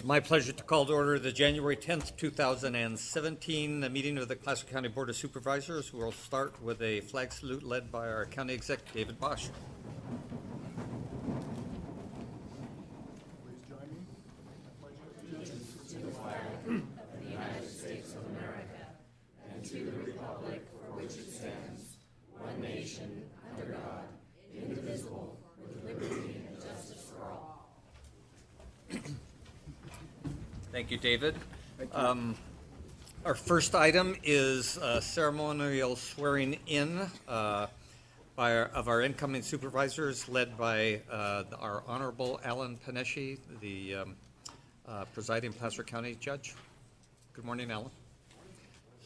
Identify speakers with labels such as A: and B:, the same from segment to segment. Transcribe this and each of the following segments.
A: my pleasure to call to order the January 10th, 2017 meeting of the Placer County Board of Supervisors. We'll start with a flag salute led by our County Exec, David Bosch.
B: Please join me. I pledge allegiance to the flag of the United States of America and to the republic for which it stands, one nation, under God, indivisible, with liberty and justice for all.
A: Thank you, David. Our first item is ceremonial swearing in of our incoming supervisors, led by our Honorable Alan Panesci, the presiding Placer County judge. Good morning, Alan.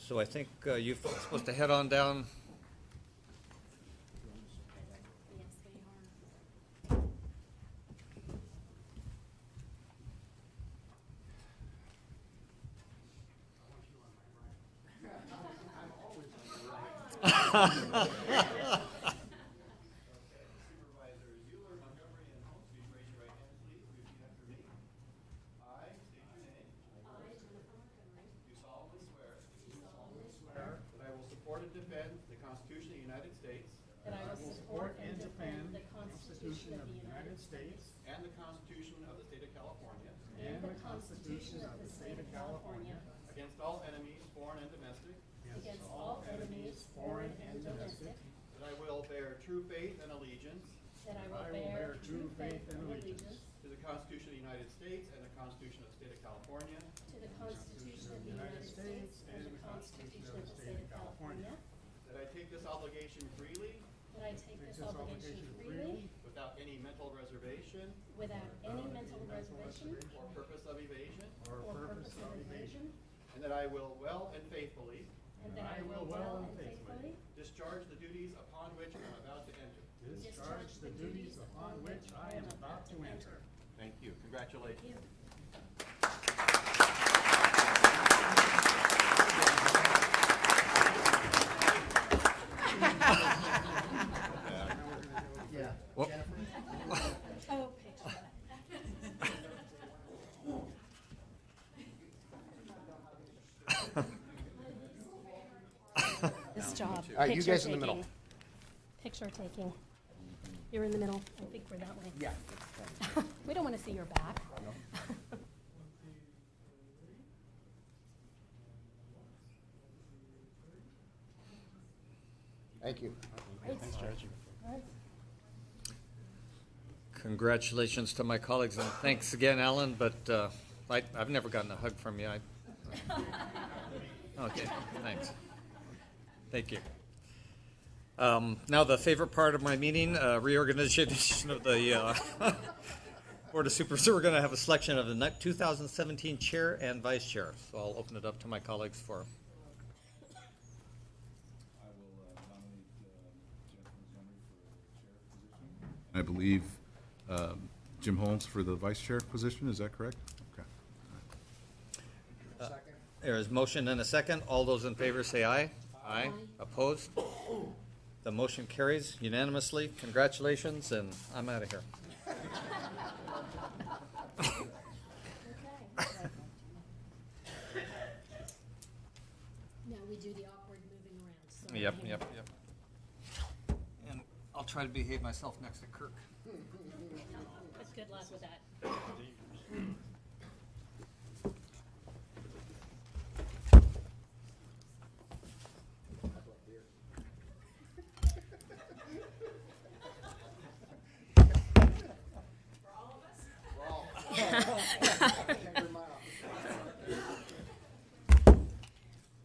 A: So I think you're supposed to head on down.
C: Supervisors Euler, Montgomery, and Holmesby, raise your right hand, please. Repeat after me. I state your name. I, Jennifer Montgomery. Do solemnly swear. That I will support and defend the Constitution of the United States.
B: That I will support and defend the Constitution of the United States
C: And the Constitution of the State of California.
B: and the Constitution of the State of California
C: Against all enemies, foreign and domestic.
B: against all enemies, foreign and domestic.
C: That I will bear true faith and allegiance.
B: That I will bear true faith and allegiance
C: To the Constitution of the United States and the Constitution of the State of California.
B: to the Constitution of the United States and the Constitution of the State of California.
C: That I take this obligation freely.
B: That I take this obligation freely
C: Without any mental reservation
B: without any mental reservation
C: or purpose of evasion.
B: or purpose of evasion.
C: And that I will well and faithfully
B: And that I will well and faithfully
C: discharge the duties upon which I am about to enter.
B: discharge the duties upon which I am about to enter.
C: Thank you. Congratulations.
A: Well,
B: Oh, picture. This job.
D: All right, you guys in the middle.
B: Picture taking. You're in the middle. I think we're that way. Yeah. We don't want to see your back.
D: Thank you.
A: congratulations to my colleagues, and thanks again, Alan, but I've never gotten a hug from you. Okay, thanks. Thank you. Now the favorite part of my meeting, reorganization of the Board of Supervisors. We're going to have a selection of the 2017 chair and vice chair. So I'll open it up to my colleagues for.
E: I will nominate Jennifer Montgomery for chair position. I believe Jim Holmes for the vice chair position. Is that correct? Okay.
A: There is motion and a second. All those in favor say aye. Aye. Opposed? The motion carries unanimously. Congratulations, and I'm out of here.
B: Now we do the awkward moving around. So
A: Yep. And I'll try to behave myself next to Kirk.
B: But good luck with that.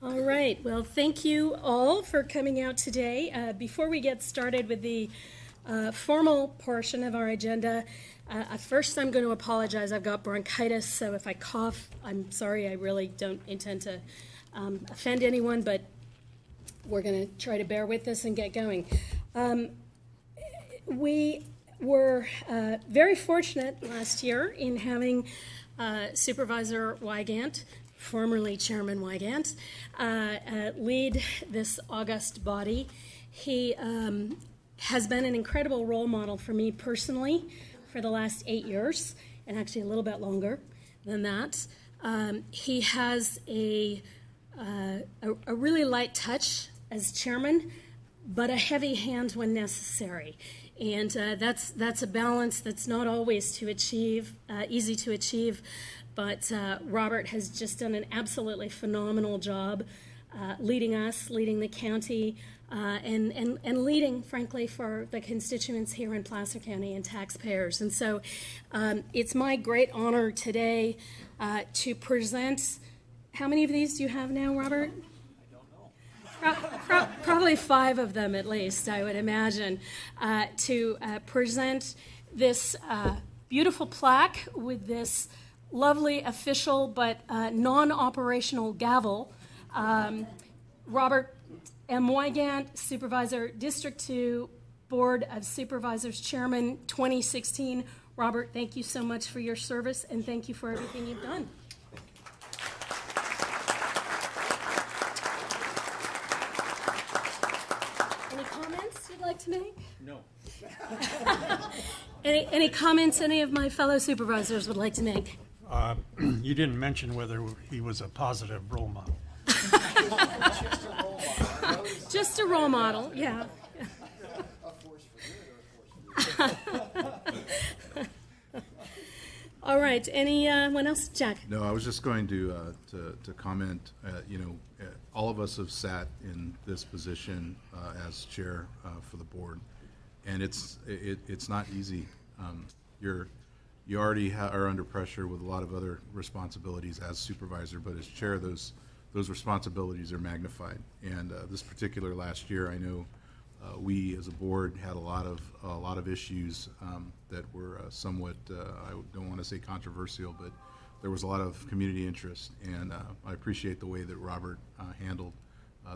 B: All right. Well, thank you all for coming out today. Before we get started with the formal portion of our agenda, first I'm going to apologize. I've got bronchitis, so if I cough, I'm sorry. I really don't intend to offend anyone, but we're going to try to bear with this and get going. We were very fortunate last year in having Supervisor Wygant, formerly Chairman Wygant, lead this august body. He has been an incredible role model for me personally for the last 8 years, and actually a little bit longer. than that. He has a really light touch as chairman, but a heavy hand when necessary. And that's a balance that's not always easy to achieve. But Robert has just done an absolutely phenomenal job leading us, leading the county, and leading, frankly, for the constituents here in Placer County and taxpayers. And so it's my great honor today to present. How many of these do you have now, Robert? Probably 5 of them at least, I would imagine, to present this beautiful plaque with this lovely official but non-operational gavel. Robert M. Wygant, Supervisor, District 2, Board of Supervisors Chairman, 2016. Robert, thank you so much for your service, and thank you for everything you've done. Like to make?
C: No.
B: Any comments any of my fellow supervisors would like to make?
D: You didn't mention whether he was a positive role model.
B: Just a role model, yeah.
C: A force for good or a force for good?
B: All right, anyone else? Jack?
E: No, I was just going to comment, all of us have sat in this position as chair for the board, and it's not easy. You already are under pressure with a lot of other responsibilities as supervisor, but as chair, those responsibilities are magnified. And this particular last year, I know we as a board had a lot of issues that were somewhat, I don't want to say controversial, but there was a lot of community interest, and I appreciate the way that Robert handled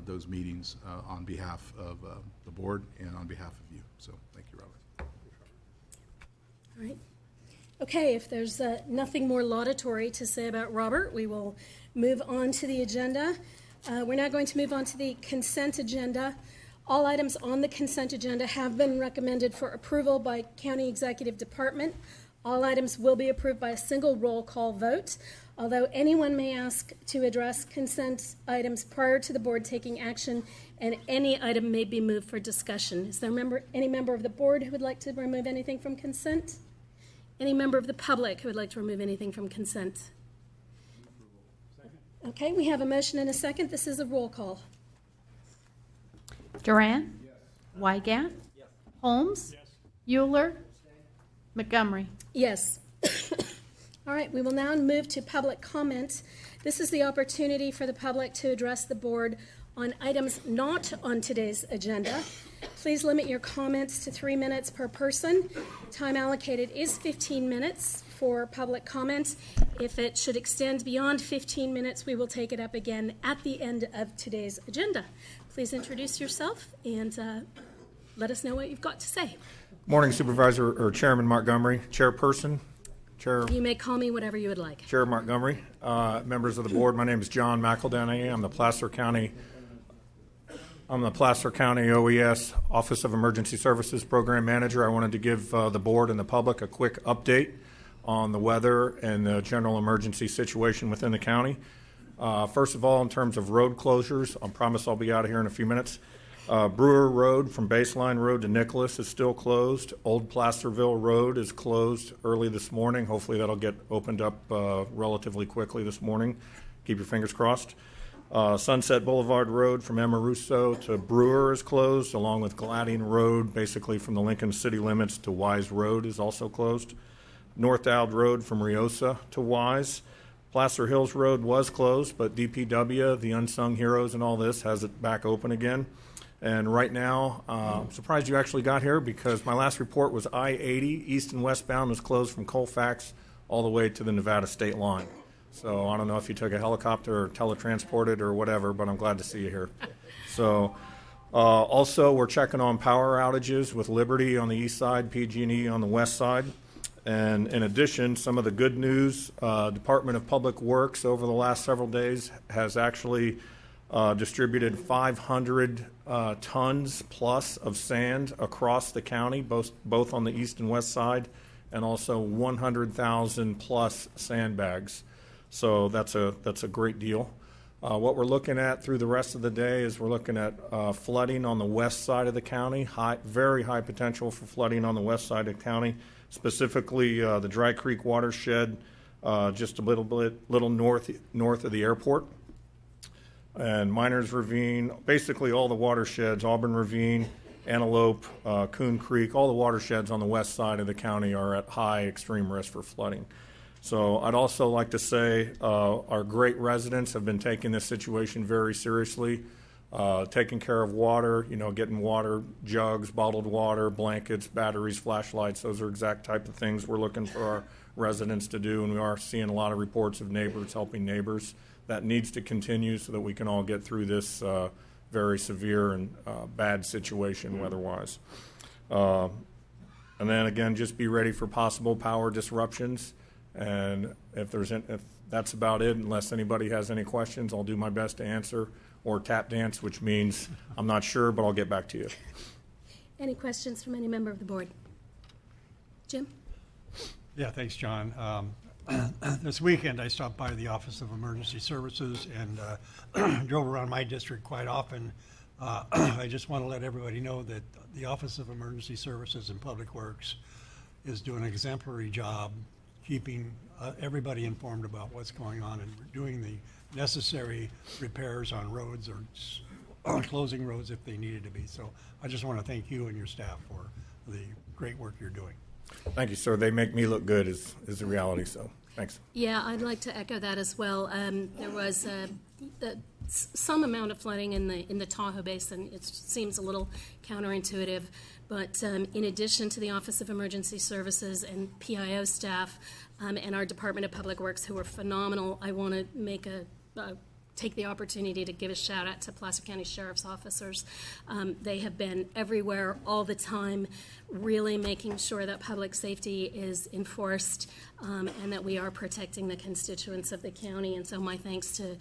E: those meetings on behalf of the board and on behalf of you. So thank you, Robert.
B: All right. Okay, if there's nothing more laudatory to say about Robert, we will move on to the agenda. We're now going to move on to the consent agenda. All items on the consent agenda have been recommended for approval by County Executive Department. All items will be approved by a single roll call vote, although anyone may ask to address consent items prior to the board taking action, and any item may be moved for discussion. Is there any member of the board who would like to remove anything from consent? Any member of the public who would like to remove anything from consent? Okay, we have a motion and a second. This is a roll call.
F: Duran? Yes. Wygant? Yes. Holmes? Yes. Euler? Montgomery?
B: Yes. All right, we will now move to public comment. This is the opportunity for the public to address the board on items not on today's agenda. Please limit your comments to 3 minutes per person. Time allocated is 15 minutes for public comment. If it should extend beyond 15 minutes, we will take it up again at the end of today's agenda. Please introduce yourself and let us know what you've got to say.
G: Morning, Supervisor or Chairman Montgomery, Chairperson, Chair.
B: You may call me whatever you would like.
G: Chair Montgomery, members of the board. My name is John McEldowney. I'm the Placer County OES Office of Emergency Services Program Manager. I wanted to give the board and the public a quick update on the weather and the general emergency situation within the county. First of all, in terms of road closures, I promise I'll be out of here in a few minutes. Brewer Road from Baseline Road to Nicholas is still closed. Old Placerville Road is closed early this morning. Hopefully that'll get opened up relatively quickly this morning. Keep your fingers crossed. Sunset Boulevard Road from Amaruso to Brewer is closed, along with Gladding Road, basically from the Lincoln city limits to Wise Road is also closed. North Dowd Road from Riosa to Wise. Placer Hills Road was closed, but DPW, the unsung heroes and all this, has it back open again. And right now, I'm surprised you actually got here because my last report was I-80, east and westbound, was closed from Colfax all the way to the Nevada state line. So I don't know if you took a helicopter or teletransported or whatever, but I'm glad to see you here. So also, we're checking on power outages with Liberty on the east side, PG&E on the west side. And in addition, some of the good news, Department of Public Works over the last several days has actually distributed 500 tons plus of sand across the county, both on the east and west side, and also 100,000 plus sandbags. So that's a great deal. What we're looking at through the rest of the day is we're looking at flooding on the west side of the county, very high potential for flooding on the west side of the county, specifically the Dry Creek watershed, just a little north of the airport, and Miners Ravine, basically all the watersheds, Auburn Ravine, Antelope, Coon Creek, all the watersheds on the west side of the county are at high extreme risk for flooding. So I'd also like to say our great residents have been taking this situation very seriously, taking care of water, getting water jugs, bottled water, blankets, batteries, flashlights. Those are exact type of things we're looking for our residents to do, and we are seeing a lot of reports of neighbors helping neighbors. That needs to continue so that we can all get through this very severe and bad situation weather-wise. And then again, just be ready for possible power disruptions. And if that's about it, unless anybody has any questions, I'll do my best to answer, or tap dance, which means I'm not sure, but I'll get back to you.
B: Any questions from any member of the board? Jim?
D: Yeah, thanks, John. This weekend, I stopped by the Office of Emergency Services and drove around my district quite often. I just want to let everybody know that the Office of Emergency Services and Public Works is doing an exemplary job keeping everybody informed about what's going on and doing the necessary repairs on roads or closing roads if they needed to be. So I just want to thank you and your staff for the great work you're doing.
G: Thank you, sir. They make me look good is the reality, so thanks.
B: Yeah, I'd like to echo that as well. There was some amount of flooding in the Tahoe Basin. It seems a little counterintuitive, but in addition to the Office of Emergency Services and PIO staff and our Department of Public Works, who were phenomenal, I want to take the opportunity to give a shout out to Placer County Sheriff's officers. They have been everywhere all the time, really making sure that public safety is enforced and that we are protecting the constituents of the county. And so my thanks to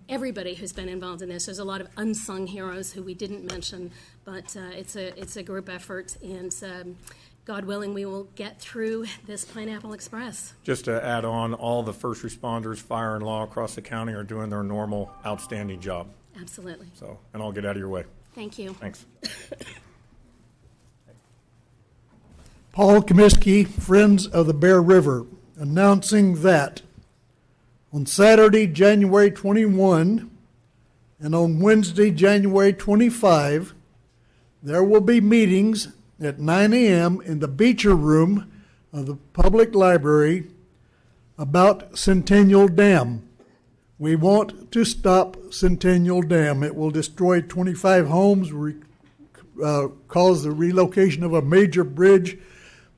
B: everybody who's been involved in this. There's a lot of unsung heroes who we didn't mention, but it's a group effort, and God willing, we will get through this Pineapple Express.
G: Just to add on, all the first responders, fire and law across the county are doing their normal, outstanding job.
B: Absolutely.
G: So, and I'll get out of your way.
B: Thank you.
G: Thanks.
H: Paul Comiskey, Friends of the Bear River, announcing that on Saturday, January 21, and on Wednesday, January 25, there will be meetings at 9 a.m. in the Beecher Room of the Public Library about Centennial Dam. We want to stop Centennial Dam. It will destroy 25 homes, cause the relocation of a major bridge,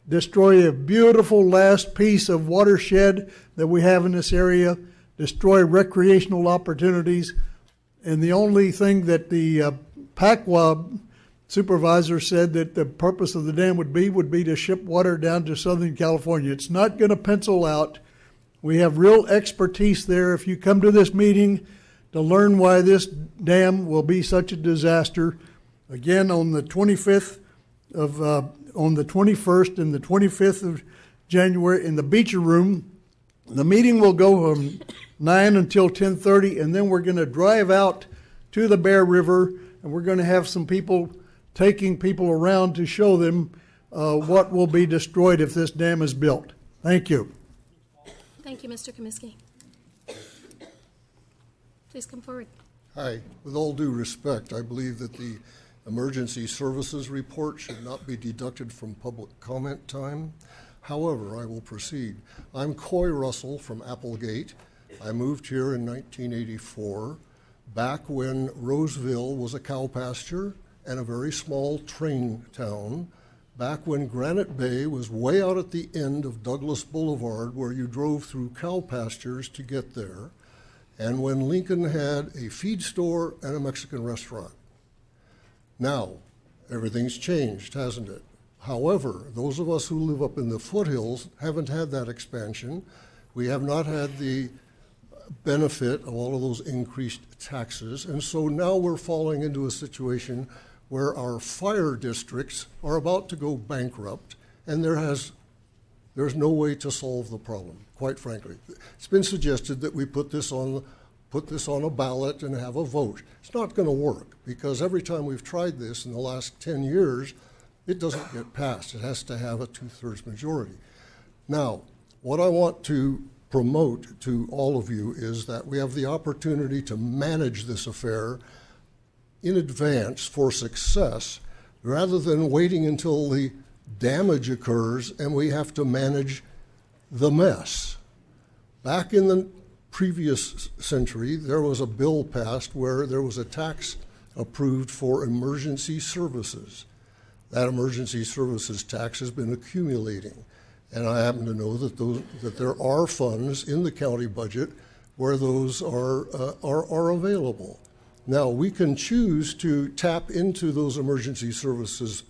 H: destroy a beautiful last piece of watershed that we have in this area, destroy recreational opportunities. And the only thing that the PACWA supervisor said that the purpose of the dam would be to ship water down to Southern California. It's not going to pencil out. We have real expertise there. If you come to this meeting to learn why this dam will be such a disaster, again on the 25th of on the 21st and the 25th of January in the Beecher Room. The meeting will go from 9 until 10:30, and then we're going to drive out to the Bear River, and we're going to have some people taking people around to show them what will be destroyed if this dam is built. Thank you.
B: Thank you, Mr. Comiskey. Please come forward.
I: Hi. With all due respect, I believe that the emergency services report should not be deducted from public comment time. However, I will proceed. I'm Coy Russell from Applegate. I moved here in 1984, back when Roseville was a cow pasture and a very small train town, back when Granite Bay was way out at the end of Douglas Boulevard where you drove through cow pastures to get there, and when Lincoln had a feed store and a Mexican restaurant. Now, everything's changed, hasn't it? However, those of us who live up in the foothills haven't had that expansion. We have not had the benefit of all of those increased taxes, and so now we're falling into a situation where our fire districts are about to go bankrupt, and there has there's no way to solve the problem, quite frankly. It's been suggested that we put this on a ballot and have a vote. It's not going to work, because every time we've tried this in the last 10 years, it doesn't get passed. It has to have a 2/3 majority. Now, what I want to promote to all of you is that we have the opportunity to manage this affair in advance for success, rather than waiting until the damage occurs and we have to manage the mess. Back in the previous century, there was a bill passed where there was a tax approved for emergency services. That emergency services tax has been accumulating. And I happen to know that there are funds in the county budget where those are available. Now, we can choose to tap into those emergency services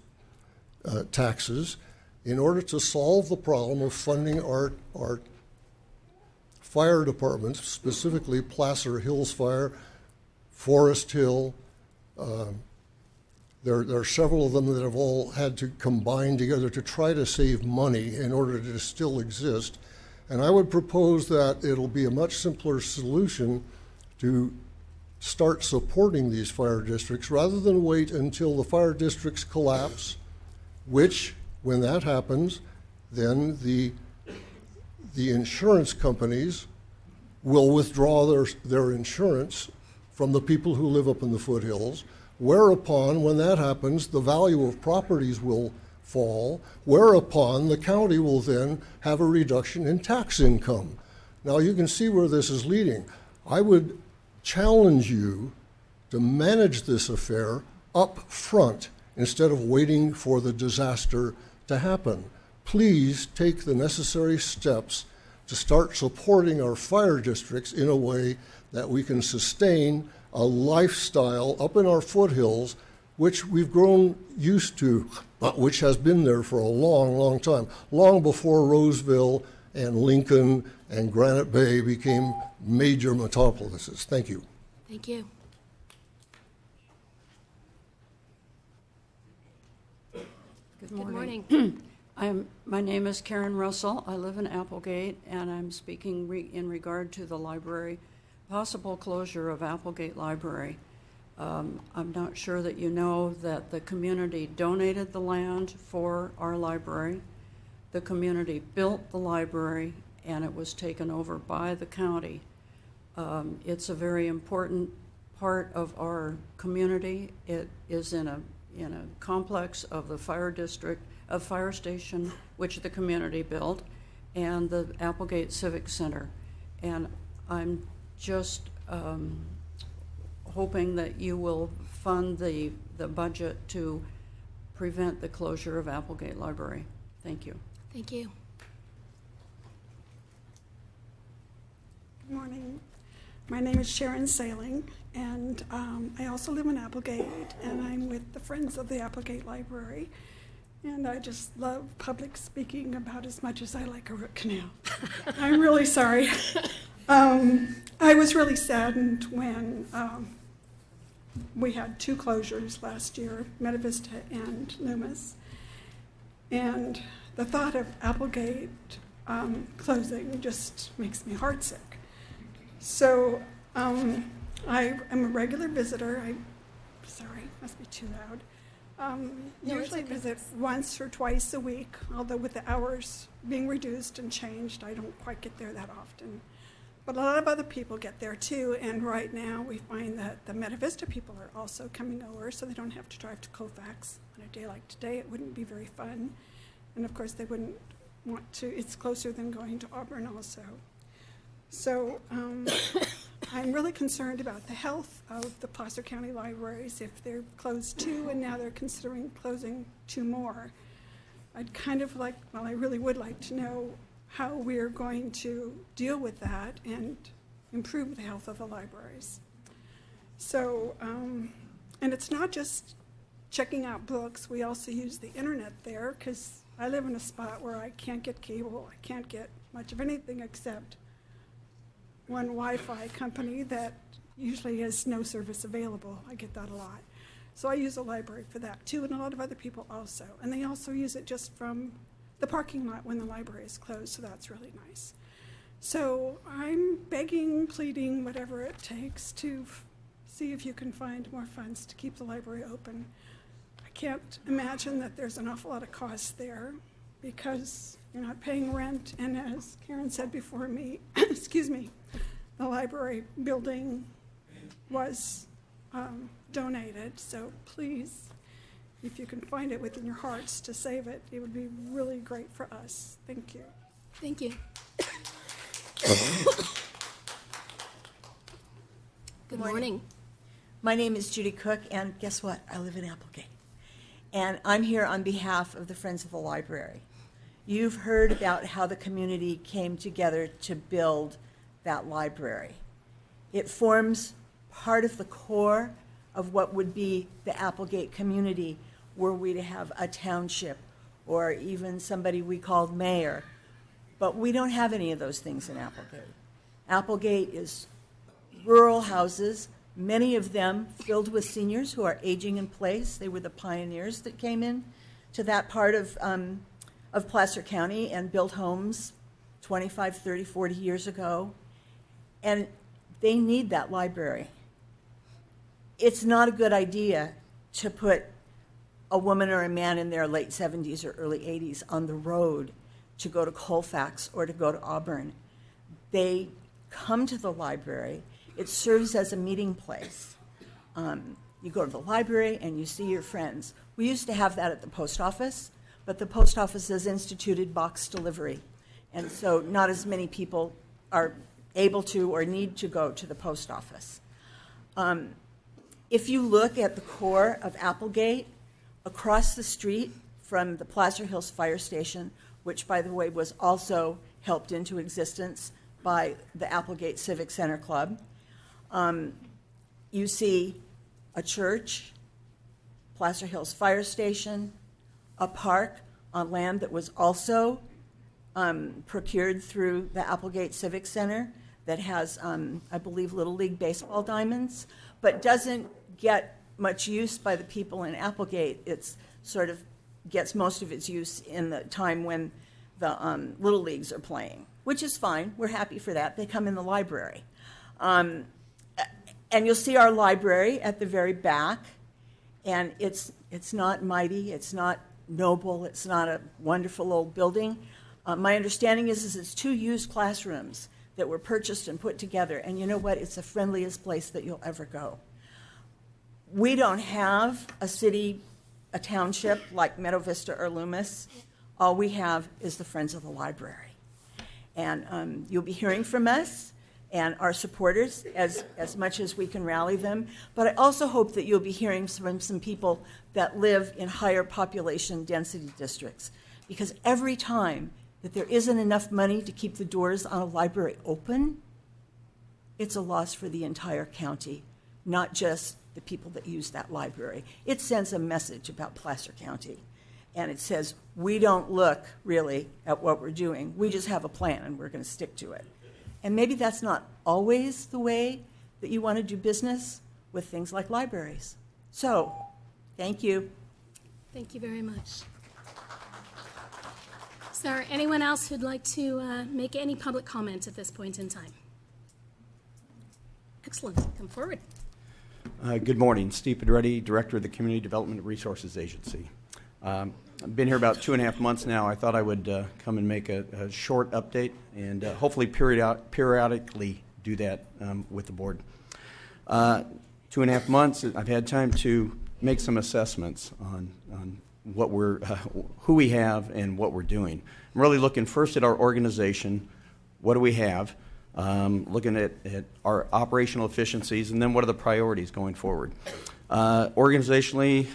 I: taxes in order to solve the problem of funding our fire departments, specifically Placer Hills Fire, Forest Hill. There are several of them that have all had to combine together to try to save money in order to still exist. And I would propose that it'll be a much simpler solution to start supporting these fire districts rather than wait until the fire districts collapse, which, when that happens, then the insurance companies will withdraw their insurance from the people who live up in the foothills, whereupon, when that happens, the value of properties will fall, whereupon the county will then have a reduction in tax income. Now, you can see where this is leading. I would challenge you to manage this affair up front instead of waiting for the disaster to happen. Please take the necessary steps to start supporting our fire districts in a way that we can sustain a lifestyle up in our foothills, which we've grown used to, but which has been there for a long, long time, long before Roseville and Lincoln and Granite Bay became major metropolises. Thank you.
B: Thank you.
J: Good
B: Good
J: morning.
B: morning.
J: My name is Karen Russell. I live in Applegate, and I'm speaking in regard to the library, possible closure of Applegate Library. I'm not sure that you know that the community donated the land for our library. The community built the library, and it was taken over by the county. It's a very important part of our community. It is in a complex of the fire district, of fire station, which the community built, and the Applegate Civic Center. And I'm just hoping that you will fund the budget to prevent the closure of Applegate Library. Thank you.
B: Thank you.
K: Good morning. My name is Sharon Sailing, and I also live in Applegate, and I'm with the Friends of the Applegate Library. And I just love public speaking about as much as I like a root canal. I'm really sorry. I was really saddened when we had two closures last year, Meta Vista and Loomis. And the thought of Applegate closing just makes me heartsick. So I am a regular visitor. Sorry, must be too loud. Usually visit once or twice a week, although with the hours being reduced and changed, I don't quite get there that often. But a lot of other people get there too, and right now we find that the Meta Vista people are also coming over, so they don't have to drive to Colfax. On a day like today, it wouldn't be very fun. And of course, they wouldn't want to, it's closer than going to Auburn also. So I'm really concerned about the health of the Placer County libraries. If they're closed two and now they're considering closing two more, I'd kind of like, well, I really would like to know how we're going to deal with that and improve the health of the libraries. So, and it's not just checking out books. We also use the internet there because I live in a spot where I can't get cable. I can't get much of anything except one Wi-Fi company that usually has no service available. I get that a lot. So I use a library for that too, and a lot of other people also. And they also use it just from the parking lot when the library is closed, so that's really nice. So I'm begging, pleading, whatever it takes to see if you can find more funds to keep the library open. I can't imagine that there's an awful lot of cost there because you're not paying rent, and as Karen said before me, excuse me, the library building was donated, so please, if you can find it within your hearts to save it, it would be really great for us. Thank you.
B: Thank you. Good morning.
L: My name is Judy Cook, and guess what? I live in Applegate. And I'm here on behalf of the Friends of the Library. You've heard about how the community came together to build that library. It forms part of the core of what would be the Applegate community were we to have a township or even somebody we called mayor. But we don't have any of those things in Applegate. Applegate is rural houses, many of them filled with seniors who are aging in place. They were the pioneers that came in to that part of Placer County and built homes 25, 30, 40 years ago. And they need that library. It's not a good idea to put a woman or a man in their late 70s or early 80s on the road to go to Colfax or to go to Auburn. They come to the library. It serves as a meeting place. You go to the library and you see your friends. We used to have that at the post office, but the post office has instituted box delivery. And so not as many people are able to or need to go to the post office. If you look at the core of Applegate, across the street from the Placer Hills Fire Station, which, by the way, was also helped into existence by the Applegate Civic Center Club, you see a church, Placer Hills Fire Station, a park on land that was also procured through the Applegate Civic Center that has, I believe, Little League baseball diamonds, but doesn't get much use by the people in Applegate. It's sort of gets most of its use in the time when the Little Leagues are playing, which is fine. We're happy for that. They come in the library. And you'll see our library at the very back, and it's not mighty, it's not noble, it's not a wonderful old building. My understanding is it's 2 used classrooms that were purchased and put together, and you know what? It's the friendliest place that you'll ever go. We don't have a township like Meadow Vista or Loomis. All we have is the Friends of the Library. And you'll be hearing from us and our supporters as much as we can rally them. But I also hope that you'll be hearing from some people that live in higher population density districts. Because every time that there isn't enough money to keep the doors on a library open, it's a loss for the entire county, not just the people that use that library. It sends a message about Placer County. And it says, we don't look really at what we're doing. We just have a plan and we're going to stick to it. And maybe that's not always the way that you want to do business with things like libraries. So, thank you.
B: Thank you very much. Is there anyone else who'd like to make any public comment at this point in time? Excellent. Come forward.
M: Good morning. Steve Pedretti, Director of the Community Development Resources Agency. I've been here about 2.5 months now. I thought I would come and make a short update and hopefully periodically do that with the board. 2.5 months, I've had time to make some assessments on what we're, who we have and what we're doing. I'm really looking first at our organization. What do we have? Looking at our operational efficiencies, and then what are the priorities going forward. Organizationally,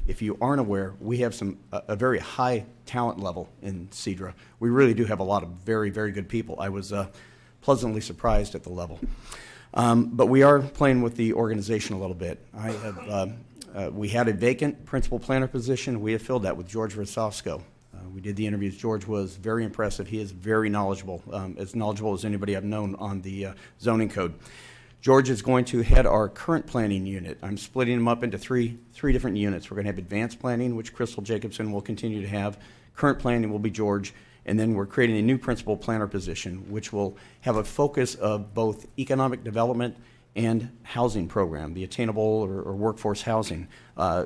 M: if you aren't aware, we have a very high talent level in CEDRA. We really do have a lot of very, very good people. I was pleasantly surprised at the level. But we are playing with the organization a little bit. We had a vacant principal planner position. We have filled that with George Rosofsky. We did the interviews. George was very impressive. He is very knowledgeable as anybody I've known on the zoning code. George is going to head our current planning unit. I'm splitting them up into three different units. We're going to have advanced planning, which Crystal Jacobson will continue to have, Current planning will be George. And then we're creating a new principal planner position, which will have a focus of both economic development and housing program, the attainable or workforce housing.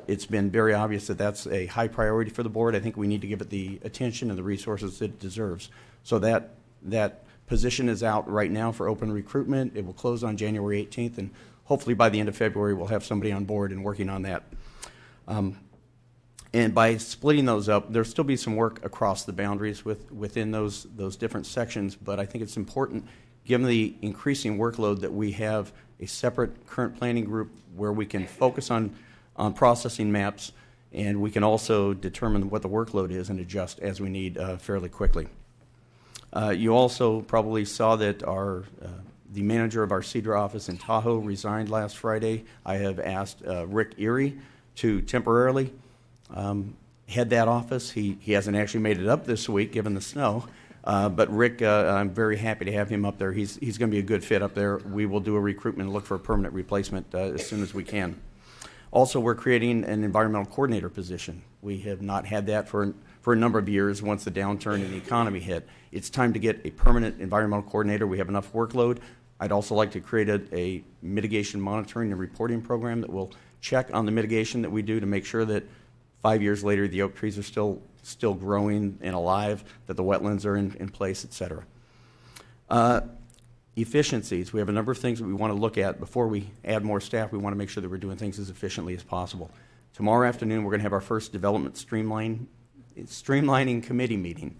M: It's been very obvious that that's a high priority for the board. I think we need to give it the attention and the resources it deserves. So that position is out right now for open recruitment. It will close on January 18th, and hopefully by the end of February we'll have somebody on board and working on that. And by splitting those up, there'll still be some work across the boundaries within those different sections, but I think it's important, given the increasing workload, that we have a separate current planning group where we can focus on processing maps, and we can also determine what the workload is and adjust as we need fairly quickly. You also probably saw that the manager of our Cedar office in Tahoe resigned last Friday. I have asked Rick Erie to temporarily head that office. He hasn't actually made it up this week given the snow, but Rick, I'm very happy to have him up there. He's going to be a good fit up there. We will do a recruitment and look for a permanent replacement as soon as we can. Also, we're creating an environmental coordinator position. We have not had that for a number of years once the downturn in the economy hit. It's time to get a permanent environmental coordinator. We have enough workload. I'd also like to create a mitigation monitoring and reporting program that will check on the mitigation that we do to make sure that 5 years later the oak trees are still growing and alive, that the wetlands are in place, et cetera. Efficiencies. We have a number of things that we want to look at before we add more staff. We want to make sure that we're doing things as efficiently as possible. Tomorrow afternoon, we're going to have our first development streamlining committee meeting.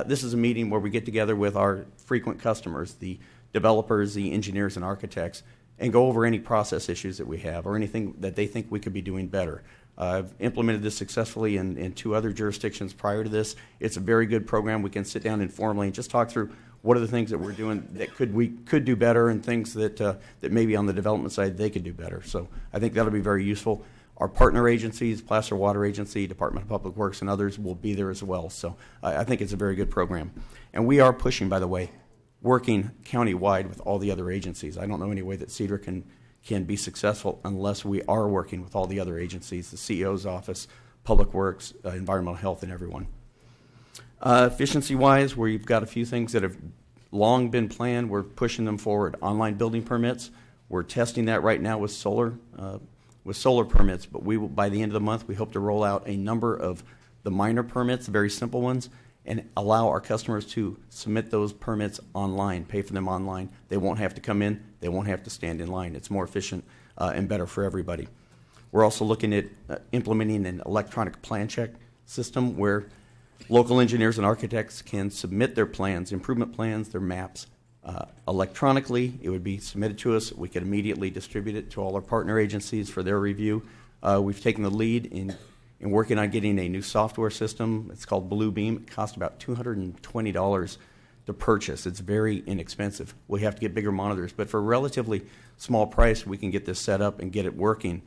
M: This is a meeting where we get together with our frequent customers, the developers, the engineers, and architects, and go over any process issues that we have or anything that they think we could be doing better. I've implemented this successfully in 2 other jurisdictions prior to this. It's a very good program. We can sit down informally and just talk through what are the things that we're doing that we could do better, and things that maybe on the development side they could do better. So I think that'll be very useful. Our partner agencies, Placer Water Agency, Department of Public Works, and others will be there as well. So I think it's a very good program. And we are pushing, by the way, working county-wide with all the other agencies. I don't know any way that Cedar can be successful unless we are working with all the other agencies, the CEO's office, Public Works, Environmental Health, and everyone. Efficiency-wise, we've got a few things that have long been planned. We're pushing them forward. Online building permits, we're testing that right now with solar permits, but we will, by the end of the month, we hope to roll out a number of the minor permits, the very simple ones, and allow our customers to submit those permits online, pay for them online. They won't have to come in. They won't have to stand in line. It's more efficient and better for everybody. We're also looking at implementing an electronic plan check system where local engineers and architects can submit their plans, improvement plans, their maps, electronically. It would be submitted to us. We could immediately distribute it to all our partner agencies for their review. We've taken the lead in working on getting a new software system. It's called Bluebeam. It costs about $220 to purchase. It's very inexpensive. We have to get bigger monitors, but for a relatively small price, we can get this set up and get it working.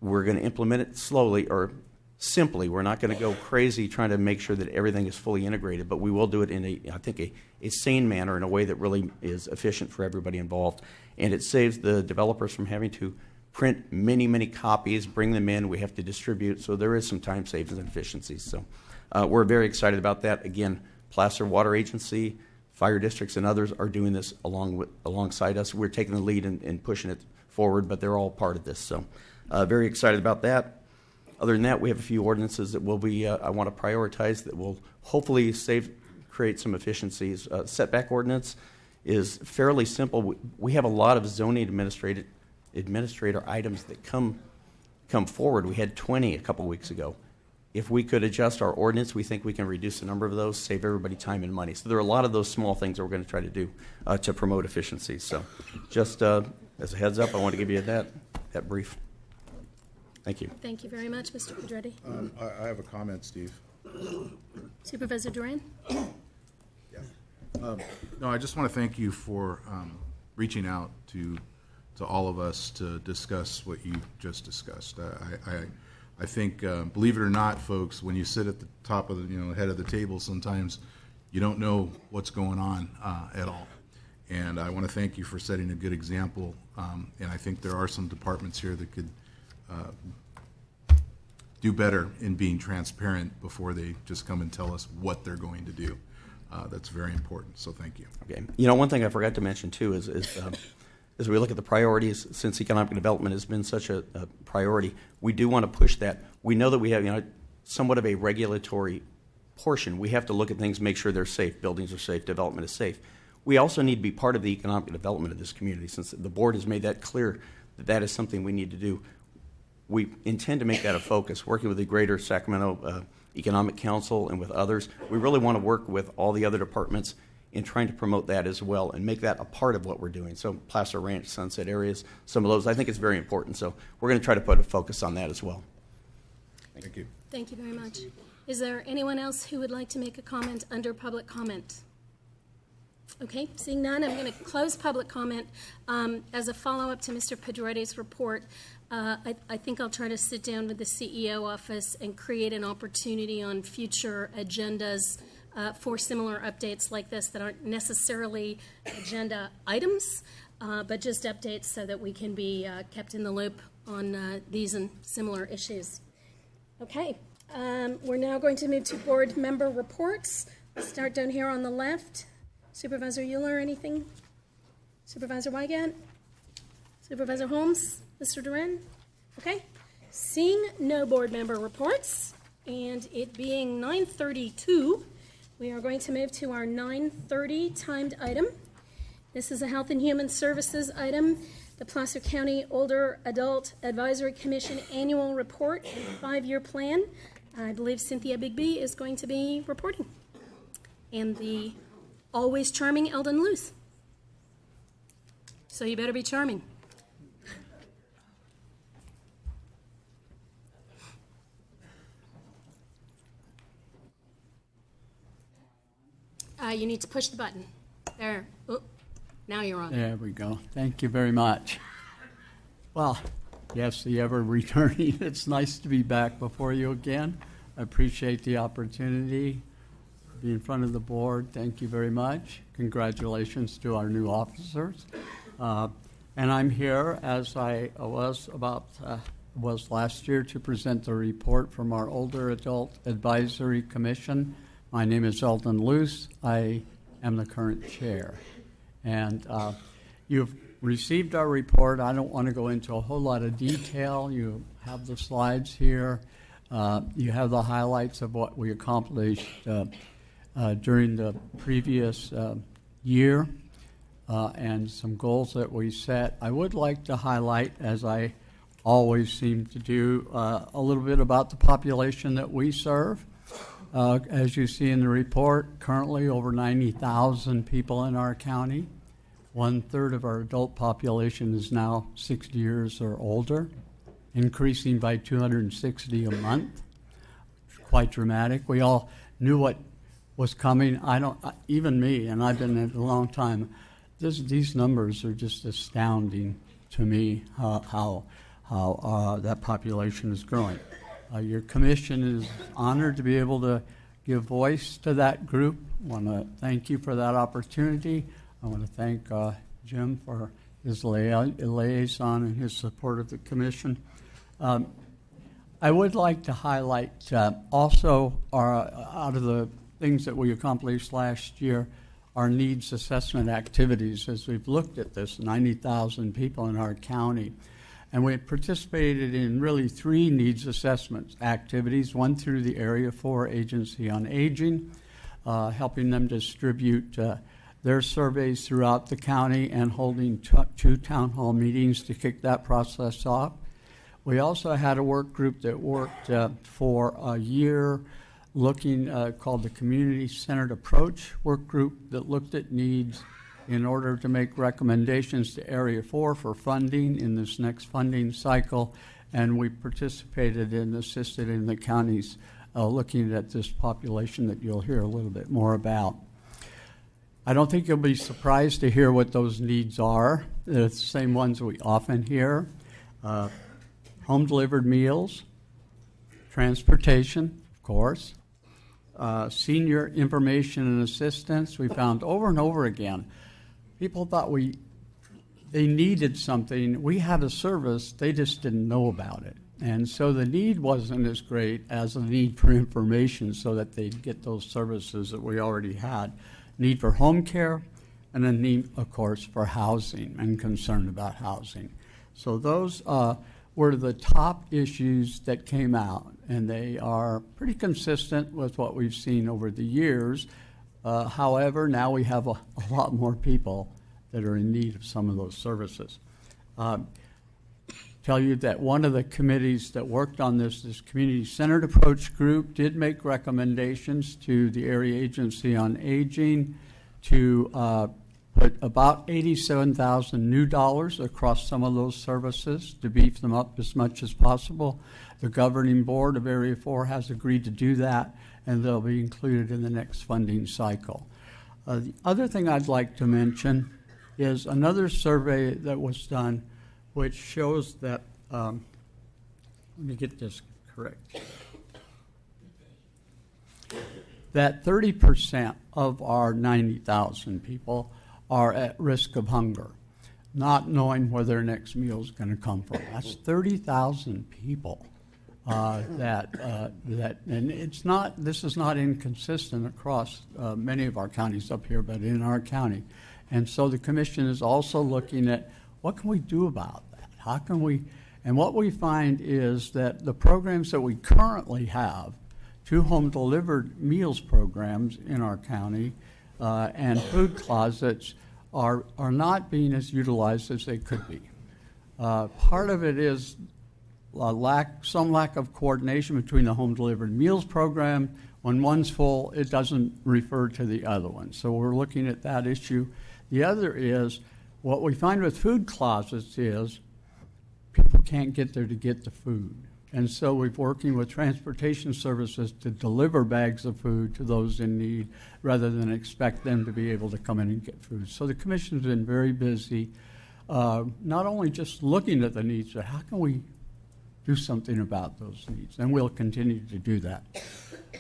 M: We're going to implement it slowly or simply. We're not going to go crazy trying to make sure that everything is fully integrated, but we will do it in a sane manner, in a way that really is efficient for everybody involved. And it saves the developers from having to print many copies, bring them in. We have to distribute, so there is some time savings and efficiencies. So we're very excited about that. Again, Placer Water Agency, fire districts, and others are doing this alongside us. We're taking the lead and pushing it forward, but they're all part of this. So very excited about that. Other than that, we have a few ordinances that will be, I want to prioritize, that will hopefully create some efficiencies. Setback ordinance is fairly simple. We have a lot of zoning administrator items that come forward. We had 20 a couple weeks ago. If we could adjust our ordinance, we think we can reduce the number of those, save everybody time and money. So there are a lot of those small things that we're going to try to do to promote efficiency. So just as a heads up, I want to give you that brief. Thank you.
B: Thank you very much, Mr. Pedretti.
E: I have a comment, Steve.
B: Supervisor Duran?
E: No, I just want to thank you for reaching out to all of us to discuss what you just discussed. I think, believe it or not, folks, when you sit at the top of the head of the table, sometimes you don't know what's going on at all. And I want to thank you for setting a good example. And I think there are some departments here that could do better in being transparent before they just come and tell us what they're going to do. That's very important, so thank you.
M: Okay. You know, one thing I forgot to mention too is as we look at the priorities, since economic development has been such a priority, we do want to push that. We know that we have, you know, somewhat of a regulatory portion. We have to look at things, make sure they're safe, buildings are safe, development is safe. We also need to be part of the economic development of this community, since the board has made that clear that that is something we need to do. We intend to make that a focus, working with the Greater Sacramento Economic Council and with others. We really want to work with all the other departments in trying to promote that as well and make that a part of what we're doing. So Placer Ranch, Sunset areas, some of those, I think it's very important. So we're going to try to put a focus on that as well.
E: Thank you.
B: Thank you very much. Is there anyone else who would like to make a comment under public comment? Okay, seeing none, I'm going to close public comment. As a follow-up to Mr. Pedretti's report, I think I'll try to sit down with the CEO office and create an opportunity on future agendas for similar updates like this that aren't necessarily agenda items, but just updates so that we can be kept in the loop on these and similar issues. Okay, we're now going to move to board member reports. We'll start down here on the left. Supervisor Euler, anything? Supervisor Wygant? Supervisor Holmes? Mr. Duran? Okay. Seeing no board member reports, and it being 9:32, we are going to move to our 9:30 timed item. This is a Health and Human Services item, the Placer County Older Adult Advisory Commission Annual Report and 5-Year Plan. I believe Cynthia Bigby is going to be reporting. And the always charming Eldon Luce. So you better be charming. You need to push the button. There. Oh, now you're on.
N: There we go. Thank you very much. Well, yes, the ever returning. It's nice to be back before you again. I appreciate the opportunity to be in front of the board. Thank you very much. Congratulations to our new officers. And I'm here, as I was last year, to present the report from our Older Adult Advisory Commission. My name is Eldon Luce. I am the current chair. And you've received our report. I don't want to go into a whole lot of detail. You have the slides here. You have the highlights of what we accomplished during the previous year and some goals that we set. I would like to highlight, as I always seem to do, a little bit about the population that we serve. As you see in the report, currently over 90,000 people in our county. 1/3 of our adult population is now 60 years or older, increasing by 260 a month. Quite dramatic. We all knew what was coming. Even me, and I've been in it a long time, these numbers are just astounding to me, how that population is growing. Your commission is honored to be able to give voice to that group. I want to thank you for that opportunity. I want to thank Jim for his liaison and his support of the commission. I would like to highlight also out of the things that we accomplished last year, our needs assessment activities as we've looked at this 90,000 people in our county. And we participated in really 3 needs assessment activities, one through the Area 4 Agency on Aging, helping them distribute their surveys throughout the county and holding 2 town hall meetings to kick that process off. We also had a work group that worked for a year looking, called the Community Centered Approach work group, that looked at needs in order to make recommendations to Area 4 for funding in this next funding cycle, and we participated and assisted in the counties looking at this population that you'll hear a little bit more about. I don't think you'll be surprised to hear what those needs are. They're the same ones we often hear. Home-delivered meals, transportation, of course, senior information and assistance. We found over and over again, people thought they needed something. We had a service, they just didn't know about it. And so the need wasn't as great as the need for information so that they'd get those services that we already had. Need for home care, and a need, of course, for housing and concern about housing. So those were the top issues that came out, and they are pretty consistent with what we've seen over the years. However, now we have a lot more people that are in need of some of those services. Tell you that one of the committees that worked on this community-centered approach group, did make recommendations to the Area Agency on Aging to put about $87,000 new dollars across some of those services to beef them up as much as possible. The governing board of Area 4 has agreed to do that, and they'll be included in the next funding cycle. The other thing I'd like to mention is another survey that was done which shows that, let me get this correct, that 30% of our 90,000 people are at risk of hunger, not knowing where their next meal is going to come from. That's 30,000 people. And it's not. This is not inconsistent across many of our counties up here, but in our county. And so the commission is also looking at what can we do about that? How can we? And what we find is that the programs that we currently have, 2 home-delivered meals programs in our county, and food closets are not being as utilized as they could be. Part of it is some lack of coordination between the home-delivered meals program. When one's full, it doesn't refer to the other one. So we're looking at that issue. The other is what we find with food closets is people can't get there to get the food. And so we're working with transportation services to deliver bags of food to those in need rather than expect them to be able to come in and get food. So the commission's been very busy, not only just looking at the needs, but how can we do something about those needs? And we'll continue to do that.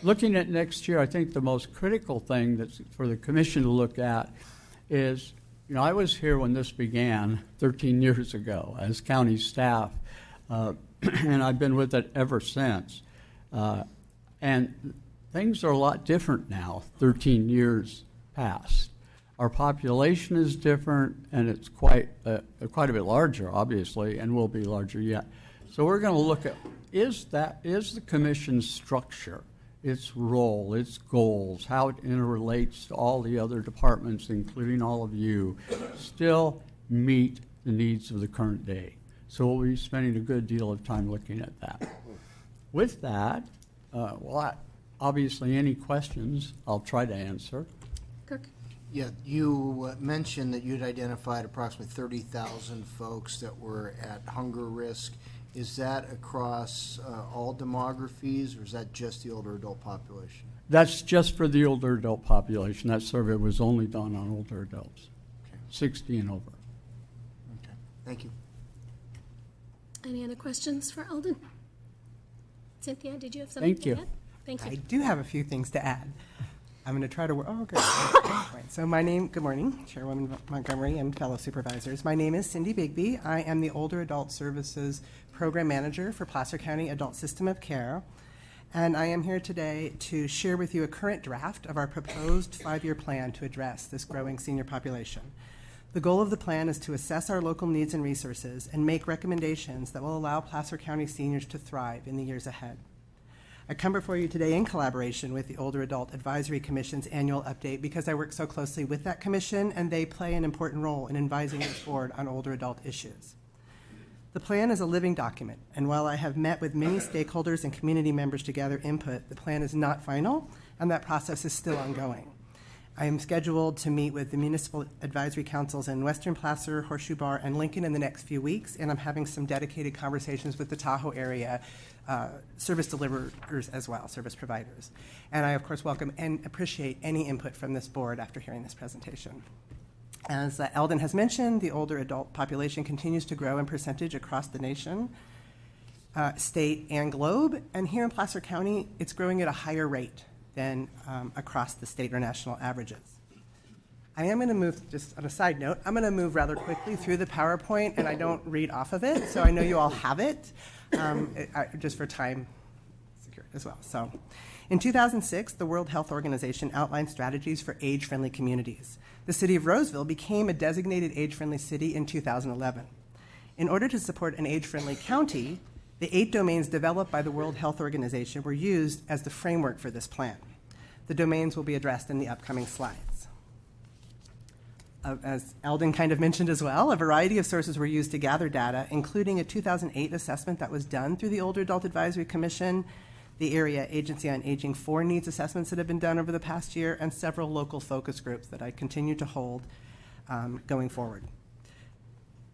N: Looking at next year, I think the most critical thing that's for the commission to look at is, I was here when this began 13 years ago as county staff, and I've been with it ever since. And things are a lot different now, 13 years past. Our population is different, and it's quite a bit larger, obviously, and will be larger yet. So we're going to look at, is the commission's structure, its role, its goals, how it interrelates to all the other departments, including all of you, still meet the needs of the current day? So we'll be spending a good deal of time looking at that. With that, obviously any questions I'll try to answer.
B: Kirk?
O: Yeah, you mentioned that you'd identified approximately 30,000 folks that were at hunger risk. Is that across all demographies, or is that just the older adult population?
N: That's just for the older adult population. That survey was only done on older adults, okay. 60 and over.
O: Okay, thank you.
B: Any other questions for Eldon? Cynthia, did you have something to add? Thank you.
P: I do have a few things to add. I'm going to try to work. Oh, good. Right. So good morning, Chairwoman Montgomery and fellow supervisors. My name is Cindy Bigby. I am the Older Adult Services Program Manager for Placer County Adult System of Care. And I am here today to share with you a current draft of our proposed 5-year plan to address this growing senior population. The goal of the plan is to assess our local needs and resources and make recommendations that will allow Placer County seniors to thrive in the years ahead. I come before you today in collaboration with the Older Adult Advisory Commission's annual update because I work so closely with that commission and they play an important role in advising this board on older adult issues. The plan is a living document, and while I have met with many stakeholders and community members to gather input, the plan is not final, and that process is still ongoing. I am scheduled to meet with the municipal advisory councils in Western Placer, Horseshoe Bar, and Lincoln in the next few weeks, and I'm having some dedicated conversations with the Tahoe area service deliverers as well, service providers. And I, of course, welcome and appreciate any input from this board after hearing this presentation. As Eldon has mentioned, the older adult population continues to grow in percentage across the nation, state, and globe, and here in Placer County, it's growing at a higher rate than across the state or national averages. I am going to move, just on a side note, I'm going to move rather quickly through the PowerPoint, and I don't read off of it, so I know you all have it, just for time security as well. So, in 2006, the World Health Organization outlined strategies for age-friendly communities. The city of Roseville became a designated age-friendly city in 2011. In order to support an age-friendly county, the 8 domains developed by the World Health Organization were used as the framework for this plan. The domains will be addressed in the upcoming slides. As Eldon kind of mentioned as well, a variety of sources were used to gather data, including a 2008 assessment that was done through the Older Adult Advisory Commission, the Area Agency on Aging 4 needs assessments that have been done over the past year, and several local focus groups that I continue to hold going forward.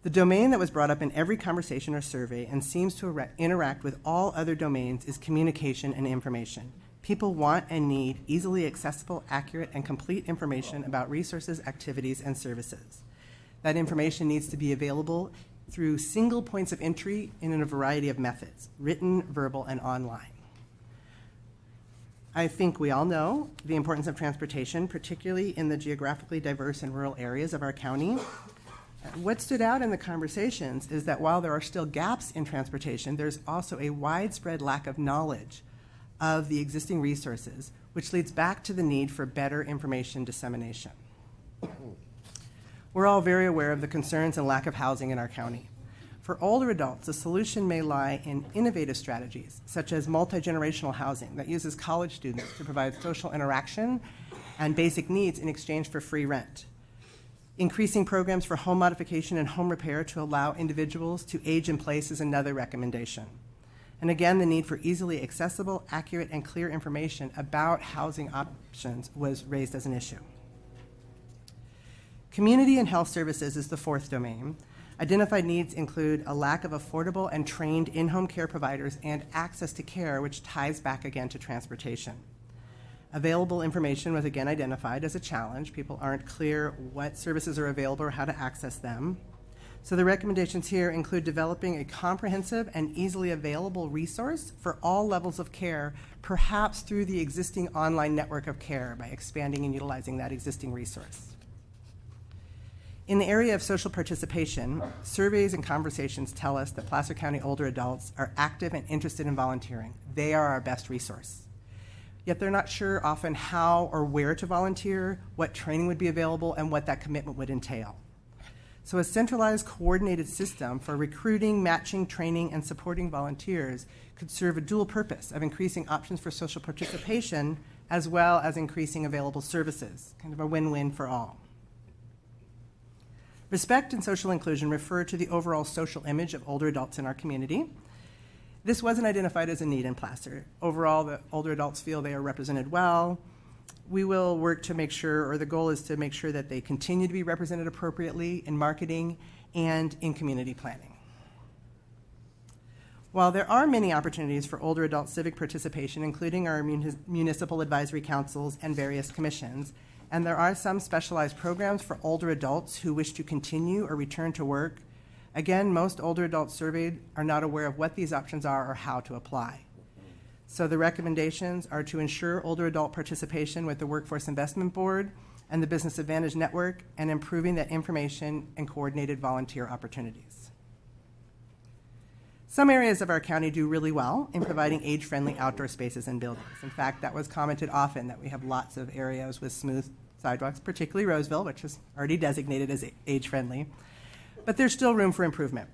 P: The domain that was brought up in every conversation or survey and seems to interact with all other domains is communication and information. People want and need easily accessible, accurate, and complete information about resources, activities, and services. That information needs to be available through single points of entry and in a variety of methods, written, verbal, and online. I think we all know the importance of transportation, particularly in the geographically diverse and rural areas of our county. What stood out in the conversations is that while there are still gaps in transportation, there's also a widespread lack of knowledge of the existing resources, which leads back to the need for better information dissemination. We're all very aware of the concerns and lack of housing in our county. For older adults, the solution may lie in innovative strategies, such as multi-generational housing that uses college students to provide social interaction and basic needs in exchange for free rent. Increasing programs for home modification and home repair to allow individuals to age in place is another recommendation. And again, the need for easily accessible, accurate, and clear information about housing options was raised as an issue. Community and health services is the 4th domain. Identified needs include a lack of affordable and trained in-home care providers and access to care, which ties back again to transportation. Available information was again identified as a challenge. People aren't clear what services are available or how to access them. So the recommendations here include developing a comprehensive and easily available resource for all levels of care, perhaps through the existing online network of care by expanding and utilizing that existing resource. In the area of social participation, surveys and conversations tell us that Placer County older adults are active and interested in volunteering. They are our best resource. Yet they're not sure often how or where to volunteer, what training would be available, and what that commitment would entail. So a centralized, coordinated system for recruiting, matching, training, and supporting volunteers could serve a dual purpose of increasing options for social participation as well as increasing available services, kind of a win-win for all. Respect and social inclusion refer to the overall social image of older adults in our community. This wasn't identified as a need in Placer. Overall, the older adults feel they are represented well. We will work to make sure, or the goal is to make sure that they continue to be represented appropriately in marketing and in community planning. While there are many opportunities for older adult civic participation, including our municipal advisory councils and various commissions, and there are some specialized programs for older adults who wish to continue or return to work, again, most older adults surveyed are not aware of what these options are or how to apply. So the recommendations are to ensure older adult participation with the Workforce Investment Board and the Business Advantage Network, and improving that information and coordinated volunteer opportunities. Some areas of our county do really well in providing age-friendly outdoor spaces and buildings. In fact, that was commented often that we have lots of areas with smooth sidewalks, particularly Roseville, which is already designated as age-friendly. But there's still room for improvement.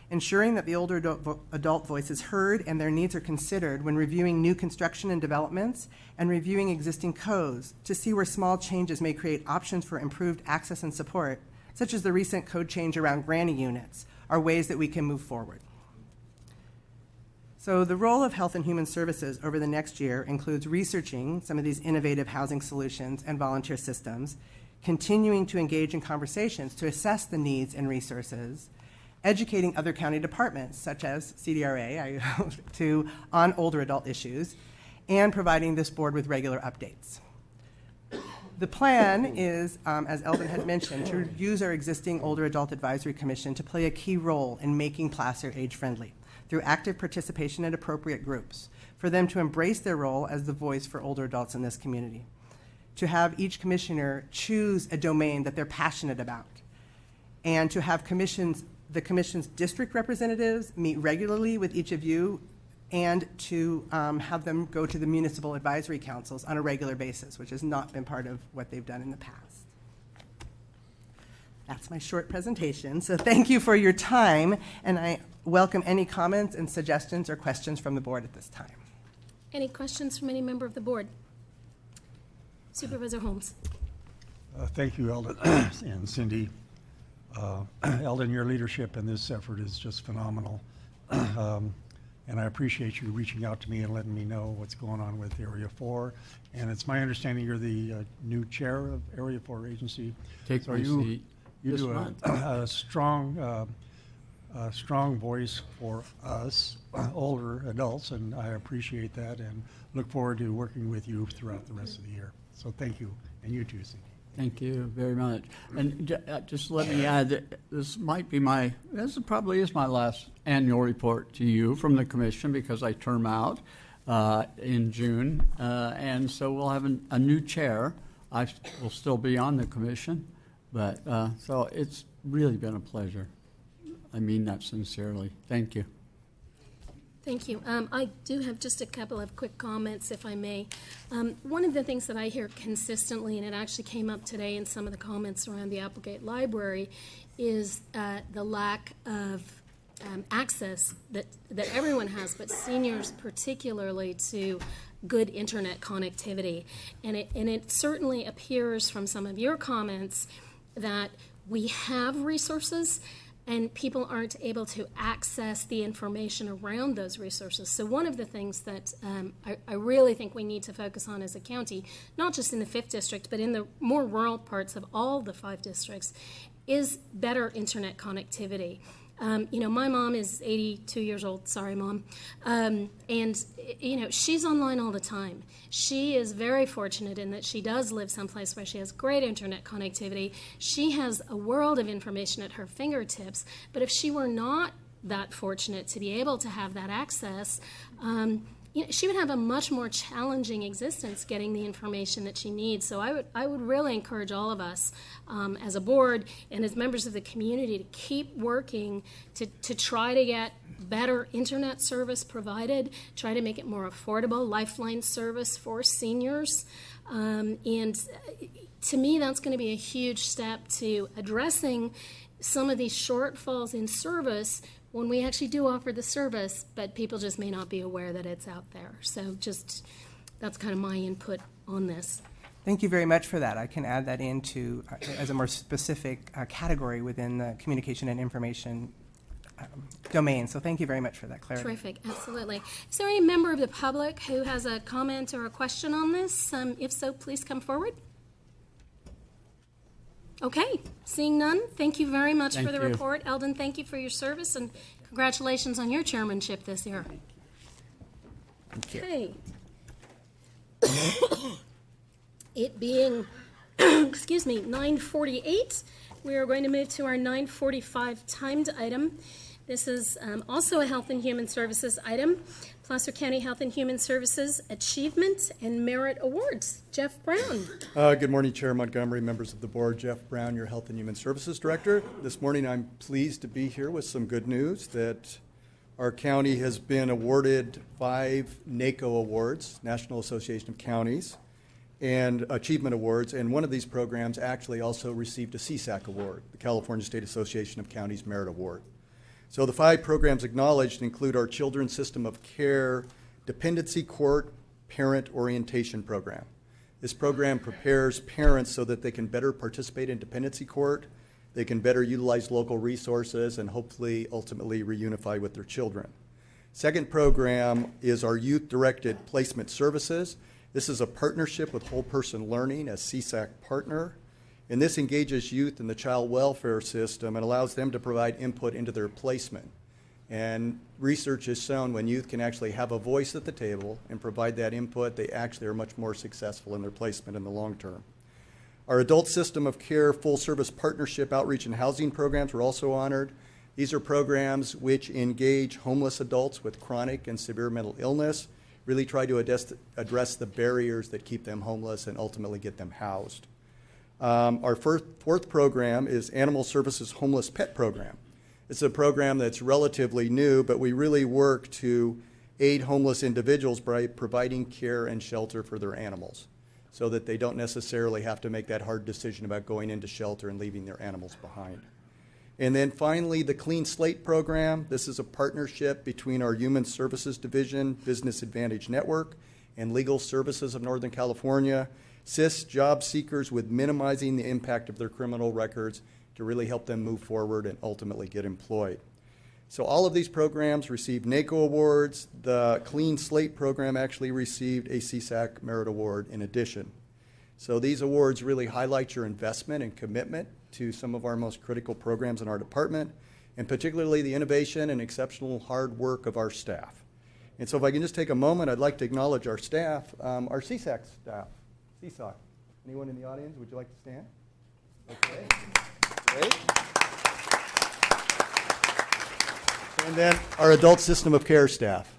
P: Ensuring that the older adult voice is heard and their needs are considered when reviewing new construction and developments, and reviewing existing codes to see where small changes may create options for improved access and support, such as the recent code change around granny units, are ways that we can move forward. So the role of Health and Human Services over the next year includes researching some of these innovative housing solutions and volunteer systems, continuing to engage in conversations to assess the needs and resources, educating other county departments, such as CDRA, on older adult issues, and providing this board with regular updates. The plan is, as Eldon had mentioned, to use our existing Older Adult Advisory Commission to play a key role in making Placer age-friendly through active participation in appropriate groups, for them to embrace their role as the voice for older adults in this community. to have each commissioner choose a domain that they're passionate about, and to have the commission's district representatives meet regularly with each of you, and to have them go to the municipal advisory councils on a regular basis, which has not been part of what they've done in the past. That's my short presentation. So thank you for your time, and I welcome any comments and suggestions or questions from the board at this time.
B: Any questions from any member of the board? Supervisor Holmes.
D: Thank you, Eldon and Cindy. Eldon, your leadership in this effort is just phenomenal. And I appreciate you reaching out to me and letting me know what's going on with Area 4. And it's my understanding you're the new chair of Area 4 agency.
N: Take my seat.
D: You
N: this
D: do
N: month.
D: a strong voice for us older adults, and I appreciate that and look forward to working with you throughout the rest of the year. So thank you, and you too, Cindy.
N: Thank you very much. And just let me add that this probably is my last annual report to you from the commission, because I term out in June. And so we'll have a new chair. I will still be on the commission, but so it's really been a pleasure. I mean that sincerely. Thank you.
B: Thank you. I do have just a couple of quick comments, if I may. One of the things that I hear consistently, and it actually came up today in some of the comments around the Applegate Library, is the lack of access that everyone has, but seniors particularly, to good internet connectivity. And it certainly appears from some of your comments that we have resources, and people aren't able to access the information around those resources. So one of the things that I really think we need to focus on as a county, not just in the 5th district, but in the more rural parts of all the 5 districts, is better internet connectivity. My mom is 82 years old. Sorry, Mom. And, she's online all the time. She is very fortunate in that she does live someplace where she has great internet connectivity. She has a world of information at her fingertips. But if she were not that fortunate to be able to have that access, she would have a much more challenging existence getting the information that she needs. So I would really encourage all of us as a board and as members of the community to keep working to try to get better internet service provided, try to make it more affordable, lifeline service for seniors. And to me, that's going to be a huge step to addressing some of these shortfalls in service when we actually do offer the service, but people just may not be aware that it's out there. So that's kind of my input on this.
P: Thank you very much for that. I can add that into as a more specific category within the communication and information domain. So thank you very much for that clarity.
B: Terrific, absolutely. Is there any member of the public who has a comment or a question on this? If so, please come forward. Okay, seeing none, thank you very much for the report. Eldon, thank you for your service, and congratulations on your chairmanship this year. Okay. It being, 9:48, we are going to move to our 9:45 timed item. This is also a Health and Human Services item, Placer County Health and Human Services Achievement and Merit Awards. Jeff Brown.
Q: Good morning, Chair Montgomery, members of the board. Jeff Brown, your Health and Human Services Director. This morning I'm pleased to be here with some good news that our county has been awarded 5 NACO awards, National Association of Counties, and Achievement Awards, and one of these programs actually also received a CSAC award, the California State Association of Counties Merit Award. So the 5 programs acknowledged include our Children's System of Care Dependency Court Parent Orientation Program. This program prepares parents so that they can better participate in dependency court, they can better utilize local resources, and hopefully ultimately reunify with their children. Second program is our Youth-Directed Placement Services. This is a partnership with Whole Person Learning as CSAC partner. And this engages youth in the child welfare system and allows them to provide input into their placement. And research has shown when youth can actually have a voice at the table and provide that input, they actually are much more successful in their placement in the long term. Our Adult System of Care Full Service Partnership Outreach and Housing programs were also honored. These are programs which engage homeless adults with chronic and severe mental illness, really try to address the barriers that keep them homeless and ultimately get them housed. Our fourth program is Animal Services Homeless Pet Program. It's a program that's relatively new, but we really work to aid homeless individuals by providing care and shelter for their animals so that they don't necessarily have to make that hard decision about going into shelter and leaving their animals behind. And then finally, the Clean Slate Program. This is a partnership between our Human Services Division, Business Advantage Network, and Legal Services of Northern California. Assists job seekers with minimizing the impact of their criminal records to really help them move forward and ultimately get employed. So all of these programs received NACO awards. The Clean Slate program actually received a CSAC Merit Award in addition. So these awards really highlight your investment and commitment to some of our most critical programs in our department, and particularly the innovation and exceptional hard work of our staff. And so if I can just take a moment, I'd like to acknowledge our staff, our CSAC staff. CSAC. Anyone in the audience? Would you like to stand? Okay. Great. And then our adult system of care staff.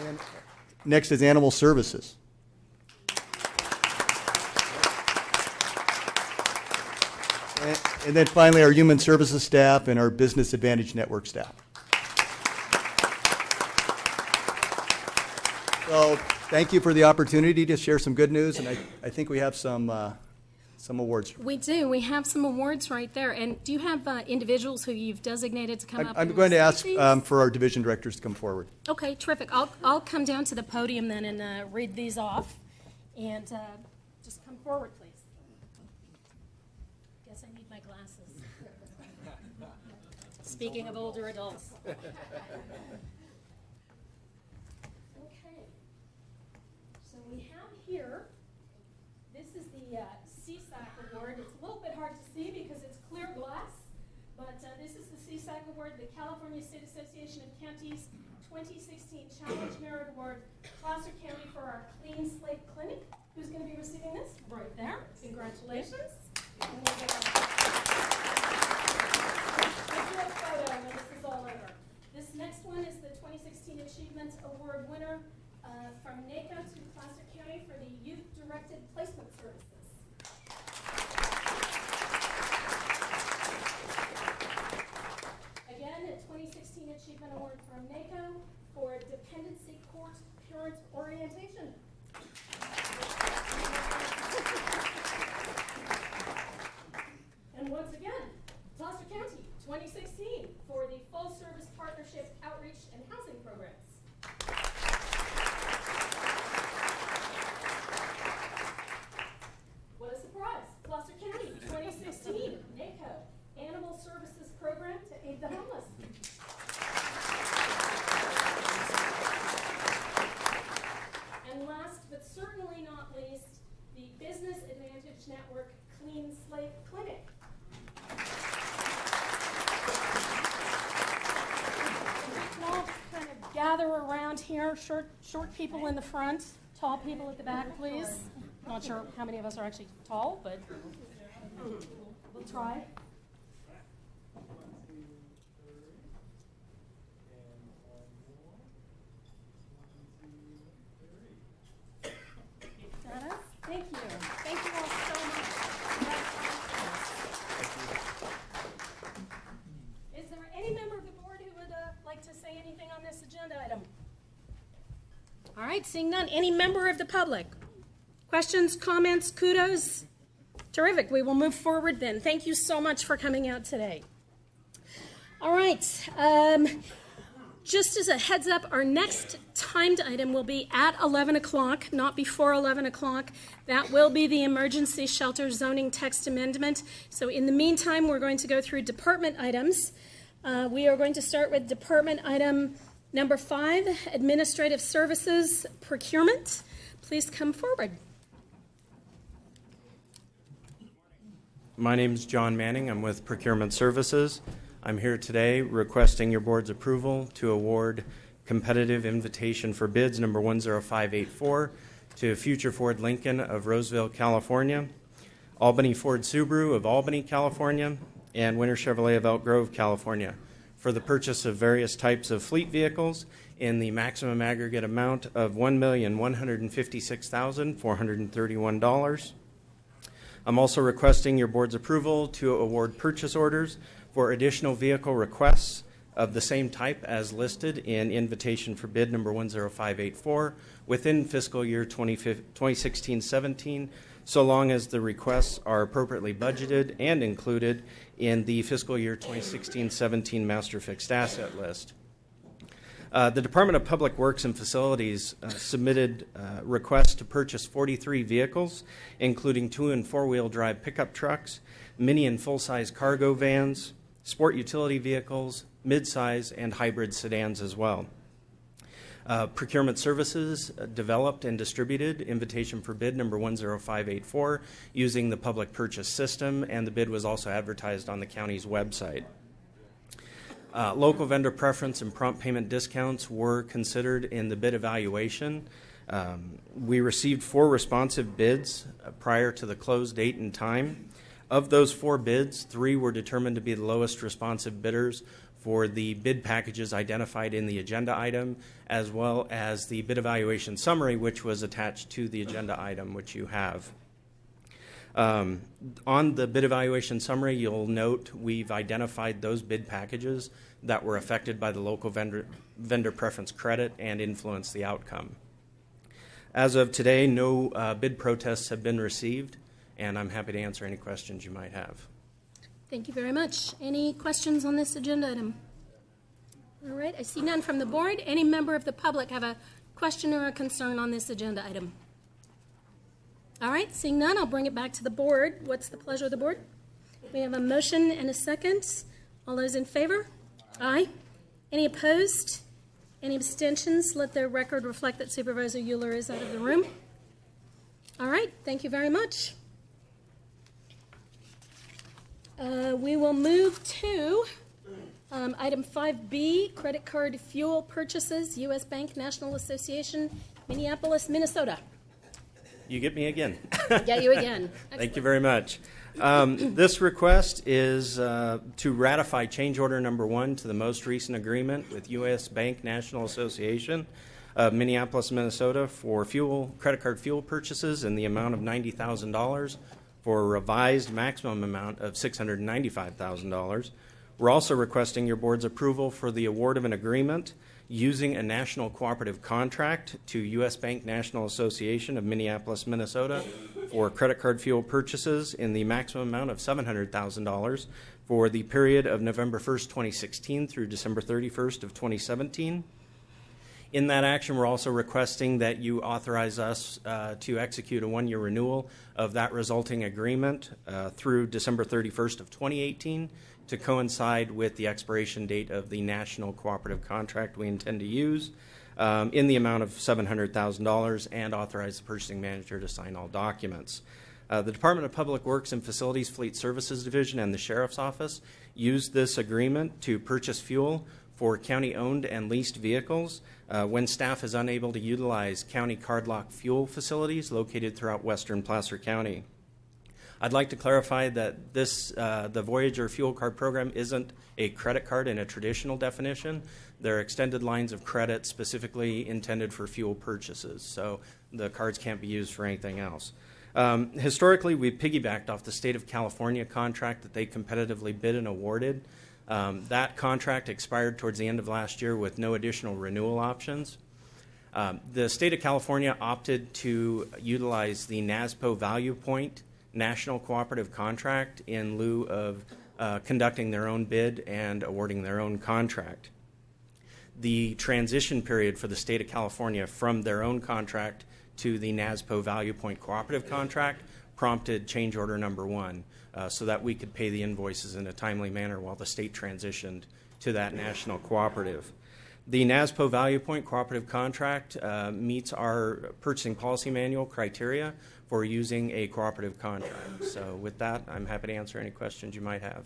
Q: And next is Animal Services. And then finally our Human Services staff and our Business Advantage Network staff. So thank you for the opportunity to share some good news, and I think we have some awards.
B: We do. We have some awards right there. And do you have individuals who you've designated to come up?
Q: I'm going to ask for our division directors to come forward.
B: Okay, terrific. I'll come down to the podium then and read these off. And just come forward, please. Guess I need my glasses. Speaking of older adults. Okay. So we have here, this is the CSAC Award. It's a little bit hard to see because it's clear glass, but this is the CSAC Award, the California State Association of Counties 2016 Challenge Merit Award, Placer County, for our Clean Slate Clinic. Who's going to be receiving this? Right there. Congratulations. And we'll get a photo when this is all over. This next one is the 2016 Achievement Award winner from NACO to Placer County for the Youth Directed Placement Services. Again, a 2016 Achievement Award from NACO for Dependency Court Parent Orientation. And once again, Placer County 2016 for the Full Service Partnership Outreach and Housing Programs. What a surprise! Placer County 2016 NACO Animal Services Program to aid the homeless. And last but certainly not least, the Business Advantage Network Clean Slate Clinic. All kind of gather around here. Short people in the front, tall people at the back, please. Not sure how many of us are actually tall, but we'll try. Thank you. Thank you all so much. Is there any member of the board who would like to say anything on this agenda item? All right, seeing none. Any member of the public? Questions, comments, kudos? Terrific. We will move forward then. Thank you so much for coming out today. All right. Just as a heads up, our next timed item will be at 11 o'clock, not before 11 o'clock. That will be the emergency shelter zoning text amendment. So in the meantime, we're going to go through department items. We are going to start with department item number 5, Administrative Services Procurement. Please come forward.
R: My name is John Manning. I'm with Procurement Services. I'm here today requesting your board's approval to award competitive invitation for bids number 10584 to Future Ford Lincoln of Roseville, California, Albany Ford Subaru of Albany, California, and Winter Chevrolet of Elk Grove, California, for the purchase of various types of fleet vehicles in the maximum aggregate amount of $1,156,431. I'm also requesting your board's approval to award purchase orders for additional vehicle requests of the same type as listed in invitation for bid number 10584 within fiscal year 2016-17, so long as the requests are appropriately budgeted and included in the fiscal year 2016-17 master fixed asset list. The Department of Public Works and Facilities submitted requests to purchase 43 vehicles, including 2- and 4-wheel drive pickup trucks, mini and full-size cargo vans, sport utility vehicles, mid-size, and hybrid sedans as well. Procurement Services developed and distributed invitation for bid number 10584 using the public purchase system, and the bid was also advertised on the county's website. Local vendor preference and prompt payment discounts were considered in the bid evaluation. We received 4 responsive bids prior to the close date and time. Of those 4 bids, 3 were determined to be the lowest responsive bidders for the bid packages identified in the agenda item, as well as the bid evaluation summary, which was attached to the agenda item, which you have. On the bid evaluation summary, you'll note we've identified those bid packages that were affected by the local vendor preference credit and influenced the outcome. As of today, no bid protests have been received, and I'm happy to answer any questions you might have.
B: Thank you very much. Any questions on this agenda item? All right, I see none from the board. Any member of the public have a question or a concern on this agenda item? All right, seeing none, I'll bring it back to the board. What's the pleasure of the board? We have a motion and a second. All those in favor? Aye. Any opposed? Any abstentions? Let the record reflect that Supervisor Euler is out of the room. All right, thank you very much. We will move to item 5B, credit card fuel purchases, U.S. Bank National Association, Minneapolis, Minnesota.
R: You get me again.
B: Get you again.
R: Thank you very much. This request is to ratify change order number 1 to the most recent agreement with U.S. Bank National Association of Minneapolis, Minnesota for credit card fuel purchases in the amount of $90,000 for a revised maximum amount of $695,000. We're also requesting your board's approval for the award of an agreement using a national cooperative contract to U.S. Bank National Association of Minneapolis, Minnesota for credit card fuel purchases in the maximum amount of $700,000 for the period of November 1st, 2016 through December 31st of 2017. In that action, we're also requesting that you authorize us to execute a 1-year renewal of that resulting agreement through December 31st of 2018 to coincide with the expiration date of the national cooperative contract we intend to use in the amount of $700,000 and authorize the purchasing manager to sign all documents. The Department of Public Works and Facilities Fleet Services Division and the Sheriff's Office used this agreement to purchase fuel for county-owned and leased vehicles when staff is unable to utilize county cardlock fuel facilities located throughout western Placer County. I'd like to clarify that the Voyager fuel card program isn't a credit card in a traditional definition. They're extended lines of credit specifically intended for fuel purchases, so the cards can't be used for anything else. Historically, we piggybacked off the state of California contract that they competitively bid and awarded. That contract expired towards the end of last year with no additional renewal options. The state of California opted to utilize the NASPO Value Point National Cooperative Contract in lieu of conducting their own bid and awarding their own contract. The transition period for the state of California from their own contract to the NASPO Value Point Cooperative Contract prompted change order number 1 so that we could pay the invoices in a timely manner while the state transitioned to that national cooperative. The NASPO Value Point Cooperative Contract meets our purchasing policy manual criteria for using a cooperative contract. So with that, I'm happy to answer any questions you might have.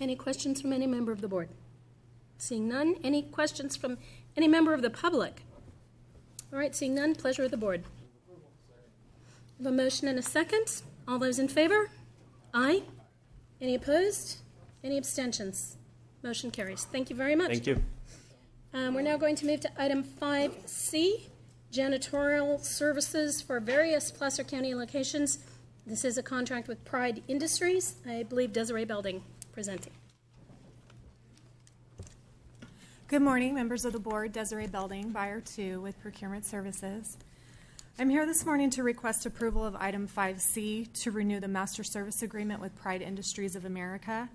B: Any questions from any member of the board? Seeing none, any questions from any member of the public? All right, seeing none, pleasure of the board. We have a motion and a second. All those in favor? Aye. Any opposed? Any abstentions? Motion carries. Thank you very much.
R: Thank you.
B: We're now going to move to item 5C, janitorial services for various Placer County locations. This is a contract with Pride Industries. I believe Desiree Belding presenting.
S: Good morning, members of the board. Desiree Belding, Buyer 2 with Procurement Services. I'm here this morning to request approval of item 5C to renew the master service agreement with Pride Industries of America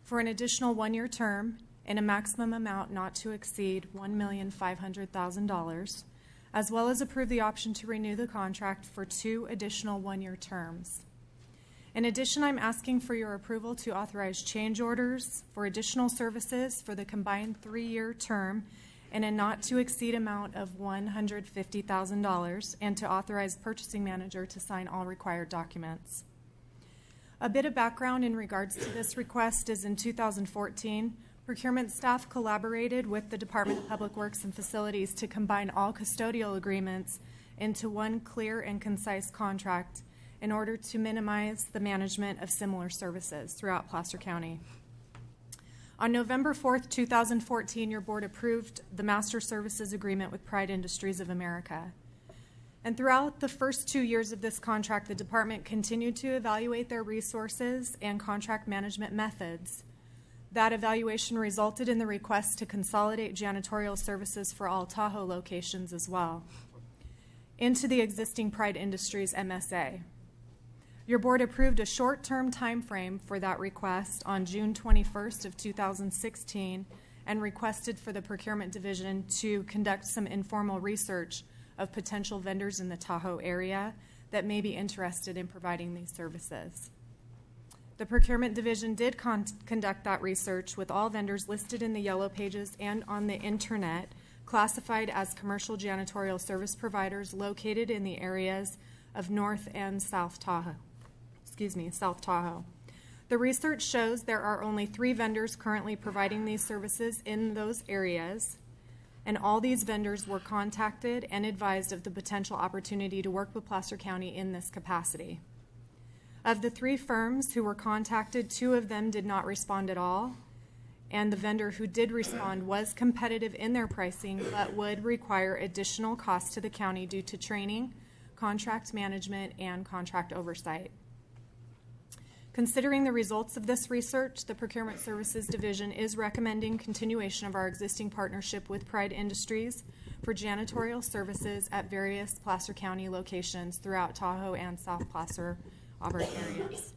S: for an additional one-year term in a maximum amount not to exceed $1,500,000, as well as approve the option to renew the contract for 2 additional one-year terms. In addition, I'm asking for your approval to authorize change orders for additional services for the combined 3-year term in a not to exceed amount of $150,000 and to authorize purchasing manager to sign all required documents. A bit of background in regards to this request is in 2014, procurement staff collaborated with the Department of Public Works and Facilities to combine all custodial agreements into one clear and concise contract in order to minimize the management of similar services throughout Placer County. On November 4th, 2014, your board approved the Master Services Agreement with Pride Industries of America. And throughout the first 2 years of this contract, the department continued to evaluate their resources and contract management methods. That evaluation resulted in the request to consolidate janitorial services for all Tahoe locations as well into the existing Pride Industries MSA. Your board approved a short-term time frame for that request on June 21st of 2016 and requested for the procurement division to conduct some informal research of potential vendors in the Tahoe area that may be interested in providing these services. The procurement division did conduct that research with all vendors listed in the yellow pages and on the internet, classified as commercial janitorial service providers located in the areas of North and South Tahoe. South Tahoe. The research shows there are only 3 vendors currently providing these services in those areas, and all these vendors were contacted and advised of the potential opportunity to work with Placer County in this capacity. Of the 3 firms who were contacted, 2 of them did not respond at all, and the vendor who did respond was competitive in their pricing but would require additional costs to the county due to training, contract management, and contract oversight. Considering the results of this research, the Procurement Services Division is recommending continuation of our existing partnership with Pride Industries for janitorial services at various Placer County locations throughout Tahoe and South Placer, Auburn areas.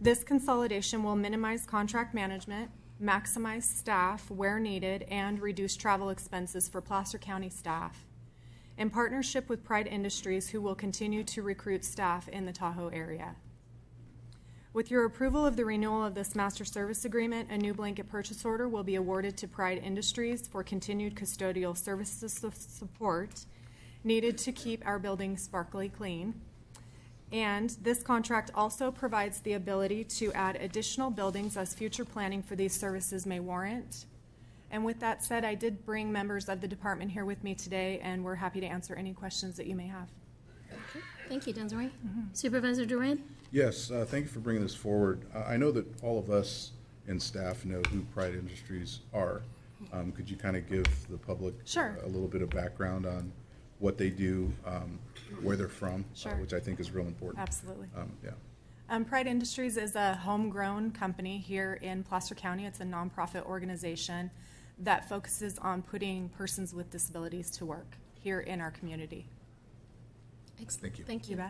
S: This consolidation will minimize contract management, maximize staff where needed, and reduce travel expenses for Placer County staff in partnership with Pride Industries, who will continue to recruit staff in the Tahoe area. With your approval of the renewal of this master service agreement, a new blanket purchase order will be awarded to Pride Industries for continued custodial services support needed to keep our buildings sparkly clean. And this contract also provides the ability to add additional buildings as future planning for these services may warrant. And with that said, I did bring members of the department here with me today, and we're happy to answer any questions that you may have.
B: Okay. Thank you, Desiree. Supervisor Duran?
E: Yes, thank you for bringing this forward. I know that all of us and staff know who Pride Industries are. Could you kind of give the public a little bit of background on what they do, where they're from, which I think is real important?
S: Absolutely.
E: Yeah.
S: Pride Industries is a homegrown company here in Placer County. It's a nonprofit organization that focuses on putting persons with disabilities to work here in our community.
B: Excellent.
E: Thank you.
B: Thank you.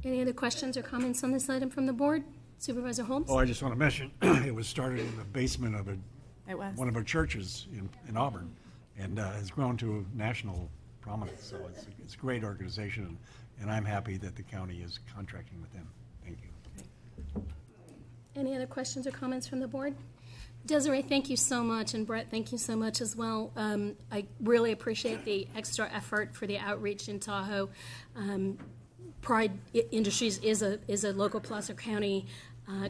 B: Any other questions or comments on this item from the board? Supervisor Holmes?
D: Oh, I just want to mention, it was started in the basement of one of our churches in Auburn, and has grown to national prominence. So it's a great organization, and I'm happy that the county is contracting with them. Thank you.
B: Any other questions or comments from the board? Desiree, thank you so much, and Brett, thank you so much as well. I really appreciate the extra effort for the outreach in Tahoe. Pride Industries is a local Placer County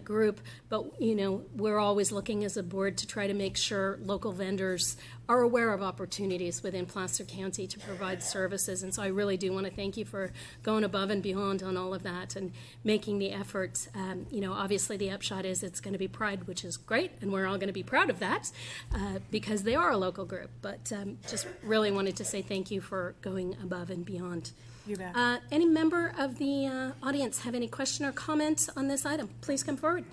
B: group, but we're always looking as a board to try to make sure local vendors are aware of opportunities within Placer County to provide services. And so I really do want to thank you for going above and beyond on all of that and making the effort. Obviously the upshot is it's going to be Pride, which is great, and we're all going to be proud of that because they are a local group. But just really wanted to say thank you for going above and beyond.
S: You bet.
B: Any member of the audience have any question or comment on this item? Please come forward.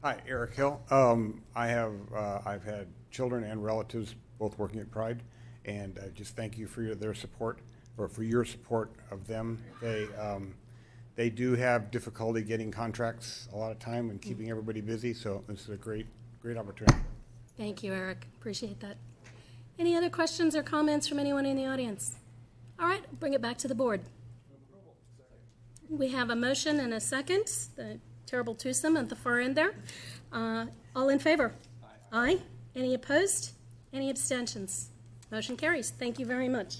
T: Hi, Eric Hill. I've had children and relatives both working at Pride, and just thank you for their support, or for your support of them. They do have difficulty getting contracts a lot of time and keeping everybody busy, so this is a great opportunity.
B: Thank you, Eric. Appreciate that. Any other questions or comments from anyone in the audience? All right, bring it back to the board. We have a motion and a second. The terrible twosome at the far end there. All in favor? Aye. Any opposed? Any abstentions? Motion carries. Thank you very much.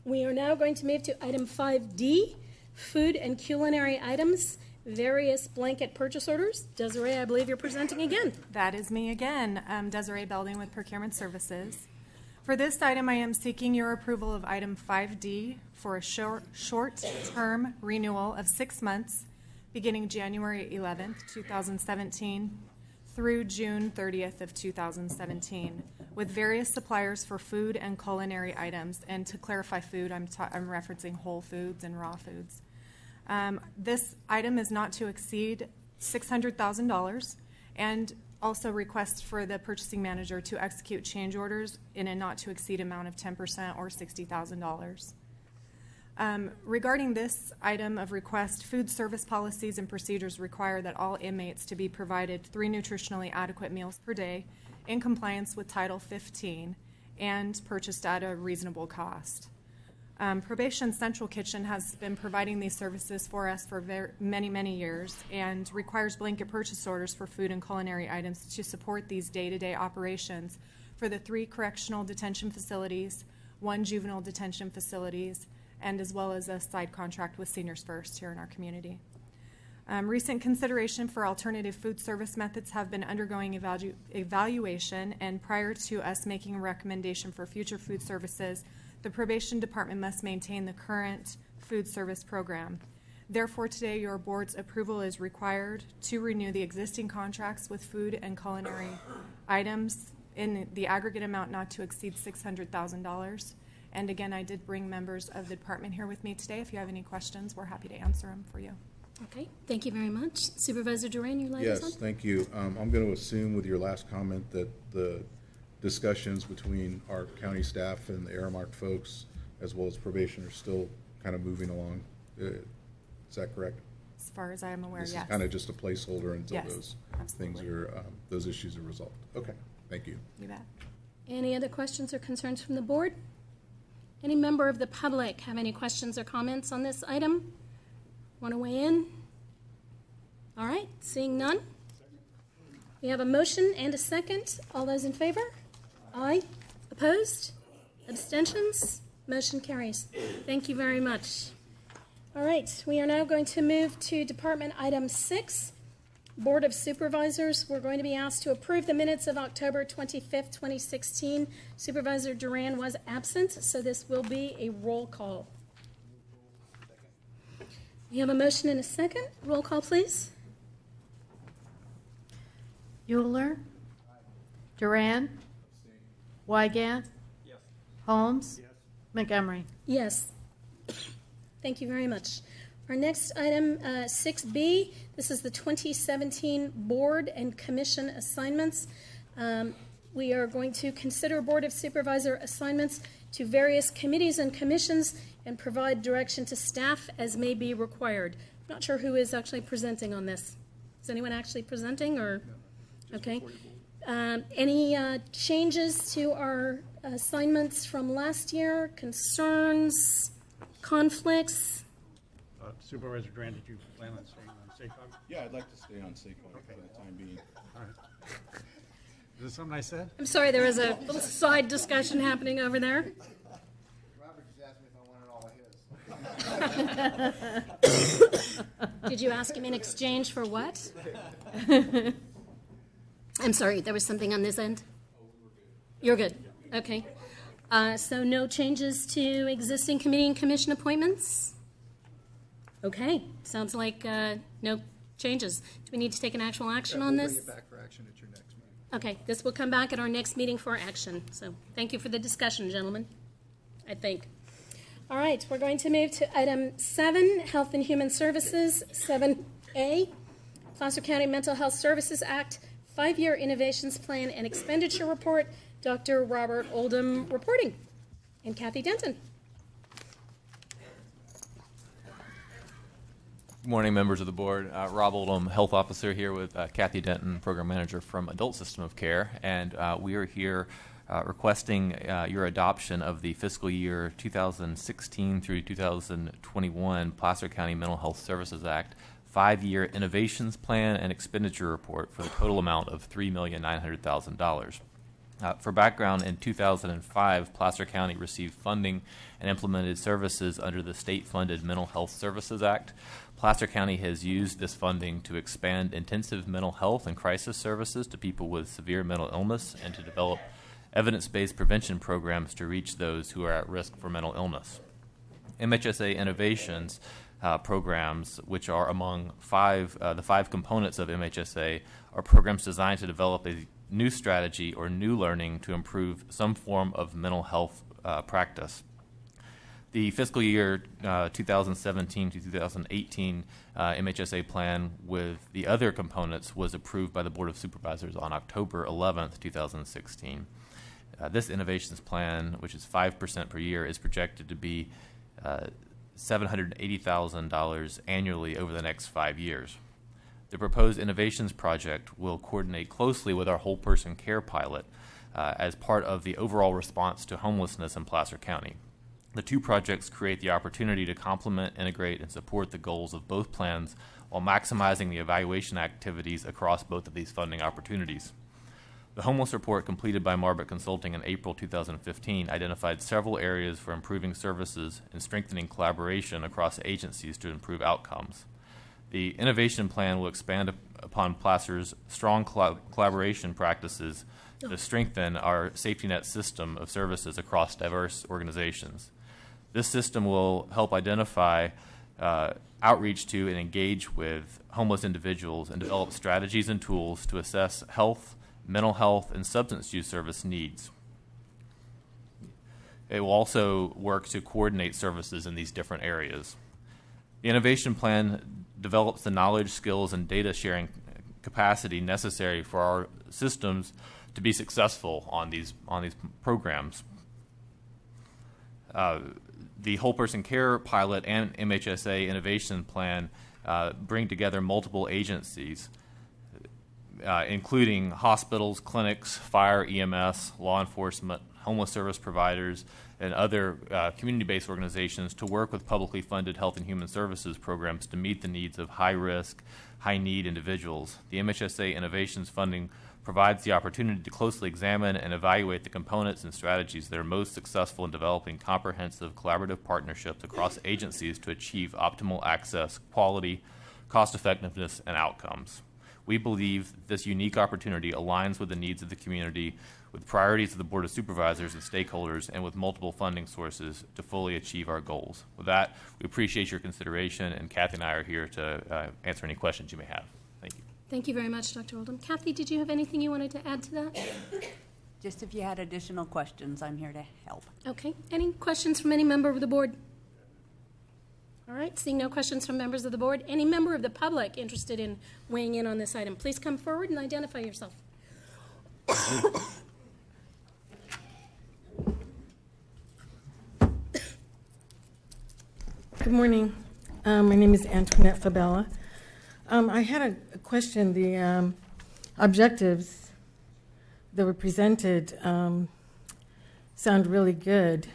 B: We are now going to move to item 5D, food and culinary items, various blanket purchase orders. Desiree, I believe you're presenting again.
S: That is me again, Desiree Belding with Procurement Services. For this item, I am seeking your approval of item 5D for a short-term renewal of 6 months beginning January 11th, 2017 through June 30th of 2017 with various suppliers for food and culinary items. And to clarify food, I'm referencing whole foods and raw foods. This item is not to exceed $600,000 and also request for the purchasing manager to execute change orders in a not to exceed amount of 10% or $60,000. Regarding this item of request, food service policies and procedures require that all inmates to be provided 3 nutritionally adequate meals per day in compliance with Title 15 and purchased at a reasonable cost. Probation Central Kitchen has been providing these services for us for many years and requires blanket purchase orders for food and culinary items to support these day-to-day operations for the 3 correctional detention facilities, 1 juvenile detention facilities, and as well as a side contract with Seniors First here in our community. Recent consideration for alternative food service methods have been undergoing evaluation, and prior to us making a recommendation for future food services, the probation department must maintain the current food service program. Therefore, today your board's approval is required to renew the existing contracts with food and culinary items in the aggregate amount not to exceed $600,000. And again, I did bring members of the department here with me today. If you have any questions, we're happy to answer them for you.
B: Okay, thank you very much. Supervisor Duran, your light is on?
E: Yes, thank you. I'm going to assume with your last comment that the discussions between our county staff and the Aramark folks, as well as probation, are still kind of moving along. Is that correct?
S: As far as I am aware,
E: This
S: yes.
E: is kind of just a placeholder until
S: Yes,
E: those
S: absolutely.
E: things are, those issues are resolved. Okay, thank you.
S: You bet.
B: Any other questions or concerns from the board? Any member of the public have any questions or comments on this item? Want to weigh in? All right, seeing none. We have a motion and a second. All those in favor? Aye. Opposed? Abstentions? Motion carries. Thank you very much. All right, we are now going to move to Department Item 6, Board of Supervisors. We're going to be asked to approve the minutes of October 25th, 2016. Supervisor Duran was absent, so this will be a roll call. We have a motion and a second. Roll call, please.
F: Euler, Duran, Wygant, Holmes, Montgomery.
B: Yes. Thank you very much. Our next item, 6B, this is the 2017 Board and Commission assignments. We are going to consider Board of Supervisor assignments to various committees and commissions and provide direction to staff as may be required. I'm not sure who is actually presenting on this. Is anyone actually presenting or? Okay. Any changes to our assignments from last year? Concerns? Conflicts?
D: Supervisor Duran, did you plan on staying on SACOG?
E: Yeah, I'd like to stay on SACOG for the time being.
D: All right. Is this something I said?
B: I'm sorry, there was a little side discussion happening over there.
O: Robert just asked me if I wanted all of his.
B: Did you ask him in exchange for what? I'm sorry, there was something on this end? You're good. Okay. So no changes to existing committee and commission appointments? Okay, sounds like no changes. Do we need to take an actual action on this?
I: Bring it back for action at your next meeting.
B: Okay, this will come back at our next meeting for action. So thank you for the discussion, gentlemen, I think. All right, we're going to move to item 7, Health and Human Services, 7A, Placer County Mental Health Services Act, 5-Year Innovations Plan and Expenditure Report. Dr. Robert Oldham reporting, and Kathy Denton.
U: Good morning, members of the board. Rob Oldham, Health Officer, here with Kathy Denton, Program Manager from Adult System of Care, and we are here requesting your adoption of the fiscal year 2016 through 2021 Placer County Mental Health Services Act 5-Year Innovations Plan and Expenditure Report for the total amount of $3,900,000. For background, in 2005, Placer County received funding and implemented services under the state-funded Mental Health Services Act. Placer County has used this funding to expand intensive mental health and crisis services to people with severe mental illness and to develop evidence-based prevention programs to reach those who are at risk for mental illness. MHSA Innovations programs, which are among the 5 components of MHSA, are programs designed to develop a new strategy or new learning to improve some form of mental health practice. The fiscal year 2017 to 2018 MHSA plan with the other components was approved by the Board of Supervisors on October 11th, 2016. This innovations plan, which is 5% per year, is projected to be $780,000 annually over the next 5 years. The proposed innovations project will coordinate closely with our whole person care pilot as part of the overall response to homelessness in Placer County. The 2 projects create the opportunity to complement, integrate, and support the goals of both plans while maximizing the evaluation activities across both of these funding opportunities. The homeless report completed by Marbert Consulting in April 2015 identified several areas for improving services and strengthening collaboration across agencies to improve outcomes. The innovation plan will expand upon Placer's strong collaboration practices to strengthen our safety net system of services across diverse organizations. This system will help identify outreach to and engage with homeless individuals and develop strategies and tools to assess health, mental health, and substance use service needs. It will also work to coordinate services in these different areas. The innovation plan develops the knowledge, skills, and data sharing capacity necessary for our systems to be successful on these programs. The whole person care pilot and MHSA innovation plan bring together multiple agencies, including hospitals, clinics, fire, EMS, law enforcement, homeless service providers, and other community-based organizations to work with publicly funded health and human services programs to meet the needs of high-risk, high-need individuals. The MHSA Innovations funding provides the opportunity to closely examine and evaluate the components and strategies that are most successful in developing comprehensive collaborative partnerships across agencies to achieve optimal access, quality, cost-effectiveness, and outcomes. We believe this unique opportunity aligns with the needs of the community, with priorities of the Board of Supervisors and stakeholders, and with multiple funding sources to fully achieve our goals. With that, we appreciate your consideration, and Kathy and I are here to answer any questions you may have. Thank you.
B: Thank you very much, Dr. Oldham. Kathy, did you have anything you wanted to add to that?
V: Just if you had additional questions, I'm here to help.
B: Okay. Any questions from any member of the board? All right. Seeing no questions from members of the board, any member of the public interested in weighing in on this item, please come forward and identify yourself.
W: Good morning. My name is Antoinette Fabella. I had a question. The objectives that were presented sound really good,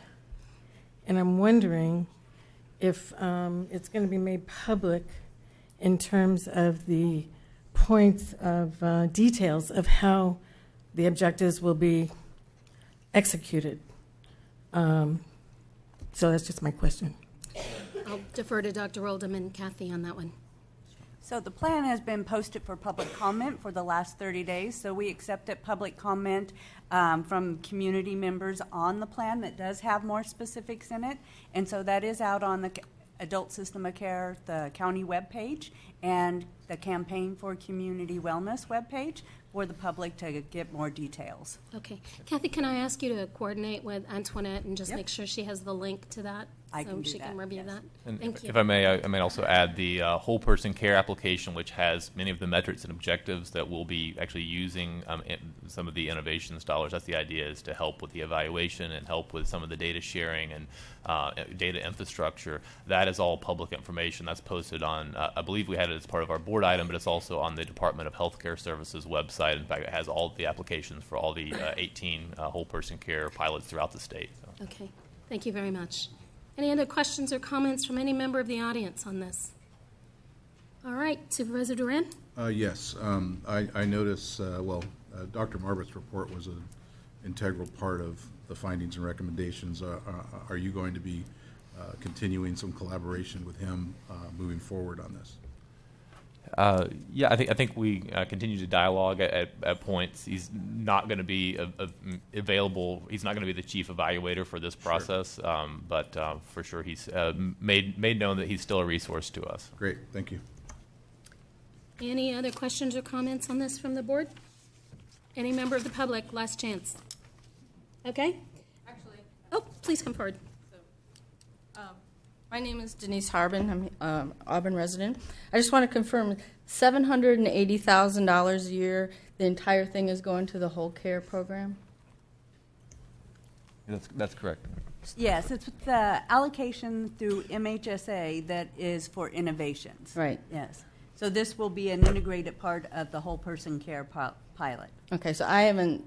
W: and I'm wondering if it's going to be made public in terms of the points of details of how the objectives will be executed. So that's just my question.
B: I'll defer to Dr. Oldham and Kathy on that one.
V: So the plan has been posted for public comment for the last 30 days. So we accepted public comment from community members on the plan that does have more specifics in it. And so that is out on the Adult System of Care, the county webpage, and the Campaign for Community Wellness webpage for the public to get more details.
B: Okay. Kathy, can I ask you to coordinate with Antoinette and just
V: Yep.
B: make sure she has the link to that?
V: I can do
B: she
V: that,
B: can review
V: yes.
B: that.
U: And
B: Thank you.
U: if I may, I may also add the whole person care application, which has many of the metrics and objectives that we'll be actually using some of the innovations dollars. That's the idea, is to help with the evaluation and help with some of the data sharing and data infrastructure. That is all public information. That's posted on, I believe we had it as part of our board item, but it's also on the Department of Healthcare Services website. In fact, it has all the applications for all the 18 whole person care pilots throughout the state. So.
B: Okay. Thank you very much. Any other questions or comments from any member of the audience on this? All right, Supervisor Duran?
E: Yes, I notice, Dr. Marbett's report was an integral part of the findings and recommendations. Are you going to be continuing some collaboration with him moving forward on this?
U: Yeah, I think we continue to dialogue at points. He's not going to be available. He's not going to be the chief evaluator for this process, but for sure he's made known that he's still a resource to us.
E: Great, thank you.
B: Any other questions or comments on this from the board? Any member of the public? Last chance. Okay.
A: Actually.
B: Oh, please come forward.
A: My name is Denise Harbin. I'm Auburn resident. I just want to confirm, $780,000 a year, the entire thing is going to the whole care program?
U: That's correct.
V: Yes, it's the allocation through MHSA that is for innovations.
A: Right.
V: Yes. So this will be an integrated part of the whole person care pilot.
A: Okay, so I haven't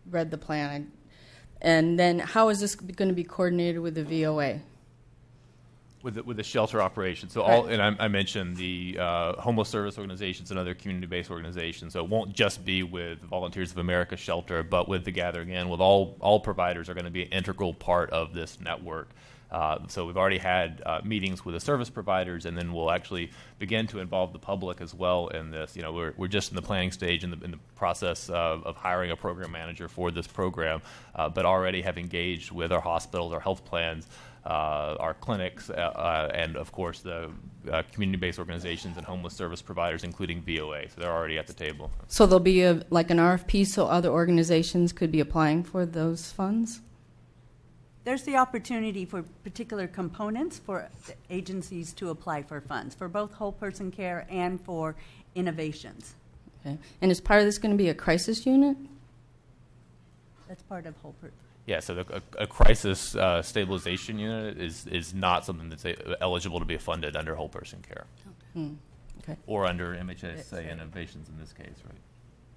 A: read the plan. And then how is this going to be coordinated with the VOA?
U: With the shelter operation. So I mentioned the homeless service organizations and other community-based organizations. So it won't just be with Volunteers of America Shelter, but with the Gathering In, with all providers are going to be an integral part of this network. So we've already had meetings with the service providers, and then we'll actually begin to involve the public as well in this. You know, we're just in the planning stage in the process of hiring a program manager for this program, but already have engaged with our hospitals, our health plans, our clinics, and of course the community-based organizations and homeless service providers, including VOA. So they're already at the table.
A: So there'll be like an RFP so other organizations could be applying for those funds?
V: There's the opportunity for particular components for agencies to apply for funds, for both whole person care and for innovations.
A: Okay. And is part of this going to be a crisis unit?
V: That's part of whole person.
U: Yeah, so a crisis stabilization unit is not something that's eligible to be funded under whole person care.
A: Okay.
U: Or under MHSA innovations in this case, right?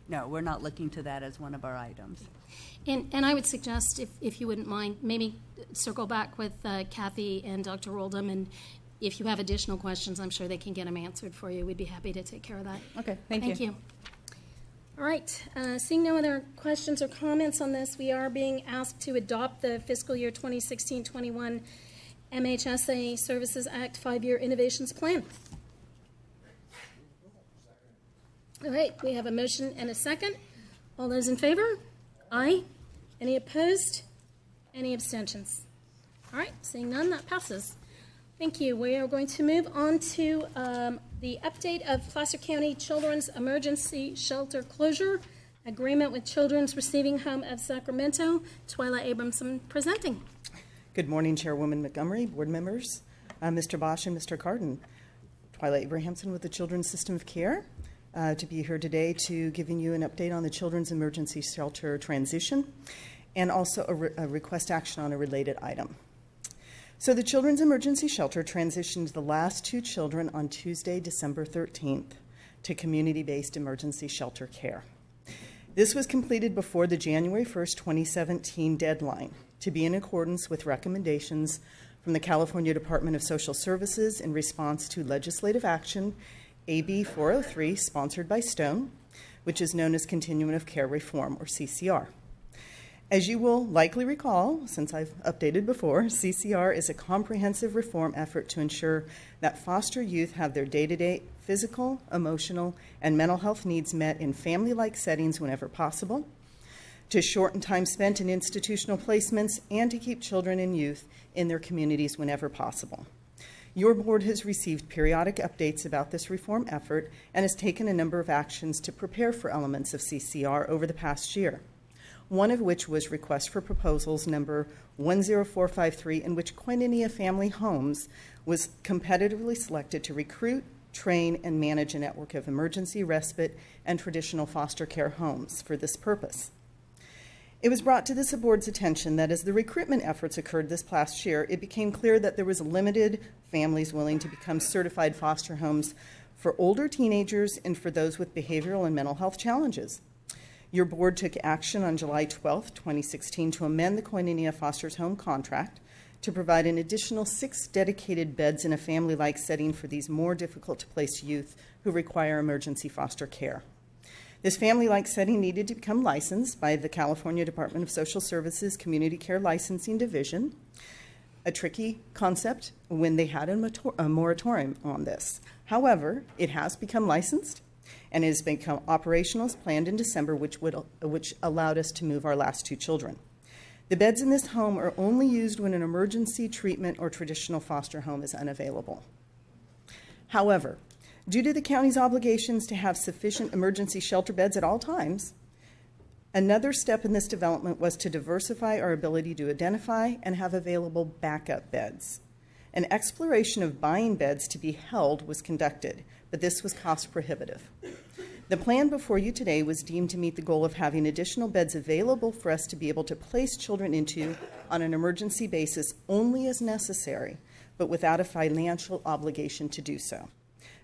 V: No, we're not looking to that as one of our items.
B: And I would suggest, if you wouldn't mind, maybe circle back with Kathy and Dr. Oldham, and if you have additional questions, I'm sure they can get them answered for you. We'd be happy to take care of that.
A: Okay, thank you.
B: All right, seeing no other questions or comments on this, we are being asked to adopt the fiscal year 2016-21 MHSA Services Act 5-Year Innovations Plan. All right, we have a motion and a second. All those in favor? Aye. Any opposed? Any abstentions? All right, seeing none, that passes. Thank you. We are going to move on to the update of Placer County Children's Emergency Shelter Closure Agreement with Children's Receiving Home of Sacramento. Twyla Abramson presenting.
C: Good morning, Chairwoman Montgomery, board members, Mr. Bosch and Mr. Cardin. Twyla Abrahamson with the Children's System of Care. To be here today to giving you an update on the Children's Emergency Shelter transition and also a request action on a related item. So the Children's Emergency Shelter transitioned the last 2 children on Tuesday, December 13th to community-based emergency shelter care. This was completed before the January 1st, 2017 deadline to be in accordance with recommendations from the California Department of Social Services in response to legislative action AB 403, sponsored by Stone, which is known as Continuum of Care Reform, or CCR. As you will likely recall, since I've updated before, CCR is a comprehensive reform effort to ensure that foster youth have their day-to-day physical, emotional, and mental health needs met in family-like settings whenever possible, to shorten time spent in institutional placements, and to keep children and youth in their communities whenever possible. Your board has received periodic updates about this reform effort and has taken a number of actions to prepare for elements of CCR over the past year, one of which was request for proposals number 10453, in which Koinonia Family Homes was competitively selected to recruit, train, and manage a network of emergency, respite, and traditional foster care homes for this purpose. It was brought to this board's attention that as the recruitment efforts occurred this past year, it became clear that there was limited families willing to become certified foster homes for older teenagers and for those with behavioral and mental health challenges. Your board took action on July 12, 2016, to amend the Koinonia Foster's Home contract to provide an additional 6 dedicated beds in a family-like setting for these more difficult-to-place youth who require emergency foster care. This family-like setting needed to become licensed by the California Department of Social Services Community Care Licensing Division, a tricky concept when they had a moratorium on this. However, it has become licensed and it has become operational as planned in December, which allowed us to move our last 2 children. The beds in this home are only used when an emergency treatment or traditional foster home is unavailable. However, due to the county's obligations to have sufficient emergency shelter beds at all times, another step in this development was to diversify our ability to identify and have available backup beds. An exploration of buying beds to be held was conducted, but this was cost prohibitive. The plan before you today was deemed to meet the goal of having additional beds available for us to be able to place children into on an emergency basis only as necessary, but without a financial obligation to do so.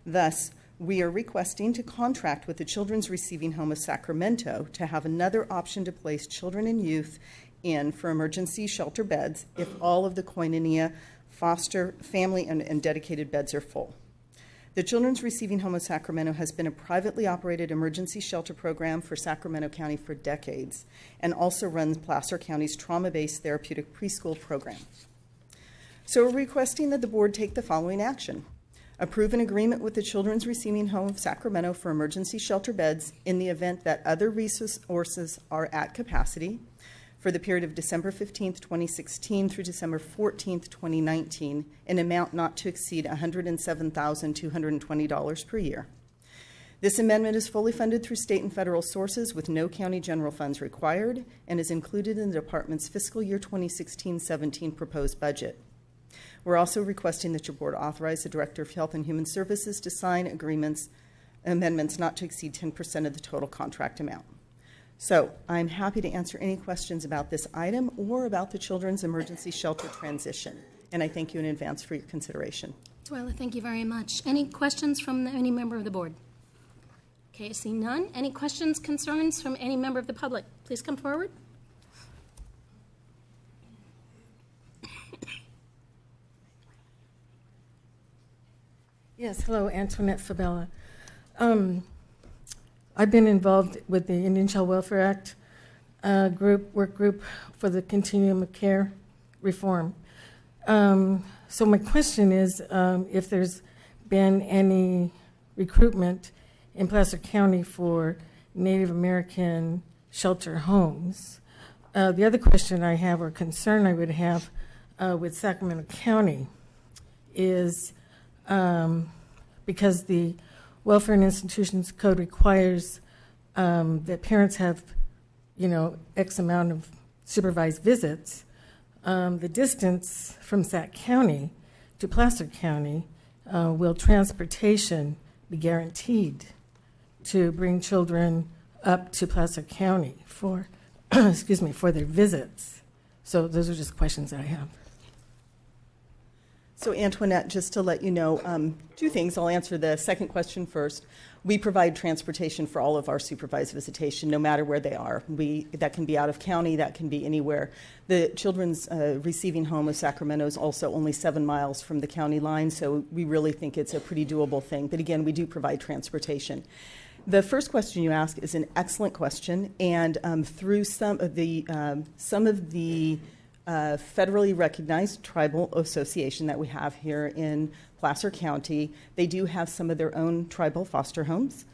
C: Thus, we are requesting to contract with the Children's Receiving Home of Sacramento to have another option to place children and youth in for emergency shelter beds if all of the Koinonia foster family and dedicated beds are full. The Children's Receiving Home of Sacramento has been a privately operated emergency shelter program for Sacramento County for decades and also runs Placer County's trauma-based therapeutic preschool program. So we're requesting that the board take the following action. Approve an agreement with the Children's Receiving Home of Sacramento for emergency shelter beds in the event that other resources are at capacity for the period of December 15th, 2016 through December 14th, 2019, in amount not to exceed $107,220 per year. This amendment is fully funded through state and federal sources with no county general funds required and is included in the department's fiscal year 2016-17 proposed budget. We're also requesting that your board authorize the Director of Health and Human Services to sign amendments not to exceed 10% of the total contract amount. So I'm happy to answer any questions about this item or about the children's emergency shelter transition. And I thank you in advance for your consideration.
G: Twyla, thank you very much. Any questions from any member of the board? Okay, I see none. Any questions, concerns from any member of the public? Please come forward.
W: Yes, hello, Antoinette Fabella. I've been involved with the Indian Child Welfare Act work group for the Continuum of Care reform. So my question is if there's been any recruitment in Placer County for Native American shelter homes. The other question I have, or concern I would have with Sacramento County, is because the Welfare and Institutions Code requires that parents have, X amount of supervised visits, the distance from Sac County to Placer County, will transportation be guaranteed to bring children up to Placer County for, for their visits? So those are just questions I have.
C: So Antoinette, just to let you know, 2 things. I'll answer the second question first. We provide transportation for all of our supervised visitation, no matter where they are. That can be out of county, that can be anywhere. The Children's Receiving Home of Sacramento is also only 7 miles from the county line, so we really think it's a pretty doable thing. But again, we do provide transportation. The first question you ask is an excellent question, and through some of the federally recognized tribal association that we have here in Placer County, they do have some of their own tribal foster homes.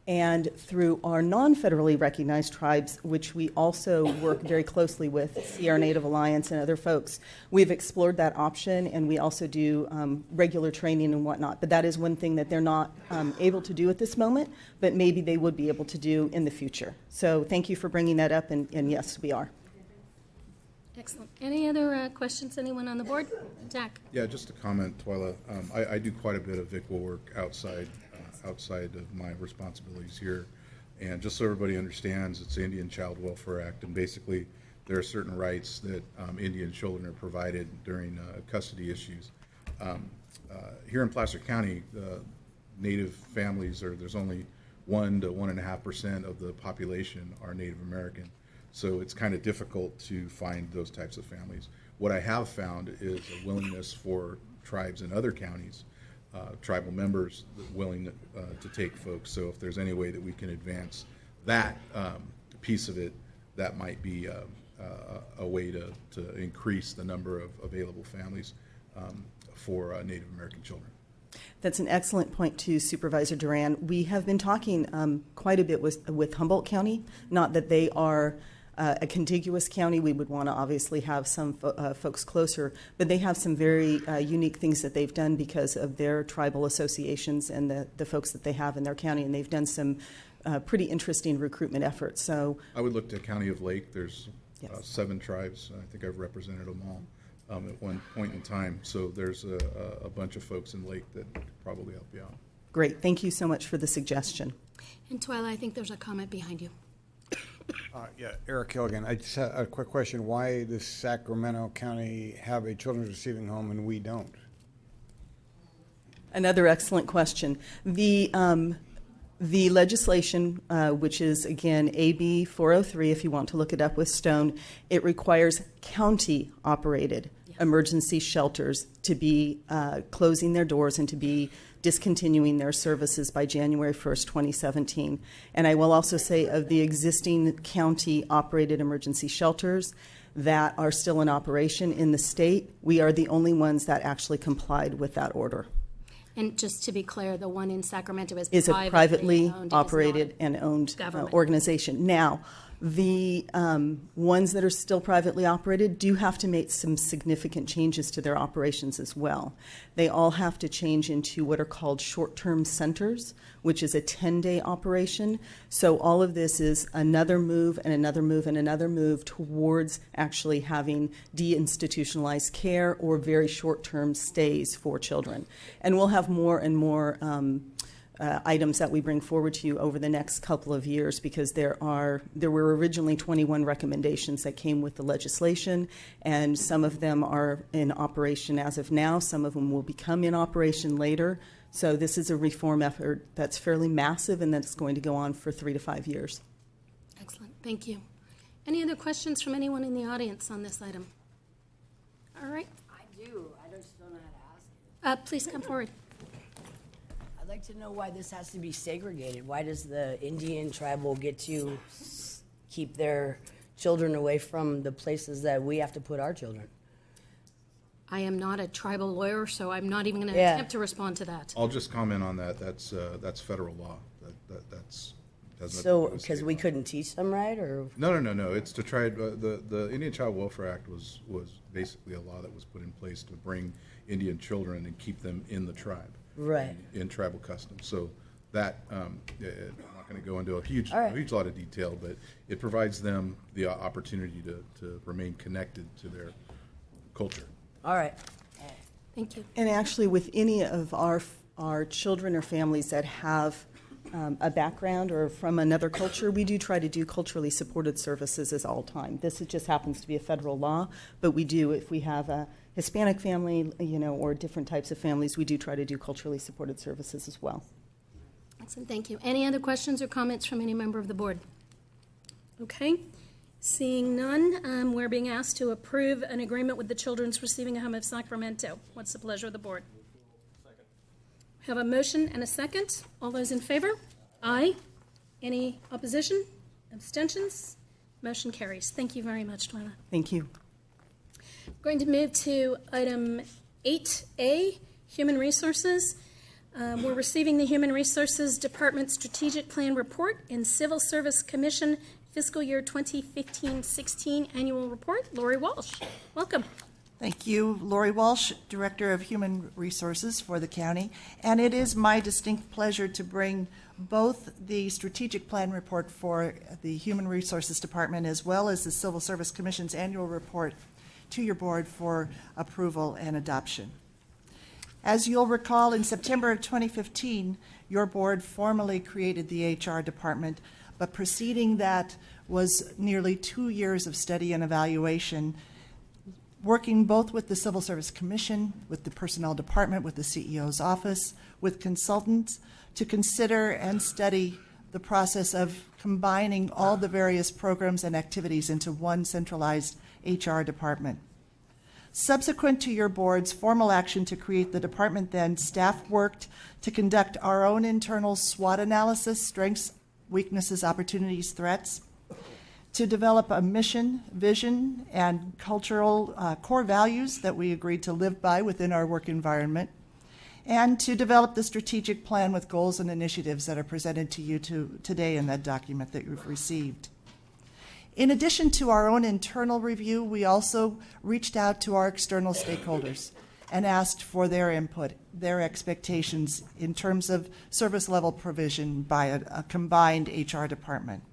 C: And through our non-federally recognized tribes, which we also work very closely with, Sierra Native Alliance and other folks, we've explored that option, and we also do regular training and whatnot. But that is one thing that they're not able to do at this moment, but maybe they would be able to do in the future. So thank you for bringing that up, and yes, we are.
G: Excellent. Any other questions, anyone on the board? Jack?
E: Yeah, just a comment, Twyla. I do quite a bit of VICWA work outside of my responsibilities here. And just so everybody understands, it's the Indian Child Welfare Act, and basically there are certain rights that Indian children are provided during custody issues. Here in Placer County, Native families there's only 1 to 1.5% of the population are Native American. So it's kind of difficult to find those types of families. What I have found is a willingness for tribes in other counties, tribal members willing to take folks. So if there's any way that we can advance that piece of it, that might be a way to increase the number of available families for Native American children.
C: That's an excellent point too, Supervisor Duran. We have been talking quite a bit with Humboldt County, not that they are a contiguous county. We would want to obviously have some folks closer, but they have some very unique things that they've done because of their tribal associations and the folks that they have in their county, and they've done some pretty interesting recruitment efforts. So
E: I would look to County of Lake. There's 7 tribes. I think I've represented them all at one point in time. So there's a bunch of folks in Lake that could probably help you out.
C: Great. Thank you so much for the suggestion.
G: And Twyla, I think there's a comment behind you.
T: Yeah, Eric Killigan. I just have a quick question. Why does Sacramento County have a children's receiving home and we don't?
C: Another excellent question. The legislation, which is, again, AB 403, if you want to look it up with Stone, it requires county-operated emergency shelters to be closing their doors and to be discontinuing their services by January 1st, 2017. And I will also say of the existing county-operated emergency shelters that are still in operation in the state, we are the only ones that actually complied with that order.
G: And just to be clear, the one in Sacramento is
C: a privately
G: owned,
C: operated and owned organization. Now, the ones that are still privately operated do have to make some significant changes to their operations as well. They all have to change into what are called short-term centers, which is a 10-day operation. So all of this is another move and another move and another move towards actually having deinstitutionalized care or very short-term stays for children. And we'll have more and more items that we bring forward to you over the next couple of years, because there were originally 21 recommendations that came with the legislation, and some of them are in operation as of now. Some of them will become in operation later. So this is a reform effort that's fairly massive and that's going to go on for 3 to 5 years.
G: Excellent. Thank you. Any other questions from anyone in the audience on this item? All right.
H: I do. I just don't know how to ask.
G: Please come forward.
H: I'd like to know why this has to be segregated. Why does the Indian tribal get to keep their children away from the places that we have to put our children?
G: I am not a tribal lawyer, so I'm not even going to attempt to respond to that.
E: I'll just comment on that. That's federal law. That's
H: so because we couldn't teach them right, or
E: no. It's to try. The Indian Child Welfare Act was basically a law that was put in place to bring Indian children and keep them in the tribe.
H: Right.
E: In tribal customs. So that, I'm not going to go into a huge lot of detail, but it provides them the opportunity to remain connected to their culture.
H: All right.
G: Thank you.
C: And actually, with any of our children or families that have a background or from another culture, we do try to do culturally supported services as all time. This just happens to be a federal law, but we do, if we have a Hispanic family, or different types of families, we do try to do culturally supported services as well.
G: Excellent, thank you. Any other questions or comments from any member of the board? Okay, seeing none, we're being asked to approve an agreement with the Children's Receiving Home of Sacramento. What's the pleasure of the board? Second. Have a motion and a second. All those in favor? Aye. Any opposition? Abstentions? Motion carries. Thank you very much, Twyla.
C: Thank you.
G: Going to move to item 8A, Human Resources. We're receiving the Human Resources Department Strategic Plan Report and Civil Service Commission Fiscal Year 2015-16 Annual Report. Lori Walsh, welcome.
J: Thank you. Lori Walsh, Director of Human Resources for the county. And it is my distinct pleasure to bring both the Strategic Plan Report for the Human Resources Department as well as the Civil Service Commission's annual report to your board for approval and adoption. As you'll recall, in September of 2015, your board formally created the HR department, but preceding that was nearly 2 years of study and evaluation, working both with the Civil Service Commission, with the Personnel Department, with the CEO's office, with consultants, to consider and study the process of combining all the various programs and activities into one centralized HR department. Subsequent to your board's formal action to create the department, then, staff worked to conduct our own internal SWOT analysis, strengths, weaknesses, opportunities, threats, to develop a mission, vision, and cultural core values that we agreed to live by within our work environment, and to develop the strategic plan with goals and initiatives that are presented to you today in that document that you've received. In addition to our own internal review, we also reached out to our external stakeholders and asked for their input, their expectations in terms of service level provision by a combined HR department.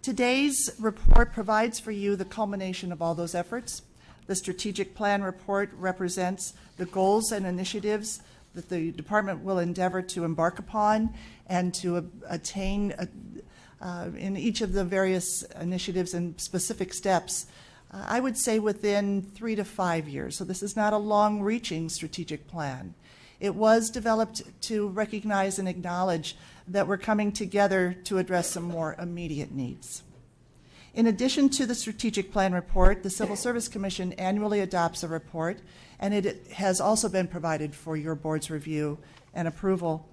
J: Today's report provides for you the culmination of all those efforts. The strategic plan report represents the goals and initiatives that the department will endeavor to embark upon and to attain in each of the various initiatives and specific steps, I would say within 3 to 5 years. So this is not a long-reaching strategic plan. It was developed to recognize and acknowledge that we're coming together to address some more immediate needs. In addition to the strategic plan report, the Civil Service Commission annually adopts a report, and it has also been provided for your board's review and approval.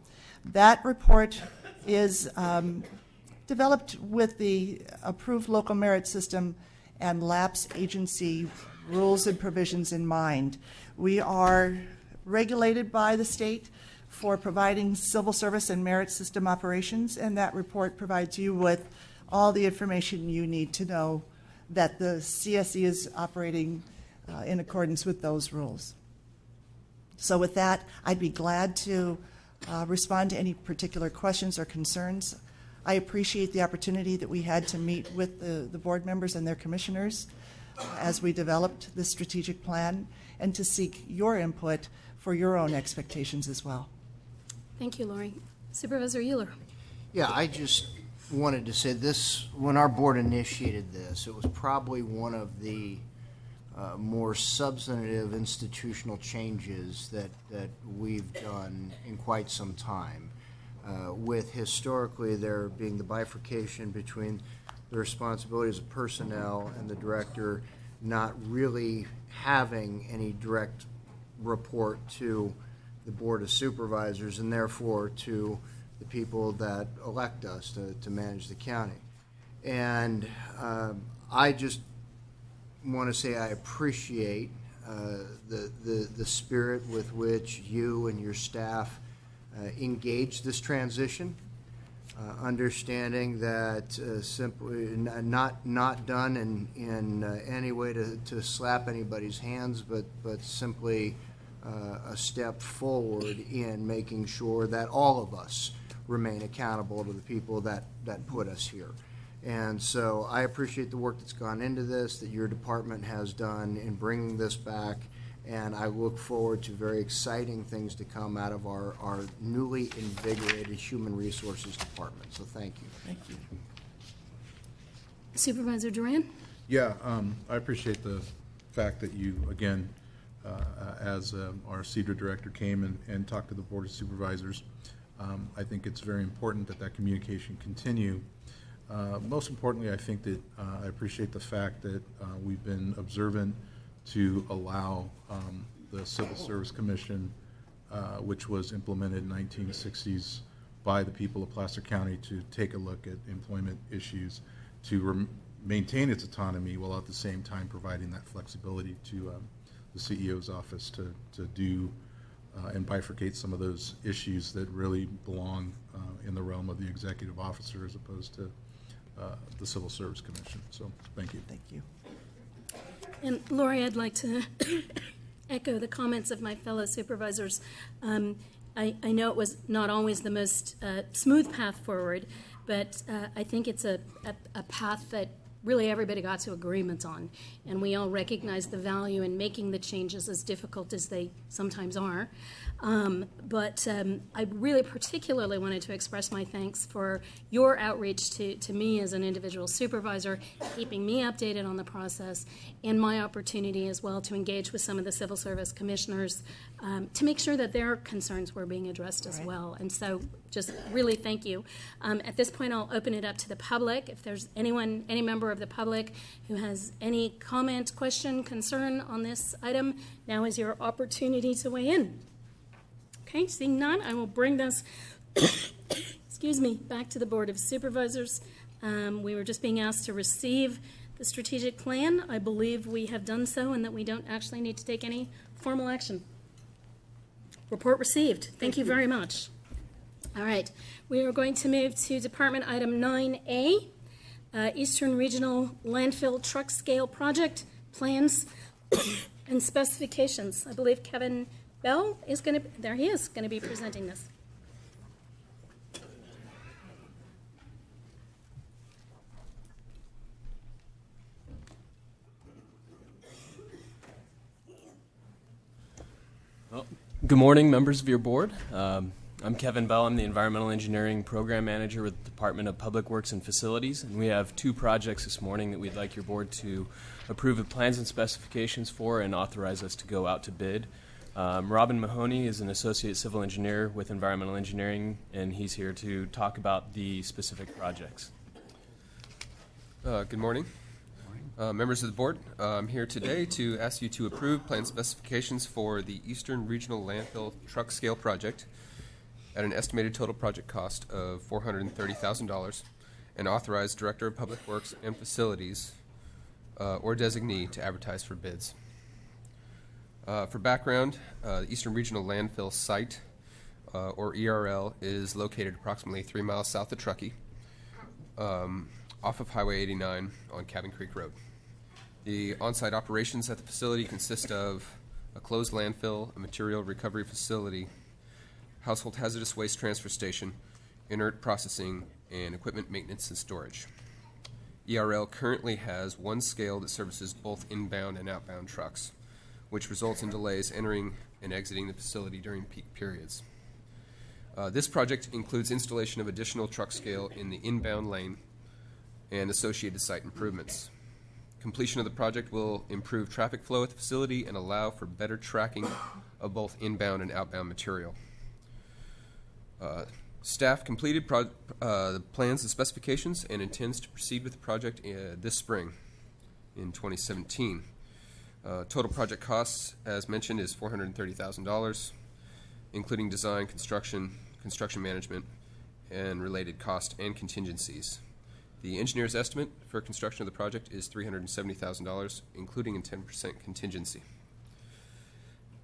J: That report is developed with the approved local merit system and lapse agency rules and provisions in mind. We are regulated by the state for providing civil service and merit system operations, and that report provides you with all the information you need to know that the CSE is operating in accordance with those rules. So with that, I'd be glad to respond to any particular questions or concerns. I appreciate the opportunity that we had to meet with the board members and their commissioners as we developed this strategic plan and to seek your input for your own expectations as well.
G: Thank you, Lori. Supervisor Euler.
O: Yeah, I just wanted to say this, when our board initiated this, it was probably one of the more substantive institutional changes that we've done in quite some time. With historically there being the bifurcation between the responsibilities of personnel and the director not really having any direct report to the Board of Supervisors and therefore to the people that elect us to manage the county. And I just want to say I appreciate the spirit with which you and your staff engage this transition, understanding that simply not done in any way to slap anybody's hands, but simply a step forward in making sure that all of us remain accountable to the people that put us here. And so I appreciate the work that's gone into this, that your department has done in bringing this back, and I look forward to very exciting things to come out of our newly invigorated Human Resources Department. So thank you.
J: Thank you.
G: Supervisor Duran?
E: Yeah, I appreciate the fact that you, again, as our CEDRA director came and talked to the Board of Supervisors. I think it's very important that communication continue. Most importantly, I think that I appreciate the fact that we've been observant to allow the Civil Service Commission, which was implemented in 1960s, by the people of Placer County to take a look at employment issues, to maintain its autonomy while at the same time providing that flexibility to the CEO's office to do and bifurcate some of those issues that really belong in the realm of the executive officer as opposed to the Civil Service Commission. So thank you.
J: Thank you.
G: And Lori, I'd like to echo the comments of my fellow supervisors. I know it was not always the most smooth path forward, but I think it's a path that really everybody got to agreement on, and we all recognize the value in making the changes, as difficult as they sometimes are. But I really particularly wanted to express my thanks for your outreach to me as an individual supervisor, keeping me updated on the process, and my opportunity as well to engage with some of the civil service commissioners to make sure that their concerns were being addressed as well. And so just really thank you. At this point, I'll open it up to the public. If there's anyone, any member of the public who has any comment, question, concern on this item, now is your opportunity to weigh in. Okay, seeing none, I will bring this, excuse me, back to the Board of Supervisors. We were just being asked to receive the strategic plan. I believe we have done so and that we don't actually need to take any formal action. Report received. Thank you very much. All right, we are going to move to Department Item 9A, Eastern Regional Landfill Truck Scale Project Plans and Specifications. I believe Kevin Bell is going to, there he is, going to be presenting this.
K: Well, good morning, members of your board. I'm Kevin Bell. I'm the Environmental Engineering Program Manager with the Department of Public Works and Facilities, and we have two projects this morning that we'd like your board to approve the plans and specifications for and authorize us to go out to bid. Robin Mahoney is an Associate Civil Engineer with Environmental Engineering, and he's here to talk about the specific projects.
L: Good morning. Members of the board, I'm here today to ask you to approve plan specifications for the Eastern Regional Landfill Truck Scale Project at an estimated total project cost of $430,000 and authorize Director of Public Works and Facilities or designee to advertise for bids. For background, the Eastern Regional Landfill Site, or ERL, is located approximately 3 miles south of Truckee, off of Highway 89 on Cabin Creek Road. The on-site operations at the facility consist of a closed landfill, a material recovery facility, household hazardous waste transfer station, inert processing, and equipment maintenance and storage. ERL currently has one scale that services both inbound and outbound trucks, which results in delays entering and exiting the facility during peak periods. This project includes installation of additional truck scale in the inbound lane and associated site improvements. Completion of the project will improve traffic flow at the facility and allow for better tracking of both inbound and outbound material. Staff completed the plans and specifications and intends to proceed with the project this spring in 2017. Total project costs, as mentioned, is $430,000, including design, construction management, and related cost and contingencies. The engineer's estimate for construction of the project is $370,000, including a 10% contingency.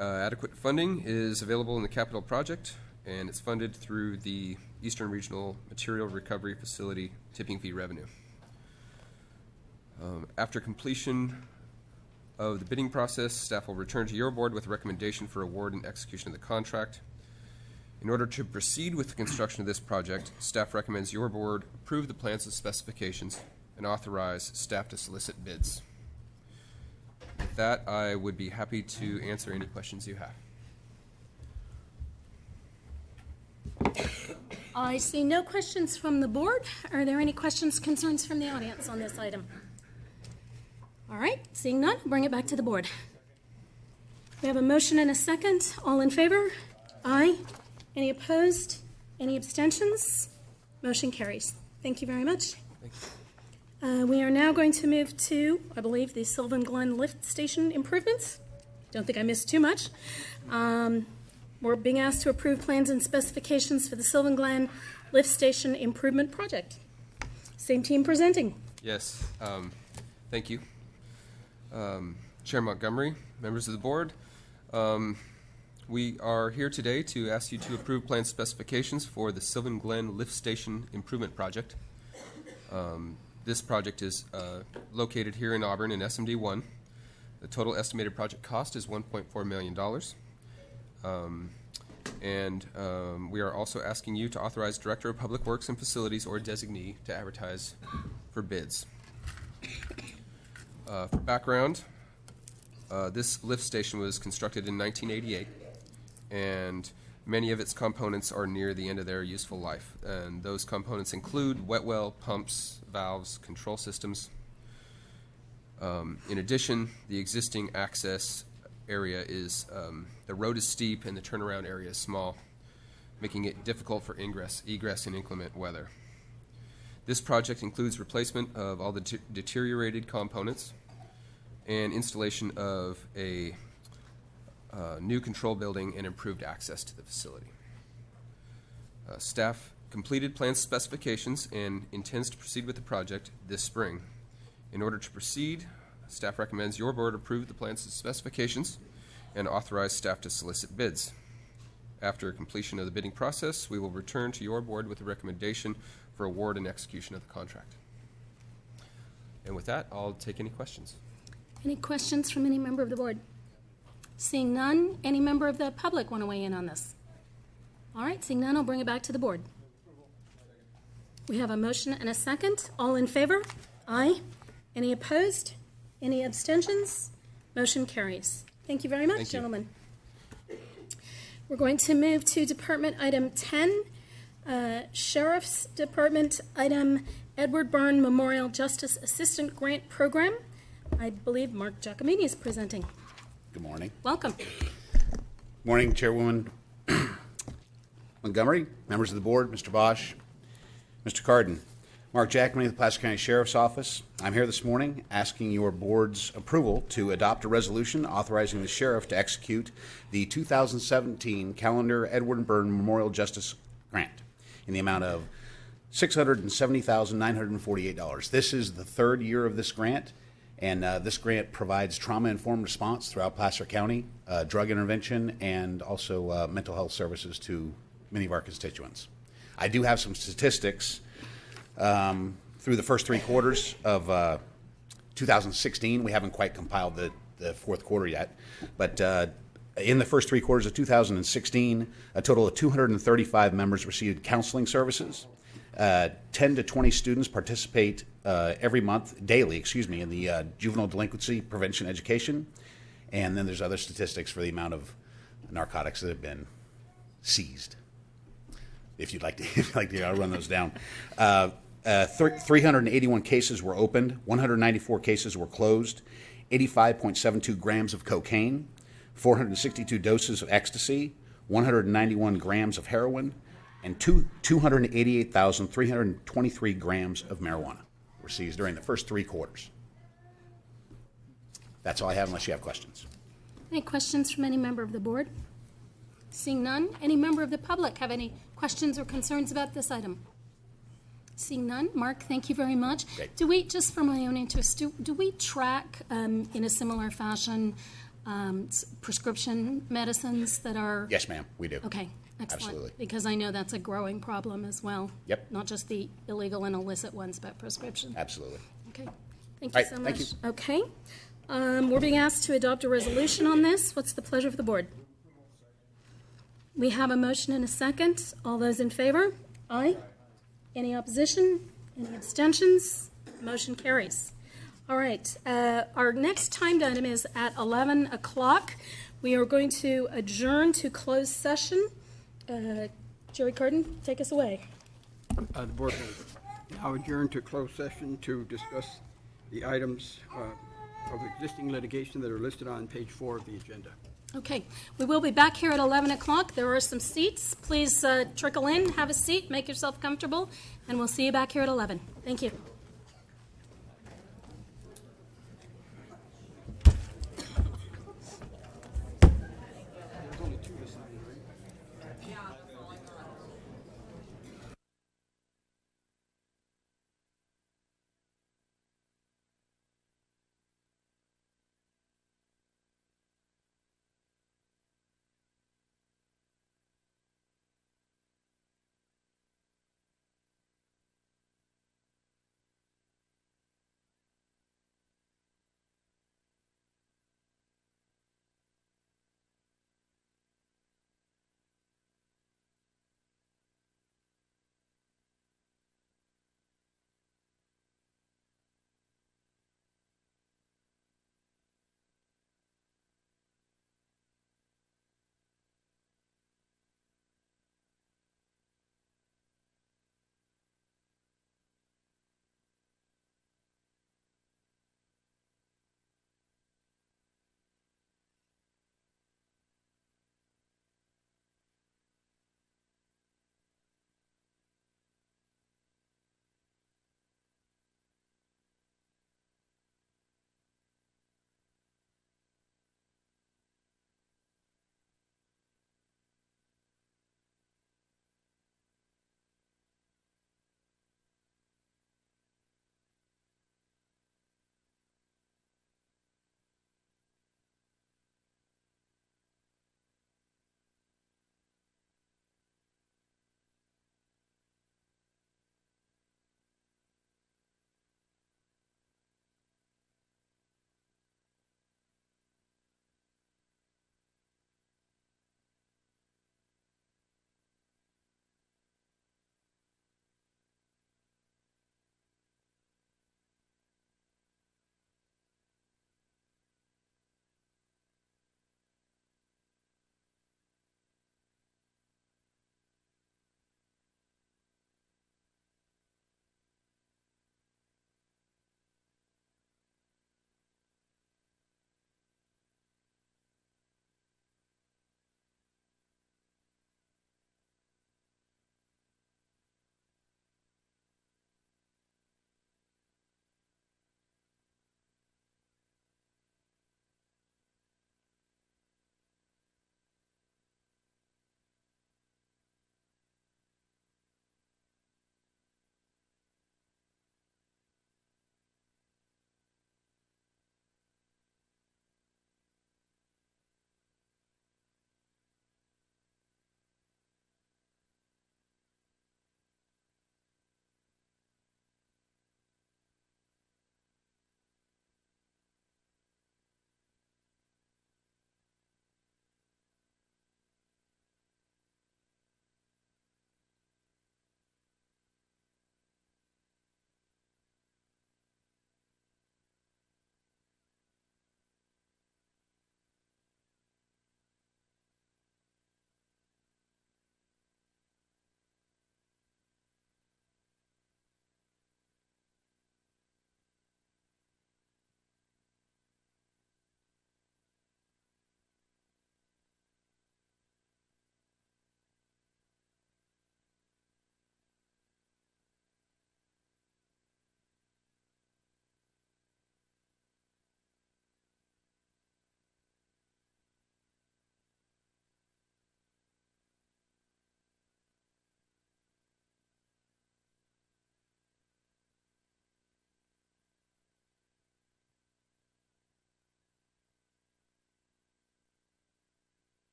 L: Adequate funding is available in the capital project, and it's funded through the Eastern Regional Material Recovery Facility tipping fee revenue. After completion of the bidding process, staff will return to your board with a recommendation for award and execution of the contract. In order to proceed with the construction of this project, staff recommends your board approve the plans and specifications and authorize staff to solicit bids. With that, I would be happy to answer any questions you have.
G: I see no questions from the board. Are there any questions, concerns from the audience on this item? All right, seeing none, bring it back to the board. We have a motion and a second. All in favor? Aye. Any opposed? Any abstentions? Motion carries. Thank you very much. We are now going to move to, I believe, the Sylvan Glen lift station improvements. Don't think I missed too much. We're being asked to approve plans and specifications for the Sylvan Glen Lift Station Improvement Project. Same team presenting.
L: Yes, thank you. Chair Montgomery, members of the board, we are here today to ask you to approve plan specifications for the Sylvan Glen Lift Station Improvement Project. This project is located here in Auburn in SMD 1. The total estimated project cost is $1.4 million. We are also asking you to authorize Director of Public Works and Facilities or designee to advertise for bids. For background, this lift station was constructed in 1988, and many of its components are near the end of their useful life. And those components include wet well, pumps, valves, control systems. In addition, the existing access area is, the road is steep and the turnaround area is small, making it difficult for egress in inclement weather. This project includes replacement of all the deteriorated components and installation of a new control building and improved access to the facility. Staff completed plan specifications and intends to proceed with the project this spring. In order to proceed, staff recommends your board approve the plans and specifications and authorize staff to solicit bids. After completion of the bidding process, we will return to your board with a recommendation for award and execution of the contract. And with that, I'll take any questions.
G: Any questions from any member of the board? Seeing none, any member of the public want to weigh in on this? All right, seeing none, I'll bring it back to the board. We have a motion and a second. All in favor? Aye. Any opposed? Any abstentions? Motion carries. Thank you very much, gentlemen. We're going to move to Department Item 10, Sheriff's Department Item Edward Byrne Memorial Justice Assistant Grant Program. I believe Mark Giacomini is presenting.
M: Good morning.
G: Welcome.
M: Morning, Chairwoman Montgomery, members of the board, Mr. Bosch, Mr. Carden. Mark Giacomini of the Placer County Sheriff's Office. I'm here this morning asking your board's approval to adopt a resolution authorizing the sheriff to execute the 2017 calendar Edward Byrne Memorial Justice Grant in the amount of $670,948. This is the third year of this grant, and this grant provides trauma-informed response throughout Placer County, drug intervention, and also mental health services to many of our constituents. I do have some statistics. Through the first 3 quarters of 2016, we haven't quite compiled the fourth quarter yet, but in the first 3 quarters of 2016, a total of 235 members received counseling services. 10 to 20 students participate daily, in the juvenile delinquency prevention education, and then there's other statistics for the amount of narcotics that have been seized. If you'd like to, I'll run those down. 381 cases were opened, 194 cases were closed, 85.72 grams of cocaine, 462 doses of ecstasy, 191 grams of heroin, and 288,323 grams of marijuana were seized during the first 3 quarters. That's all I have unless you have questions.
G: Any questions from any member of the board? Seeing none, any member of the public have any questions or concerns about this item? Seeing none, Mark, thank you very much.
M: Great.
G: Do we, just for my own interest, do we track in a similar fashion prescription medicines that are?
M: Yes, ma'am, we do.
G: Okay, excellent.
M: Absolutely.
G: Because I know that's a growing problem as well.
M: Yep.
G: Not just the illegal and illicit ones, but prescription.
M: Absolutely.
G: Okay, thank you
M: Right,
G: so much.
M: thank you.
G: Okay, we're being asked to adopt a resolution on this. What's the pleasure of the board? We have a motion and a second. All those in favor? Aye. Any opposition? Any abstentions? Motion carries. All right. Our next timed item is at 11 o'clock. We are going to adjourn to closed session. Jerry Carden, take us away.
N: The board will now adjourn to closed session to discuss the items of existing litigation that are listed on page 4 of the agenda.
G: Okay, we will be back here at 11 o'clock. There are some seats. Please trickle in, have a seat, make yourself comfortable, and we'll see you back here at 11. Thank you.
N: There's only 2 to sign, right?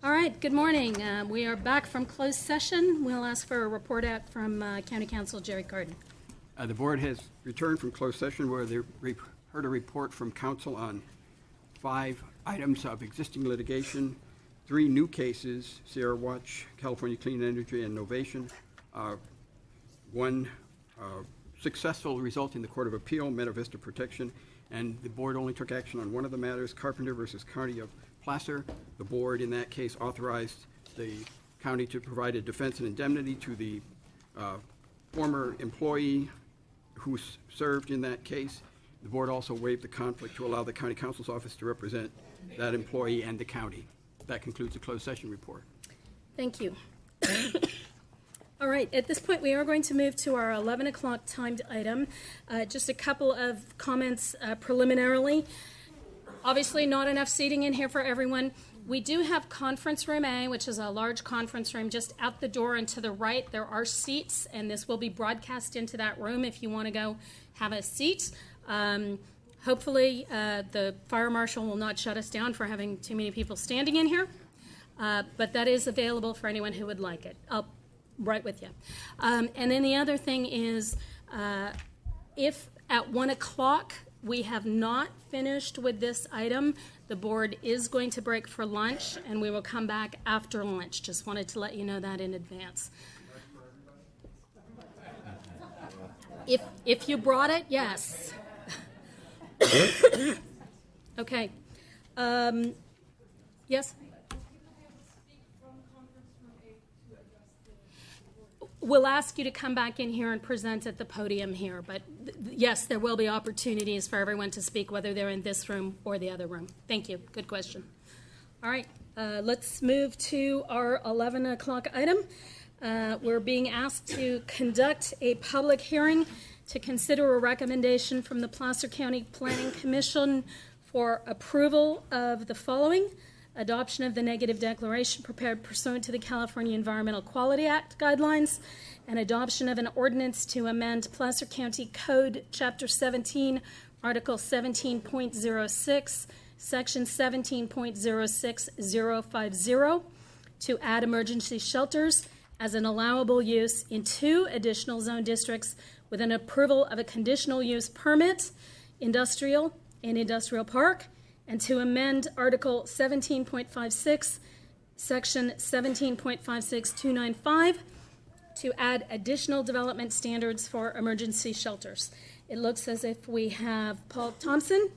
G: All right, good morning. We are back from closed session. We'll ask for a report out from County Counsel Jerry Carden.
N: The board has returned from closed session where they heard a report from counsel on 5 items of existing litigation, 3 new cases, Sierra Watch, California Clean Energy, and Novation, 1 successful result in the Court of Appeal, Meta Vista Protection, and the board only took action on one of the matters, Carpenter versus County of Placer. The board in that case authorized the county to provide a defense and indemnity to the former employee who served in that case. The board also waived the conflict to allow the county counsel's office to represent that employee and the county. That concludes the closed session report.
G: Thank you. All right, at this point, we are going to move to our 11 o'clock timed item. Just a couple of comments preliminarily. Obviously, not enough seating in here for everyone. We do have Conference Room A, which is a large conference room just out the door and to the right. There are seats, and this will be broadcast into that room if you want to go have a seat. Hopefully, the fire marshal will not shut us down for having too many people standing in here, but that is available for anyone who would like it. I'll right with you. And then the other thing is, if at 1 o'clock we have not finished with this item, the board is going to break for lunch, and we will come back after lunch. Just wanted to let you know that in advance. If you brought it, yes. Okay. Yes? We'll ask you to come back in here and present at the podium here, but yes, there will be opportunities for everyone to speak, whether they're in this room or the other room. Thank you. Good question. All right, let's move to our 11 o'clock item. We're being asked to conduct a public hearing to consider a recommendation from the Placer County Planning Commission for approval of the following: adoption of the negative declaration prepared pursuant to the California Environmental Quality Act guidelines, and adoption of an ordinance to amend Placer County Code, Chapter 17, Article 17.06, Section 17.06050, to add emergency shelters as an allowable use in 2 additional zone districts with an approval of a conditional use permit, industrial and industrial park, and to amend Article 17.56, Section 17.56295, to add additional development standards for emergency shelters. It looks as if we have Paul Thompson.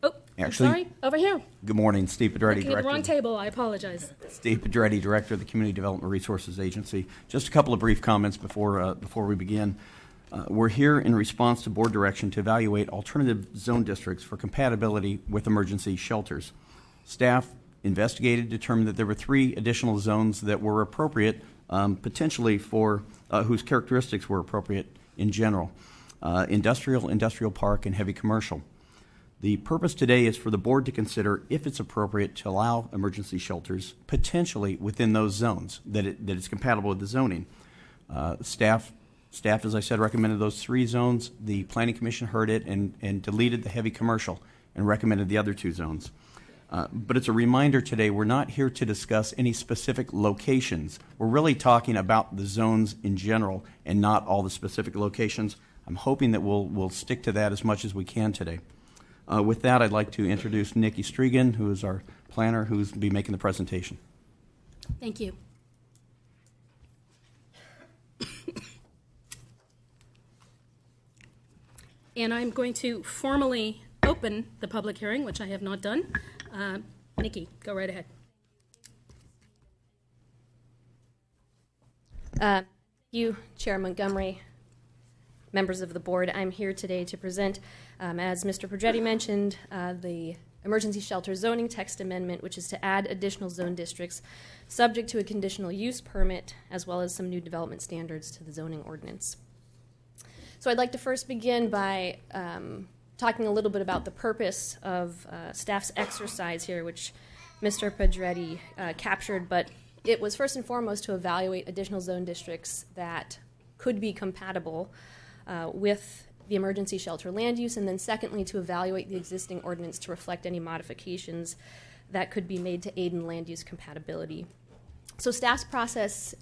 G: Oh,
P: Actually,
G: I'm sorry, over here.
P: Good morning, Steve Pedretti,
G: Looking at the wrong table, I apologize.
P: Steve Pedretti, Director of the Community Development Resources Agency. Just a couple of brief comments before we begin. We're here in response to board direction to evaluate alternative zone districts for compatibility with emergency shelters. Staff investigated, determined that there were 3 additional zones that were appropriate, potentially for whose characteristics were appropriate in general: industrial, industrial park, and heavy commercial. The purpose today is for the board to consider if it's appropriate to allow emergency shelters potentially within those zones, that it's compatible with the zoning. Staff, as I said, recommended those 3 zones. The Planning Commission heard it and deleted the heavy commercial and recommended the other 2 zones. But it's a reminder today, we're not here to discuss any specific locations. We're really talking about the zones in general and not all the specific locations. I'm hoping that we'll stick to that as much as we can today. With that, I'd like to introduce Nikki Strigan, who is our planner, who's be making the presentation.
G: Thank you. And I'm going to formally open the public hearing, which I have not done. Nikki, go right ahead.
Q: Thank you, Chair Montgomery, members of the board. I'm here today to present, as Mr. Pedretti mentioned, the emergency shelter zoning text amendment, which is to add additional zone districts subject to a conditional use permit, as well as some new development standards to the zoning ordinance. So I'd like to first begin by talking a little bit about the purpose of staff's exercise here, which Mr. Pedretti captured, but it was first and foremost to evaluate additional zone districts that could be compatible with the emergency shelter land use, and then secondly, to evaluate the existing ordinance to reflect any modifications that could be made to aid in land use compatibility. So staff's process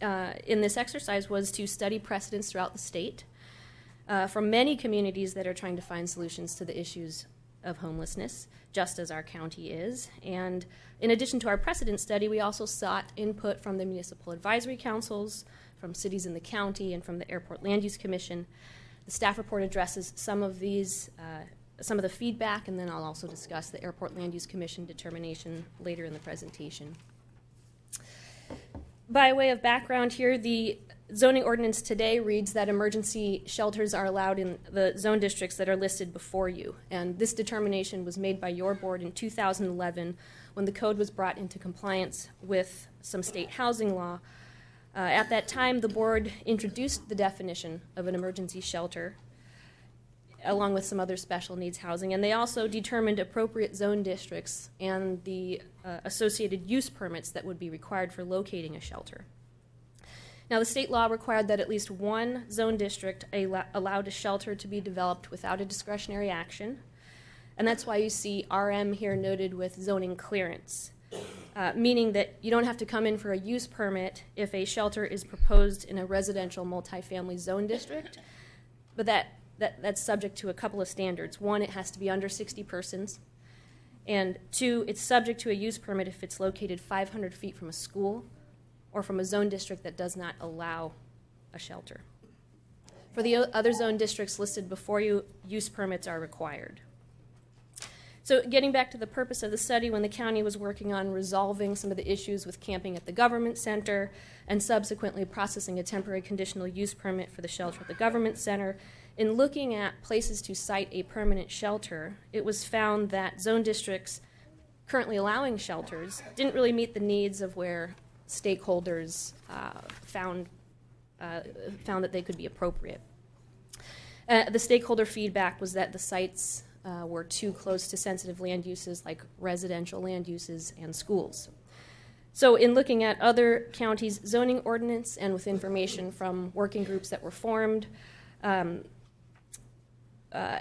Q: in this exercise was to study precedents throughout the state from many communities that are trying to find solutions to the issues of homelessness, just as our county is. And in addition to our precedent study, we also sought input from the municipal advisory councils, from cities in the county, and from the Airport Land Use Commission. The staff report addresses some of these, some of the feedback, and then I'll also discuss the Airport Land Use Commission determination later in the presentation. By way of background here, the zoning ordinance today reads that emergency shelters are allowed in the zone districts that are listed before you. And this determination was made by your board in 2011 when the code was brought into compliance with some state housing law. At that time, the board introduced the definition of an emergency shelter along with some other special needs housing, and they also determined appropriate zone districts and the associated use permits that would be required for locating a shelter. Now, the state law required that at least one zone district allowed a shelter to be developed without a discretionary action, and that's why you see RM here noted with zoning clearance, meaning that you don't have to come in for a use permit if a shelter is proposed in a residential multifamily zone district, but that's subject to a couple of standards. One, it has to be under 60 persons, and two, it's subject to a use permit if it's located 500 feet from a school or from a zone district that does not allow a shelter. For the other zone districts listed before you, use permits are required. So getting back to the purpose of the study, when the county was working on resolving some of the issues with camping at the government center and subsequently processing a temporary conditional use permit for the shelter at the government center, in looking at places to site a permanent shelter, it was found that zone districts currently allowing shelters didn't really meet the needs of where stakeholders found that they could be appropriate. The stakeholder feedback was that the sites were too close to sensitive land uses like residential land uses and schools. So in looking at other counties' zoning ordinance and with information from working groups that were formed,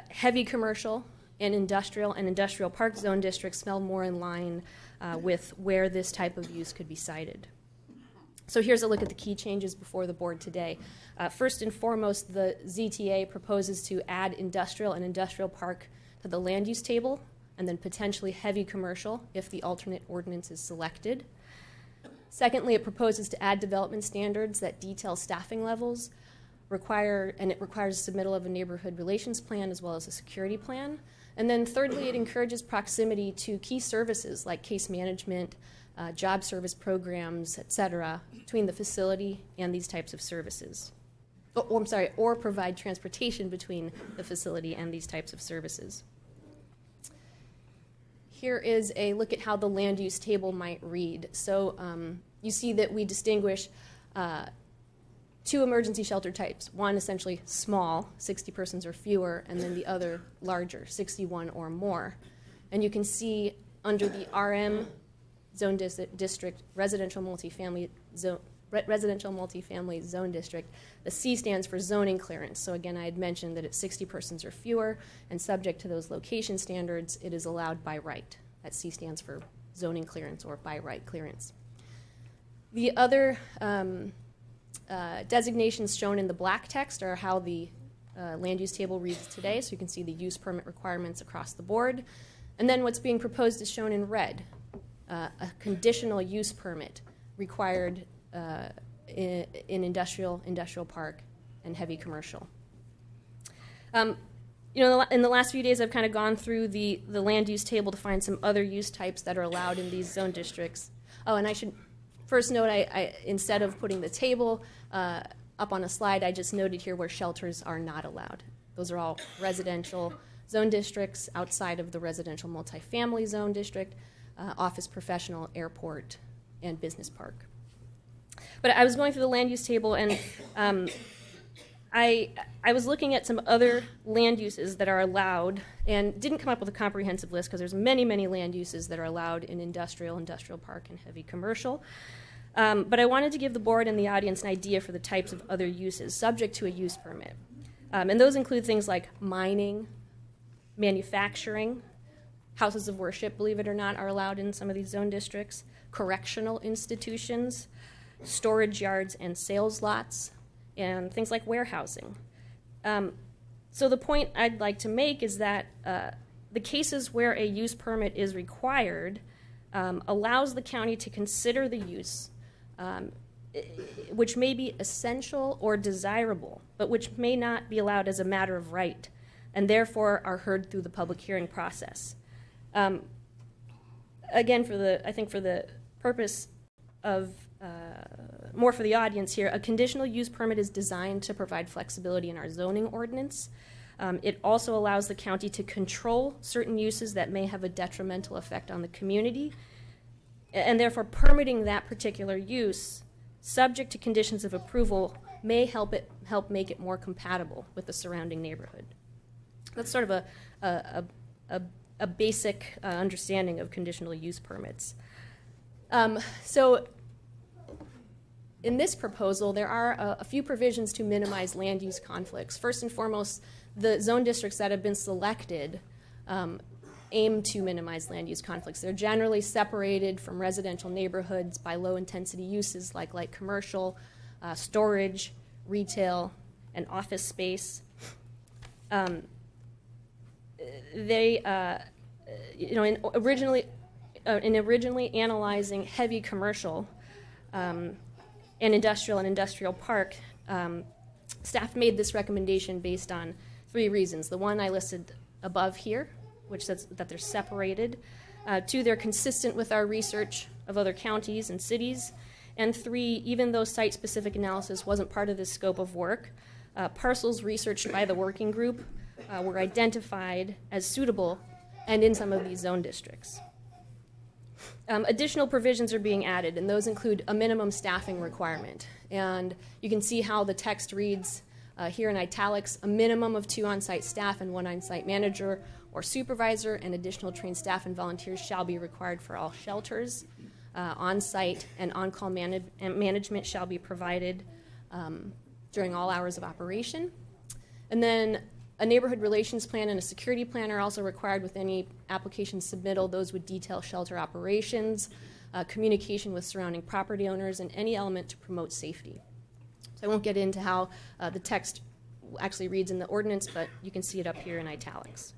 Q: heavy commercial and industrial park zone districts fell more in line with where this type of use could be sited. So here's a look at the key changes before the board today. First and foremost, the ZTA proposes to add industrial and industrial park to the land use table, and then potentially heavy commercial if the alternate ordinance is selected. Secondly, it proposes to add development standards that detail staffing levels, and it requires submittal of a neighborhood relations plan as well as a security plan. And then thirdly, it encourages proximity to key services like case management, job service programs, et cetera, between the facility and these types of services. Or provide transportation between the facility and these types of services. Here is a look at how the land use table might read. So you see that we distinguish two emergency shelter types. One essentially small, 60 persons or fewer, and then the other larger, 61 or more. And you can see under the RM zone district, residential multifamily zone district, the C stands for zoning clearance. So again, I had mentioned that it's 60 persons or fewer, and subject to those location standards, it is allowed by right. That C stands for zoning clearance or by right clearance. The other designations shown in the black text are how the land use table reads today, so you can see the use permit requirements across the board. And then what's being proposed is shown in red, a conditional use permit required in industrial park, and heavy commercial. In the last few days, I've kind of gone through the land use table to find some other use types that are allowed in these zone districts. Oh, and I should first note, I instead of putting the table up on a slide, I just noted here where shelters are not allowed. Those are all residential zone districts outside of the residential multifamily zone district, office, professional, airport, and business park. But I was going through the land use table, and I was looking at some other land uses that are allowed, and didn't come up with a comprehensive list because there's many, many land uses that are allowed in industrial park, and heavy commercial. But I wanted to give the board and the audience an idea for the types of other uses subject to a use permit. And those include things like mining, manufacturing, houses of worship, believe it or not, are allowed in some of these zone districts, correctional institutions, storage yards and sales lots, and things like warehousing. So the point I'd like to make is that the cases where a use permit is required allows the county to consider the use, which may be essential or desirable, but which may not be allowed as a matter of right, and therefore are heard through the public hearing process. Again, I think for the purpose of more for the audience here, a conditional use permit is designed to provide flexibility in our zoning ordinance. It also allows the county to control certain uses that may have a detrimental effect on the community, and therefore permitting that particular use, subject to conditions of approval, may help make it more compatible with the surrounding neighborhood. That's sort of a basic understanding of conditional use permits. So in this proposal, there are a few provisions to minimize land use conflicts. First and foremost, the zone districts that have been selected aim to minimize land use conflicts. They're generally separated from residential neighborhoods by low-intensity uses like light commercial, storage, retail, and office space. In originally analyzing heavy commercial and industrial park, staff made this recommendation based on 3 reasons. The one I listed above here, which says that they're separated. 2, they're consistent with our research of other counties and cities. And 3, even though site-specific analysis wasn't part of this scope of work, parcels researched by the working group were identified as suitable and in some of these zone districts. Additional provisions are being added, and those include a minimum staffing requirement. And you can see how the text reads here in italics: a minimum of 2 on-site staff and 1 on-site manager or supervisor, and additional trained staff and volunteers shall be required for all shelters. On-site and on-call management shall be provided during all hours of operation. And then a neighborhood relations plan and a security plan are also required with any application submittal. Those would detail shelter operations, communication with surrounding property owners, and any element to promote safety. So I won't get into how the text actually reads in the ordinance, but you can see it up here in italics.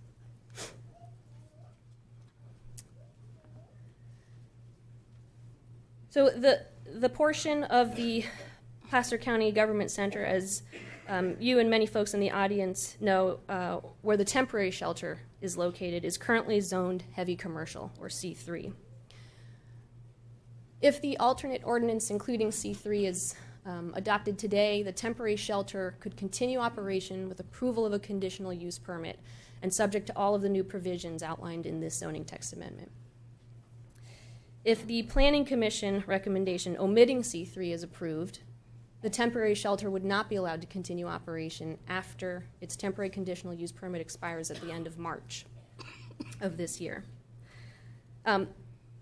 Q: So the portion of the Placer County Government Center, as you and many folks in the audience know, where the temporary shelter is located, is currently zoned heavy commercial, or C3. If the alternate ordinance, including C3, is adopted today, the temporary shelter could continue operation with approval of a conditional use permit and subject to all of the new provisions outlined in this zoning text amendment. If the Planning Commission recommendation omitting C3 is approved, the temporary shelter would not be allowed to continue operation after its temporary conditional use permit expires at the end of March of this year. And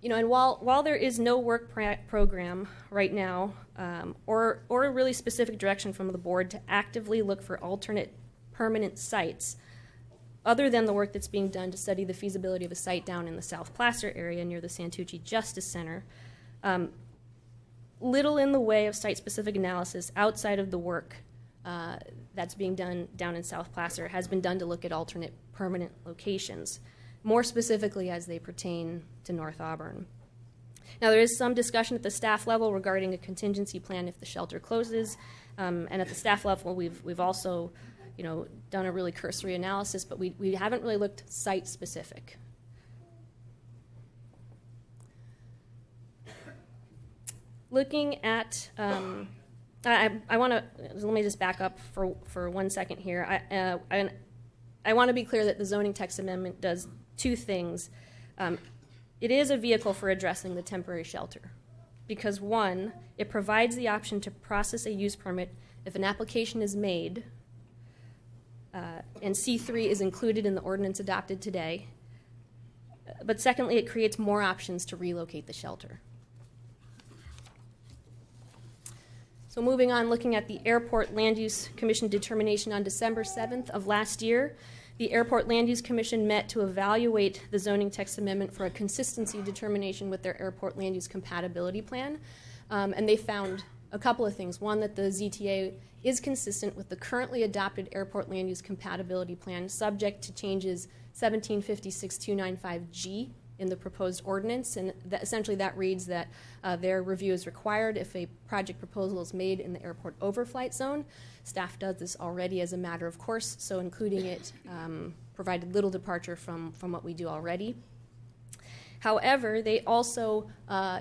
Q: while there is no work program right now, or a really specific direction from the board to actively look for alternate permanent sites, other than the work that's being done to study the feasibility of a site down in the South Placer area near the Santucci Justice Center, little in the way of site-specific analysis outside of the work that's being done down in South Placer has been done to look at alternate permanent locations, more specifically as they pertain to North Auburn. Now, there is some discussion at the staff level regarding a contingency plan if the shelter closes, and at the staff level, we've also done a really cursory analysis, but we haven't really looked site-specific. Looking at, I want to, let me just back up for 1 second here. I want to be clear that the zoning text amendment does 2 things. It is a vehicle for addressing the temporary shelter because 1, it provides the option to process a use permit if an application is made and C3 is included in the ordinance adopted today. But secondly, it creates more options to relocate the shelter. So moving on, looking at the Airport Land Use Commission determination on December 7th of last year, The Airport Land Use Commission met to evaluate the zoning text amendment for a consistency determination with their airport land use compatibility plan. And they found a couple of things. One, that the ZTA is consistent with the currently adopted airport land use compatibility plan, subject to changes 1756-295G in the proposed ordinance. And essentially that reads that their review is required if a project proposal is made in the airport overflight zone. Staff does this already as a matter of course, so including it provided little departure from what we do already. However, they also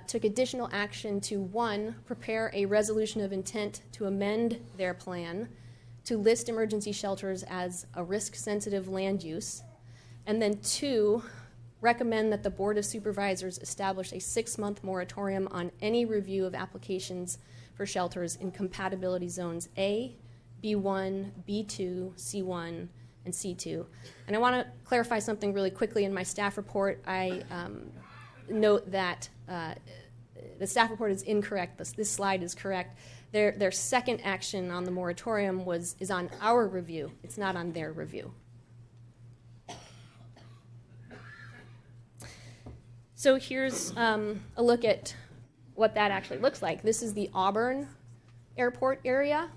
Q: took additional action to, one, prepare a resolution of intent to amend their plan to list emergency shelters as a risk-sensitive land use, and then two, recommend that the Board of Supervisors establish a 6-month moratorium on any review of applications for shelters in compatibility zones A, B1, B2, C1, and C2. And I want to clarify something really quickly. In my staff report, I note that the staff report is incorrect. This slide is correct. Their second action on the moratorium is on our review. It's not on their review. So here's a look at what that actually looks like. This is the Auburn Airport area.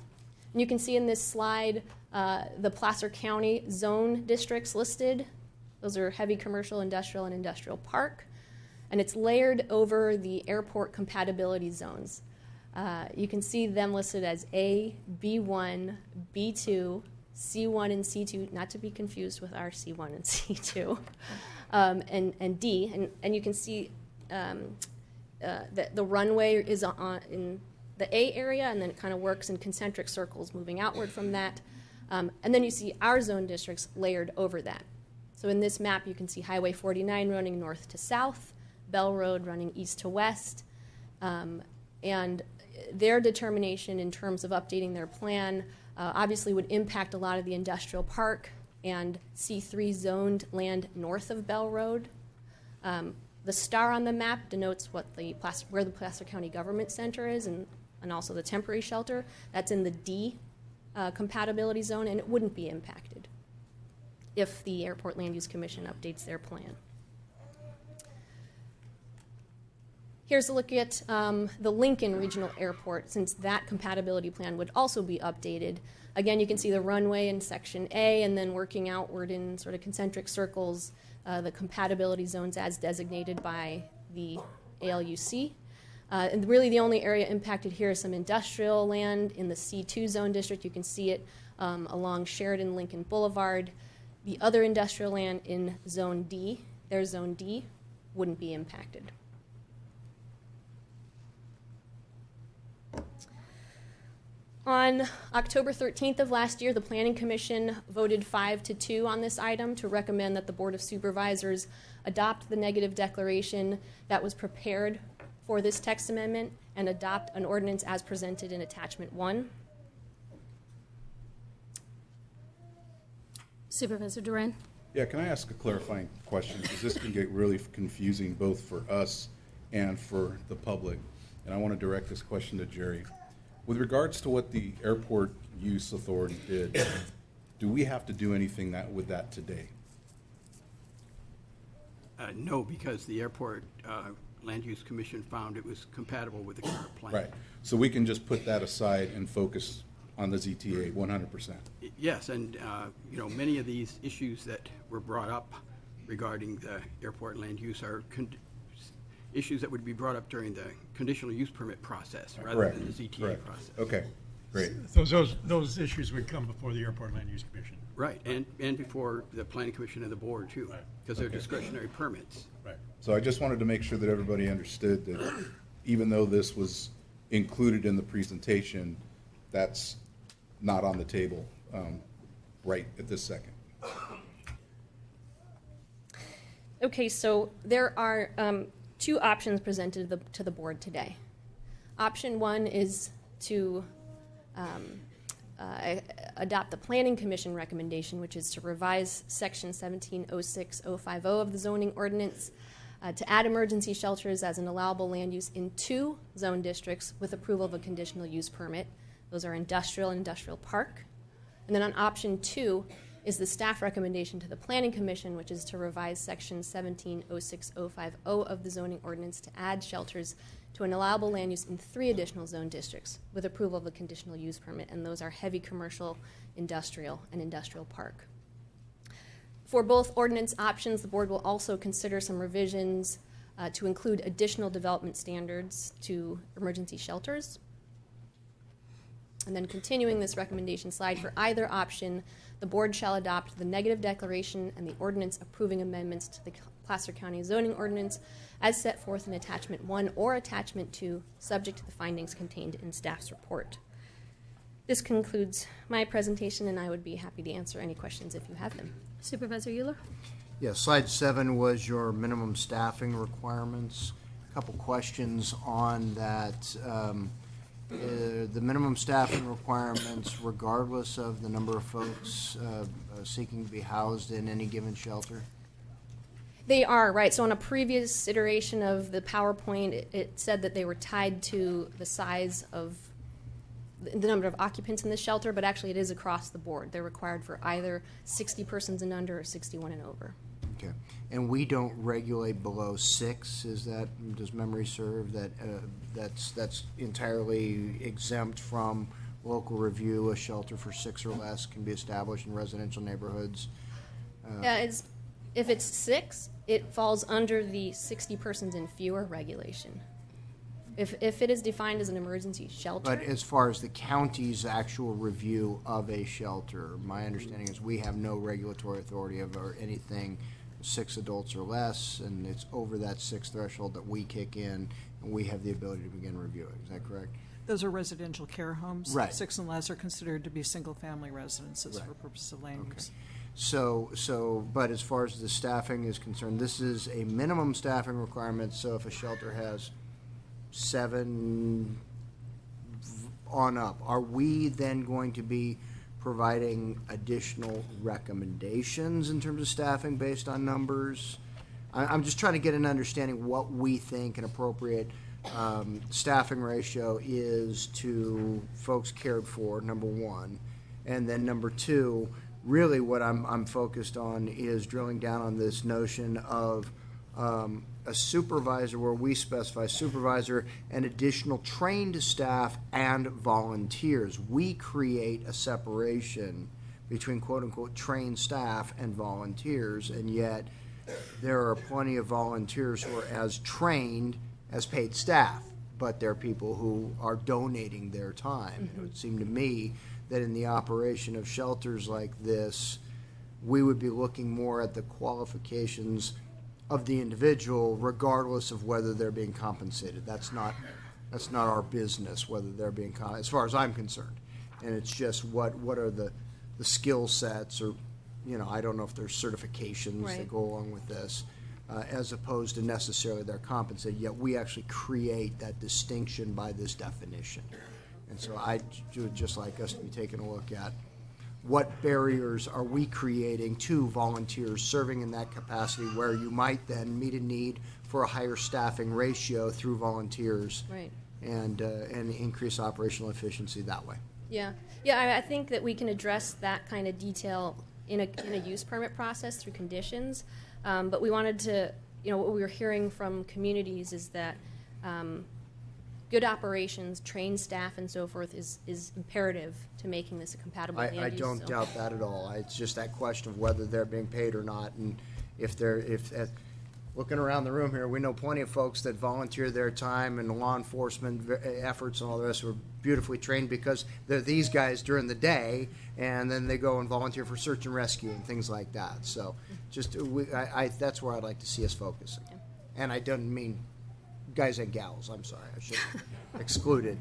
Q: And you can see in this slide the Placer County zone districts listed. Those are heavy commercial, industrial, and industrial park. And it's layered over the airport compatibility zones. You can see them listed as A, B1, B2, C1 and C2, not to be confused with our C1 and C2, and D. And you can see that the runway is in the A area, and then it kind of works in concentric circles moving outward from that. And then you see our zone districts layered over that. So in this map, you can see Highway 49 running north to south, Bell Road running east to west, and their determination in terms of updating their plan obviously would impact a lot of the industrial park and C3 zoned land north of Bell Road. The star on the map denotes where the Placer County Government Center is, and also the temporary shelter. That's in the D compatibility zone, and it wouldn't be impacted if the Airport Land Use Commission updates their plan. Here's a look at the Lincoln Regional Airport, since that compatibility plan would also be updated. Again, you can see the runway in Section A, and then working outward in sort of concentric circles, the compatibility zones as designated by the ALUC. And really the only area impacted here is some industrial land in the C2 zone district. You can see it along Sheridan Lincoln Boulevard. The other industrial land in Zone D, their Zone D, wouldn't be impacted. On October 13th of last year, the Planning Commission voted 5-2 on this item to recommend that the Board of Supervisors adopt the negative declaration that was prepared for this text amendment and adopt an ordinance as presented in Attachment 1.
G: Supervisor Duran.
E: Yeah, can I ask a clarifying question? Because this can get really confusing both for us and for the public. And I want to direct this question to Jerry. With regards to what the Airport Use Authority did, do we have to do anything with that today?
N: No, because the Airport Land Use Commission found it was compatible with the current plan.
E: Right. So we can just put that aside and focus on the ZTA 100%.
N: Yes, and many of these issues that were brought up regarding the airport land use are issues that would be brought up during the conditional use permit process rather than the ZTA process.
E: Okay, great.
D: Those issues would come before the Airport Land Use Commission.
N: Right, and before the Planning Commission and the board too, because they're discretionary permits.
D: Right.
E: So I just wanted to make sure that everybody understood that even though this was included in the presentation, that's not on the table right at this second.
Q: Okay, so there are two options presented to the board today. Option one is to adopt the Planning Commission recommendation, which is to revise Section 1706050 of the zoning ordinance to add emergency shelters as an allowable land use in 2 zone districts with approval of a conditional use permit. Those are industrial and industrial park. And then on option 2 is the staff recommendation to the Planning Commission, which is to revise Section 1706.050 of the zoning ordinance to add shelters to an allowable land use in 3 additional zone districts with approval of a conditional use permit, and those are heavy commercial, industrial, and industrial park. For both ordinance options, the board will also consider some revisions to include additional development standards to emergency shelters. And then continuing this recommendation slide, for either option, the board shall adopt the negative declaration and the ordinance approving amendments to the Placer County zoning ordinance as set forth in Attachment 1 or Attachment 2, subject to the findings contained in staff's report. This concludes my presentation, and I would be happy to answer any questions if you have them.
G: Supervisor Euler?
O: Yeah, slide 7 was your minimum staffing requirements. A couple questions on that. The minimum staffing requirements, regardless of the number of folks seeking to be housed in any given shelter?
Q: They are, right. So on a previous iteration of the PowerPoint, it said that they were tied to the size of the number of occupants in the shelter, but actually it is across the board. They're required for either 60 persons and under or 61 and over.
O: Okay. And we don't regulate below 6, is that, does memory serve, that that's entirely exempt from local review? A shelter for 6 or less can be established in residential neighborhoods?
Q: Yeah, if it's 6, it falls under the 60 persons and fewer regulation. If it is defined as an emergency shelter.
O: But as far as the county's actual review of a shelter, my understanding is we have no regulatory authority over anything 6 adults or less, and it's over that 6 threshold that we kick in, and we have the ability to begin reviewing. Is that correct?
F: Those are residential care homes.
O: Right.
F: 6 and less are considered to be single-family residences for purposes of land use.
O: But as far as the staffing is concerned, this is a minimum staffing requirement, so if a shelter has 7 on up, are we then going to be providing additional recommendations in terms of staffing based on numbers? I'm just trying to get an understanding what we think an appropriate staffing ratio is to folks cared for, number 1. And then number 2, really what I'm focused on is drilling down on this notion of a supervisor, where we specify supervisor and additional trained staff and volunteers. We create a separation between quote-unquote trained staff and volunteers, and yet there are plenty of volunteers who are as trained as paid staff, but they're people who are donating their time. It would seem to me that in the operation of shelters like this, we would be looking more at the qualifications of the individual, regardless of whether they're being compensated. That's not our business, whether they're being compensated, as far as I'm concerned. And it's just what are the skill sets, or I don't know if there's certifications that go along with this, as opposed to necessarily they're compensated. Yet we actually create that distinction by this definition. And so I would just like us to be taking a look at what barriers are we creating to volunteers serving in that capacity, where you might then meet a need for a higher staffing ratio through volunteers,
Q: right,
O: and increase operational efficiency that way.
Q: Yeah, I think that we can address that kind of detail in a use permit process through conditions, but we wanted to, what we were hearing from communities is that good operations, trained staff, and so forth is imperative to making this a compatible land use.
O: I don't doubt that at all. It's just that question of whether they're being paid or not, and if looking around the room here, we know plenty of folks that volunteer their time and law enforcement efforts and all the rest who are beautifully trained because they're these guys during the day, and then they go and volunteer for search and rescue and things like that. So that's where I'd like to see us focusing. And I don't mean guys and gals. I'm sorry. I should have excluded.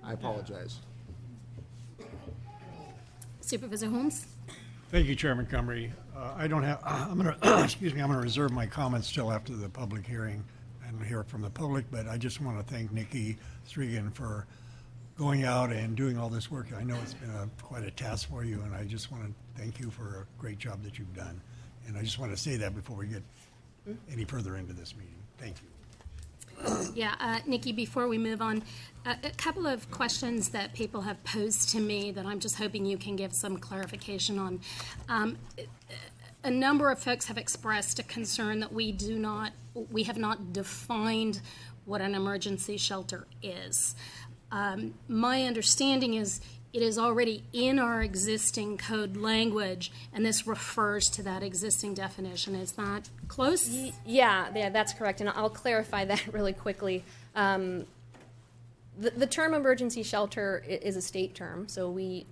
O: I apologize.
G: Supervisor Holmes?
D: Thank you, Chairman Cumry. I'm going to, excuse me, I'm going to reserve my comments till after the public hearing and hear from the public, but I just want to thank Nikki Strigan for going out and doing all this work. I know it's been quite a task for you, and I just want to thank you for a great job that you've done. And I just want to say that before we get any further into this meeting. Thank you.
B: Nikki, before we move on, a couple of questions that people have posed to me that I'm just hoping you can give some clarification on. A number of folks have expressed a concern that we have not defined what an emergency shelter is. My understanding is it is already in our existing code language, and this refers to that existing definition. Is that close?
Q: Yeah, that's correct, and I'll clarify that really quickly. The term emergency shelter is a state term, so we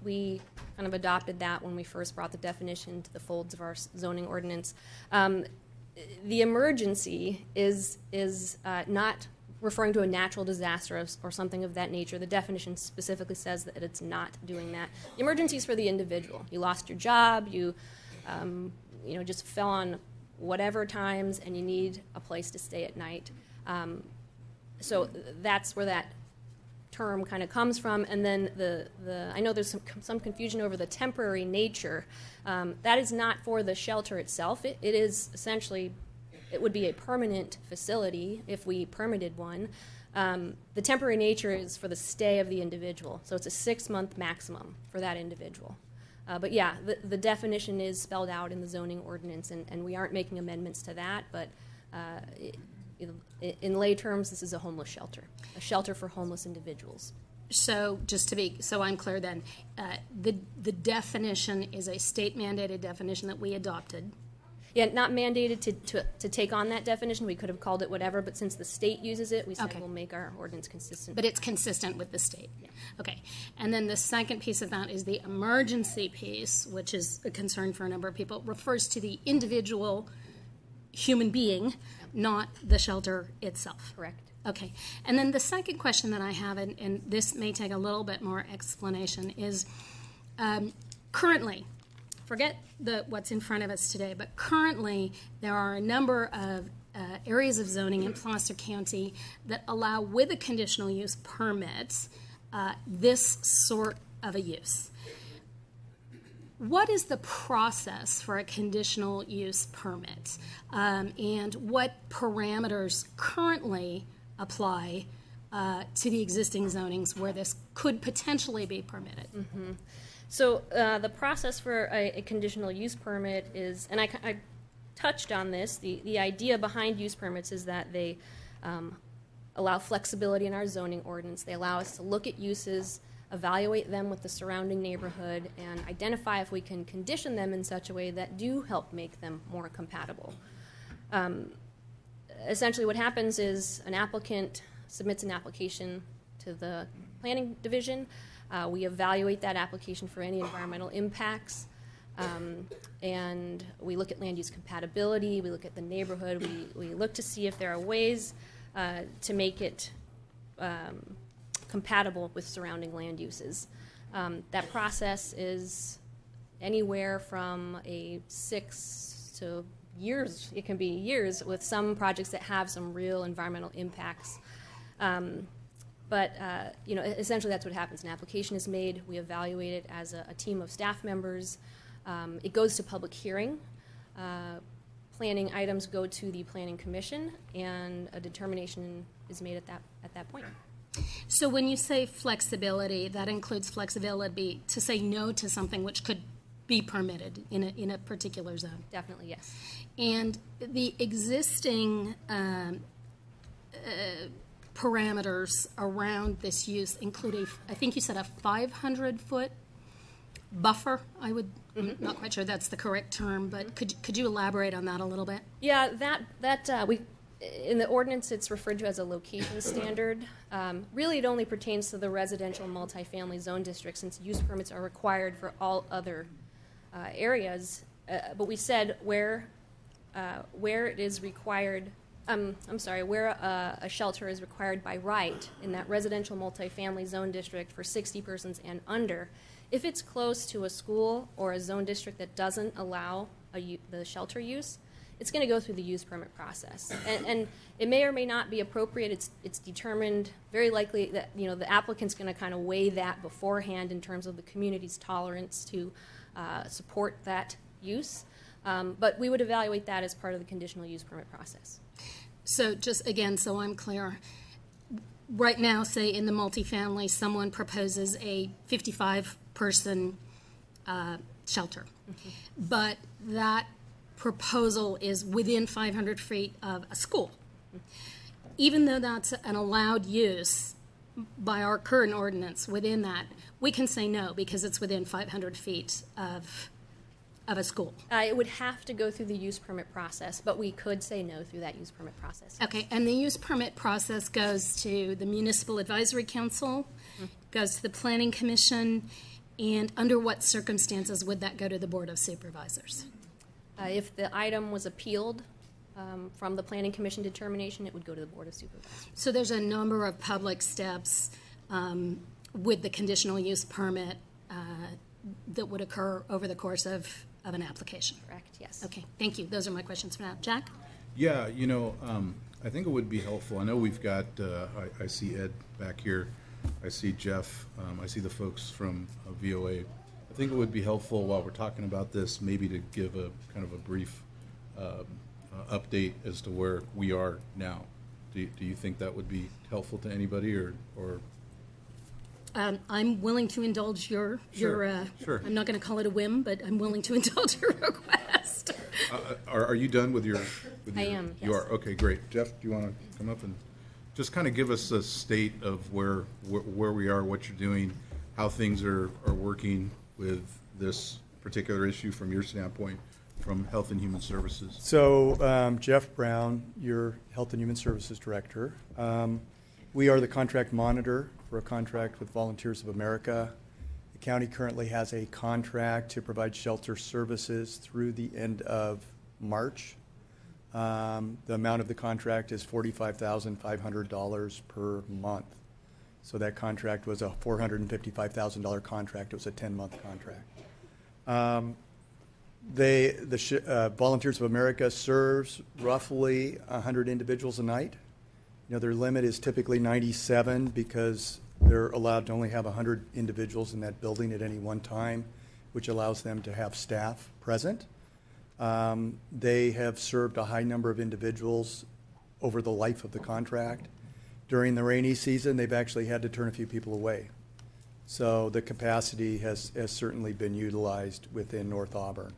Q: kind of adopted that when we first brought the definition to the folds of our zoning ordinance. The emergency is not referring to a natural disaster or something of that nature. The definition specifically says that it's not doing that. The emergency is for the individual. You lost your job, you just fell on whatever times, and you need a place to stay at night. So that's where that term kind of comes from. And then I know there's some confusion over the temporary nature. That is not for the shelter itself. It is essentially, it would be a permanent facility if we permitted one. The temporary nature is for the stay of the individual. So it's a 6-month maximum for that individual. But yeah, the definition is spelled out in the zoning ordinance, and we aren't making amendments to that, but in lay terms, this is a homeless shelter, a shelter for homeless individuals.
B: So so I'm clear then, the definition is a state mandated definition that we adopted.
Q: Yeah, not mandated to take on that definition. We could have called it whatever, but since the state uses it, we said we'll make our ordinance consistent.
B: But it's consistent with the state. Yeah. Okay. And then the second piece of that is the emergency piece, which is a concern for a number of people. It refers to the individual human being, not the shelter itself.
Q: Correct.
B: Okay. And then the second question that I have, and this may take a little bit more explanation, is currently, forget what's in front of us today, but currently there are a number of areas of zoning in Placer County that allow, with a conditional use permit, this sort of a use. What is the process for a conditional use permit, and what parameters currently apply to the existing zonings where this could potentially be permitted?
Q: Mm-hmm. So the process for a conditional use permit is, and I touched on this, the idea behind use permits is that they allow flexibility in our zoning ordinance. They allow us to look at uses, evaluate them with the surrounding neighborhood, and identify if we can condition them in such a way that do help make them more compatible. Essentially what happens is an applicant submits an application to the planning division. We evaluate that application for any environmental impacts, and we look at land use compatibility, we look at the neighborhood, we look to see if there are ways to make it compatible with surrounding land uses. That process is anywhere from 6 to years. It can be years with some projects that have some real environmental impacts. But essentially that's what happens. An application is made, we evaluate it as a team of staff members. It goes to public hearing. Planning items go to the Planning Commission, and a determination is made at that point.
B: So when you say flexibility, that includes flexibility to say no to something which could be permitted in a particular zone?
Q: Definitely, yes.
B: And the existing parameters around this use include I think you said a 500-foot buffer. I'm not quite sure that's the correct term, but could you elaborate on that a little bit?
Q: Yeah, that we in the ordinance it's referred to as a location standard. Really, it only pertains to the residential multifamily zone district, since use permits are required for all other areas. But we said where it is required. Where a shelter is required by right in that residential multifamily zone district for 60 persons and under. If it's close to a school or a zone district that doesn't allow the shelter use, it's going to go through the use permit process. And it may or may not be appropriate. It's determined very likely that the applicant's going to kind of weigh that beforehand in terms of the community's tolerance to support that use. But we would evaluate that as part of the conditional use permit process.
B: So just again, so I'm clear, right now, say in the multifamily, someone proposes a 55-person shelter, but that proposal is within 500 feet of a school. Even though that's an allowed use by our current ordinance within that, we can say no because it's within 500 feet of a school.
Q: It would have to go through the use permit process, but we could say no through that use permit process.
B: Okay, and the use permit process goes to the Municipal Advisory Council, goes to the Planning Commission, and under what circumstances would that go to the Board of Supervisors?
Q: If the item was appealed from the Planning Commission determination, it would go to the Board of Supervisors.
B: So there's a number of public steps with the conditional use permit that would occur over the course of an application.
Q: Correct, yes.
B: Okay, thank you. Those are my questions for now. Jack?
E: Yeah, I think it would be helpful. I know we've got, I see Ed back here. I see Jeff. I see the folks from VOA. I think it would be helpful while we're talking about this, maybe to give a kind of a brief update as to where we are now. Do you think that would be helpful to anybody, or?
B: I'm willing to indulge your
E: Sure.
B: I'm not going to call it a whim, but I'm willing to indulge your request.
E: Are you done with your?
Q: I am,
E: You
Q: yes.
E: are. Okay, great. Jeff, do you want to come up and just kind of give us a state of where we are, what you're doing, how things are working with this particular issue from your standpoint, from Health and Human Services?
I: So, Jeff Brown, your Health and Human Services Director. We are the contract monitor for a contract with Volunteers of America. The county currently has a contract to provide shelter services through the end of March. The amount of the contract is $45,500 per month. So that contract was a $455,000 contract. It was a 10-month contract. Volunteers of America serves roughly 100 individuals a night. Their limit is typically 97 because they're allowed to only have 100 individuals in that building at any one time, which allows them to have staff present. They have served a high number of individuals over the life of the contract. During the rainy season, they've actually had to turn a few people away. So the capacity has certainly been utilized within North Auburn.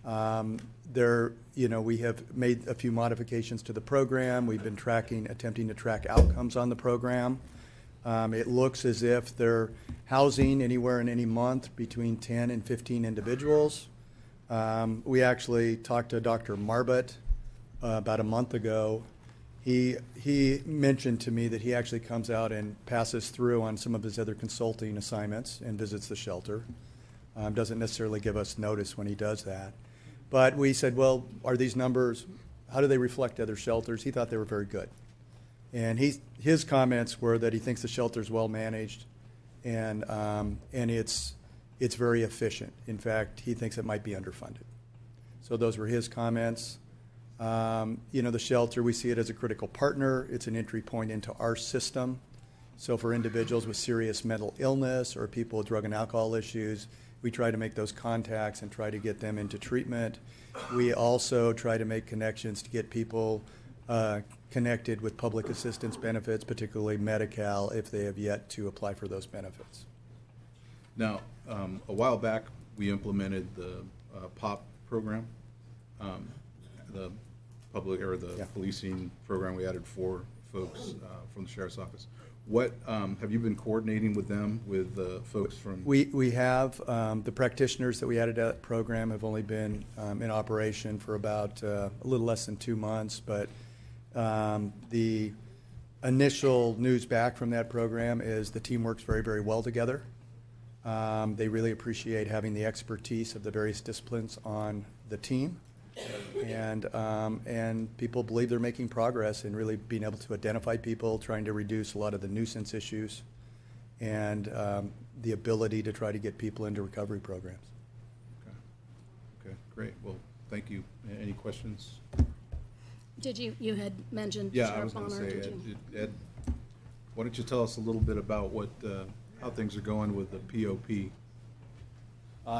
I: We have made a few modifications to the program. We've been attempting to track outcomes on the program. It looks as if they're housing anywhere in any month between 10 and 15 individuals. We actually talked to Dr. Marbut about a month ago. He mentioned to me that he actually comes out and passes through on some of his other consulting assignments and visits the shelter. Doesn't necessarily give us notice when he does that. But we said, well, are these numbers, how do they reflect other shelters? He thought they were very good. And his comments were that he thinks the shelter is well managed and it's very efficient. In fact, he thinks it might be underfunded. So those were his comments. The shelter, we see it as a critical partner. It's an entry point into our system. So for individuals with serious mental illness or people with drug and alcohol issues, we try to make those contacts and try to get them into treatment. We also try to make connections to get people connected with public assistance benefits, particularly Medi-Cal, if they have yet to apply for those benefits.
E: Now, a while back, we implemented the POP program, the public or the policing program. We added 4 folks from the sheriff's office. What have you been coordinating with them, with folks from?
I: We have the practitioners that we added to that program have only been in operation for about a little less than 2 months, but the initial news back from that program is the team works very, very well together. They really appreciate having the expertise of the various disciplines on the team. And people believe they're making progress in really being able to identify people, trying to reduce a lot of the nuisance issues, and the ability to try to get people into recovery programs.
E: Okay, great. Well, thank you. Any questions?
B: Did you had mentioned
E: Yeah, I
B: Sheriff
E: was going to
B: Bonner,
E: say,
B: did you?
E: Ed, why don't you tell us a little bit about how things are going with the POP?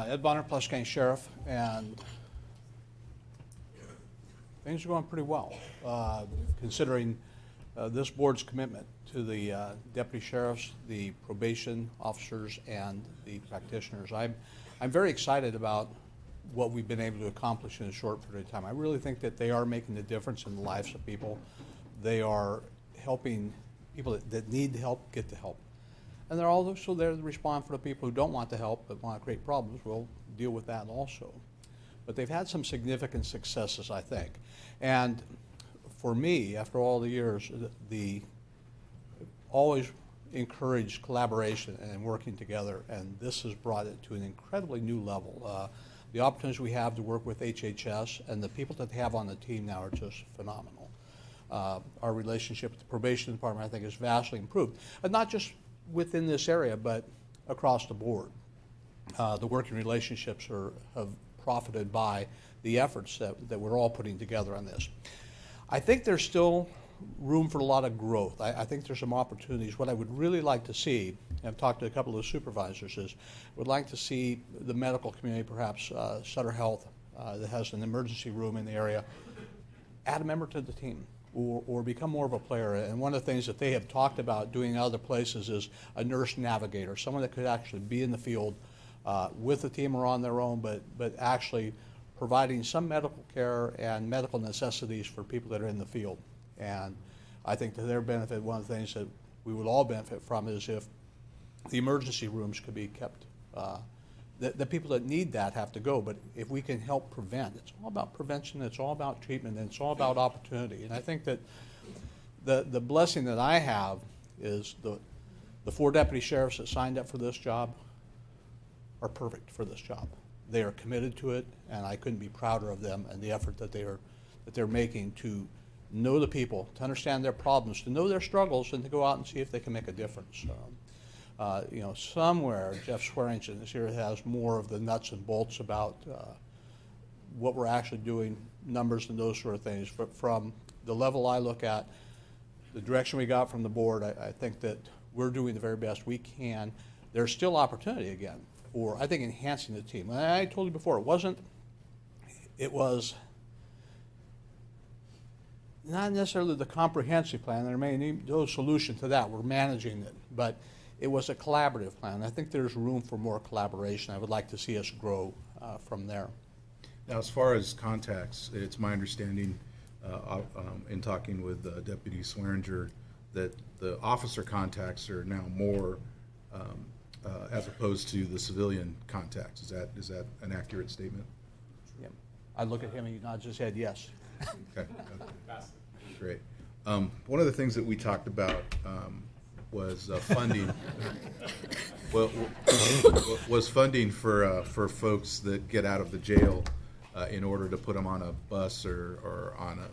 R: Ed Bonner, Plush County Sheriff, and things are going pretty well, considering this board's commitment to the deputy sheriffs, the probation officers, and the practitioners. I'm very excited about what we've been able to accomplish in a short period of time. I really think that they are making a difference in the lives of people. They are helping people that need help get the help. And they're also there to respond for the people who don't want the help but want to create problems. We'll deal with that also. But they've had some significant successes, I think. And for me, after all the years, the always encouraged collaboration and working together, and this has brought it to an incredibly new level. The opportunities we have to work with HHS and the people that they have on the team now are just phenomenal. Our relationship with the probation department, I think, is vastly improved, and not just within this area, but across the board. The working relationships have profited by the efforts that we're all putting together on this. I think there's still room for a lot of growth. I think there's some opportunities. What I would really like to see, and I've talked to a couple of the supervisors, is would like to see the medical community, perhaps Sutter Health, that has an emergency room in the area, add a member to the team or become more of a player. And one of the things that they have talked about doing in other places is a nurse navigator, someone that could actually be in the field with the team or on their own, but actually providing some medical care and medical necessities for people that are in the field. And I think to their benefit, one of the things that we would all benefit from is if the emergency rooms could be kept. The people that need that have to go, but if we can help prevent, it's all about prevention, it's all about treatment, and it's all about opportunity. And I think that the blessing that I have is the 4 deputy sheriffs that signed up for this job are perfect for this job. They are committed to it, and I couldn't be prouder of them and the effort that they're making to know the people, to understand their problems, to know their struggles, and to go out and see if they can make a difference. Somewhere Jeff Swearingen this year has more of the nuts and bolts about what we're actually doing, numbers and those sort of things. But from the level I look at, the direction we got from the board, I think that we're doing the very best we can. There's still opportunity again for, I think, enhancing the team. And I told you before, it was not necessarily the comprehensive plan. There may be no solution to that. We're managing it. But it was a collaborative plan. I think there's room for more collaboration. I would like to see us grow from there.
E: Now, as far as contacts, it's my understanding in talking with Deputy Swearinger that the officer contacts are now more as opposed to the civilian contacts. Is that an accurate statement?
R: Yeah. I look at him and he nods his head yes.
E: Okay. Great. One of the things that we talked about was funding. Was funding for folks that get out of the jail in order to put them on a bus or on a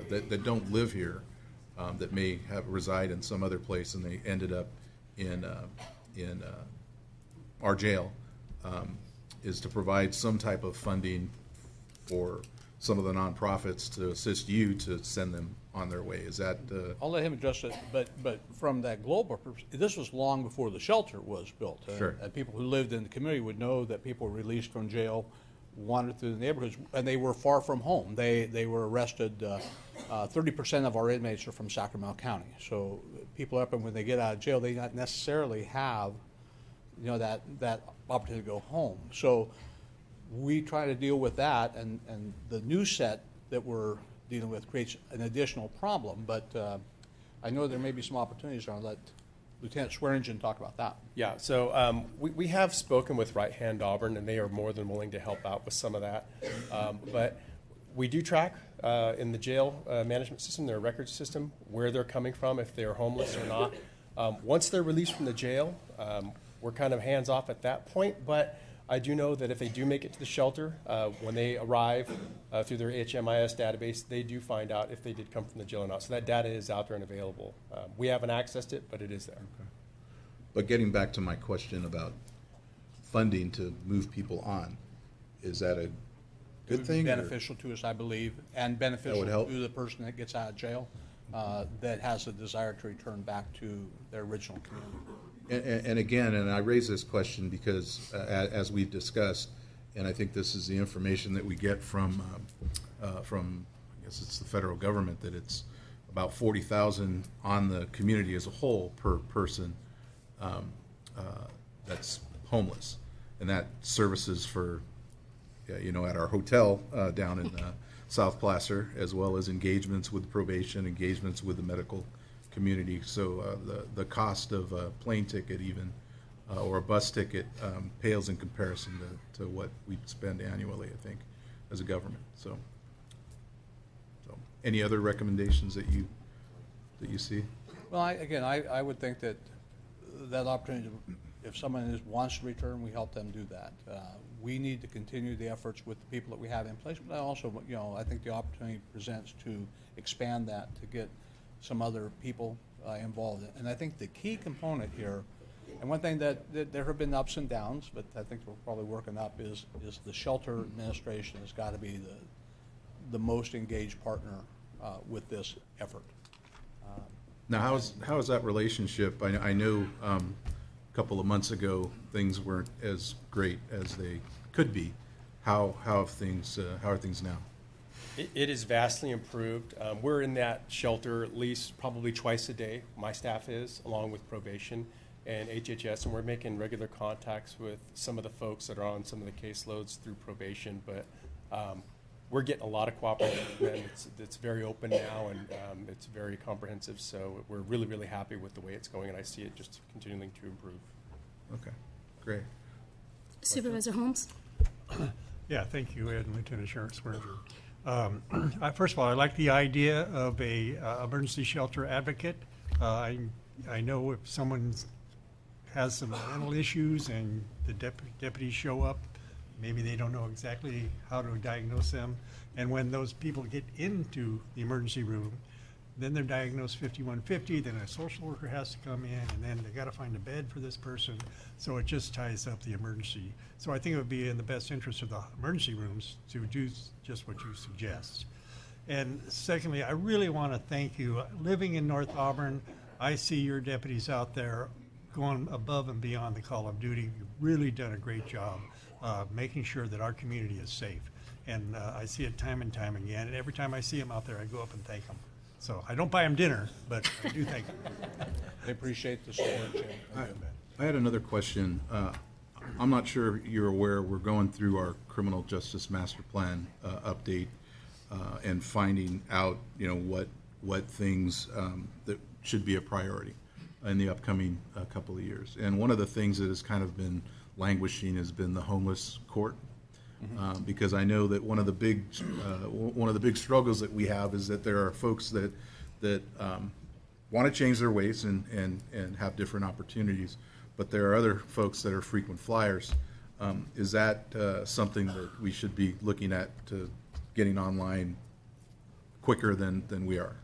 E: that don't live here, that may reside in some other place and they ended up in our jail, is to provide some type of funding for some of the nonprofits to assist you to send them on their way. Is that?
R: I'll let him address it, but from that global perspective, this was long before the shelter was built.
E: Sure.
R: And people who lived in the community would know that people released from jail wandered through the neighborhoods, and they were far from home. They were arrested. 30% of our inmates are from Sacramento County. So people up, and when they get out of jail, they not necessarily have, that opportunity to go home. So we try to deal with that, and the new set that we're dealing with creates an additional problem. But I know there may be some opportunities. I'll let Lieutenant Swearingen talk about that.
S: Yeah, so we have spoken with Right Hand Auburn, and they are more than willing to help out with some of that. But we do track in the jail management system, their records system, where they're coming from, if they're homeless or not. Once they're released from the jail, we're kind of hands off at that point. But I do know that if they do make it to the shelter, when they arrive through their HMIS database, they do find out if they did come from the jail or not. So that data is out there and available. We haven't accessed it, but it is there.
E: Okay. But getting back to my question about funding to move people on, is that a good thing?
R: Beneficial to us, I believe, and beneficial to the person that gets out of jail that has a desire to return back to their original community.
E: And again, and I raise this question because, as we've discussed, and I think this is the information that we get from guess it's the federal government, that it's about 40,000 on the community as a whole per person that's homeless. And that services for, at our hotel down in South Placer, as well as engagements with probation, engagements with the medical community. So the cost of a plane ticket even, or a bus ticket, pales in comparison to what we spend annually, I think, as a government. So any other recommendations that you see?
R: Well, I would think that opportunity, if someone wants to return, we help them do that. We need to continue the efforts with the people that we have in place, but also, I think the opportunity presents to expand that, to get some other people involved. And I think the key component here, and one thing that there have been ups and downs, but I think we're probably working up, is the shelter administration has got to be the most engaged partner with this effort.
E: Now, how is that relationship? I know a couple of months ago things weren't as great as they could be. How are things now?
S: It is vastly improved. We're in that shelter at least probably twice a day. My staff is, along with probation and HHS, and we're making regular contacts with some of the folks that are on some of the caseloads through probation. But we're getting a lot of cooperation from them. It's very open now, and it's very comprehensive. So we're really, really happy with the way it's going, and I see it just continuing to improve.
E: Okay, great.
G: Supervisor Holmes?
D: Yeah, thank you, Ed and Lieutenant Sheriff Swearinger. First of all, I like the idea of a emergency shelter advocate. I know if someone has some mental issues and the deputies show up, maybe they don't know exactly how to diagnose them. And when those people get into the emergency room, then they're diagnosed 5150, then a social worker has to come in, and then they got to find a bed for this person. So it just ties up the emergency. So I think it would be in the best interest of the emergency rooms to do just what you suggest. And secondly, I really want to thank you. Living in North Auburn, I see your deputies out there going above and beyond the call of duty. You've really done a great job making sure that our community is safe. And I see it time and time again. And every time I see them out there, I go up and thank them. So I don't buy them dinner, but I do thank them.
R: They appreciate the support, Jim.
E: I had another question. I'm not sure you're aware, we're going through our criminal justice master plan update and finding out, what things that should be a priority in the upcoming couple of years. And one of the things that has kind of been languishing has been the homeless court. Because I know that one of the big struggles that we have is that there are folks that want to change their ways and have different opportunities, but there are other folks that are frequent flyers. Is that something that we should be looking at to getting online quicker than we are?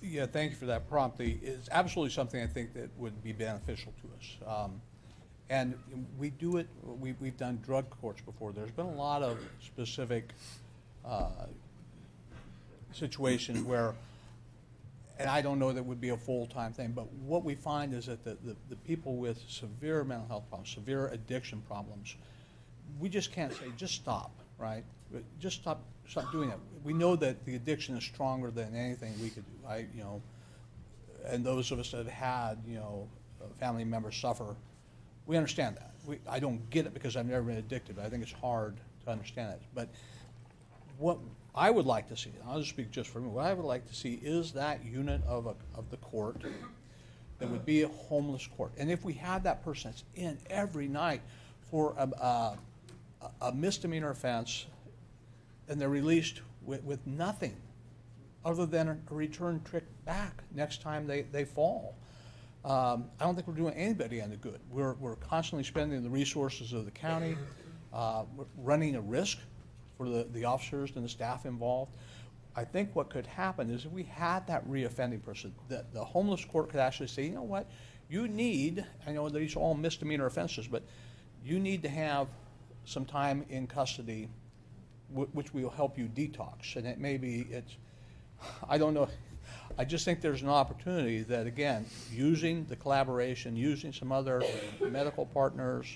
R: Yeah. Thank you for that prompt. It's absolutely something I think that would be beneficial to us. And we do it, we've done drug courts before. There's been a lot of specific situations where, and I don't know that would be a full-time thing, but what we find is that the people with severe mental health problems, severe addiction problems, we just can't say, just stop, right? Just stop doing that. We know that the addiction is stronger than anything we could do. And those of us that have had, family members suffer, we understand that. I don't get it because I've never been addicted, but I think it's hard to understand it. But what I would like to see, and I'll just speak just for me, what I would like to see is that unit of the court that would be a homeless court. And if we had that person that's in every night for a misdemeanor offense and they're released with nothing other than a return trip back next time they fall. I don't think we're doing anybody any good. We're constantly spending the resources of the county, we're running a risk for the officers and the staff involved. I think what could happen is if we had that reoffending person, that the homeless court could actually say, you know what, you need, I know these are all misdemeanor offenses, but you need to have some time in custody, which will help you detox. And it may be, I don't know, I just think there's an opportunity that, again, using the collaboration, using some other medical partners,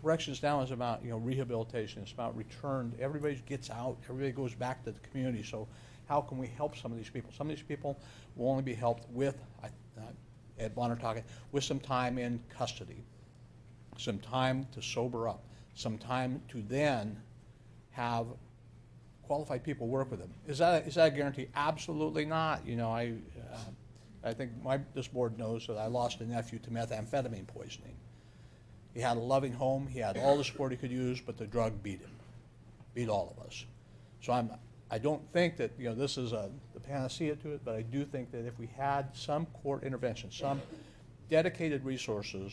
R: corrections now is about, rehabilitation. It's about return. Everybody gets out. Everybody goes back to the community. So how can we help some of these people? Some of these people will only be helped with, Ed Bonner talking, with some time in custody, some time to sober up, some time to then have qualified people work with them. Is that a guarantee? Absolutely not. I think this board knows that I lost a nephew to methamphetamine poisoning. He had a loving home. He had all the support he could use, but the drug beat him, beat all of us. So I don't think that this is the panacea to it, but I do think that if we had some court intervention, some dedicated resources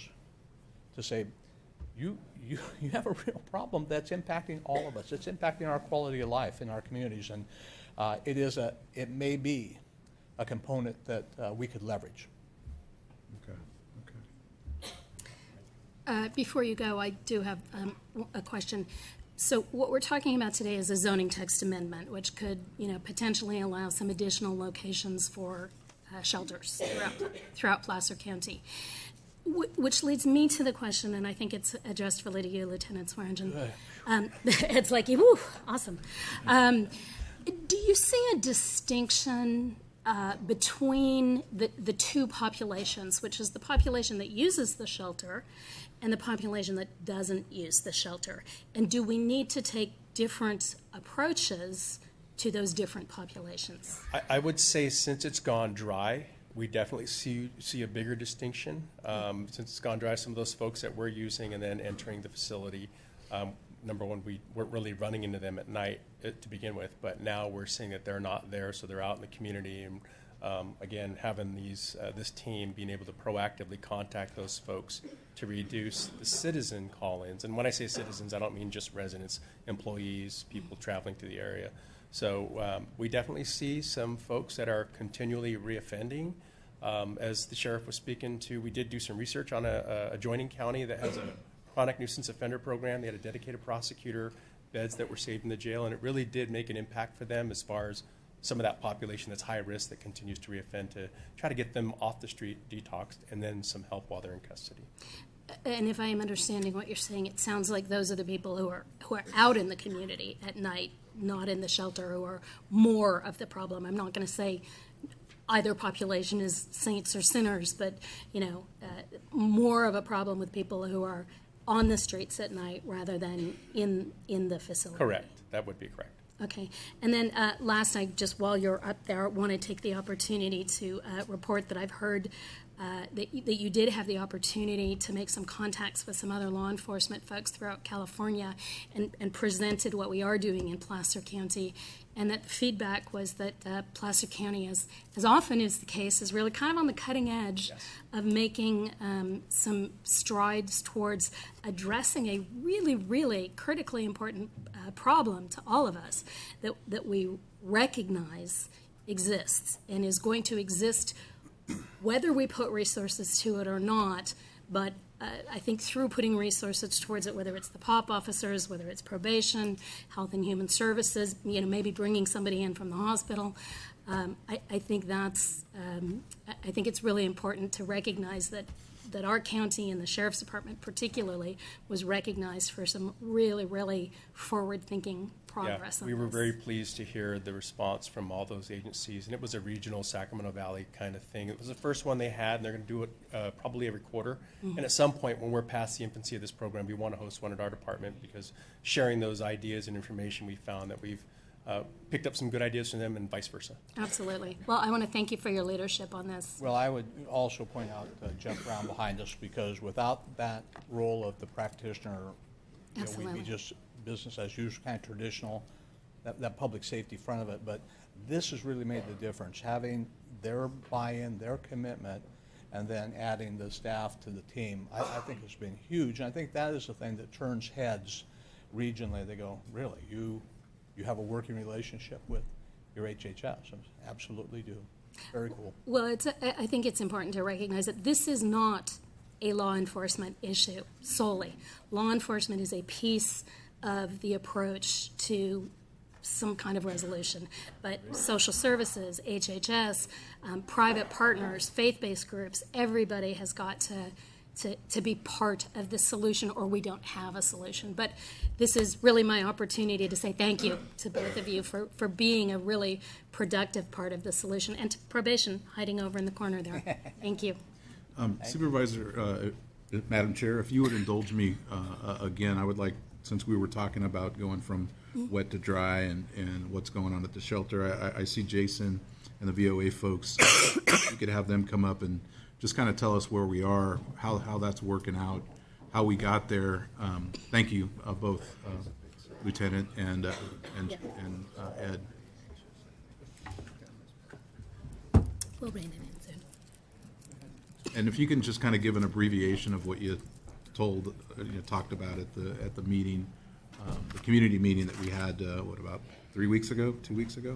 R: to say, you have a real problem that's impacting all of us. It's impacting our quality of life in our communities, and it may be a component that we could leverage.
G: Before you go, I do have a question. So what we're talking about today is a zoning text amendment, which could, potentially allow some additional locations for shelters throughout Placer County. Which leads me to the question, and I think it's addressed really to you, Lieutenant Swearingen. It's like, woo, awesome. Do you see a distinction between the two populations, which is the population that uses the shelter and the population that doesn't use the shelter? And do we need to take different approaches to those different populations?
S: I would say since it's gone dry, we definitely see a bigger distinction. Since it's gone dry, some of those folks that we're using and then entering the facility, number one, we weren't really running into them at night to begin with, but now we're seeing that they're not there, so they're out in the community. And again, having this team being able to proactively contact those folks to reduce the citizen call-ins. And when I say citizens, I don't mean just residents, employees, people traveling to the area. So we definitely see some folks that are continually reoffending. As the sheriff was speaking to, we did do some research on a adjoining county that has a chronic nuisance offender program. They had a dedicated prosecutor, beds that were saved in the jail, and it really did make an impact for them as far as some of that population that's high risk that continues to reoffend, to try to get them off the street, detoxed, and then some help while they're in custody.
G: And if I am understanding what you're saying, it sounds like those are the people who are out in the community at night, not in the shelter, who are more of the problem. I'm not going to say either population is saints or sinners, but more of a problem with people who are on the streets at night rather than in the facility.
S: Correct. That would be correct.
G: Okay. And then last, while you're up there, want to take the opportunity to report that I've heard that you did have the opportunity to make some contacts with some other law enforcement folks throughout California and presented what we are doing in Placer County, and that the feedback was that Placer County, as often is the case, is really kind of on the cutting edge of making some strides towards addressing a really, really critically important problem to all of us that we recognize exists and is going to exist whether we put resources to it or not. But I think through putting resources towards it, whether it's the POP officers, whether it's probation, Health and Human Services, maybe bringing somebody in from the hospital, I think I think it's really important to recognize that our county and the Sheriff's Department particularly was recognized for some really, really forward-thinking progress on
S: we were
G: this.
S: very pleased to hear the response from all those agencies, and it was a regional Sacramento Valley kind of thing. It was the first one they had, and they're going to do it probably every quarter.
G: Mm-hmm.
S: And at some point, when we're past the infancy of this program, we want to host one at our department, because sharing those ideas and information, we found that we've picked up some good ideas from them and vice versa.
G: Absolutely. Well, I want to thank you for your leadership on this.
R: Well, I would also point out Jeff Brown behind us, because without that role of the practitioner, we'd be just business as usual, kind of traditional, that public safety front of it. But this has really made the difference, having their buy-in, their commitment, and then adding the staff to the team. I think it's been huge, and I think that is the thing that turns heads regionally. They go, really, you have a working relationship with your HHS? Absolutely do. Very cool.
G: Well, I think it's important to recognize that this is not a law enforcement issue solely. Law enforcement is a piece of the approach to some kind of resolution. But social services, HHS, private partners, faith-based groups, everybody has got
B: to be part of the solution, or we don't have a solution. But this is really my opportunity to say thank you to both of you for being a really productive part of the solution, and to probation hiding over in the corner there. Thank you.
E: Supervisor, Madam Chair, if you would indulge me again, I would like, since we were talking about going from wet to dry and what's going on at the shelter, I see Jason and the VOA folks. You could have them come up and just kind of tell us where we are, how that's working out, how we got there. Thank you, both Lieutenant and Ed.
B: We'll rein it in soon.
E: And if you can just kind of give an abbreviation of what you talked about at the meeting, the community meeting that we had, about 3 weeks ago, 2 weeks ago?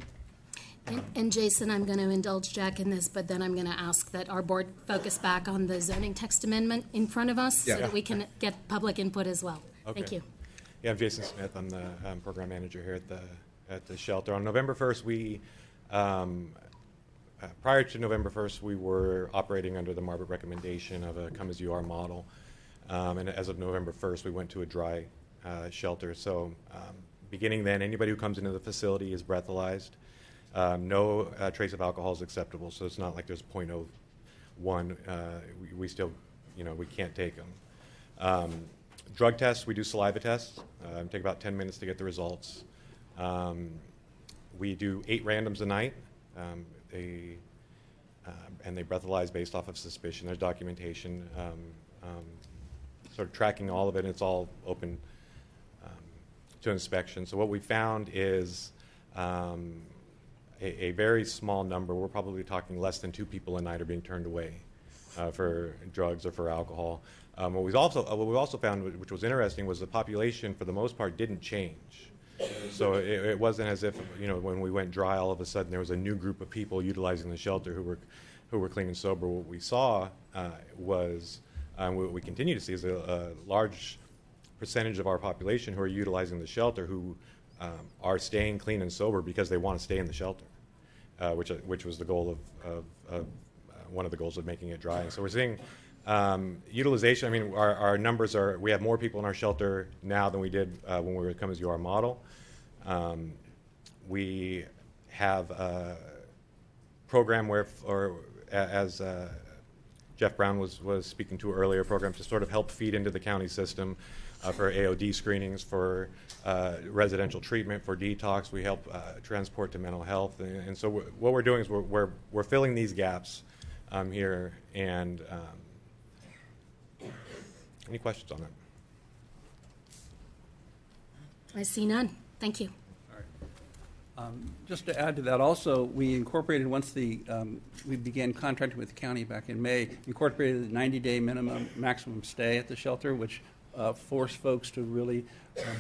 B: And Jason, I'm going to indulge Jack in this, but then I'm going to ask that our board focus back on the zoning text amendment in front of us so that we can get public input as well.
A: Okay.
B: Thank you.
A: Yeah, I'm Jason Smith. I'm the program manager here at the shelter. On November 1st, we prior to November 1st, we were operating under the Marbert recommendation of a come as you are model. And as of November 1st, we went to a dry shelter. So beginning then, anybody who comes into the facility is breathalyzed. No trace of alcohol is acceptable, so it's not like there's 0.01. We still, we can't take them. Drug tests, we do saliva tests. Take about 10 minutes to get the results. We do 8 randoms a night. And they breathalyze based off of suspicion. There's documentation, sort of tracking all of it, and it's all open to inspection. So what we found is a very small number. We're probably talking less than 2 people a night are being turned away for drugs or for alcohol. What we also found, which was interesting, was the population for the most part didn't change. So it wasn't as if when we went dry, all of a sudden there was a new group of people utilizing the shelter who were clean and sober. What we saw was what we continue to see is a large percentage of our population who are utilizing the shelter who are staying clean and sober because they want to stay in the shelter, which was the goal of one of the goals of making it dry. And so we're seeing utilization. I mean, our numbers are, we have more people in our shelter now than we did when we were Come As You Are model. We have a program where, as Jeff Brown was speaking to earlier, a program to sort of help feed into the county system for AOD screenings, for residential treatment, for detox. We help transport to mental health. And so what we're doing is we're filling these gaps here. And any questions on that?
B: I see none. Thank you.
N: Just to add to that, also, we incorporated, once we began contracting with the county back in May, incorporated the 90-day maximum stay at the shelter, which forced folks to really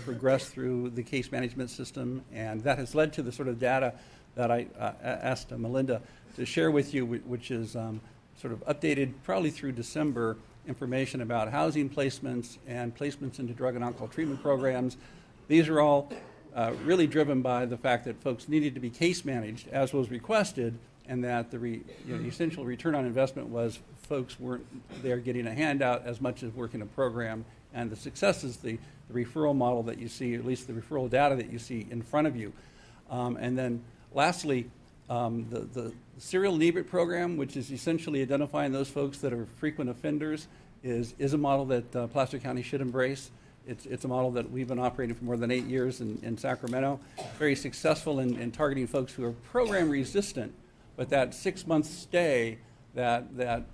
N: progress through the case management system. And that has led to the sort of data that I asked Melinda to share with you, which is sort of updated probably through December, information about housing placements and placements into drug and alcohol treatment programs. These are all really driven by the fact that folks needed to be case managed as was requested, and that the essential return on investment was folks weren't there getting a handout as much as working a program. And the success is the referral model that you see, at least the referral data that you see in front of you. And then lastly, the serial NEBIT program, which is essentially identifying those folks that are frequent offenders, is a model that Placer County should embrace. It's a model that we've been operating for more than 8 years in Sacramento. Very successful in targeting folks who are program resistant, but that 6-month stay that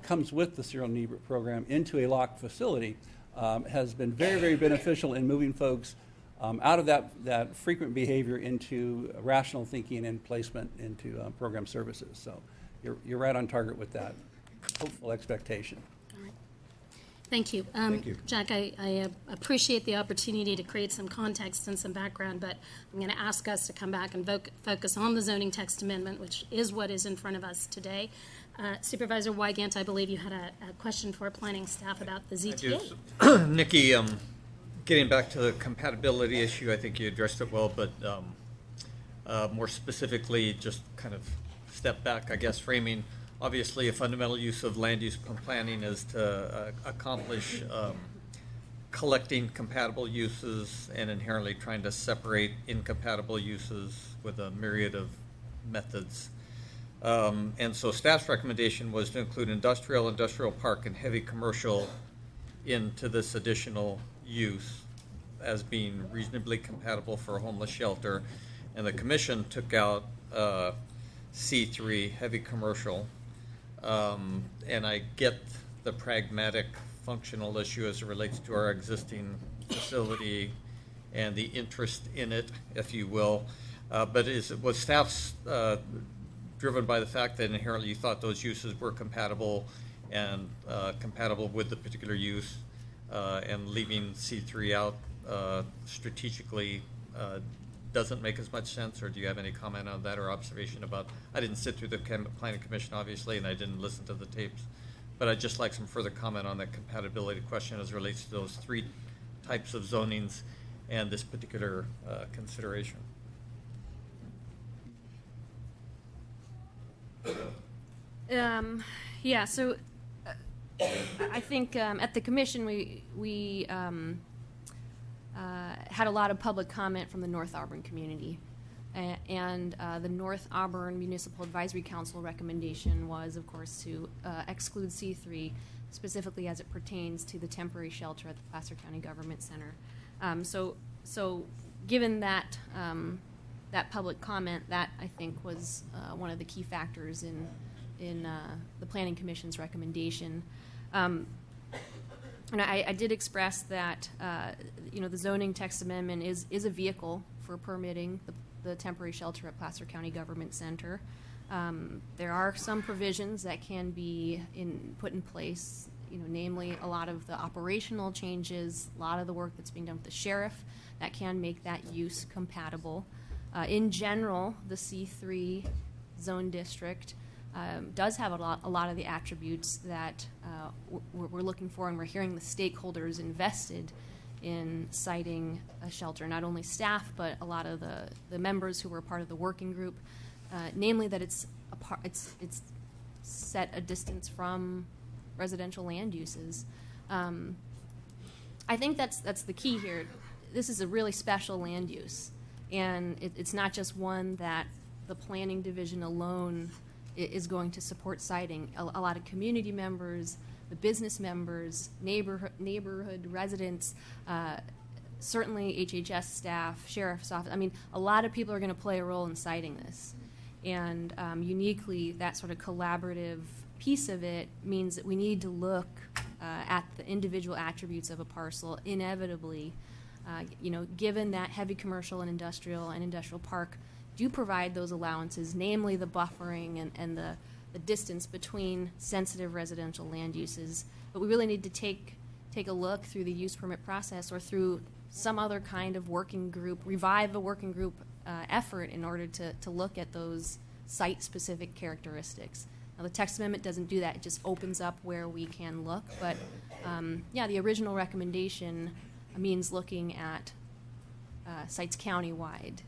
N: comes with the serial NEBIT program into a locked facility has been very, very beneficial in moving folks out of that frequent behavior into rational thinking and placement into program services. So you're right on target with that hopeful expectation.
B: Thank you.
E: Thank you.
B: Jack, I appreciate the opportunity to create some context and some background, but I'm going to ask us to come back and focus on the zoning text amendment, which is what is in front of us today. Supervisor Wygant, I believe you had a question for planning staff about the ZTA.
U: Nikki, getting back to the compatibility issue, I think you addressed it well, but more specifically, just kind of step back, I guess, framing obviously, a fundamental use of land use planning is to accomplish collecting compatible uses and inherently trying to separate incompatible uses with a myriad of methods. And so staff's recommendation was to include industrial park, and heavy commercial into this additional use as being reasonably compatible for a homeless shelter. And the commission took out C3, heavy commercial. And I get the pragmatic functional issue as it relates to our existing facility and the interest in it, if you will. But was staff's driven by the fact that inherently you thought those uses were compatible and compatible with the particular use, and leaving C3 out strategically doesn't make as much sense? Or do you have any comment on that or observation about? I didn't sit through the planning commission, obviously, and I didn't listen to the tapes, but I'd just like some further comment on that compatibility question as it relates to those three types of zonings and this particular consideration.
Q: Yeah, so I think at the commission we had a lot of public comment from the North Auburn community. And the North Auburn Municipal Advisory Council recommendation was, of course, to exclude C3, specifically as it pertains to the temporary shelter at the Placer County Government Center. So given that that public comment, that I think was one of the key factors in the Planning Commission's recommendation. And I did express that the zoning text amendment is a vehicle for permitting the temporary shelter at Placer County Government Center. There are some provisions that can be put in place, namely a lot of the operational changes, a lot of the work that's being done with the sheriff that can make that use compatible. In general, the C3 zone district does have a lot of the attributes that we're looking for, and we're hearing the stakeholders invested in citing a shelter, not only staff, but a lot of the members who were part of the working group, namely that it's set a distance from residential land uses. I think that's the key here. This is a really special land use, and it's not just one that the planning division alone is going to support citing. A lot of community members, the business members, neighborhood residents, certainly HHS staff, sheriff's office. I mean, a lot of people are going to play a role in citing this. And uniquely, that sort of collaborative piece of it means that we need to look at the individual attributes of a parcel inevitably. Given that heavy commercial and industrial park do provide those allowances, namely the buffering and the distance between sensitive residential land uses. But we really need to take a look through the use permit process or through some other kind of working group, revive a working group effort in order to look at those site-specific characteristics. Now, the text amendment doesn't do that. It just opens up where we can look. But, the original recommendation means looking at sites countywide.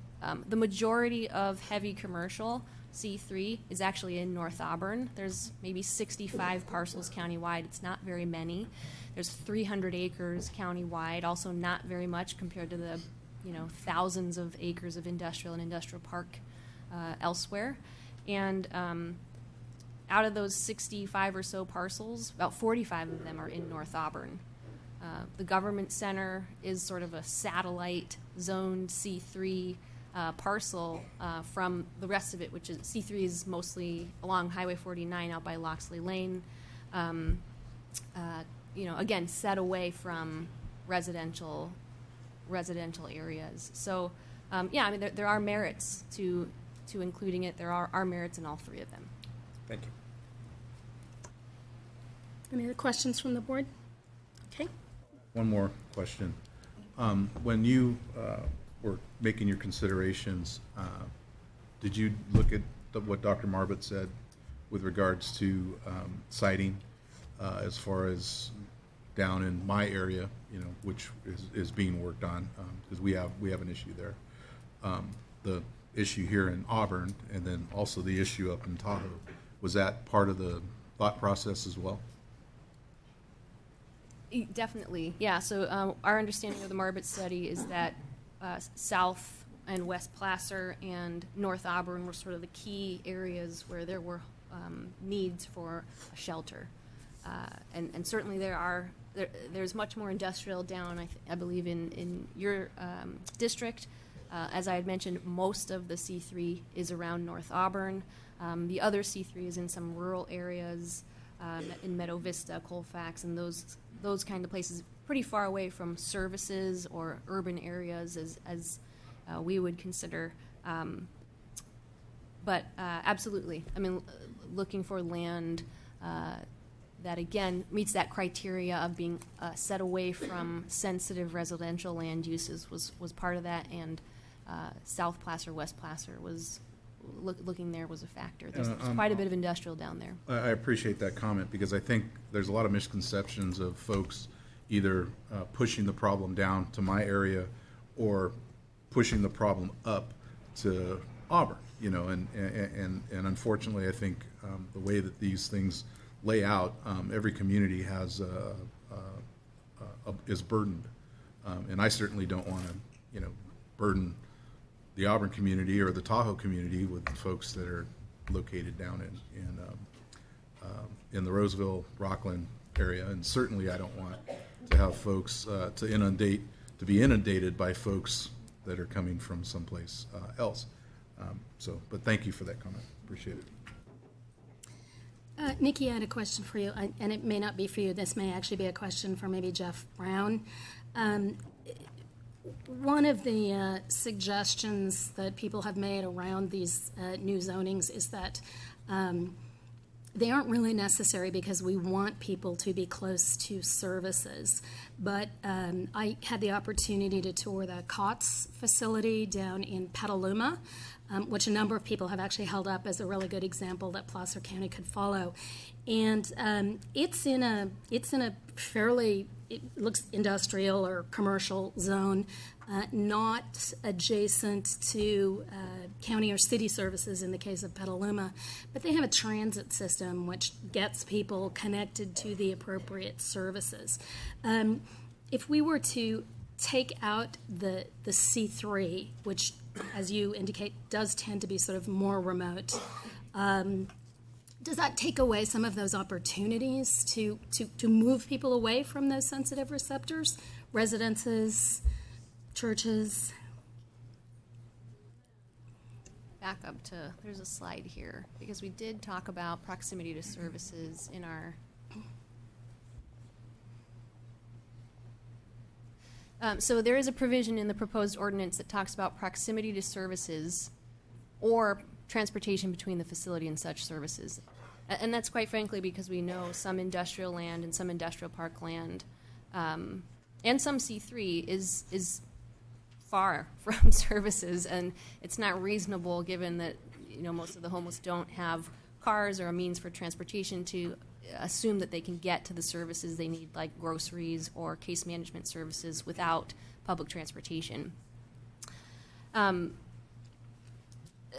Q: The majority of heavy commercial, C3, is actually in North Auburn. There's maybe 65 parcels countywide. It's not very many. There's 300 acres countywide, also not very much compared to the thousands of acres of industrial and industrial park elsewhere. And out of those 65 or so parcels, about 45 of them are in North Auburn. The government center is sort of a satellite zoned C3 parcel from the rest of it, which is C3 is mostly along Highway 49 out by Loxley Lane. Again, set away from residential areas. So, there are merits to including it. There are merits in all three of them.
A: Thank you.
B: Any other questions from the board? Okay.
E: One more question. When you were making your considerations, did you look at what Dr. Marbut said with regards to siting as far as down in my area, which is being worked on, because we have an issue there. The issue here in Auburn, and then also the issue up in Tahoe, Was that part of the thought process as well?
Q: Definitely, yeah. So our understanding of the Marbut study is that South and West Placer and North Auburn were sort of the key areas where there were needs for a shelter. And certainly there's much more industrial down, I believe, in your district. As I had mentioned, most of the C3 is around North Auburn. The other C3 is in some rural areas, in Meadow Vista, Colfax, and those kind of places, pretty far away from services or urban areas as we would consider. But absolutely, I mean, looking for land that, again, meets that criteria of being set away from sensitive residential land uses was part of that, and South Placer, West Placer was, looking there was a factor. There's quite a bit of industrial down there.
E: I appreciate that comment, because I think there's a lot of misconceptions of folks either pushing the problem down to my area or pushing the problem up to Auburn, you know, and unfortunately, I think the way that these things lay out, every community has is burdened, and I certainly don't want to, you know, burden the Auburn community or the Tahoe community with folks that are located down in the Roseville, Rockland area, and certainly I don't want to have folks to be inundated by folks that are coming from someplace else. But thank you for that comment. Appreciate it.
G: Nikki, I had a question for you, and it may not be for you. This may actually be a question for maybe Jeff Brown. One of the suggestions that people have made around these new zonings is that they aren't really necessary because we want people to be close to services. But I had the opportunity to tour the COTS facility down in Petaluma, which a number of people have actually held up as a really good example that Placer County could follow. And it's in a fairly, it looks industrial or commercial zone, not adjacent to county or city services in the case of Petaluma, but they have a transit system which gets people connected to the appropriate services. If we were to take out the C3, which, as you indicate, does tend to be sort of more remote, does that take away some of those opportunities to move people away from those sensitive receptors, residences, churches?
Q: Back up to, there's a slide here, because we did talk about proximity to services in our so there is a provision in the proposed ordinance that talks about proximity to services or transportation between the facility and such services. And that's quite frankly because we know some industrial land and some industrial park land and some C3 is far from services, and it's not reasonable given that, you know, most of the homeless don't have cars or a means for transportation to assume that they can get to the services they need, like groceries or case management services, without public transportation.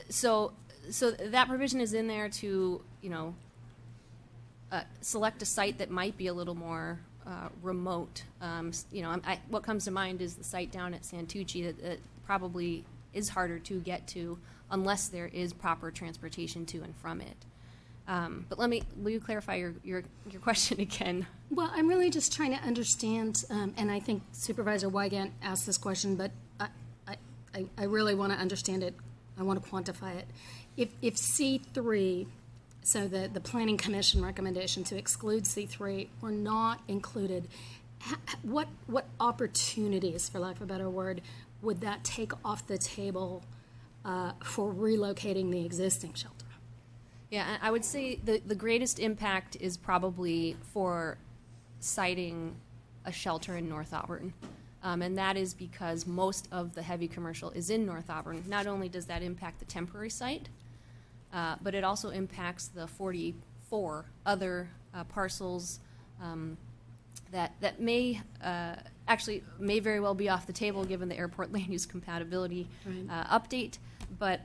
Q: So that provision is in there to, you know, select a site that might be a little more remote. You know, what comes to mind is the site down at Santucci that probably is harder to get to unless there is proper transportation to and from it. But will you clarify your question again?
G: Well, I'm really just trying to understand, and I think Supervisor Wygant asked this question, but I really want to understand it. I want to quantify it. If C3, so the Planning Commission recommendation to exclude C3 were not included, what opportunities, for lack of a better word, would that take off the table for relocating the existing shelter?
Q: Yeah, I would say the greatest impact is probably for siting a shelter in North Auburn. And that is because most of the heavy commercial is in North Auburn. Not only does that impact the temporary site, but it also impacts the 44 other parcels that may actually may very well be off the table given the airport land use compatibility update. But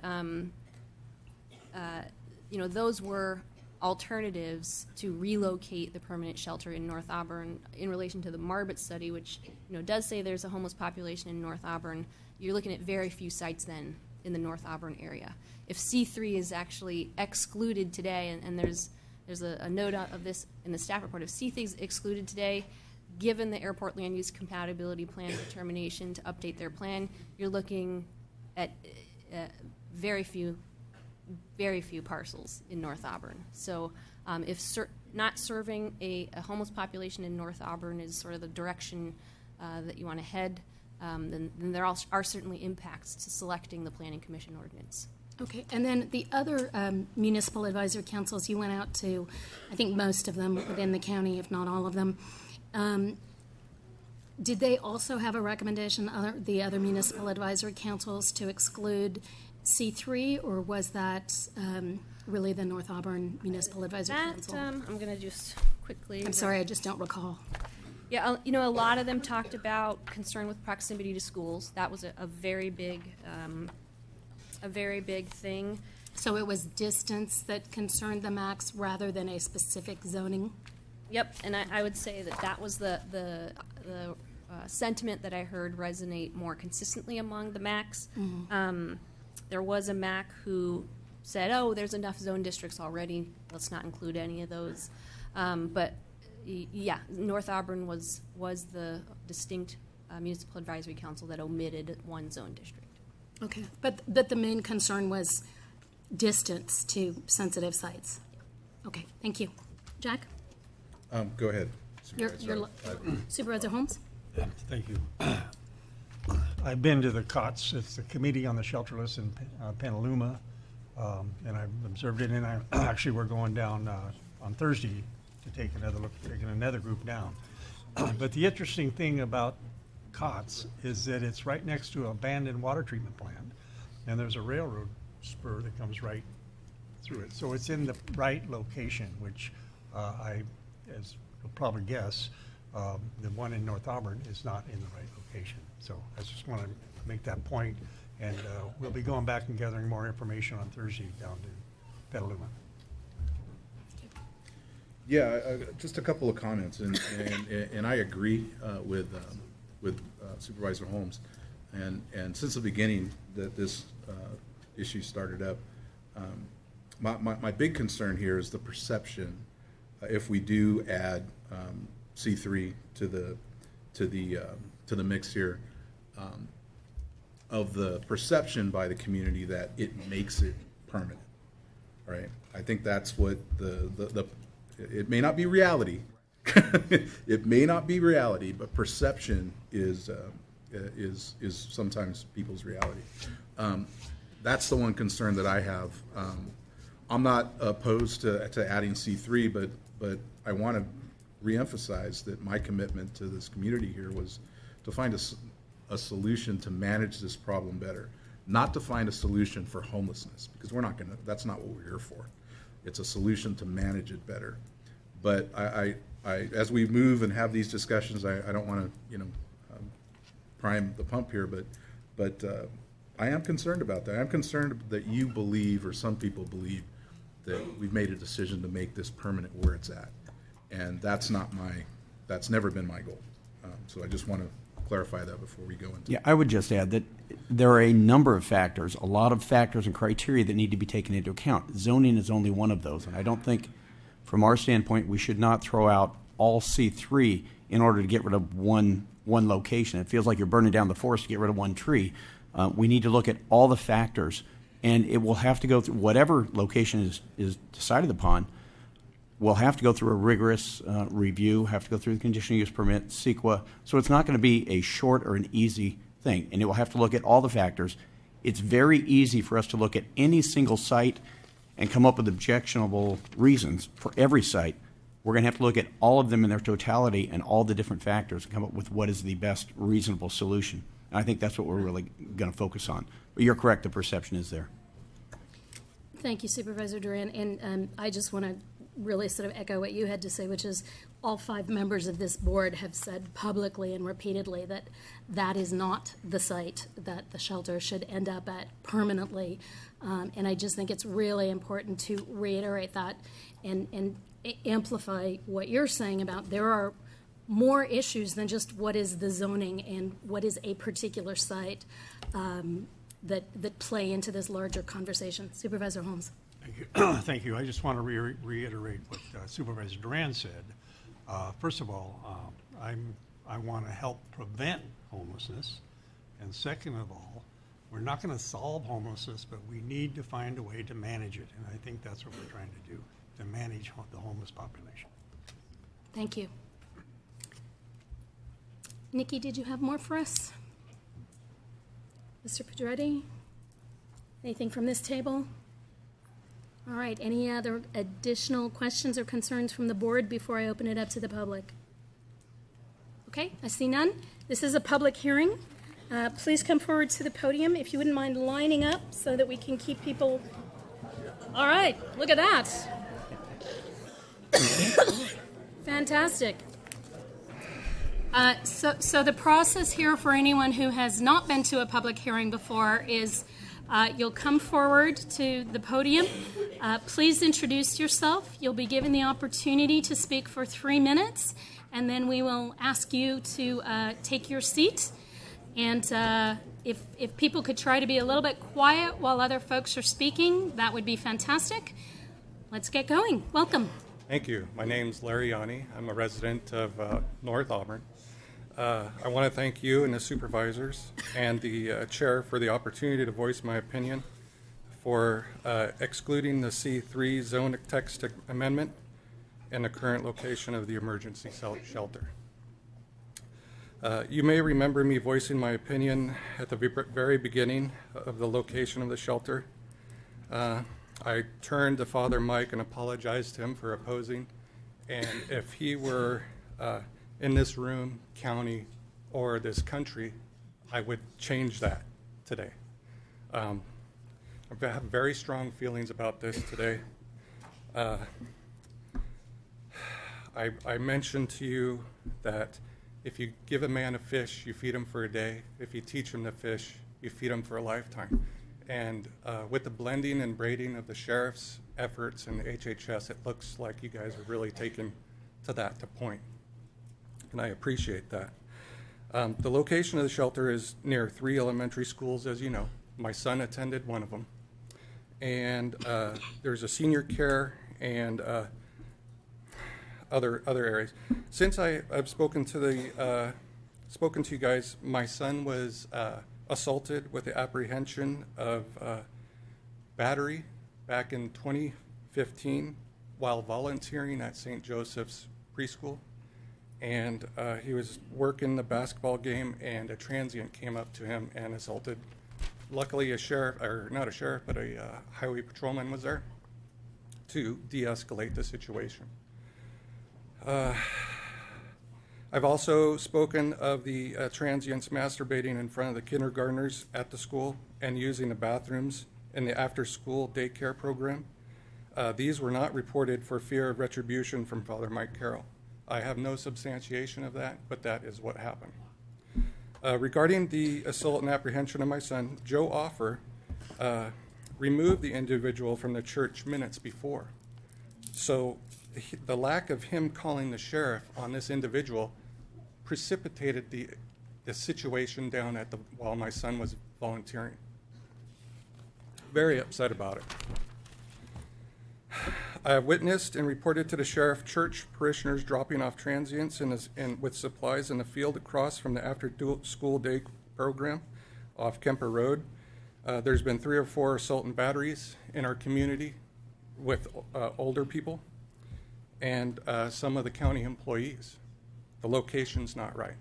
Q: you know, those were alternatives to relocate the permanent shelter in North Auburn in relation to the Marbut study, which does say there's a homeless population in North Auburn. You're looking at very few sites then in the North Auburn area. If C3 is actually excluded today, and there's a note of this in the staff report, if C3 is excluded today, given the airport land use compatibility plan determination to update their plan, you're looking at very few parcels in North Auburn. So if not serving a homeless population in North Auburn is sort of the direction that you want to head, then there are certainly impacts to selecting the Planning Commission ordinance.
G: Okay, and then the other municipal advisory councils, you went out to, I think most of them within the county, if not all of them. Did they also have a recommendation, the other municipal advisory councils, to exclude C3, or was that really the North Auburn Municipal Advisory Council?
Q: I'm going to just quickly.
G: I'm sorry, I just don't recall.
Q: Yeah, a lot of them talked about concern with proximity to schools. That was a very big thing.
G: So it was distance that concerned the MACs rather than a specific zoning?
Q: Yep, and I would say that was the sentiment that I heard resonate more consistently among the MACs.
G: Mm-hmm.
Q: There was a MAC who said, "Oh, there's enough zone districts already. Let's not include any of those." But yeah, North Auburn was the distinct municipal advisory council that omitted one zone district.
G: Okay, but the main concern was distance to sensitive sites. Okay, thank you. Jack?
E: Go ahead.
G: Supervisor Holmes?
D: Yeah, thank you. I've been to the COTS. It's the Committee on the Shelterless in Petaluma, and I've observed it. And we're going down on Thursday to take another look, taking another group down. But the interesting thing about COTS is that it's right next to an abandoned water treatment plant, and there's a railroad spur that comes right through it. So it's in the right location, which as you'll probably guess, the one in North Auburn is not in the right location. So I just want to make that point, and we'll be going back and gathering more information on Thursday down to Petaluma.
E: Yeah, just a couple of comments, and I agree with Supervisor Holmes, and since the beginning that this issue started up, my big concern here is the perception if we do add C3 to the mix here, of the perception by the community that it makes it permanent, right? I think that's what it may not be reality. It may not be reality, but perception is sometimes people's reality. That's the one concern that I have. I'm not opposed to adding C3, but I want to reemphasize that my commitment to this community here was to find a solution to manage this problem better, not to find a solution for homelessness, because that's not what we're here for. It's a solution to manage it better. But I as we move and have these discussions, I don't want to prime the pump here, but I am concerned about that. I'm concerned that you believe, or some people believe, that we've made a decision to make this permanent where it's at, and that's never been my goal. So I just want to clarify that before we go into.
P: Yeah, I would just add that there are a number of factors, a lot of factors and criteria that need to be taken into account. Zoning is only one of those, and I don't think, from our standpoint, we should not throw out all C3 in order to get rid of one location. It feels like you're burning down the forest to get rid of one tree. We need to look at all the factors, and it will have to go through whatever location is decided upon. We'll have to go through a rigorous review, have to go through the conditional use permit, CEQA. So it's not going to be a short or an easy thing, and it will have to look at all the factors. It's very easy for us to look at any single site and come up with objectionable reasons for every site. We're going to have to look at all of them in their totality and all the different factors and come up with what is the best reasonable solution. And I think that's what we're really going to focus on. But you're correct, the perception is there.
G: Thank you, Supervisor Duran. And I just want to really sort of echo what you had to say, which is
B: all 5 members of this board have said publicly and repeatedly that that is not the site that the shelter should end up at permanently. And I just think it's really important to reiterate that and amplify what you're saying about there are more issues than just what is the zoning and what is a particular site that play into this larger conversation. Supervisor Holmes.
D: Thank you. Thank you. I just want to reiterate what Supervisor Duran said. First of all, I want to help prevent homelessness. And second of all, we're not going to solve homelessness, but we need to find a way to manage it. And I think that's what we're trying to do, to manage the homeless population.
B: Thank you. Nikki, did you have more for us? Mr. Pedretti? Anything from this table? All right, any other additional questions or concerns from the board before I open it up to the public? Okay, I see none. This is a public hearing. Please come forward to the podium if you wouldn't mind lining up so that we can keep people. All right, look at that. Fantastic. So the process here for anyone who has not been to a public hearing before is you'll come forward to the podium. Please introduce yourself. You'll be given the opportunity to speak for 3 minutes, and then we will ask you to take your seat. And if people could try to be a little bit quiet while other folks are speaking, that would be fantastic. Let's get going. Welcome.
T: Thank you. My name's Larry Yanni. I'm a resident of North Auburn. I want to thank you and the supervisors and the chair for the opportunity to voice my opinion for excluding the C3 zone text amendment and the current location of the emergency shelter. You may remember me voicing my opinion at the very beginning of the location of the shelter. I turned to Father Mike and apologized to him for opposing, and if he were in this room, county, or this country, I would change that today. I have very strong feelings about this today. I mentioned to you that if you give a man a fish, you feed him for a day. If you teach him to fish, you feed him for a lifetime. And with the blending and braiding of the sheriff's efforts and the HHS, it looks like you guys are really taking to that to point. And I appreciate that. The location of the shelter is near 3 elementary schools, as you know. My son attended one of them. And there's a senior care and other areas. Since I've spoken to you guys, my son was assaulted with the apprehension of battery back in 2015 while volunteering at St. Joseph's preschool. And he was working the basketball game, and a transient came up to him and assaulted. Luckily, a sheriff, or not a sheriff, but a highway patrolman was there to de-escalate the situation. I've also spoken of the transients masturbating in front of the kindergartners at the school and using the bathrooms in the after-school daycare program. These were not reported for fear of retribution from Father Mike Carroll. I have no substantiation of that, but that is what happened. Regarding the assault and apprehension of my son, Joe Offer removed the individual from the church minutes before. So the lack of him calling the sheriff on this individual precipitated the situation down at while my son was volunteering. Very upset about it. I have witnessed and reported to the sheriff church parishioners dropping off transients with supplies in the field across from the after-school day program off Kemper Road. There's been 3 or 4 assault and batteries in our community with older people and some of the county employees. The location's not right.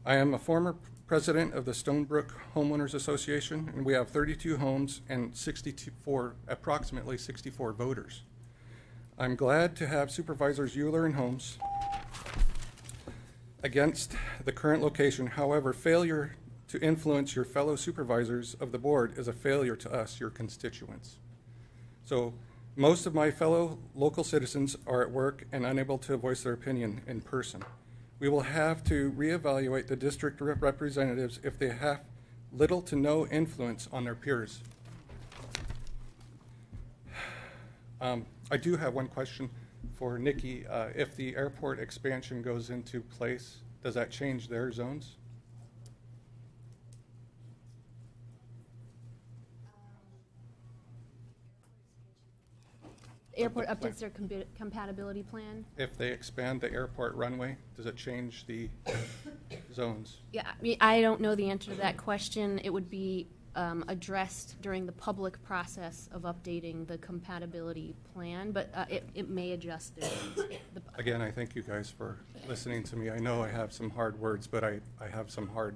T: I am a former president of the Stonebrook Homeowners Association, and we have 32 homes and approximately 64 voters. I'm glad to have Supervisors Euler and Holmes against the current location. However, failure to influence your fellow supervisors of the board is a failure to us, your constituents. So Most of my fellow local citizens are at work and unable to voice their opinion in person. We will have to reevaluate the district representatives if they have little to no influence on their peers. I do have one question for Nikki. If the airport expansion goes into place, does that change their zones?
Q: Airport updates their compatibility plan.
T: If they expand the airport runway, does it change the zones?
Q: Yeah, I don't know the answer to that question. It would be addressed during the public process of updating the compatibility plan, but it may adjust it.
T: Again, I thank you guys for listening to me. I know I have some hard words, but I have some hard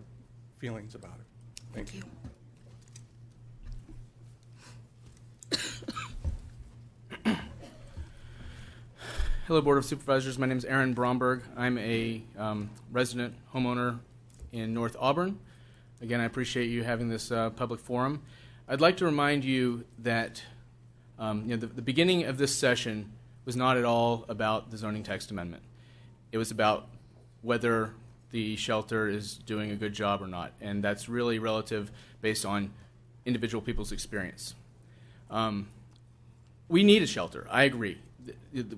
T: feelings about it. Thank you.
H: Hello, Board of Supervisors. My name is Aaron Bromberg. I'm a resident homeowner in North Auburn. Again, I appreciate you having this public forum. I'd like to remind you that the beginning of this session was not at all about the zoning text amendment. It was about whether the shelter is doing a good job or not, and that's really relative based on individual people's experience. We need a shelter. I agree.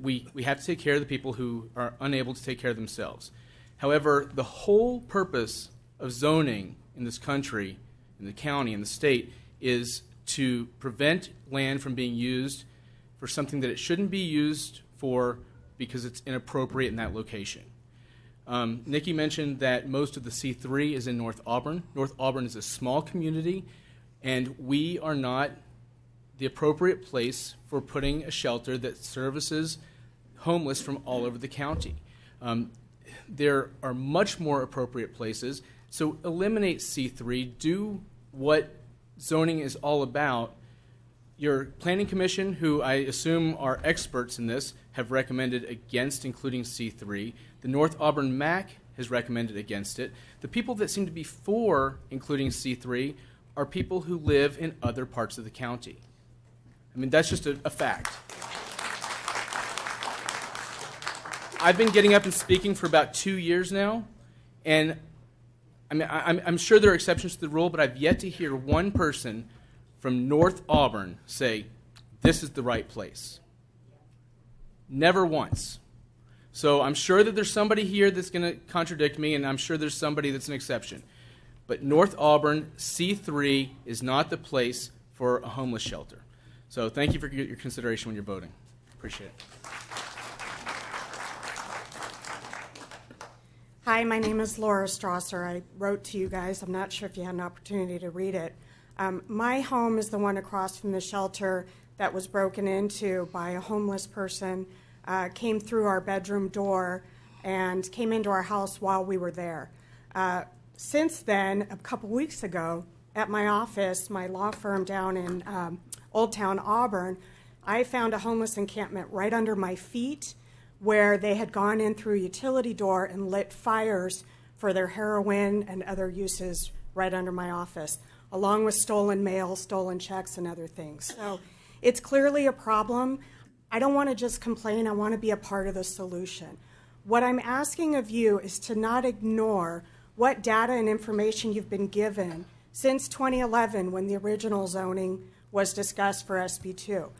H: We have to take care of the people who are unable to take care of themselves. However, the whole purpose of zoning in this country, in the county, in the state, is to prevent land from being used for something that it shouldn't be used for because it's inappropriate in that location. Nikki mentioned that most of the C3 is in North Auburn. North Auburn is a small community, and we are not the appropriate place for putting a shelter that services homeless from all over the county. There are much more appropriate places, so eliminate C3, do what zoning is all about. Your Planning Commission, who I assume are experts in this, have recommended against including C3. The North Auburn MAC has recommended against it. The people that seem to be for including C3 are people who live in other parts of the county. I mean, that's just a fact. I've been getting up and speaking for about 2 years now, and I'm sure there are exceptions to the rule, but I've yet to hear one person from North Auburn say, this is the right place. Never once. So I'm sure that there's somebody here that's going to contradict me, and I'm sure there's somebody that's an exception. But North Auburn, C3, is not the place for a homeless shelter. So thank you for your consideration when you're voting. Appreciate it.
V: Hi, my name is Laura Strasser. I wrote to you guys. I'm not sure if you had an opportunity to read it. My home is the one across from the shelter that was broken into by a homeless person, came through our bedroom door and came into our house while we were there. Since then, a couple weeks ago, at my office, my law firm down in Old Town Auburn, I found a homeless encampment right under my feet where they had gone in through a utility door and lit fires for their heroin and other uses right under my office, along with stolen mail, stolen checks, and other things. So it's clearly a problem. I don't want to just complain. I want to be a part of the solution. What I'm asking of you is to not ignore what data and information you've been given since 2011 when the original zoning was discussed for SB2.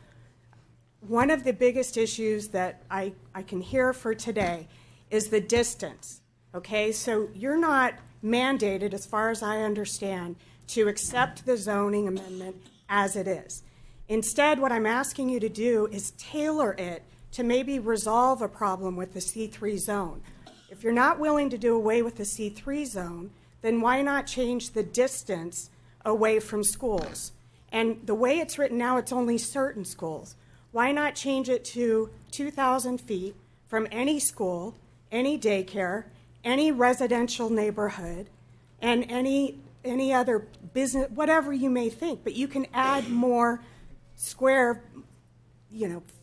V: One of the biggest issues that I can hear for today is the distance, okay? So you're not mandated, as far as I understand, to accept the zoning amendment as it is. Instead, what I'm asking you to do is tailor it to maybe resolve a problem with the C3 zone. If you're not willing to do away with the C3 zone, then why not change the distance away from schools? And the way it's written now, it's only certain schools. Why not change it to 2,000 feet from any school, any daycare, any residential neighborhood, and any other business, whatever you may think. But you can add more square,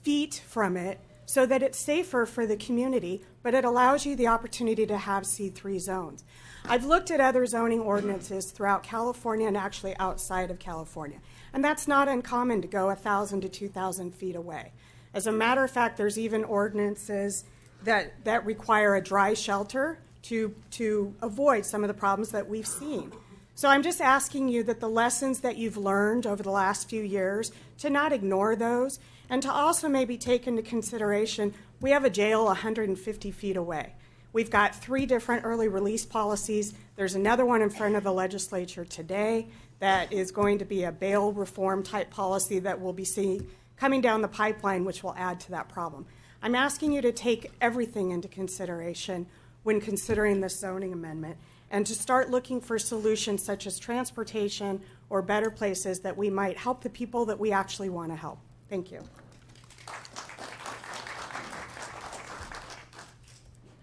V: feet from it so that it's safer for the community, but it allows you the opportunity to have C3 zones. I've looked at other zoning ordinances throughout California and actually outside of California. And that's not uncommon to go 1,000 to 2,000 feet away. As a matter of fact, there's even ordinances that require a dry shelter to avoid some of the problems that we've seen. So I'm just asking you that the lessons that you've learned over the last few years, to not ignore those, and to also maybe take into consideration, we have a jail 150 feet away. We've got 3 different early release policies. There's another one in front of the legislature today that is going to be a bail reform type policy that we'll be seeing coming down the pipeline, which will add to that problem. I'm asking you to take everything into consideration when considering this zoning amendment, and to start looking for solutions such as transportation or better places that we might help the people that we actually want to help. Thank you.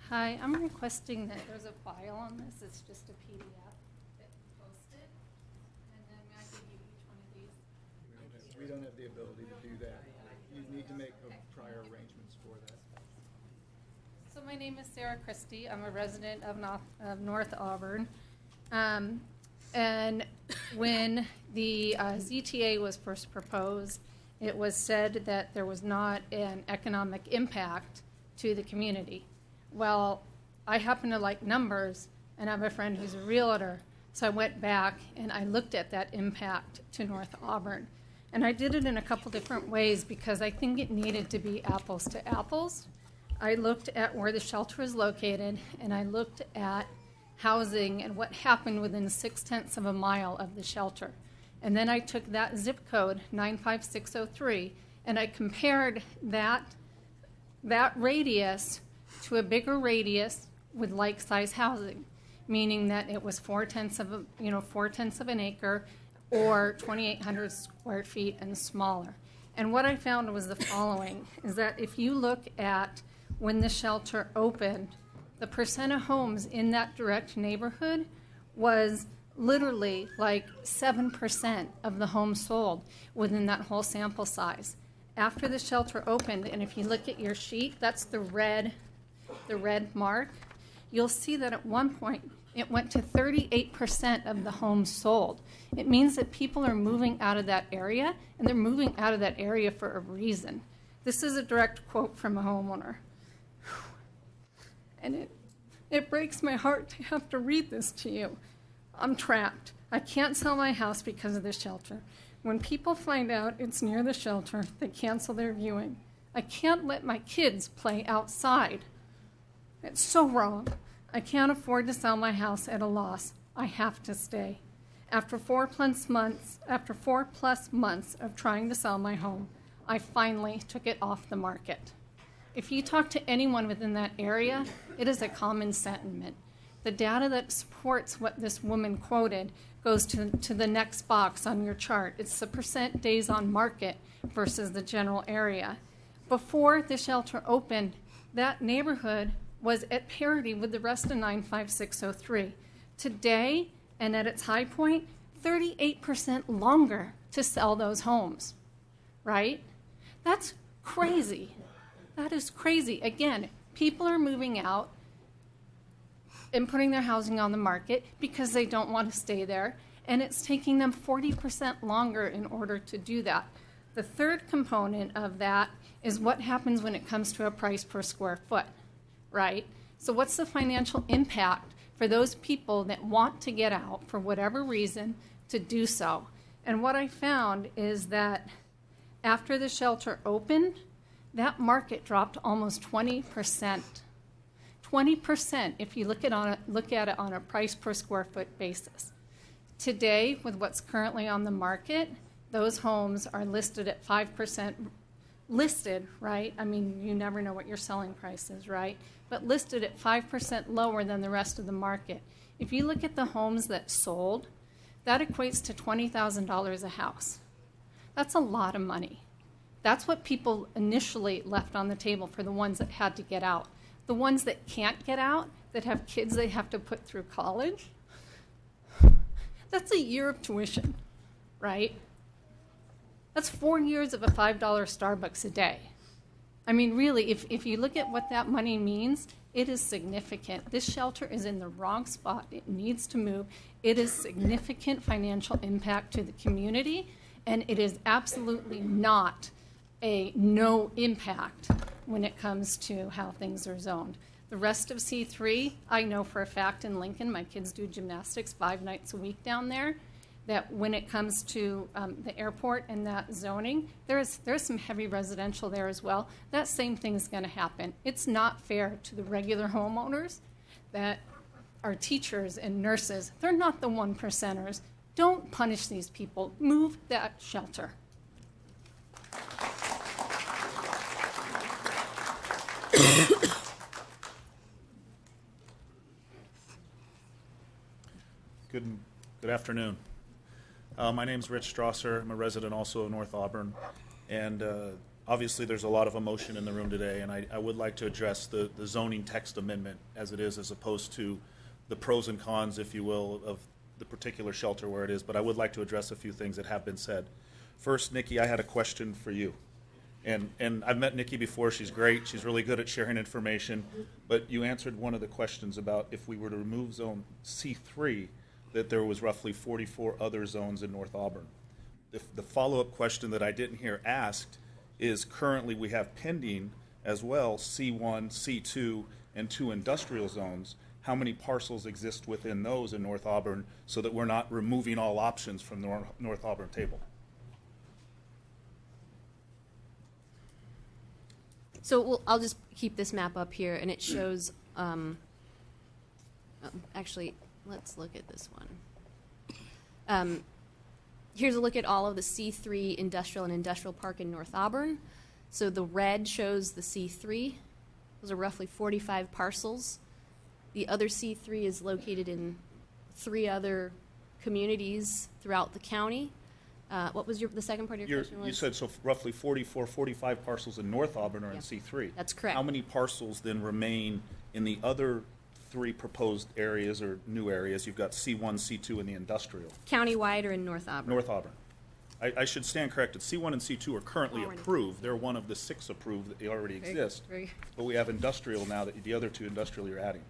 C: Hi, I'm requesting that there's a file on this. It's just a PDF that you posted, and then I give you each one of these.
J: We don't have the ability to do that. You need to make prior arrangements for that.
C: So my name is Sarah Christie. I'm a resident of North Auburn. And when the ZTA was first proposed, it was said that there was not an economic impact to the community. Well, I happen to like numbers, and I have a friend who's a realtor, so I went back and I looked at that impact to North Auburn. And I did it in a couple different ways because I think it needed to be apples to apples. I looked at where the shelter is located, and I looked at housing and what happened within 0.6 of a mile of the shelter. And then I took that zip code, 95603, and I compared that radius to a bigger radius with like-size housing, meaning that it was 0.4 of an acre or 2,800 square feet and smaller. And what I found was the following, is that if you look at when the shelter opened, the percent of homes in that direct neighborhood was literally like 7% of the homes sold within that whole sample size. After the shelter opened, and if you look at your sheet, that's the red mark, you'll see that at one point it went to 38% of the homes sold. It means that people are moving out of that area, and they're moving out of that area for a reason. This is a direct quote from a homeowner. And it breaks my heart to have to read this to you. I'm trapped. I can't sell my house because of the shelter. When people find out it's near the shelter, they cancel their viewing. I can't let my kids play outside. It's so wrong. I can't afford to sell my house at a loss. I have to stay. After 4+ months of trying to sell my home, I finally took it off the market. If you talk to anyone within that area, it is a common sentiment. The data that supports what this woman quoted goes to the next box on your chart. It's the percent days on market versus the general area. Before the shelter opened, that neighborhood was at parity with the rest of 95603. Today, and at its high point, 38% longer to sell those homes, right? That's crazy. That is crazy. Again, people are moving out and putting their housing on the market because they don't want to stay there, and it's taking them 40% longer in order to do that. The third component of that is what happens when it comes to a price per square foot, right? So what's the financial impact for those people that want to get out for whatever reason to do so? And what I found is that after the shelter opened, that market dropped almost 20%. 20% if you look at it on a price per square foot basis. Today, with what's currently on the market, those homes are listed at 5%, listed, right? I mean, you never know what your selling price is, right? But listed at 5% lower than the rest of the market. If you look at the homes that sold, that equates to $20,000 a house. That's a lot of money. That's what people initially left on the table for the ones that had to get out. The ones that can't get out, that have kids they have to put through college, that's a year of tuition, right? That's 4 years of a $5 Starbucks a day. I mean, really, if you look at what that money means, it is significant. This shelter is in the wrong spot. It needs to move. It is significant financial impact to the community, And it is absolutely not a no impact when it comes to how things are zoned. The rest of C3, I know for a fact in Lincoln, my kids do gymnastics 5 nights a week down there, that when it comes to the airport and that zoning, there's some heavy residential there as well. That same thing's going to happen. It's not fair to the regular homeowners that are teachers and nurses. They're not the 1%ers. Don't punish these people. Move that shelter.
K: Good afternoon. My name's Rich Strasser. I'm a resident also of North Auburn. And obviously there's a lot of emotion in the room today, and I would like to address the zoning text amendment as it is, as opposed to the pros and cons, if you will, of the particular shelter where it is. But I would like to address a few things that have been said. First, Nikki, I had a question for you. And I've met Nikki before. She's great. She's really good at sharing information. But you answered one of the questions about if we were to remove zone C3, that there was roughly 44 other zones in North Auburn. The follow-up question that I didn't hear asked is currently we have pending as well C1, C2, and 2 industrial zones. How many parcels exist within those in North Auburn so that we're not removing all options from the North Auburn table?
Q: So I'll just keep this map up here, and it shows, actually, let's look at this one. Here's a look at all of the C3 industrial and industrial park in North Auburn. So the red shows the C3. Those are roughly 45 parcels. The other C3 is located in 3 other communities throughout the county. What was the second part of your question?
K: You said so roughly 44, 45 parcels in North Auburn are in C3.
Q: That's correct.
K: How many parcels then remain in the other 3 proposed areas or new areas? You've got C1, C2, and the industrial.
Q: Countywide or in North Auburn?
K: North Auburn. I should stand corrected. C1 and C2 are currently approved. They're one of the 6 approved that they already exist. But we have industrial now, that the other 2 industrial you're adding.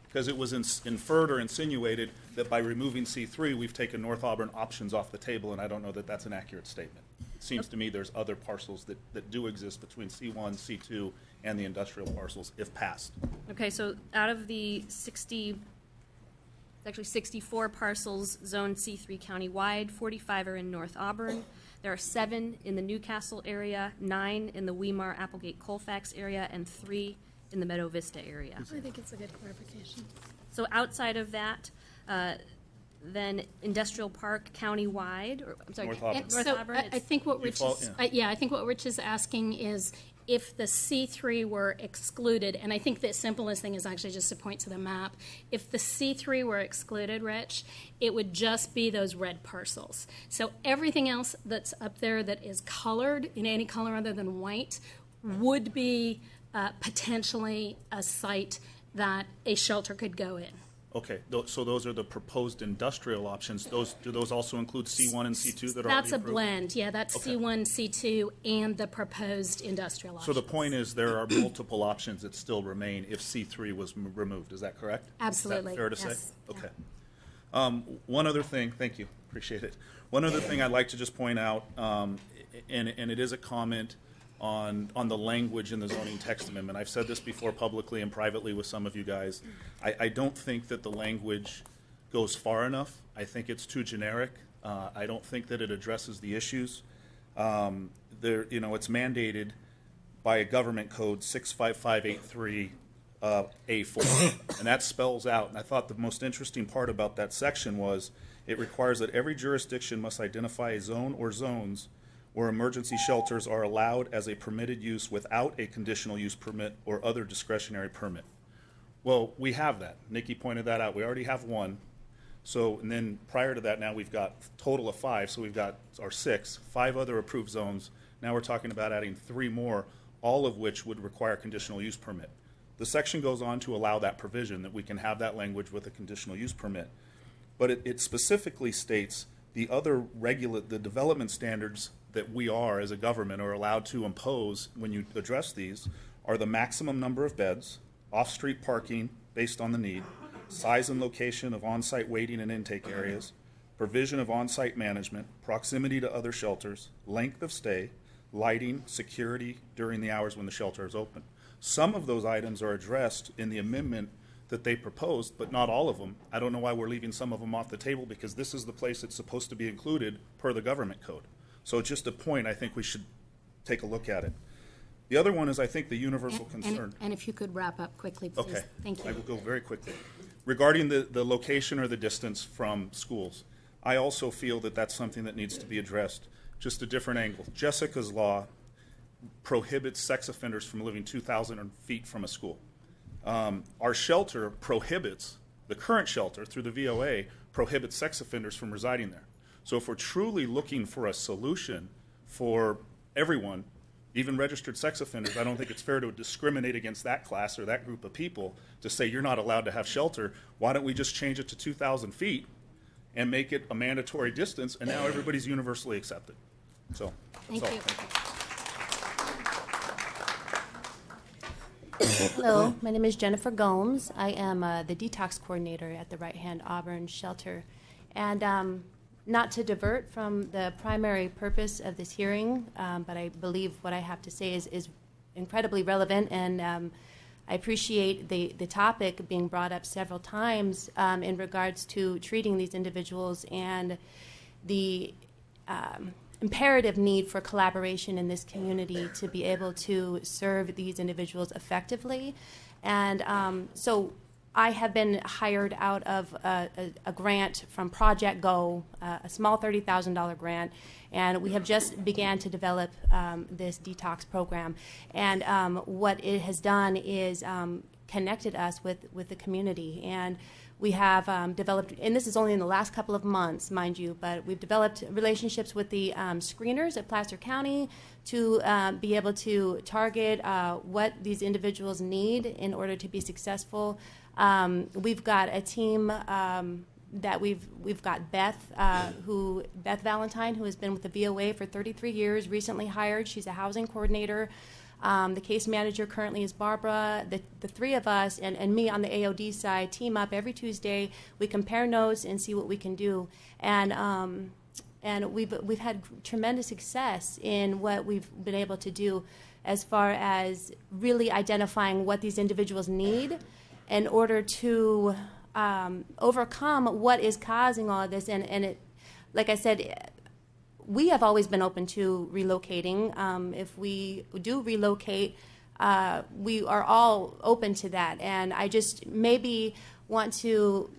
K: Because it was inferred or insinuated that by removing C3, we've taken North Auburn options off the table, and I don't know that that's an accurate statement. It seems to me there's other parcels that do exist between C1, C2, and the industrial parcels, if passed.
Q: Okay, so out of the 64 parcels zoned C3 countywide, 45 are in North Auburn. There are 7 in the Newcastle area, 9 in the Weimar, Applegate, Colfax area, and 3 in the Meadow Vista area.
B: I think it's a good clarification.
Q: So outside of that, then industrial park countywide, or I'm sorry,
K: North Auburn.
Q: North Auburn.
B: I think what Rich is, I think what Rich is asking is if the C3 were excluded, and I think the simplest thing is actually just to point to the map. If the C3 were excluded, Rich, it would just be those red parcels. So everything else that's up there that is colored in any color other than white would be potentially a site that a shelter could go in.
K: Okay, so those are the proposed industrial options. Do those also include C1 and C2 that are
B: That's
K: already
B: a
K: approved?
B: blend, yeah, that's
K: Okay.
B: C1, C2, and the proposed industrial
K: So
B: options.
K: the point is there are multiple options that still remain if C3 was removed. Is that correct?
B: Absolutely,
K: Is that fair to
B: yes.
K: say? Okay. One other thing, thank you, appreciate it. One other thing I'd like to just point out, and it is a comment on the language in the zoning text amendment. I've said this before publicly and privately with some of you guys. I don't think that the language goes far enough. I think it's too generic. I don't think that it addresses the issues. It's mandated by a government code 65583 A4, and that spells out. And I thought the most interesting part about that section was it requires that every jurisdiction must identify a zone or zones where emergency shelters are allowed as a permitted use without a conditional use permit or other discretionary permit. Well, we have that. Nikki pointed that out. We already have 1. So, and then prior to that, now we've got a total of 5. So we've got our 6, 5 other approved zones. Now we're talking about adding 3 more, all of which would require conditional use permit. The section goes on to allow that provision that we can have that language with a conditional use permit. But it specifically states the development standards that we are as a government are allowed to impose when you address these are the maximum number of beds, off-street parking based on the need, size and location of on-site waiting and intake areas, provision of on-site management, proximity to other shelters, length of stay, lighting, security during the hours when the shelter is open. Some of those items are addressed in the amendment that they proposed, but not all of them. I don't know why we're leaving some of them off the table, because this is the place it's supposed to be included per the government code. So just a point, I think we should take a look at it. The other one is, I think, the universal concern.
G: And if you could wrap up quickly, please.
K: Okay.
G: Thank you.
K: I will go very quickly. Regarding the location or the distance from schools, I also feel that that's something that needs to be addressed. Just a different angle. Jessica's law prohibits sex offenders from living 2,000 feet from a school. Our shelter prohibits, the current shelter through the VOA, prohibits sex offenders from residing there. So if we're truly looking for a solution for everyone, even registered sex offenders, I don't think it's fair to discriminate against that class or that group of people to say you're not allowed to have shelter. Why don't we just change it to 2,000 feet and make it a mandatory distance, and now everybody's universally accepted? So, that's all.
L: Hello, my name is Jennifer Gomes. I am the detox coordinator at the Right Hand Auburn Shelter. And not to divert from the primary purpose of this hearing, but I believe what I have to say is incredibly relevant, and I appreciate the topic being brought up several times in regards to treating these individuals and the imperative need for collaboration in this community to be able to serve these individuals effectively. And so I have been hired out of a grant from Project Go, a small $30,000 grant, and we have just began to develop this detox program. And what it has done is connected us with the community. And we have developed, and this is only in the last couple of months, mind you, but we've developed relationships with the screeners at Placer County to be able to target what these individuals need in order to be successful. We've got a team that we've got Beth Valentine, who has been with the VOA for 33 years, recently hired. She's a housing coordinator. The case manager currently is Barbara. The three of us and me on the AOD side team up every Tuesday. We compare notes and see what we can do. And we've had tremendous success in what we've been able to do as far as really identifying what these individuals need in order to overcome what is causing all of this. And it, like I said, we have always been open to relocating. If we do relocate, we are all open to that. And I just maybe want to,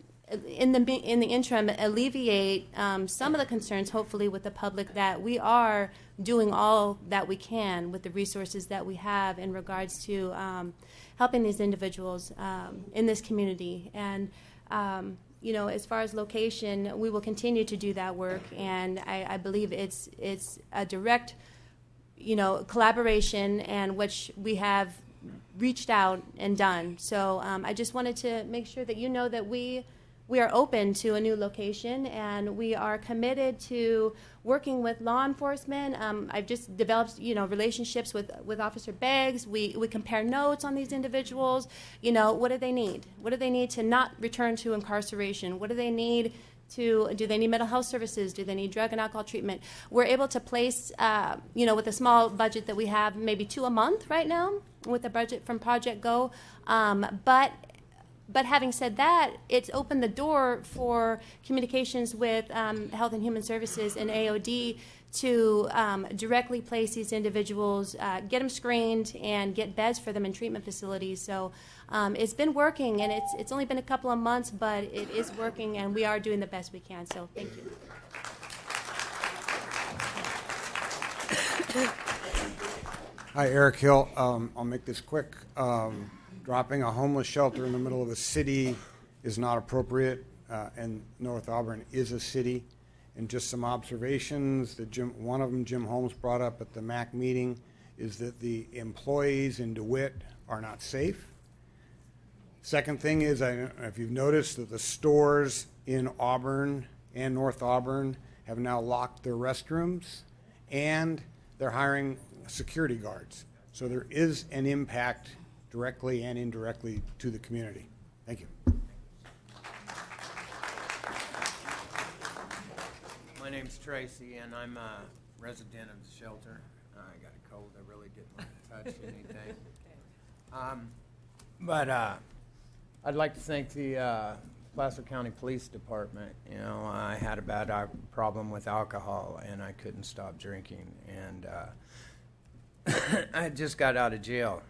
L: in the interim, alleviate some of the concerns, hopefully, with the public, that we are doing all that we can with the resources that we have in regards to helping these individuals in this community. And you know, as far as location, we will continue to do that work, and I believe it's a direct, you know, collaboration, and which we have reached out and done. So I just wanted to make sure that you know that we are open to a new location, and we are committed to working with law enforcement. I've just developed, you know, relationships with Officer Beggs. We compare notes on these individuals. You know, what do they need? What do they need to not return to incarceration? What do they need do they need mental health services? Do they need drug and alcohol treatment? We're able to place, you know, with a small budget that we have, maybe 2 a month right now with the budget from Project Go. But having said that, it's opened the door for communications with Health and Human Services and AOD to directly place these individuals, get them screened, and get beds for them in treatment facilities. So it's been working, and it's only been a couple of months, but it is working, and we are doing the best we can. So thank you.
M: Hi, Eric Hill. I'll make this quick. Dropping a homeless shelter in the middle of a city is not appropriate, and North Auburn is a city. And just some observations that one of them Jim Holmes brought up at the MAC meeting is that the employees in DeWitt are not safe. Second thing is, I don't know if you've noticed that the stores in Auburn and North Auburn have now locked their restrooms, and they're hiring security guards. So there is an impact directly and indirectly to the community. Thank you.
F: My name's Tracy, and I'm a resident of the shelter. I got a cold. I really didn't want to touch anything. But I'd like to thank the Placer County Police Department. You know, I had a bad problem with alcohol, and I couldn't stop drinking. And I just got out of jail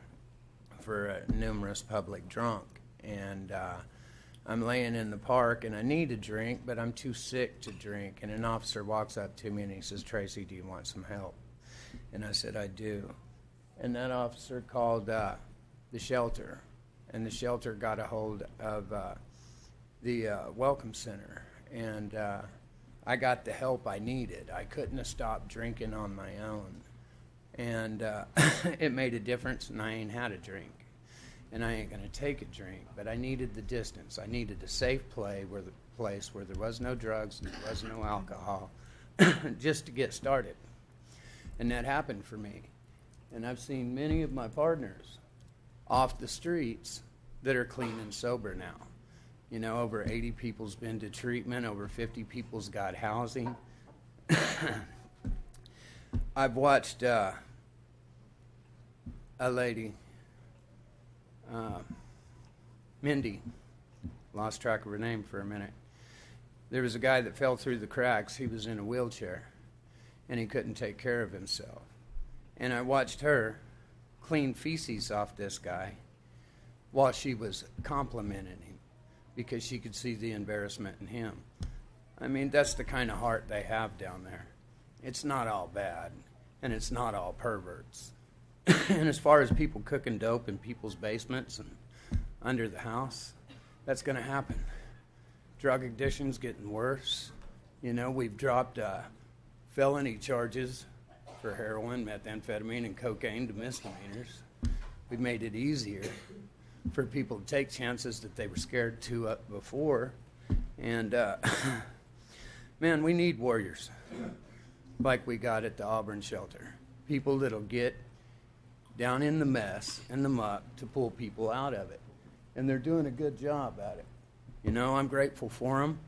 F: for numerous public drunk. And I'm laying in the park, and I need a drink, but I'm too sick to drink. And an officer walks up to me, and he says, "Tracy, do you want some help?" And I said, "I do." And that officer called the shelter, and the shelter got a hold of the Welcome Center, and I got the help I needed. I couldn't have stopped drinking on my own, and it made a difference, and I ain't had a drink. And I ain't going to take a drink, but I needed the distance. I needed a safe place where there was no drugs and there was no alcohol just to get started. And that happened for me. And I've seen many of my partners off the streets that are clean and sober now. You know, over 80 people's been to treatment, over 50 people's got housing. I've watched a lady, Mindy, lost track of her name for a minute. There was a guy that fell through the cracks. He was in a wheelchair, and he couldn't take care of himself. And I watched her clean feces off this guy while she was complimenting him because she could see the embarrassment in him. I mean, that's the kind of heart they have down there. It's not all bad, and it's not all perverts. And as far as people cooking dope in people's basements and under the house, that's going to happen. Drug addiction's getting worse. You know, we've dropped felony charges for heroin, methamphetamine, and cocaine to misdemeanors. We've made it easier for people to take chances that they were scared to before. And, man, we need warriors like we got at the Auburn shelter. People that'll get down in the mess and the muck to pull people out of it. And they're doing a good job at it. You know, I'm grateful for them.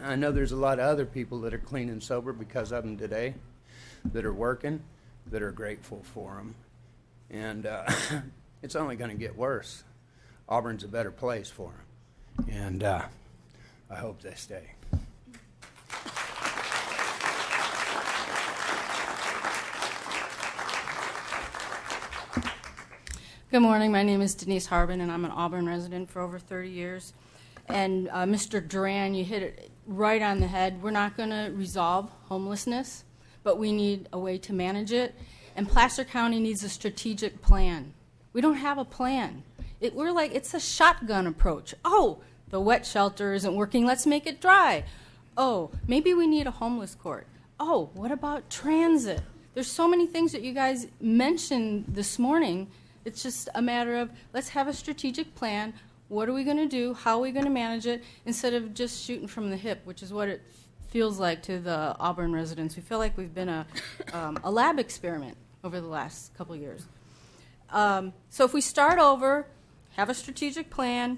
F: I know there's a lot of other people that are clean and sober because of them today, that are working, that are grateful for them. And it's only going to get worse. Auburn's a better place for them. And I hope they stay.
O: Good morning. My name is Denise Harbin, and I'm an Auburn resident for over 30 years. And Mr. Duran, you hit it right on the head. We're not going to resolve homelessness, but we need a way to manage it. And Placer County needs a strategic plan. We don't have a plan. It's a shotgun approach. Oh, the wet shelter isn't working. Let's make it dry. Oh, maybe we need a homeless court. Oh, what about transit? There's so many things that you guys mentioned this morning. It's just a matter of let's have a strategic plan. What are we going to do? How are we going to manage it? Instead of just shooting from the hip, which is what it feels like to the Auburn residents. We feel like we've been a lab experiment over the last couple of years. So if we start over, have a strategic plan,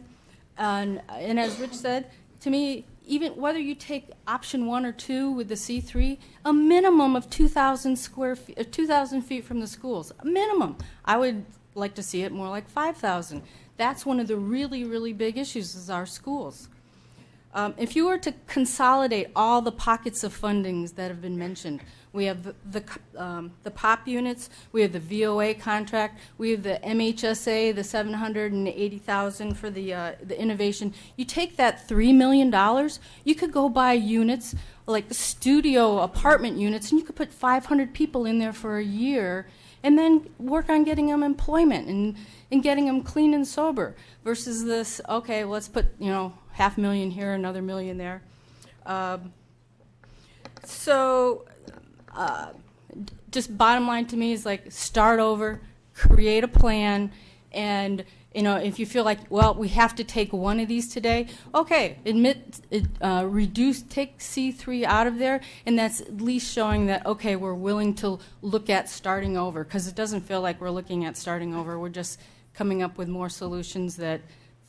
O: and as Rich said, to me, even whether you take option 1 or 2 with the C3, a minimum of 2,000 feet from the schools, a minimum. I would like to see it more like 5,000. That's one of the really, really big issues is our schools. If you were to consolidate all the pockets of fundings that have been mentioned, we have the POP units, we have the VOA contract, we have the MHSA, the $780,000 for the innovation. You take that $3 million, you could go buy units like studio apartment units, and you could put 500 people in there for a year, and then work on getting them employment and getting them clean and sober. Versus this, okay, let's put $500,000 here, another $1 million there. Just bottom line to me is like start over, create a plan, and if you feel like, well, we have to take one of these today, okay, take C3 out of there, and that's at least showing that, okay, we're willing to look at starting over, because it doesn't feel like we're looking at starting over. We're just coming up with more solutions that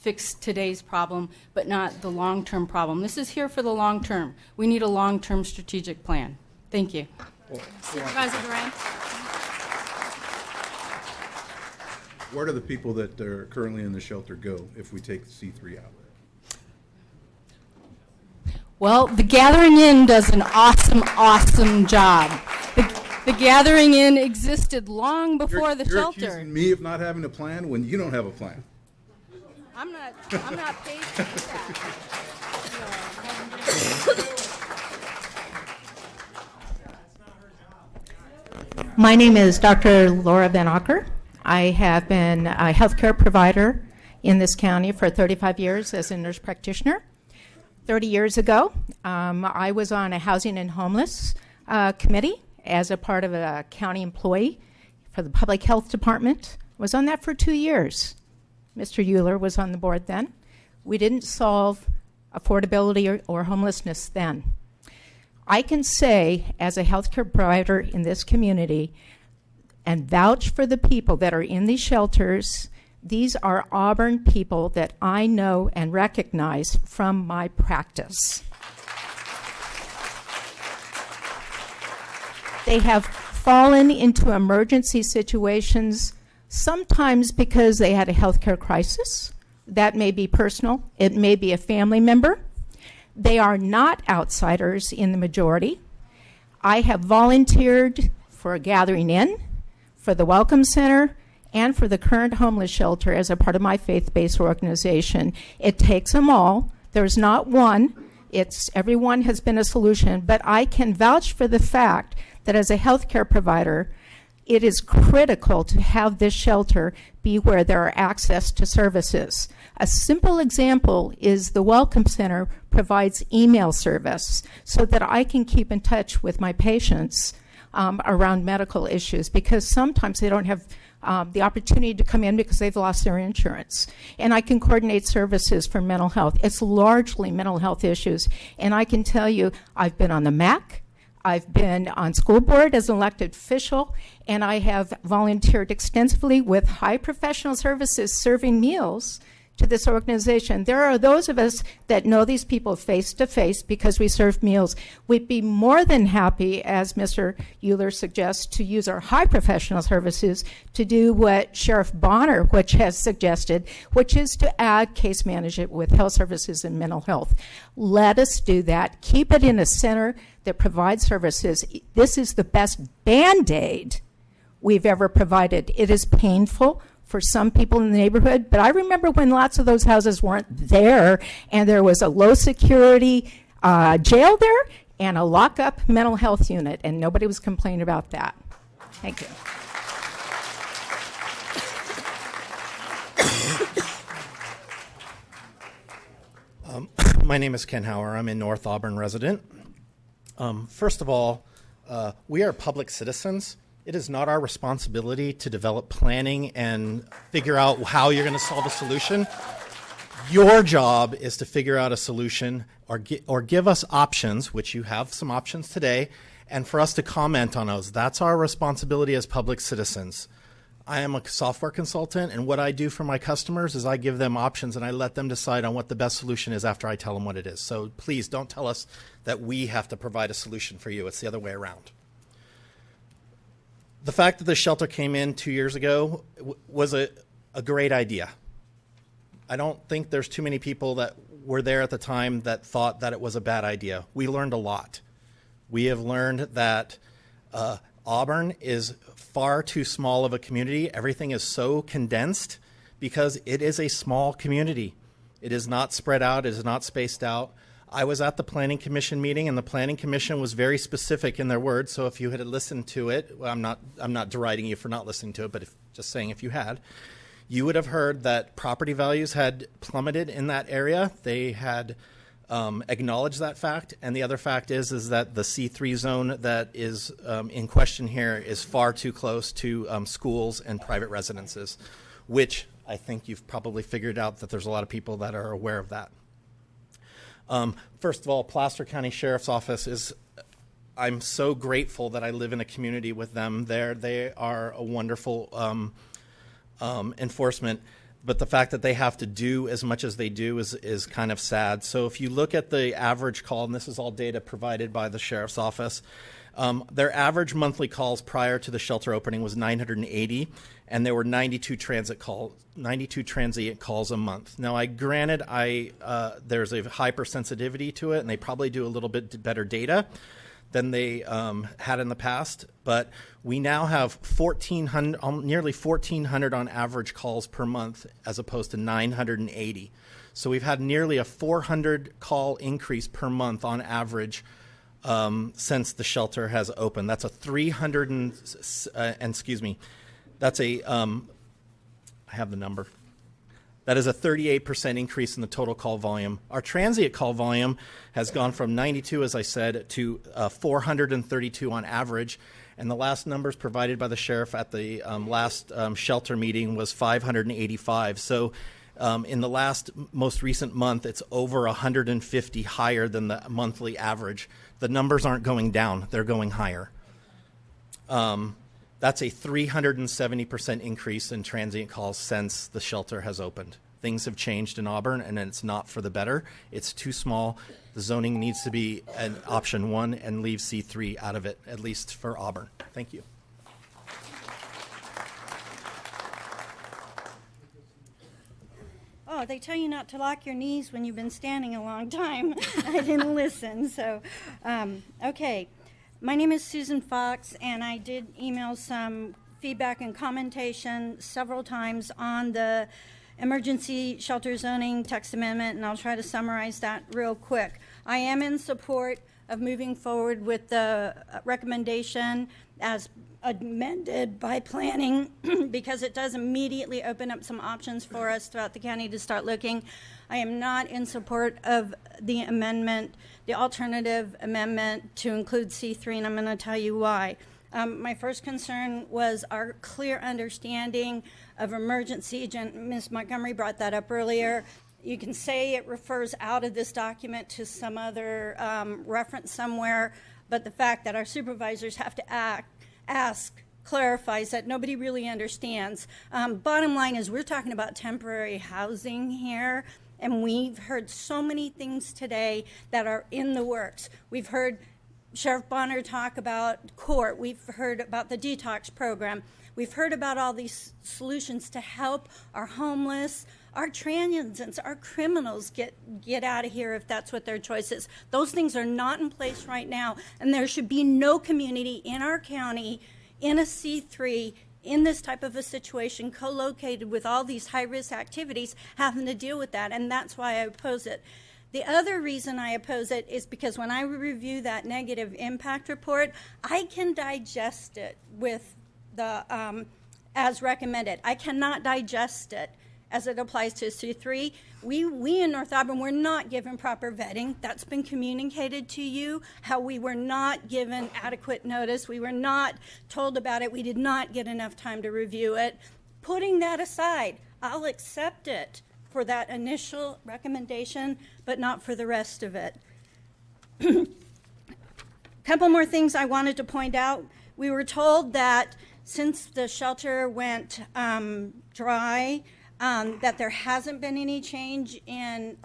O: fix today's problem, but not the long-term problem. This is here for the long term. We need a long-term strategic plan. Thank you.
G: Supervisor Duran.
E: Where do the people that are currently in the shelter go if we take the C3 out?
O: Well, the Gathering Inn does an awesome job. The Gathering Inn existed long before the
E: You're
O: shelter.
E: accusing me of not having a plan when you don't have a plan.
O: I'm not paid to do that.
I: My name is Dr. Laura Van Acker. I have been a healthcare provider in this county for 35 years as a nurse practitioner. 30 years ago, I was on a housing and homeless committee as a part of a county employee for the public health department. Was on that for 2 years. Mr. Euler was on the board then. We didn't solve affordability or homelessness then. I can say, as a healthcare provider in this community, and vouch for the people that are in these shelters, these are Auburn people that I know and recognize from my practice. They have fallen into emergency situations, sometimes because they had a healthcare crisis. That may be personal. It may be a family member. They are not outsiders in the majority. I have volunteered for a Gathering Inn, for the Welcome Center, and for the current homeless shelter as a part of my faith-based organization. It takes them all. There's not one. Everyone has been a solution, but I can vouch for the fact that as a healthcare provider, it is critical to have this shelter be where there are access to services. A simple example is the Welcome Center provides email service so that I can keep in touch with my patients around medical issues, because sometimes they don't have the opportunity to come in because they've lost their insurance. And I can coordinate services for mental health. It's largely mental health issues. And I can tell you, I've been on the MAC, I've been on school board as an elected official, and I have volunteered extensively with high professional services serving meals to this organization. There are those of us that know these people face to face because we serve meals. We'd be more than happy, as Mr. Euler suggests, to use our high professional services to do what Sheriff Bonner, which has suggested, which is to add case management with health services and mental health. Let us do that. Keep it in a center that provides services. This is the best Band-Aid we've ever provided. It is painful for some people in the neighborhood, but I remember when lots of those houses weren't there and there was a low security jail there and a lockup mental health unit, and nobody was complaining about that. Thank you.
S: My name is Ken Hauer. I'm a North Auburn resident. First of all, we are public citizens. It is not our responsibility to develop planning and figure out how you're going to solve a solution. Your job is to figure out a solution or give us options, which you have some options today, and for us to comment on those. That's our responsibility as public citizens. I am a software consultant, and what I do for my customers is I give them options and I let them decide on what the best solution is after I tell them what it is. So please don't tell us that we have to provide a solution for you. It's the other way around. The fact that the shelter came in 2 years ago was a great idea. I don't think there's too many people that were there at the time that thought that it was a bad idea. We learned a lot. We have learned that Auburn is far too small of a community. Everything is so condensed because it is a small community. It is not spread out. It is not spaced out. I was at the Planning Commission meeting, and the Planning Commission was very specific in their words. So if you had listened to it, well, I'm not deriding you for not listening to it, but just saying if you had, you would have heard that property values had plummeted in that area. They had acknowledged that fact, and the other fact is that the C3 zone that is in question here is far too close to schools and private residences, which I think you've probably figured out that there's a lot of people that are aware of that. First of all, Placer County Sheriff's Office I'm so grateful that I live in a community with them there. They are a wonderful enforcement. but the fact that they have to do as much as they do is kind of sad. So if you look at the average call, and this is all data provided by the sheriff's office, their average monthly calls prior to the shelter opening was 980, and there were 92 transient calls a month. Now, granted, there's a hypersensitivity to it, and they probably do a little bit better data than they had in the past, but we now have nearly 1,400 on average calls per month as opposed to 980. So we've had nearly a 400 call increase per month on average since the shelter has opened. That's a 300 that's a, I have the number. That is a 38% increase in the total call volume. Our transient call volume has gone from 92, as I said, to 432 on average. And the last numbers provided by the sheriff at the last shelter meeting was 585. So in the last most recent month, it's over 150 higher than the monthly average. The numbers aren't going down, they're going higher. That's a 370% increase in transient calls since the shelter has opened. Things have changed in Auburn, and it's not for the better. It's too small. The zoning needs to be an option 1 and leave C3 out of it, at least for Auburn. Thank you.
N: Oh, they tell you not to lock your knees when you've been standing a long time. I didn't listen, so, okay. My name is Susan Fox, and I did email some feedback and commentation several times on the emergency shelter zoning text amendment, and I'll try to summarize that real quick. I am in support of moving forward with the recommendation as amended by planning because it does immediately open up some options for us throughout the county to start looking. I am not in support of the amendment, the alternative amendment to include C3, and I'm going to tell you why. My first concern was our clear understanding of emergency. Ms. Montgomery brought that up earlier. You can say it refers out of this document to some other reference somewhere, but the fact that our supervisors have to ask clarifies that nobody really understands. Bottom line is we're talking about temporary housing here, and we've heard so many things today that are in the works. We've heard Sheriff Bonner talk about court. We've heard about the detox program. We've heard about all these solutions to help our homeless, our transients, our criminals get out of here if that's what their choice is. Those things are not in place right now, and there should be no community in our county in a C3 in this type of a situation co-located with all these high-risk activities having to deal with that, and that's why I oppose it. The other reason I oppose it is because when I review that negative impact report, I can digest it with the as recommended. I cannot digest it as it applies to C3. We in North Auburn were not given proper vetting. That's been communicated to you, how we were not given adequate notice. We were not told about it. We did not get enough time to review it. Putting that aside, I'll accept it for that initial recommendation, but not for the rest of it. Couple more things I wanted to point out. We were told that since the shelter went dry, that there hasn't been any change in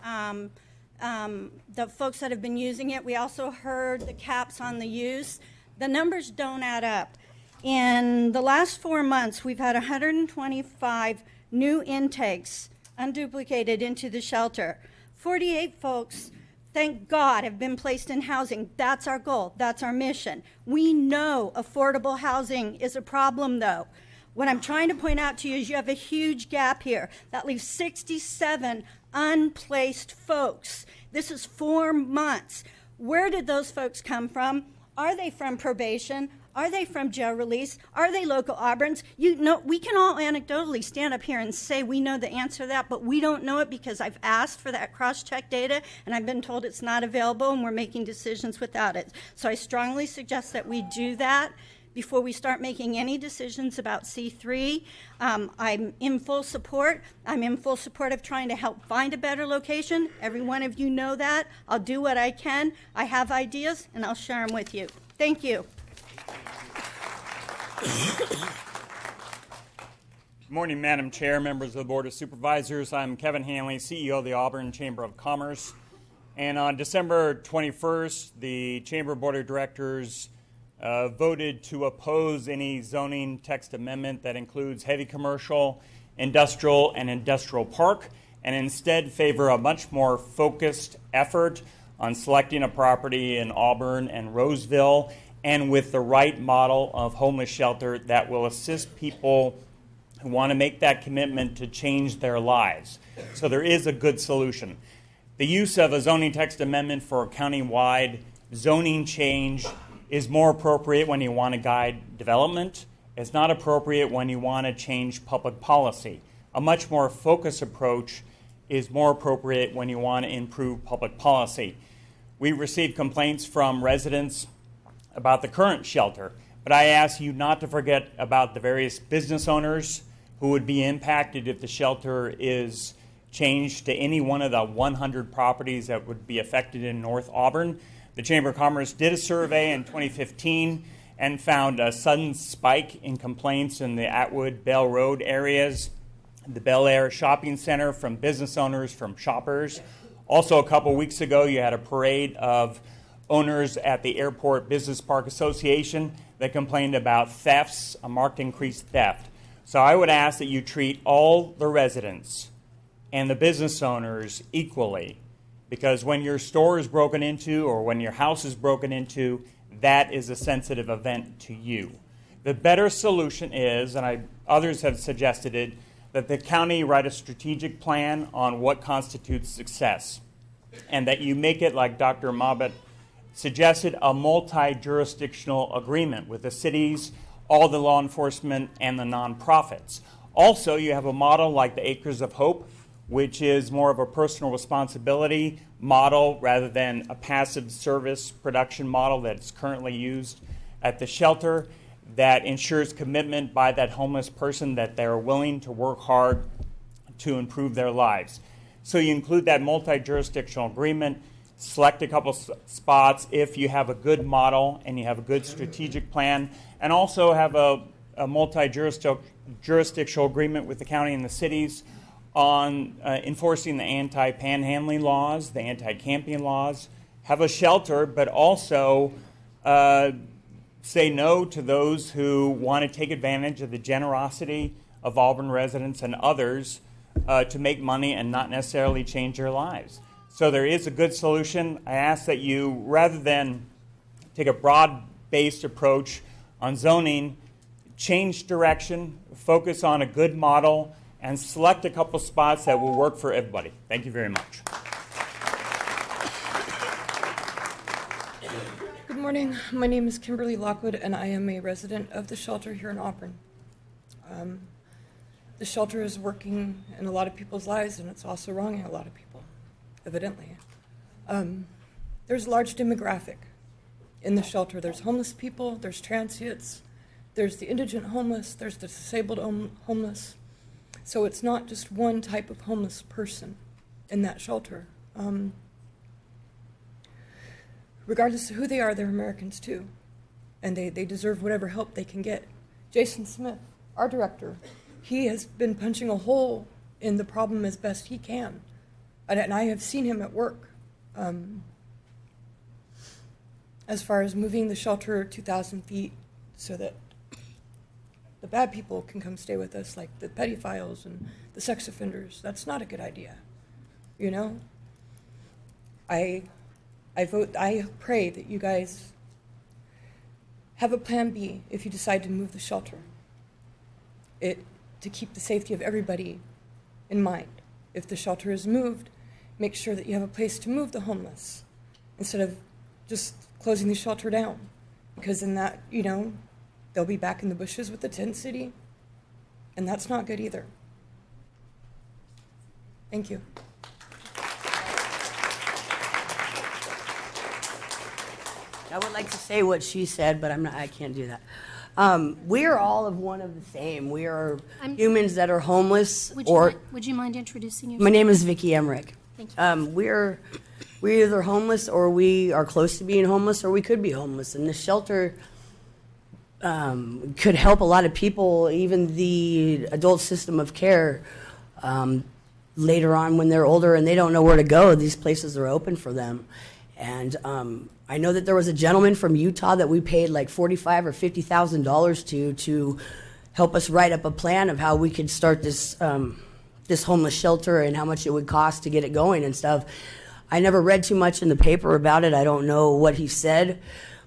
N: the folks that have been using it. We also heard the caps on the use. The numbers don't add up. In the last 4 months, we've had 125 new intakes, unduplicated, into the shelter. 48 folks, thank God, have been placed in housing. That's our goal. That's our mission. We know affordable housing is a problem, though. What I'm trying to point out to you is you have a huge gap here. That leaves 67 unplaced folks. This is 4 months. Where did those folks come from? Are they from probation? Are they from jail release? Are they local Auburns? You know, we can all anecdotally stand up here and say we know the answer to that, but we don't know it because I've asked for that cross-check data, and I've been told it's not available, and we're making decisions without it. So I strongly suggest that we do that before we start making any decisions about C3. I'm in full support. I'm in full support of trying to help find a better location. Every one of you know that. I'll do what I can. I have ideas, and I'll share them with you. Thank you.
R: Good morning, Madam Chair, members of the Board of Supervisors. I'm Kevin Hanley, CEO of the Auburn Chamber of Commerce. And on December 21st, the Chamber Board of Directors voted to oppose any zoning text amendment that includes heavy commercial, industrial, and industrial park, and instead favor a much more focused effort on selecting a property in Auburn and Roseville, and with the right model of homeless shelter that will assist people who want to make that commitment to change their lives. So there is a good solution. The use of a zoning text amendment for a county-wide zoning change is more appropriate when you want to guide development. It's not appropriate when you want to change public policy. A much more focused approach is more appropriate when you want to improve public policy. We received complaints from residents about the current shelter, but I ask you not to forget about the various business owners who would be impacted if the shelter is changed to any one of the 100 properties that would be affected in North Auburn. The Chamber of Commerce did a survey in 2015 and found a sudden spike in complaints in the Atwood, Bell Road areas, the Bel Air Shopping Center, from business owners, from shoppers. Also, a couple weeks ago, you had a parade of owners at the Airport Business Park Association that complained about thefts, a marked increased theft. So I would ask that you treat all the residents and the business owners equally, because when your store is broken into or when your house is broken into, that is a sensitive event to you. The better solution is, and others have suggested it, that the county write a strategic plan on what constitutes success, and that you make it, like Dr. Mabit suggested, a multi-jurisdictional agreement with the cities, all the law enforcement, and the nonprofits. Also, you have a model like the Acres of Hope, which is more of a personal responsibility model rather than a passive service production model that's currently used at the shelter, that ensures commitment by that homeless person that they're willing to work hard to improve their lives. So you include that multi-jurisdictional agreement, select a couple spots if you have a good model and you have a good strategic plan, and also have a multi-jurisdictional agreement with the county and the cities on enforcing the anti-panhandling laws, the anti-camping laws, have a shelter, but also say no to those who want to take advantage of the generosity of Auburn residents and others to make money and not necessarily change their lives. So there is a good solution. I ask that you, rather than take a broad-based approach on zoning, change direction, focus on a good model, and select a couple spots that will work for everybody. Thank you very much.
U: Good morning. My name is Kimberly Lockwood, and I am a resident of the shelter here in Auburn. The shelter is working in a lot of people's lives, and it's also wronging a lot of people, evidently. There's a large demographic in the shelter. There's homeless people, there's transients, there's the indigent homeless, there's the disabled homeless. So it's not just one type of homeless person in that shelter. Regardless of who they are, they're Americans too. And they deserve whatever help they can get. Jason Smith, our director, he has been punching a hole in the problem as best he can. And I have seen him at work. As far as moving the shelter 2,000 feet so that the bad people can come stay with us, like the pedophiles and the sex offenders. That's not a good idea, you know? I pray that you guys have a plan B if you decide to move the shelter. To keep the safety of everybody in mind. If the shelter is moved, make sure that you have a place to move the homeless instead of just closing the shelter down. Because in that, you know, they'll be back in the bushes with the tent city, and that's not good either. Thank you.
W: I would like to say what she said, but I can't do that. We are all of one of the same. We are humans that are homeless.
G: Would you mind introducing yourself?
W: My name is Vicki Emmerich.
G: Thank you.
W: We're either homeless or we are close to being homeless or we could be homeless. And the shelter could help a lot of people, even the adult system of care. Later on, when they're older and they don't know where to go, these places are open for them. And I know that there was a gentleman from Utah that we paid like $45,000 or $50,000 to help us write up a plan of how we could start this this homeless shelter and how much it would cost to get it going and stuff. I never read too much in the paper about it. I don't know what he said,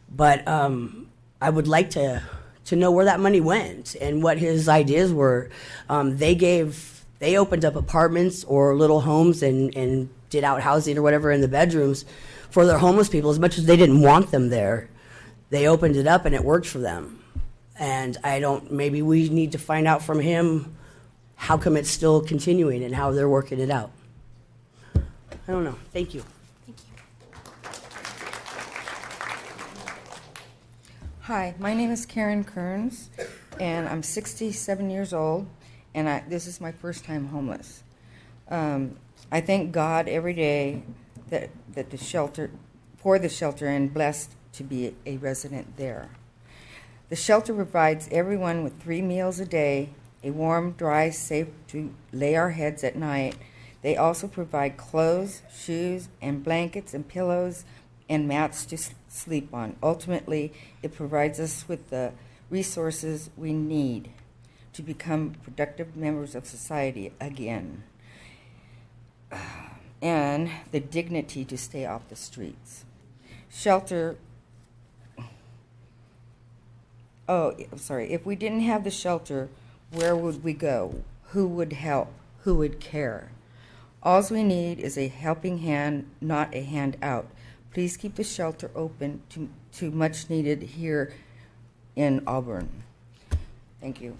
W: but I would like to know where that money went and what his ideas were. They opened up apartments or little homes and did out housing or whatever in the bedrooms for their homeless people. As much as they didn't want them there, they opened it up and it worked for them. And maybe we need to find out from him how come it's still continuing and how they're working it out. I don't know. Thank you.
A: Hi, my name is Karen Kearns, and I'm 67 years old, and this is my first time homeless. I thank God every day that the shelter, for the shelter, and blessed to be a resident there. The shelter provides everyone with 3 meals a day, a warm, dry, safe to lay our heads at night. They also provide clothes, shoes, and blankets and pillows and mats to sleep on. Ultimately, it provides us with the resources we need to become productive members of society again, and the dignity to stay off the streets. Shelter. Oh, sorry. If we didn't have the shelter, where would we go? Who would help? Who would care? All we need is a helping hand, not a handout. Please keep the shelter open to much needed here in Auburn. Thank you.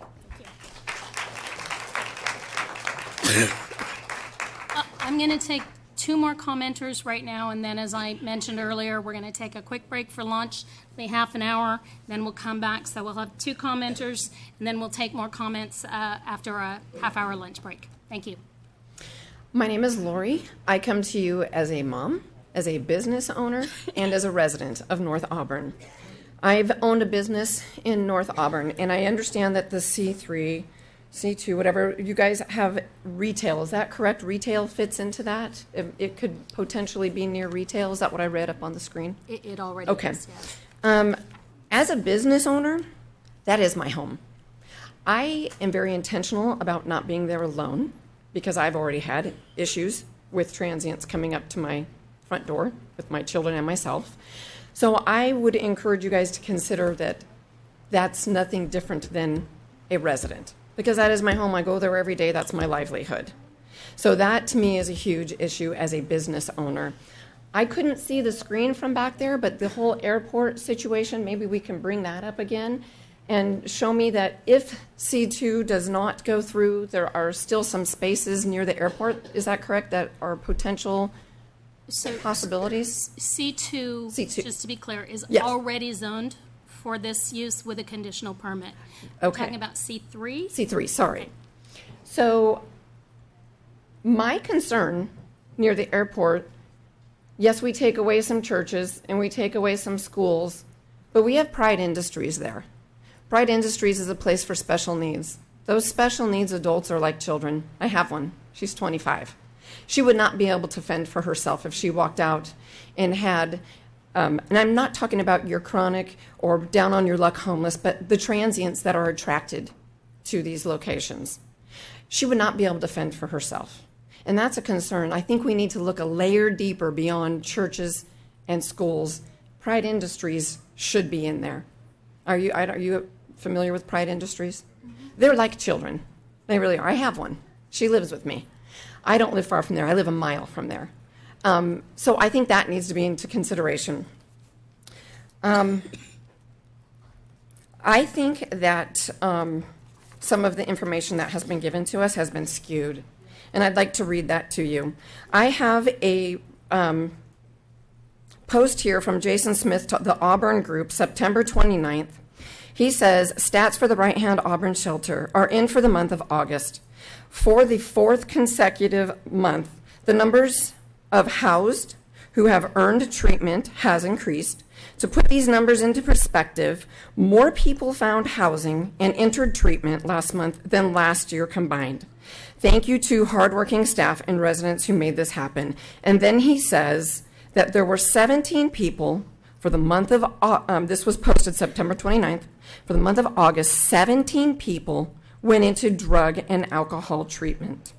G: I'm going to take 2 more commenters right now, and then as I mentioned earlier, we're going to take a quick break for lunch, maybe half an hour, then we'll come back. So we'll have 2 commenters, and then we'll take more comments after a half-hour lunch break. Thank you.
D: My name is Lori. I come to you as a mom, as a business owner, and as a resident of North Auburn. I've owned a business in North Auburn, and I understand that the C3, C2, whatever, you guys have retail. Is that correct? Retail fits into that? It could potentially be near retail. Is that what I read up on the screen?
G: It already is,
D: yes. As a business owner, that is my home. I am very intentional about not being there alone because I've already had issues with transients coming up to my front door with my children and myself. So I would encourage you guys to consider that that's nothing different than a resident, because that is my home. I go there every day. That's my livelihood. So that to me is a huge issue as a business owner. I couldn't see the screen from back there, but the whole airport situation, maybe we can bring that up again and show me that if C2 does not go through, there are still some spaces near the airport. Is that correct? That are potential possibilities?
G: C2, just to be clear, is
D: Yes.
G: already zoned for this use with a conditional permit.
D: Okay.
G: We're talking about C3?
D: C3, sorry. So my concern near the airport, yes, we take away some churches and we take away some schools, but we have Pride Industries there. Pride Industries is a place for special needs. Those special needs adults are like children. I have one. She's 25. She would not be able to fend for herself if she walked out and had, and I'm not talking about your chronic or down on your luck homeless, but the transients that are attracted to these locations. She would not be able to fend for herself. And that's a concern. I think we need to look a layer deeper beyond churches and schools. Pride Industries should be in there. Are you familiar with Pride Industries? They're like children. They really are. I have one. She lives with me. I don't live far from there. I live a mile from there. So I think that needs to be into consideration. I think that some of the information that has been given to us has been skewed, and I'd like to read that to you. I have a post here from Jason Smith to the Auburn Group, September 29th. He says, stats for the Right Hand Auburn Shelter are in for the month of August. For the 4th consecutive month, the numbers of housed, who have earned treatment has increased. To put these numbers into perspective, more people found housing and entered treatment last month than last year combined. Thank you to hardworking staff and residents who made this happen. And then he says that there were 17 people for the month of, this was posted September 29th, for the month of August, 17 people went into drug and alcohol treatment.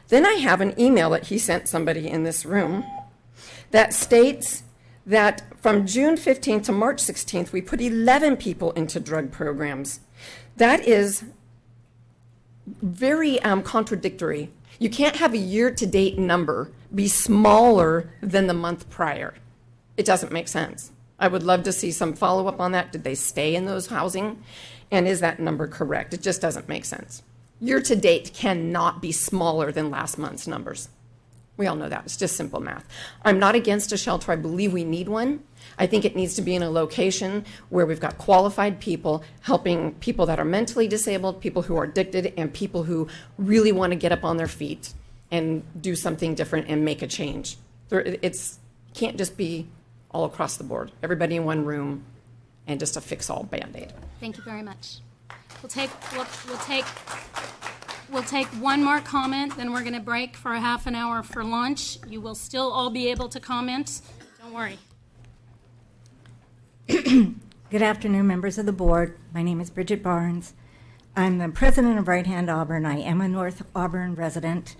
D: Then I have an email that he sent somebody in this room that states that from June 15th to March 16th, we put 11 people into drug programs. That is very contradictory. You can't have a year-to-date number be smaller than the month prior. It doesn't make sense. I would love to see some follow-up on that. Did they stay in those housing? And is that number correct? It just doesn't make sense. Year-to-date cannot be smaller than last month's numbers. We all know that. It's just simple math. I'm not against a shelter. I believe we need one. I think it needs to be in a location where we've got qualified people helping people that are mentally disabled, people who are addicted, and people who really want to get up on their feet and do something different and make a change. It can't just be all across the board. Everybody in one room and just a fix-all Band-Aid.
G: Thank you very much. We'll take one more comment, then we're going to break for a half an hour for lunch. You will still all be able to comment. Don't worry.
H: Good afternoon, members of the board. My name is Bridget Barnes. I'm the president of Right Hand Auburn. I am a North Auburn resident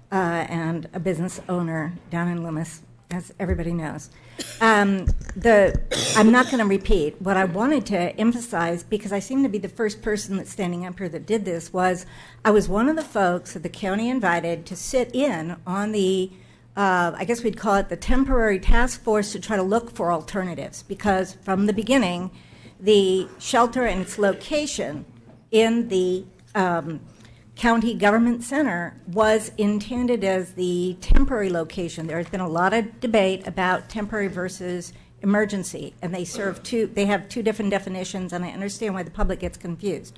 H: and a business owner down in Loomis, as everybody knows. I'm not going to repeat. What I wanted to emphasize, because I seem to be the first person that's standing up here that did this, was I was one of the folks that the county invited to sit in on the, I guess we'd call it the temporary task force to try to look for alternatives, because from the beginning, the shelter and its location in the county government center was intended as the temporary location. There has been a lot of debate about temporary versus emergency, and they have two different definitions, and I understand why the public gets confused.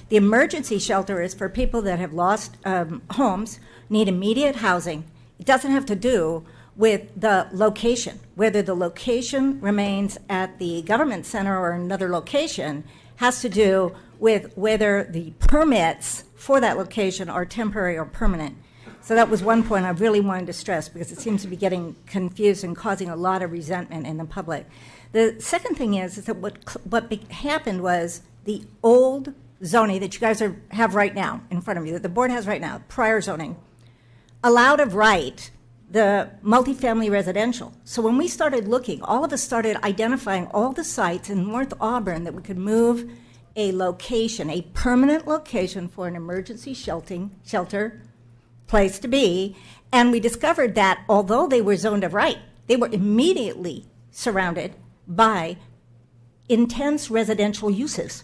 H: The emergency shelter is for people that have lost homes, need immediate housing. It doesn't have to do with the location. Whether the location remains at the government center or another location has to do with whether the permits for that location are temporary or permanent. So that was one point I really wanted to stress, because it seems to be getting confused and causing a lot of resentment in the public. The second thing is that what happened was the old zoning that you guys have right now in front of you, that the board has right now, prior zoning, allowed of right the multifamily residential. So when we started looking, all of us started identifying all the sites in North Auburn that we could move a location, a permanent location for an emergency shelter place to be, and we discovered that although they were zoned of right, they were immediately surrounded by intense residential uses,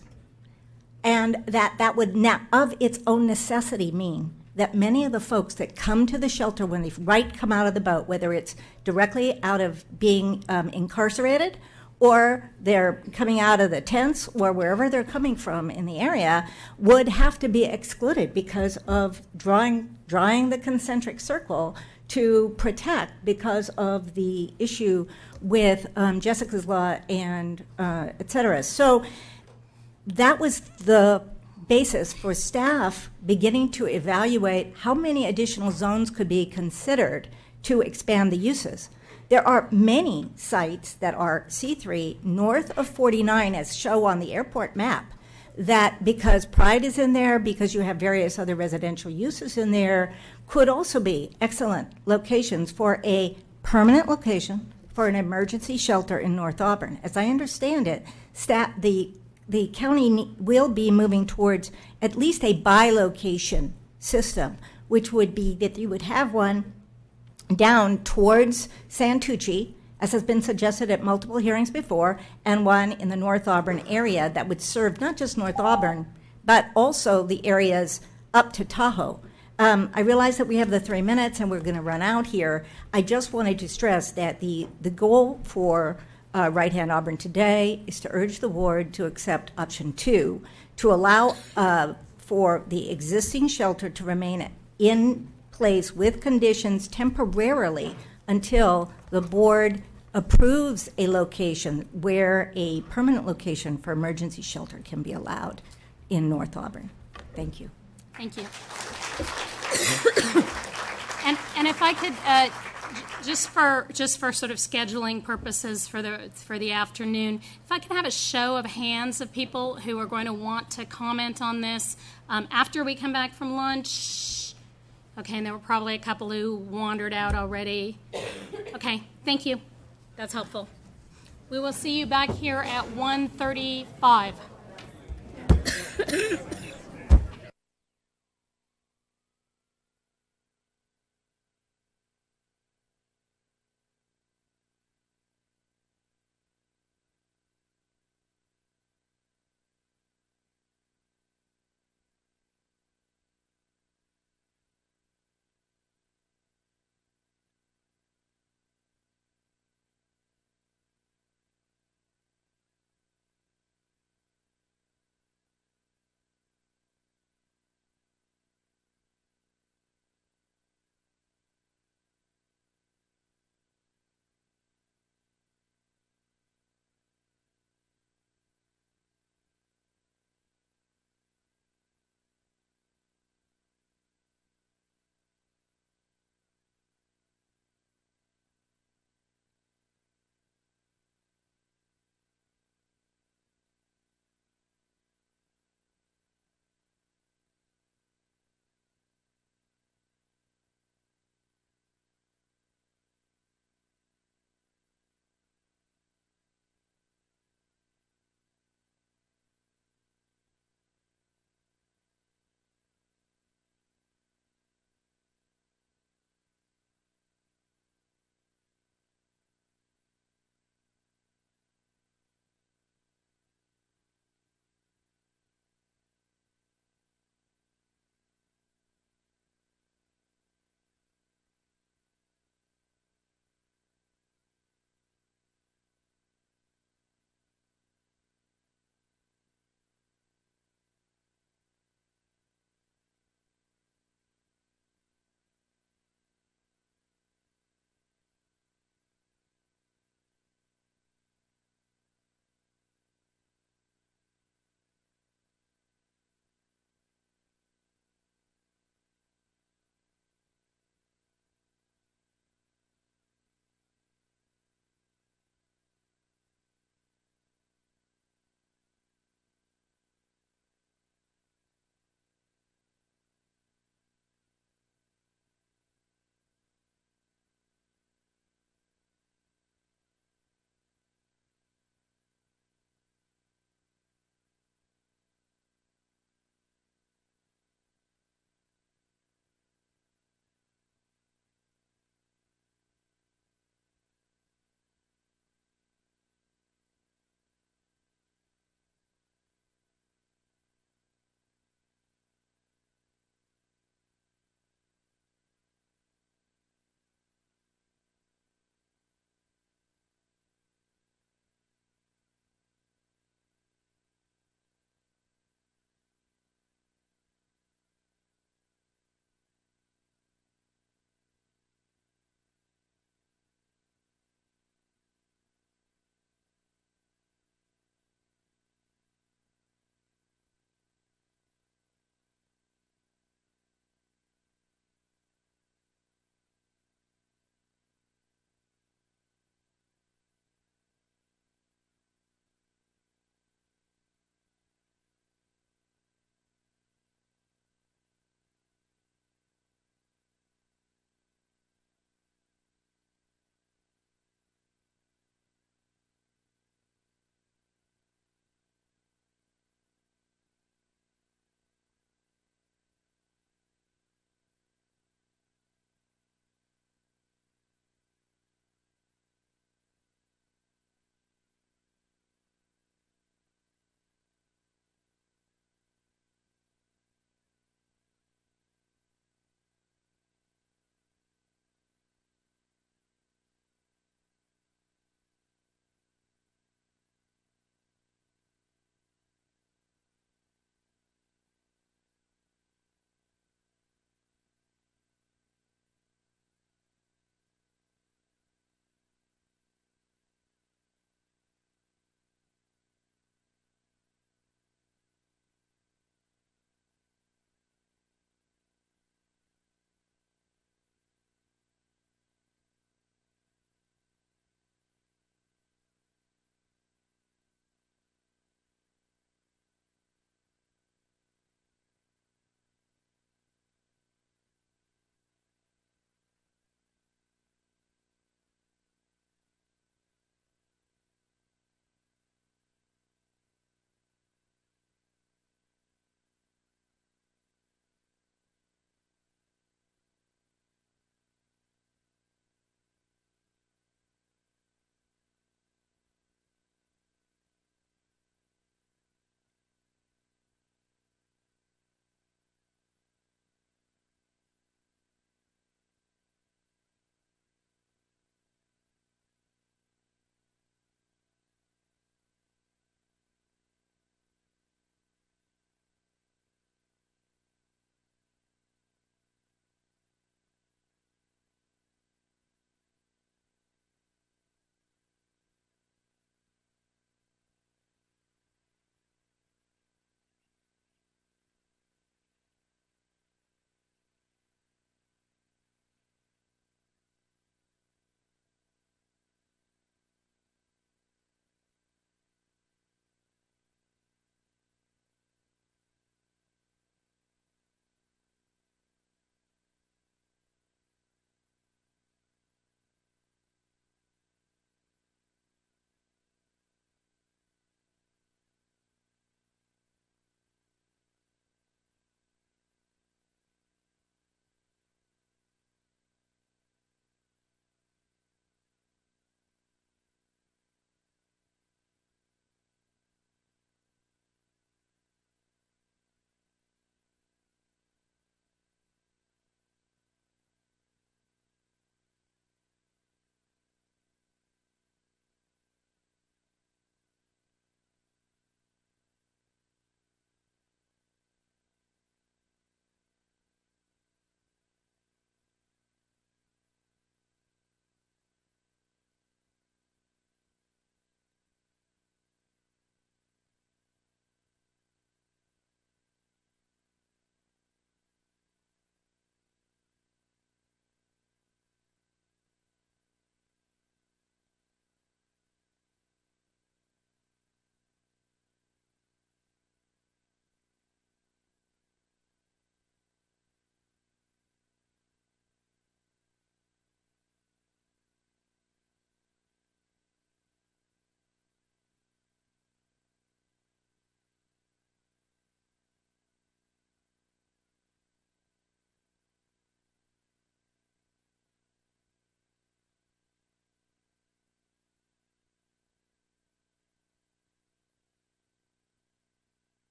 H: and that would now, of its own necessity, mean that many of the folks that come to the shelter when they come out of the boat, whether it's directly out of being incarcerated or they're coming out of the tents or wherever they're coming from in the area, would have to be excluded because of drawing the concentric circle to protect, because of the issue with Jessica's Law and et cetera. So that was the basis for staff beginning to evaluate how many additional zones could be considered to expand the uses. There are many sites that are C3 north of 49, as shown on the airport map, that because Pride is in there, because you have various other residential uses in there, could also be excellent locations for a permanent location for an emergency shelter in North Auburn. As I understand it, the county will be moving towards at least a bi-location system, which would be that you would have one down towards Santucci, as has been suggested at multiple hearings before, and one in the North Auburn area that would serve not just North Auburn, but also the areas up to Tahoe. I realize that we have the 3 minutes and we're going to run out here. I just wanted to stress that the goal for Right Hand Auburn today is to urge the board to accept option 2, to allow for the existing shelter to remain in place with conditions temporarily until the board approves a location where a permanent location for emergency shelter can be allowed in North Auburn. Thank you.
B: Thank you. And if I could, just for sort of scheduling purposes for the afternoon, if I could have a show of hands of people who are going to want to comment on this after we come back from lunch. Okay, and there were probably a couple who wandered out already. Okay, thank you. That's helpful. We will see you back here at 1:35.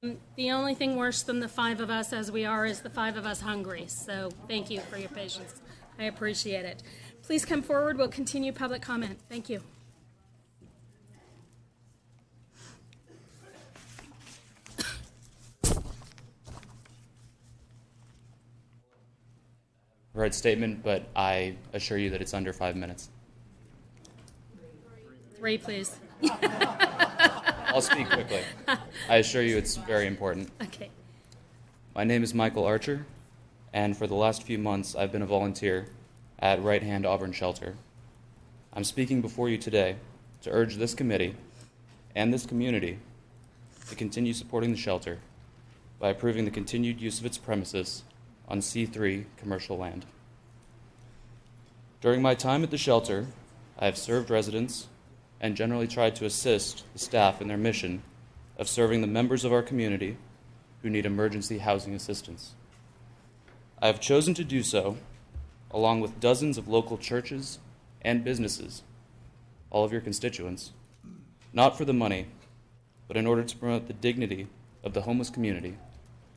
B: The only thing worse than the five of us as we are is the five of us hungry. So thank you for your patience. I appreciate it. Please come forward. We'll continue public comment. Thank you.
P: Right statement, but I assure you that it's under 5 minutes.
B: 3, please.
P: I'll speak quickly. I assure you it's very important.
B: Okay.
P: My name is Michael Archer, and for the last few months I've been a volunteer at Right Hand Auburn Shelter. I'm speaking before you today to urge this committee and this community to continue supporting the shelter by approving the continued use of its premises on C3 commercial land. During my time at the shelter, I have served residents and generally tried to assist the staff in their mission of serving the members of our community who need emergency housing assistance. I have chosen to do so along with dozens of local churches and businesses, all of your constituents, not for the money, but in order to promote the dignity of the homeless community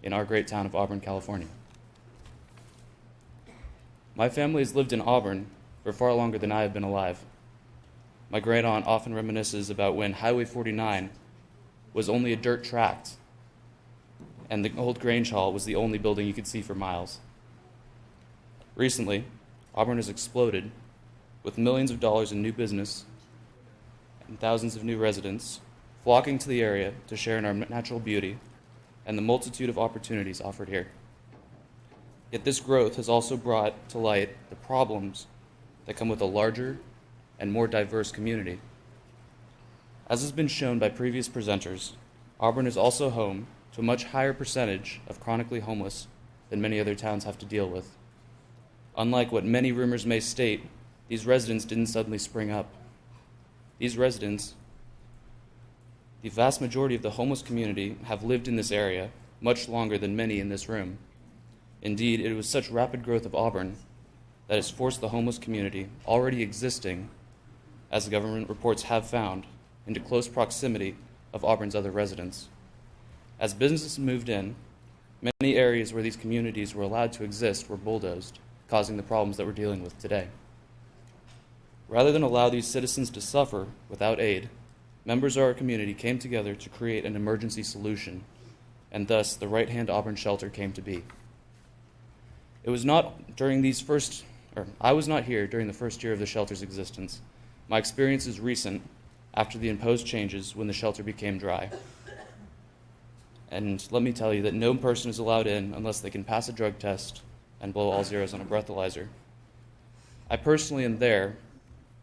P: in our great town of Auburn, California. My family has lived in Auburn for far longer than I have been alive. My great aunt often reminisces about when Highway 49 was only a dirt tract, and the old Grange Hall was the only building you could see for miles. Recently, Auburn has exploded with millions of dollars in new business and thousands of new residents flocking to the area to share in our natural beauty and the multitude of opportunities offered here. Yet this growth has also brought to light the problems that come with a larger and more diverse community. As has been shown by previous presenters, Auburn is also home to a much higher percentage of chronically homeless than many other towns have to deal with. Unlike what many rumors may state, these residents didn't suddenly spring up. These residents, the vast majority of the homeless community, have lived in this area much longer than many in this room. Indeed, it was such rapid growth of Auburn that has forced the homeless community, already existing, as the government reports have found, into close proximity of Auburn's other residents. As businesses moved in, many areas where these communities were allowed to exist were bulldozed, causing the problems that we're dealing with today. Rather than allow these citizens to suffer without aid, members of our community came together to create an emergency solution, and thus the Right Hand Auburn Shelter came to be. It was not during I was not here during the first year of the shelter's existence. My experience is recent, after the imposed changes when the shelter became dry. And let me tell you that no person is allowed in unless they can pass a drug test and blow all zeros on a breathalyzer. I personally am there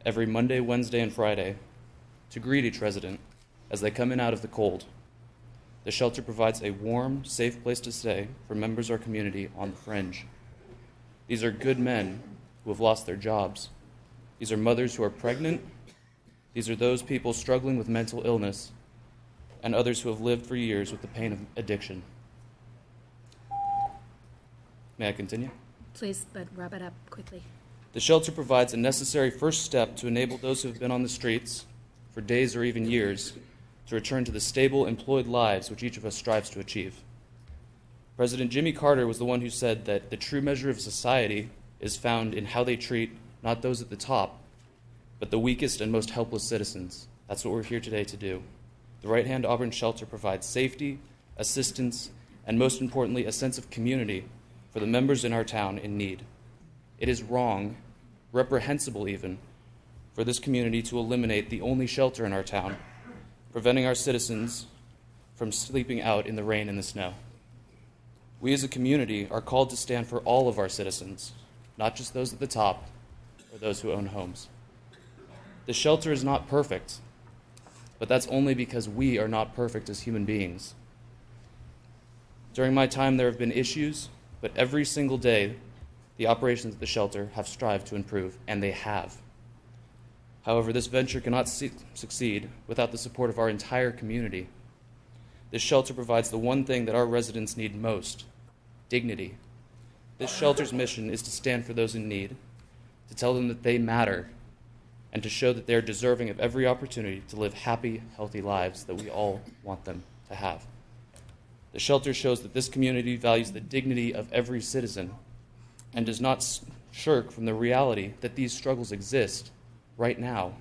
P: every Monday, Wednesday, and Friday to greet each resident as they come in out of the cold. The shelter provides a warm, safe place to stay for members of our community on the fringe. These are good men who have lost their jobs. These are mothers who are pregnant. These are those people struggling with mental illness and others who have lived for years with the pain of addiction. May I continue?
B: Please, but wrap it up quickly.
P: The shelter provides a necessary first step to enable those who have been on the streets for days or even years to return to the stable, employed lives which each of us strives to achieve. President Jimmy Carter was the one who said that the true measure of society is found in how they treat not those at the top, but the weakest and most helpless citizens. That's what we're here today to do. The Right Hand Auburn Shelter provides safety, assistance, and most importantly, a sense of community for the members in our town in need. It is wrong, reprehensible even, for this community to eliminate the only shelter in our town, preventing our citizens from sleeping out in the rain and the snow. We as a community are called to stand for all of our citizens, not just those at the top or those who own homes. The shelter is not perfect, but that's only because we are not perfect as human beings. During my time, there have been issues, but every single day, the operations of the shelter have strived to improve, and they have. However, this venture cannot succeed without the support of our entire community. This shelter provides the one thing that our residents need most: dignity. This shelter's mission is to stand for those in need, to tell them that they matter, and to show that they are deserving of every opportunity to live happy, healthy lives that we all want them to have. The shelter shows that this community values the dignity of every citizen and does not shirk from the reality that these struggles exist right now.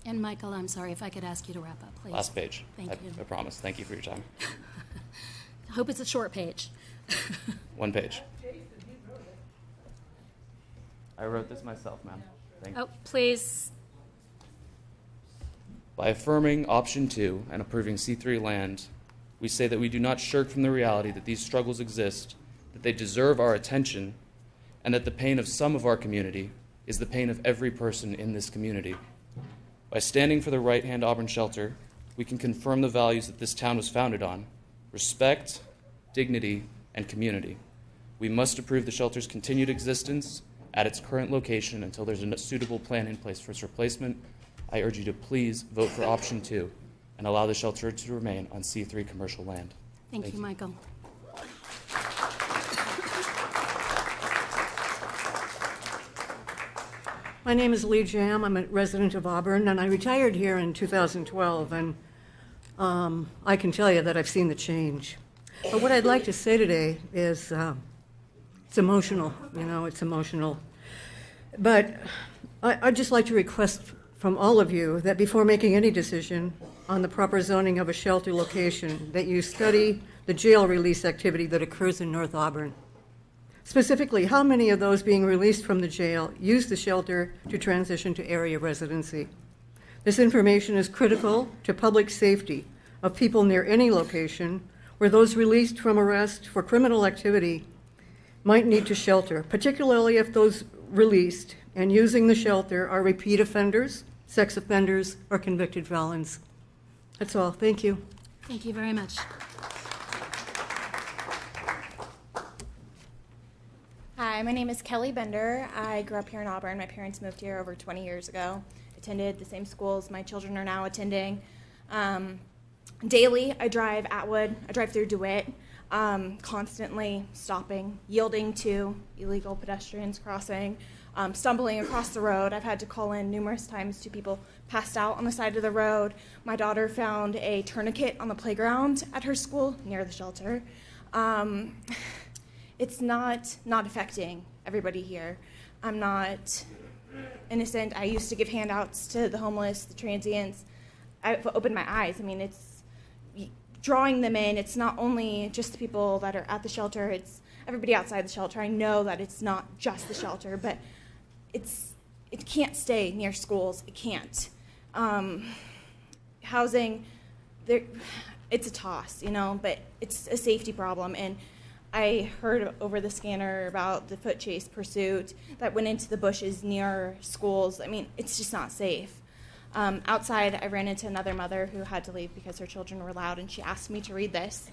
G: And Michael, I'm sorry if I could ask you to wrap up, please.
P: Last page.
G: Thank you.
P: I promise. Thank you for your time.
G: I hope it's a short page.
P: One page. I wrote this myself, ma'am. Thank you.
G: Oh, please.
P: By affirming option 2 and approving C3 land, we say that we do not shirk from the reality that these struggles exist, that they deserve our attention, and that the pain of some of our community is the pain of every person in this community. By standing for the Right Hand Auburn Shelter, we can confirm the values that this town was founded on: respect, dignity, and community. We must approve the shelter's continued existence at its current location until there's a suitable plan in place for its replacement. I urge you to please vote for option 2 and allow the shelter to remain on C3 commercial land.
G: Thank you, Michael.
J: My name is Lee Jam. I'm a resident of Auburn, and I retired here in 2012, and I can tell you that I've seen the change. But what I'd like to say today is it's emotional, it's emotional. But I'd just like to request from all of you that before making any decision on the proper zoning of a shelter location, that you study the jail release activity that occurs in North Auburn. Specifically, how many of those being released from the jail use the shelter to transition to area residency? This information is critical to public safety of people near any location where those released from arrest for criminal activity might need to shelter, particularly if those released and using the shelter are repeat offenders, sex offenders, or convicted felons. That's all. Thank you.
G: Thank you very much.
T: Hi, my name is Kelly Bender. I grew up here in Auburn. My parents moved here over 20 years ago. Attended the same schools my children are now attending. Daily, I drive Atwood. I drive through DeWitt, constantly stopping, yielding to illegal pedestrians crossing, stumbling across the road. I've had to call in numerous times to people passed out on the side of the road. My daughter found a tourniquet on the playground at her school near the shelter. It's not affecting everybody here. I'm not innocent. I used to give handouts to the homeless, the transients. I've opened my eyes. I mean, it's drawing them in. It's not only just the people that are at the shelter, it's everybody outside the shelter. I know that it's not just the shelter, but it can't stay near schools. It can't. Housing, it's a toss, but it's a safety problem. And I heard over the scanner about the foot chase pursuit that went into the bushes near schools. I mean, it's just not safe. Outside, I ran into another mother who had to leave because her children were loud, and she asked me to read this.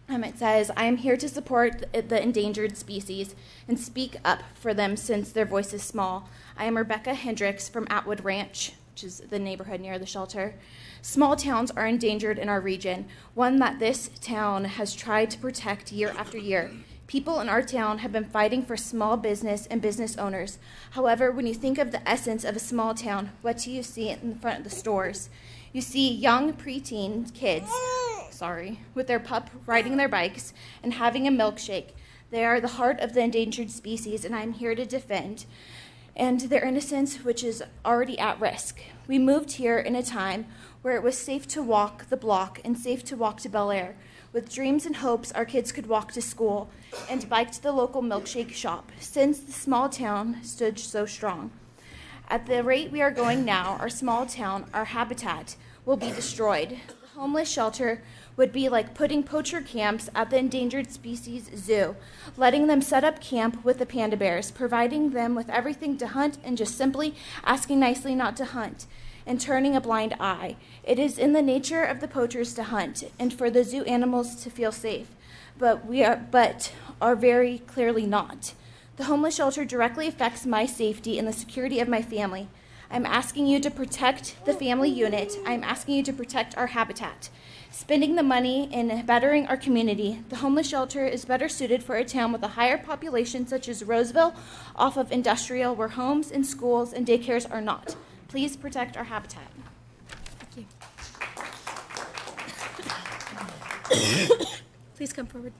T: It says, I am here to support the endangered species and speak up for them since their voice is small. I am Rebecca Hendricks from Atwood Ranch, which is the neighborhood near the shelter. Small towns are endangered in our region, one that this town has tried to protect year after year. People in our town have been fighting for small business and business owners. However, when you think of the essence of a small town, what do you see in front of the stores? You see young preteen kids, with their pup riding their bikes and having a milkshake. They are the heart of the endangered species, and I'm here to defend and their innocence, which is already at risk. We moved here in a time where it was safe to walk the block and safe to walk to Bel Air. With dreams and hopes, our kids could walk to school and bike to the local milkshake shop, since the small town stood so strong. At the rate we are going now, our small town, our habitat, will be destroyed. The homeless shelter would be like putting poacher camps at the endangered species zoo, letting them set up camp with the panda bears, providing them with everything to hunt, and just simply asking nicely not to hunt, and turning a blind eye. It is in the nature of the poachers to hunt and for the zoo animals to feel safe, but are very clearly not. The homeless shelter directly affects my safety and the security of my family. I'm asking you to protect the family unit. I'm asking you to protect our habitat. Spending the money in bettering our community, the homeless shelter is better suited for a town with a higher population such as Roseville, off of Industrial, where homes and schools and daycares are not. Please protect our habitat.
G: Thank you. Please come forward.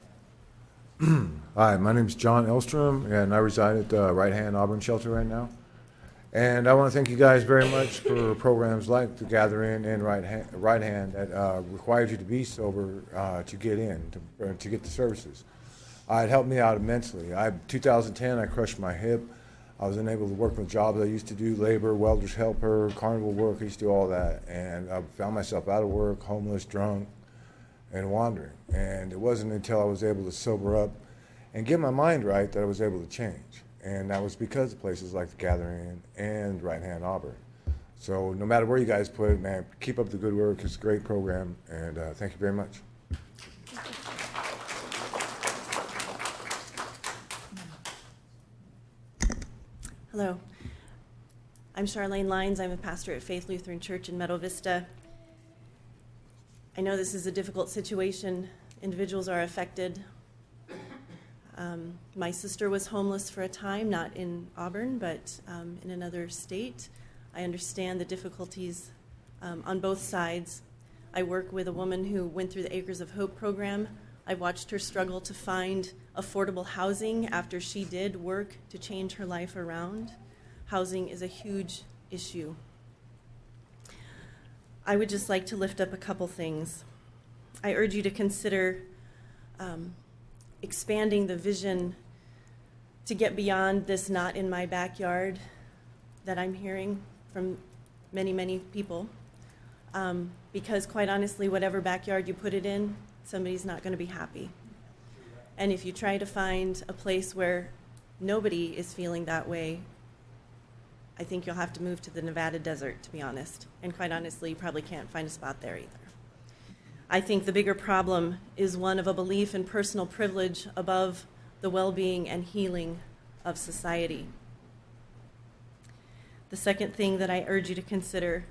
C: Hi, my name is John Elstrom, and I reside at the Right Hand Auburn Shelter right now. And I want to thank you guys very much for programs like the Gathering and Right Hand that requires you to be sober to get in, to get the services. It helped me out immensely. 2010, I crushed my hip. I was unable to work with jobs I used to do, labor, welder's helper, carnival work. I used to do all that. And I found myself out of work, homeless, drunk, and wandering. And it wasn't until I was able to sober up and get my mind right that I was able to change. And that was because of places like the Gathering and Right Hand Auburn. So no matter where you guys put it, man, keep up the good work. It's a great program, and thank you very much.
Q: Hello. I'm Charlene Lyons. I'm a pastor at Faith Lutheran Church in Meadow Vista. I know this is a difficult situation. Individuals are affected. My sister was homeless for a time, not in Auburn, but in another state. I understand the difficulties on both sides. I work with a woman who went through the Acres of Hope program. I watched her struggle to find affordable housing after she did work to change her life around. Housing is a huge issue. I would just like to lift up a couple things. I urge you to consider expanding the vision to get beyond this not in my backyard that I'm hearing from many, many people. Because quite honestly, whatever backyard you put it in, somebody's not going to be happy. And if you try to find a place where nobody is feeling that way, I think you'll have to move to the Nevada desert, to be honest. And quite honestly, you probably can't find a spot there either. I think the bigger problem is one of a belief in personal privilege above the well-being and healing of society. The second thing that I urge you to consider,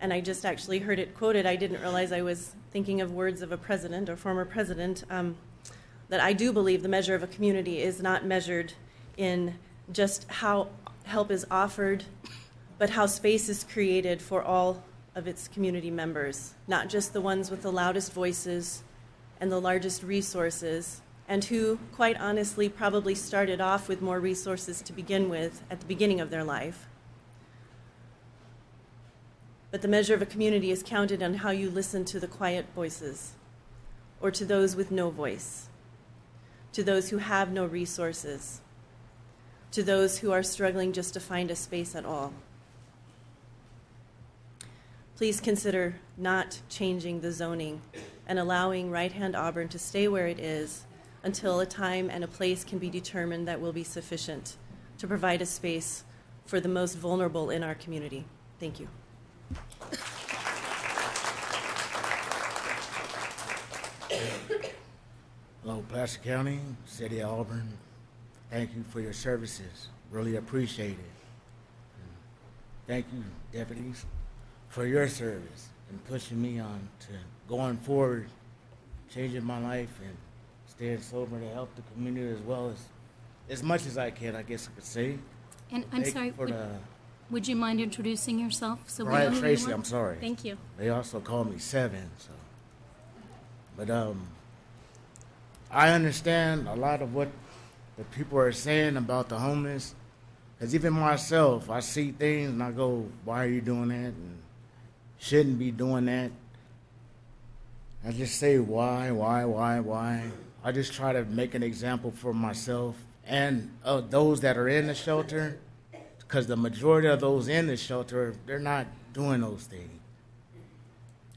Q: and I just actually heard it quoted, I didn't realize I was thinking of words of a president or former president, that I do believe the measure of a community is not measured in just how help is offered, but how space is created for all of its community members, not just the ones with the loudest voices and the largest resources, and who, quite honestly, probably started off with more resources to begin with at the beginning of their life. But the measure of a community is counted on how you listen to the quiet voices, or to those with no voice, to those who have no resources, to those who are struggling just to find a space at all. Please consider not changing the zoning and allowing Right Hand Auburn to stay where it is until a time and a place can be determined that will be sufficient to provide a space for the most vulnerable in our community. Thank you.
V: Hello, Placer County, City of Auburn. Thank you for your services. Really appreciate it. Thank you, deputies, for your service and pushing me on to going forward, changing my life and staying sober to help the community as much as I can, I guess I could say.
G: And I'm sorry, would you mind introducing yourself so we know
V: Brian
G: who
V: Tracy,
G: you are?
V: I'm sorry.
G: Thank you.
V: They also call me Seven, so. But I understand a lot of what the people are saying about the homeless. Because even myself, I see things and I go, why are you doing that? And shouldn't be doing that. I just say why? I just try to make an example for myself and those that are in the shelter, because the majority of those in the shelter, they're not doing those things.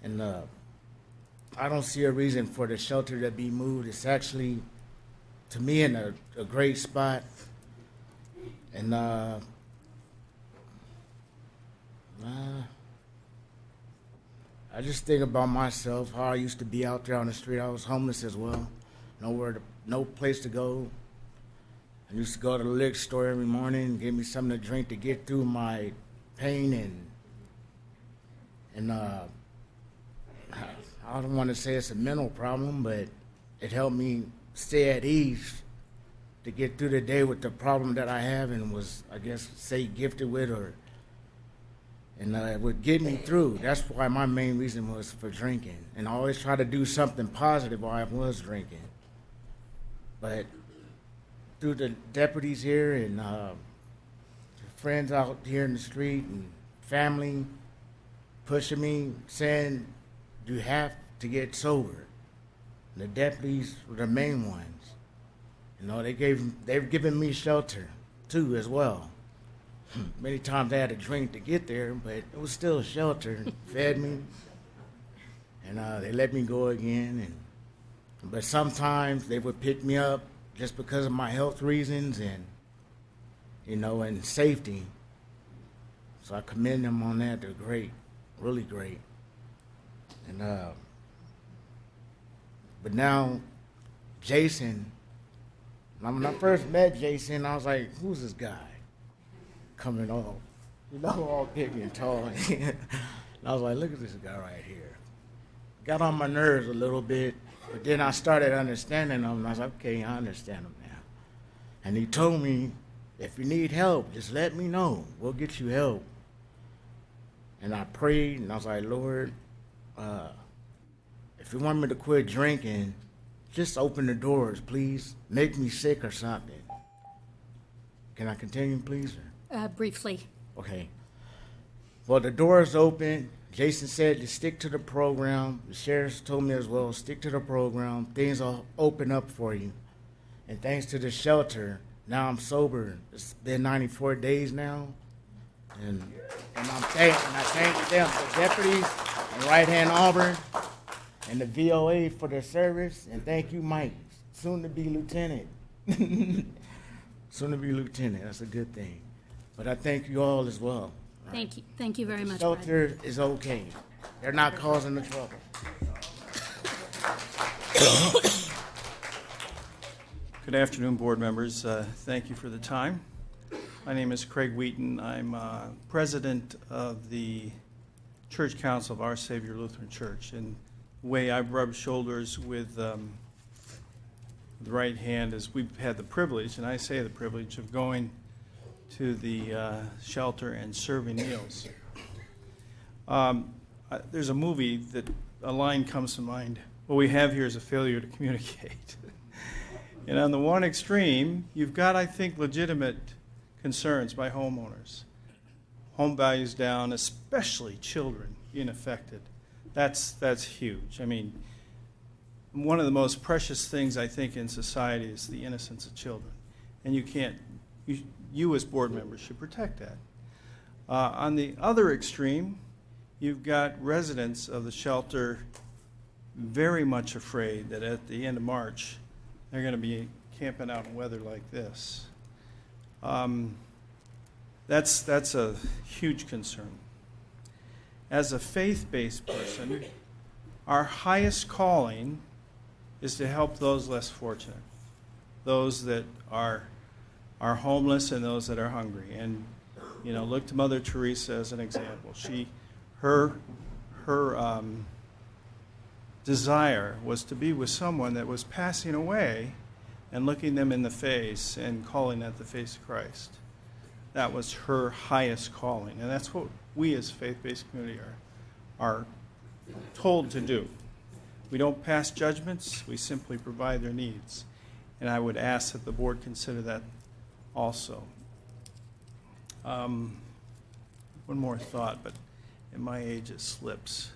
V: And I don't see a reason for the shelter to be moved. It's actually, to me, in a great spot. And I just think about myself, how I used to be out there on the street. I was homeless as well, no place to go. I used to go to the liquor store every morning and get me something to drink to get through my pain, and I don't want to say it's a mental problem, but it helped me stay at ease to get through the day with the problem that I have and was, I guess, say gifted with, and it would get me through. That's why my main reason was for drinking. And I always try to do something positive while I was drinking. But through the deputies here and friends out here in the street and family pushing me, saying you have to get sober. And the deputies were the main ones. You know, they've given me shelter too as well. Many times I had to drink to get there, but it was still shelter. Fed me, and they let me go again. But sometimes they would pick me up just because of my health reasons and, you know, and safety. So I commend them on that. They're great, really great. And but now, Jason. When I first met Jason, I was like, "Who's this guy coming on? You know, all big and tall." And I was like, "Look at this guy right here." Got on my nerves a little bit, but then I started understanding him, and I was like, "Okay, I understand him now." And he told me, "If you need help, just let me know. We'll get you help." And I prayed, and I was like, "Lord, if you want me to quit drinking, just open the doors, please. Make me sick or something." Can I continue, please?
G: Briefly.
V: Okay. Well, the doors open. Jason said to stick to the program. The sheriff told me as well, stick to the program. Things will open up for you. And thanks to the shelter, now I'm sober. It's been 94 days now. And I thank them, the deputies and Right Hand Auburn, and the VOA for their service, and thank you, Mike, soon to be lieutenant. Soon to be lieutenant, that's a good thing. But I thank you all as well.
G: Right? Thank you very much.
V: Shelter is okay. They're not causing the trouble.
K: Good afternoon, board members. Thank you for the time. My name is Craig Wheaton. I'm president of the Church Council of Our Savior Lutheran Church. And the way I've rubbed shoulders with the Right Hand is we've had the privilege, and I say the privilege, of going to the shelter and serving meals. There's a movie that a line comes to mind. What we have here is a failure to communicate. And on the one extreme, you've got, I think, legitimate concerns by homeowners. Home values down, especially children being affected. That's huge. I mean, one of the most precious things I think in society is the innocence of children. And you as board members should protect that. On the other extreme, you've got residents of the shelter very much afraid that at the end of March, they're going to be camping out in weather like this. That's a huge concern. As a faith-based person, our highest calling is to help those less fortunate, those that are homeless and those that are hungry. And you know, look to Mother Teresa as an example. Her desire was to be with someone that was passing away and looking them in the face and calling at the face of Christ. That was her highest calling, and that's what we as a faith-based community are told to do. We don't pass judgments, we simply provide their needs. And I would ask that the board consider that also. One more thought, but at my age it slips.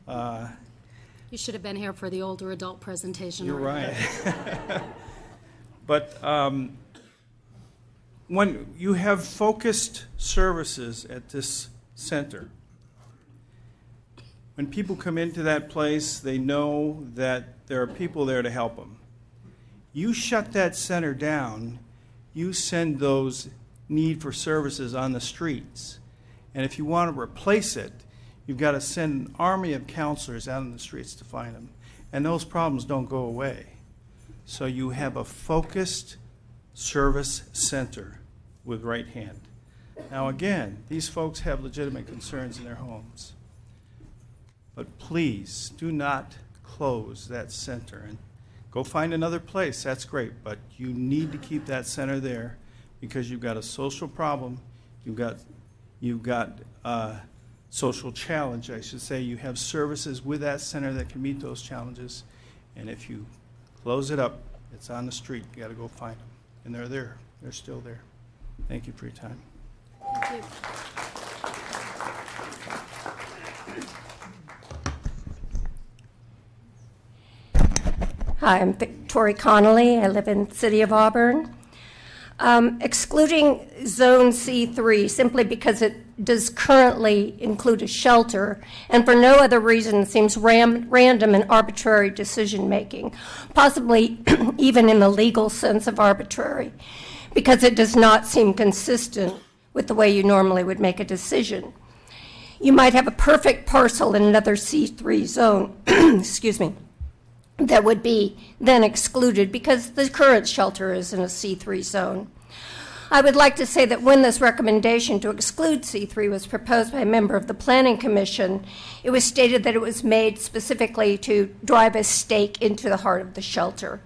G: You should have been here for the older adult presentation.
K: You're right. But when you have focused services at this center, when people come into that place, they know that there are people there to help them. You shut that center down, you send those need for services on the streets. And if you want to replace it, you've got to send an army of counselors out in the streets to find them. And those problems don't go away. So you have a focused service center with Right Hand. Now again, these folks have legitimate concerns in their homes. But please do not close that center and go find another place. That's great, but you need to keep that center there because you've got a social problem. You've got social challenge, I should say. You have services with that center that can meet those challenges. And if you close it up, It's on the street. You got to go find them. And they're there. They're still there. Thank you for your time.
G: Thank you.
F: Hi, I'm Victoria Connolly. I live in the city of Auburn. Excluding Zone C3 simply because it does currently include a shelter and for no other reason seems random and arbitrary decision-making, possibly even in the legal sense of arbitrary, because it does not seem consistent with the way you normally would make a decision. You might have a perfect parcel in another C3 zone, excuse me, that would be then excluded because the current shelter is in a C3 zone. I would like to say that when this recommendation to exclude C3 was proposed by a member of the Planning Commission, it was stated that it was made specifically to drive a stake into the heart of the shelter.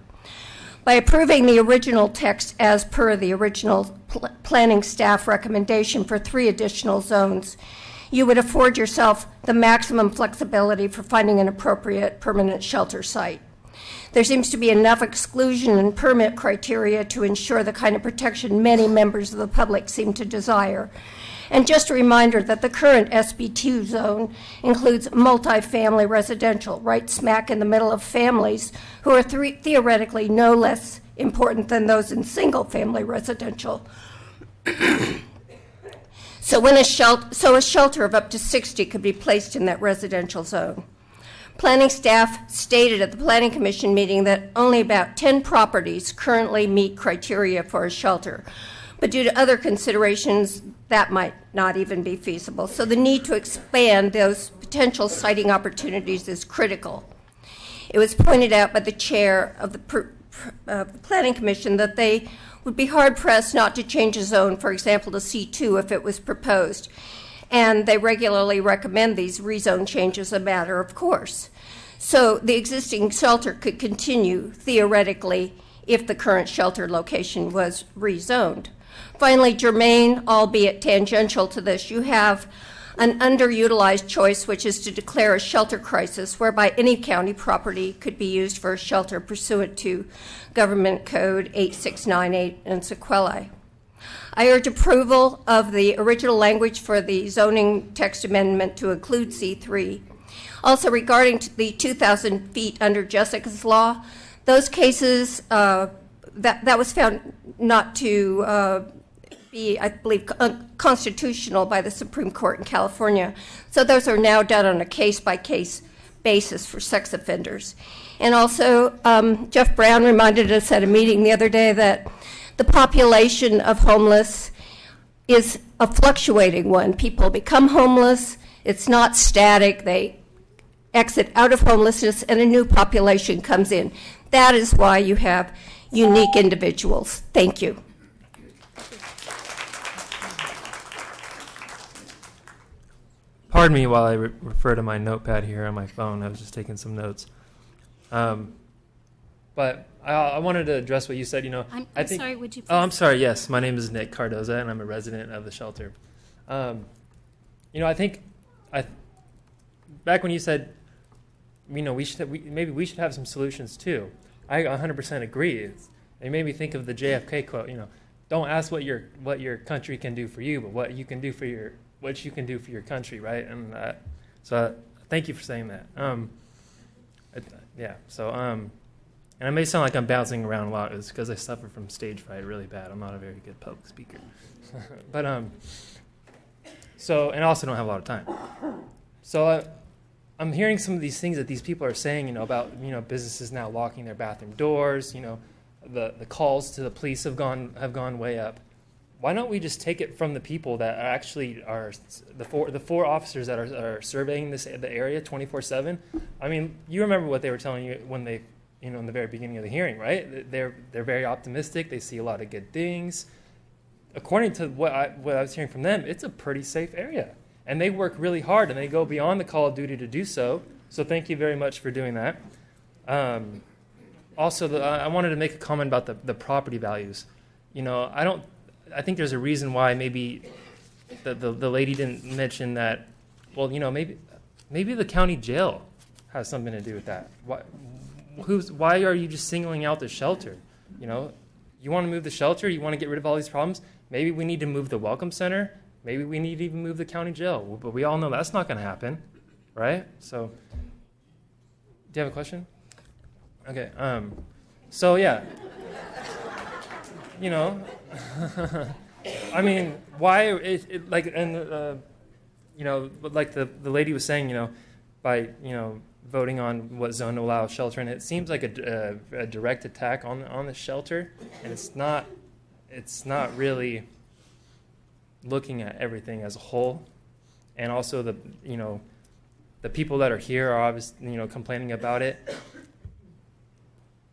F: By approving the original text as per the original planning staff recommendation for 3 additional zones, you would afford yourself the maximum flexibility for finding an appropriate permanent shelter site. There seems to be enough exclusion and permit criteria to ensure the kind of protection many members of the public seem to desire. And just a reminder that the current SB2 zone includes multifamily residential, right smack in the middle of families who are theoretically no less important than those in single-family residential. So a shelter of up to 60 could be placed in that residential zone. Planning staff stated at the Planning Commission meeting that only about 10 properties currently meet criteria for a shelter, but due to other considerations, that might not even be feasible. So the need to expand those potential siting opportunities is critical. It was pointed out by the chair of the Planning Commission that they would be hard-pressed not to change a zone, for example, to C2 if it was proposed. And they regularly recommend these rezone changes a matter of course. So the existing shelter could continue, theoretically, if the current shelter location was rezoned. Finally, germane, albeit tangential to this, you have an underutilized choice, which is to declare a shelter crisis, whereby any county property could be used for a shelter pursuant to Government Code 8698 and sequelae. I urge approval of the original language for the zoning text amendment to include C3. Also, regarding the 2,000 feet under Jessica's law, those cases, that was found not to be, I believe, unconstitutional by the Supreme Court in California. So those are now done on a case-by-case basis for sex offenders. And also, Jeff Brown reminded us at a meeting the other day that the population of homeless is a fluctuating one. People become homeless. It's not static. They exit out of homelessness and a new population comes in. That is why you have unique individuals. Thank you.
L: Pardon me while I refer to my notepad here on my phone. I was just taking some notes. But I wanted to address what you said.
G: I'm sorry, would you please?
L: Oh, I'm sorry, yes. My name is Nick Cardoza, and I'm a resident of the shelter. I think back when you said, maybe we should have some solutions too. I 100% agree. It made me think of the JFK quote, don't ask what your country can do for you, but what you can do for your country, right? And so thank you for saying that. And it may sound like I'm bouncing around a lot. It's because I suffer from stage fright really bad. I'm not a very good public speaker. But and I also don't have a lot of time. So I'm hearing some of these things that these people are saying, about businesses now locking their bathroom doors. The calls to the police have gone way up. Why don't we just take it from the people that actually are the four officers that are surveying the area 24/7? I mean, you remember what they were telling you when they, in the very beginning of the hearing, right? They're very optimistic. They see a lot of good things. According to what I was hearing from them, it's a pretty safe area, and they work really hard and they go beyond the call of duty to do so. So thank you very much for doing that. Also, I wanted to make a comment about the property values. I think there's a reason why maybe the lady didn't mention that. Well, maybe the county jail has something to do with that. why are you just singling out the shelter? You know, you want to move the shelter, you want to get rid of all these problems. Maybe we need to move the welcome center. Maybe we need to even move the county jail. But we all know that's not going to happen, right? So, do you have a question? Okay. So yeah, you know, I mean, why like, and you know, like the lady was saying, you know, by voting on what zone to allow shelter in, it seems like a direct attack on the shelter, and it's not really looking at everything as a whole, and also the people that are here are obviously complaining about it.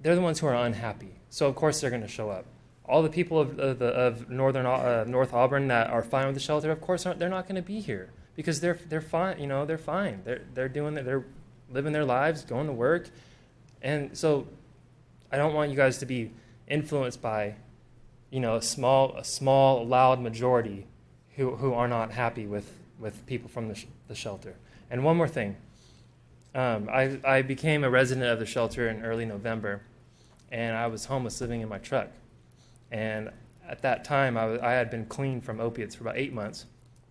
L: They're the ones who are unhappy, so of course they're going to show up. All the people of North Auburn that are fine with the shelter, of course, they're not going to be here because they're fine. They're fine. They're living their lives, going to work, and so I don't want you guys to be influenced by a small loud majority who are not happy with people from the shelter. And one more thing, I became a resident of the shelter in early November, and I was homeless living in my truck. And at that time, I had been clean from opiates for about 8 months,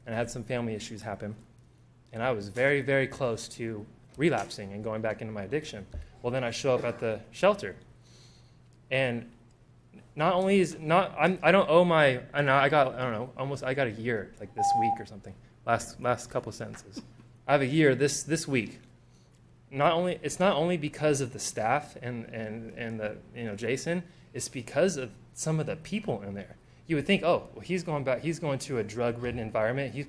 L: and I had some family issues happen. And I was very, very close to relapsing and going back into my addiction. Well, then I show up at the shelter, and not only I don't owe my, I got a year like this week or something. Last couple of sentences. I have a year this week. It's not only because of the staff and the Jason. It's because of some of the people in there. You would think, oh, well, he's going to a drug-ridden environment.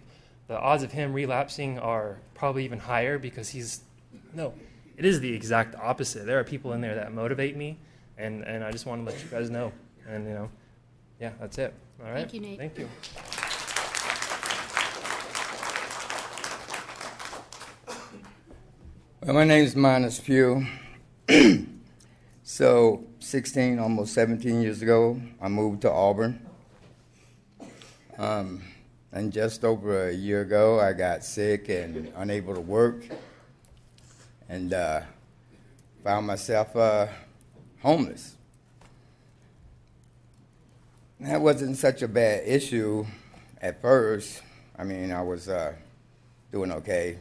L: The odds of him relapsing are probably even higher because no, it is the exact opposite. There are people in there that motivate me, and I just want to let you guys know. And yeah, that's it. All right.
G: Thank you, Nate.
L: Thank you.
E: Well, my name is Minus Pugh. So 16, almost 17 years ago, I moved to Auburn. And just over a year ago, I got sick and unable to work, and found myself homeless. That wasn't such a bad issue at first. I mean, I was doing okay,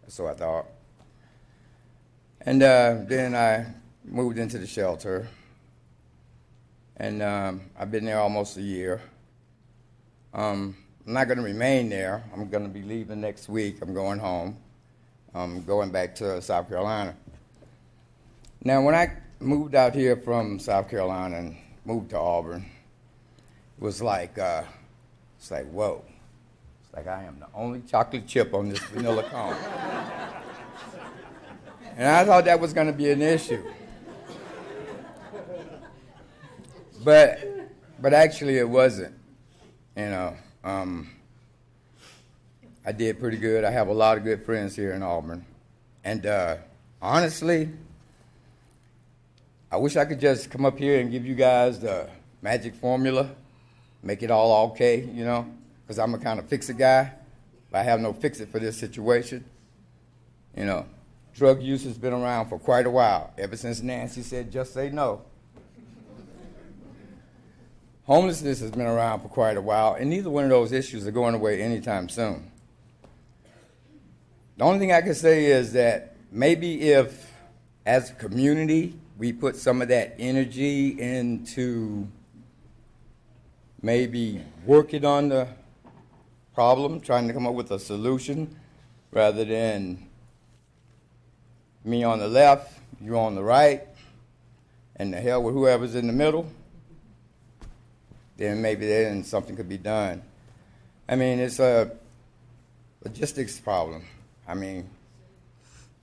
E: so I thought. And then I moved into the shelter, and I've been there almost a year. I'm not going to remain there. I'm going to be leaving next week. I'm going home. I'm going back to South Carolina. Now, when I moved out here from South Carolina and moved to Auburn, it was like, it's like, whoa. It's like I am the only chocolate chip on this vanilla cone. And I thought that was going to be an issue. But actually it wasn't. I did pretty good. I have a lot of good friends here in Auburn. And honestly, I wish I could just come up here and give you guys the magic formula, make it all okay, because I'm a kind of fix-it guy. But I have no fix-it for this situation. Drug use has been around for quite a while, ever since Nancy said, just say no. Homelessness has been around for quite a while, and neither one of those issues are going away anytime soon. The only thing I can say is that maybe if, as a community, we put some of that energy into maybe working on the problem, trying to come up with a solution, rather than me on the left, you on the right, and the hell with whoever's in the middle, then maybe then something could be done. I mean, it's a logistics problem. I mean,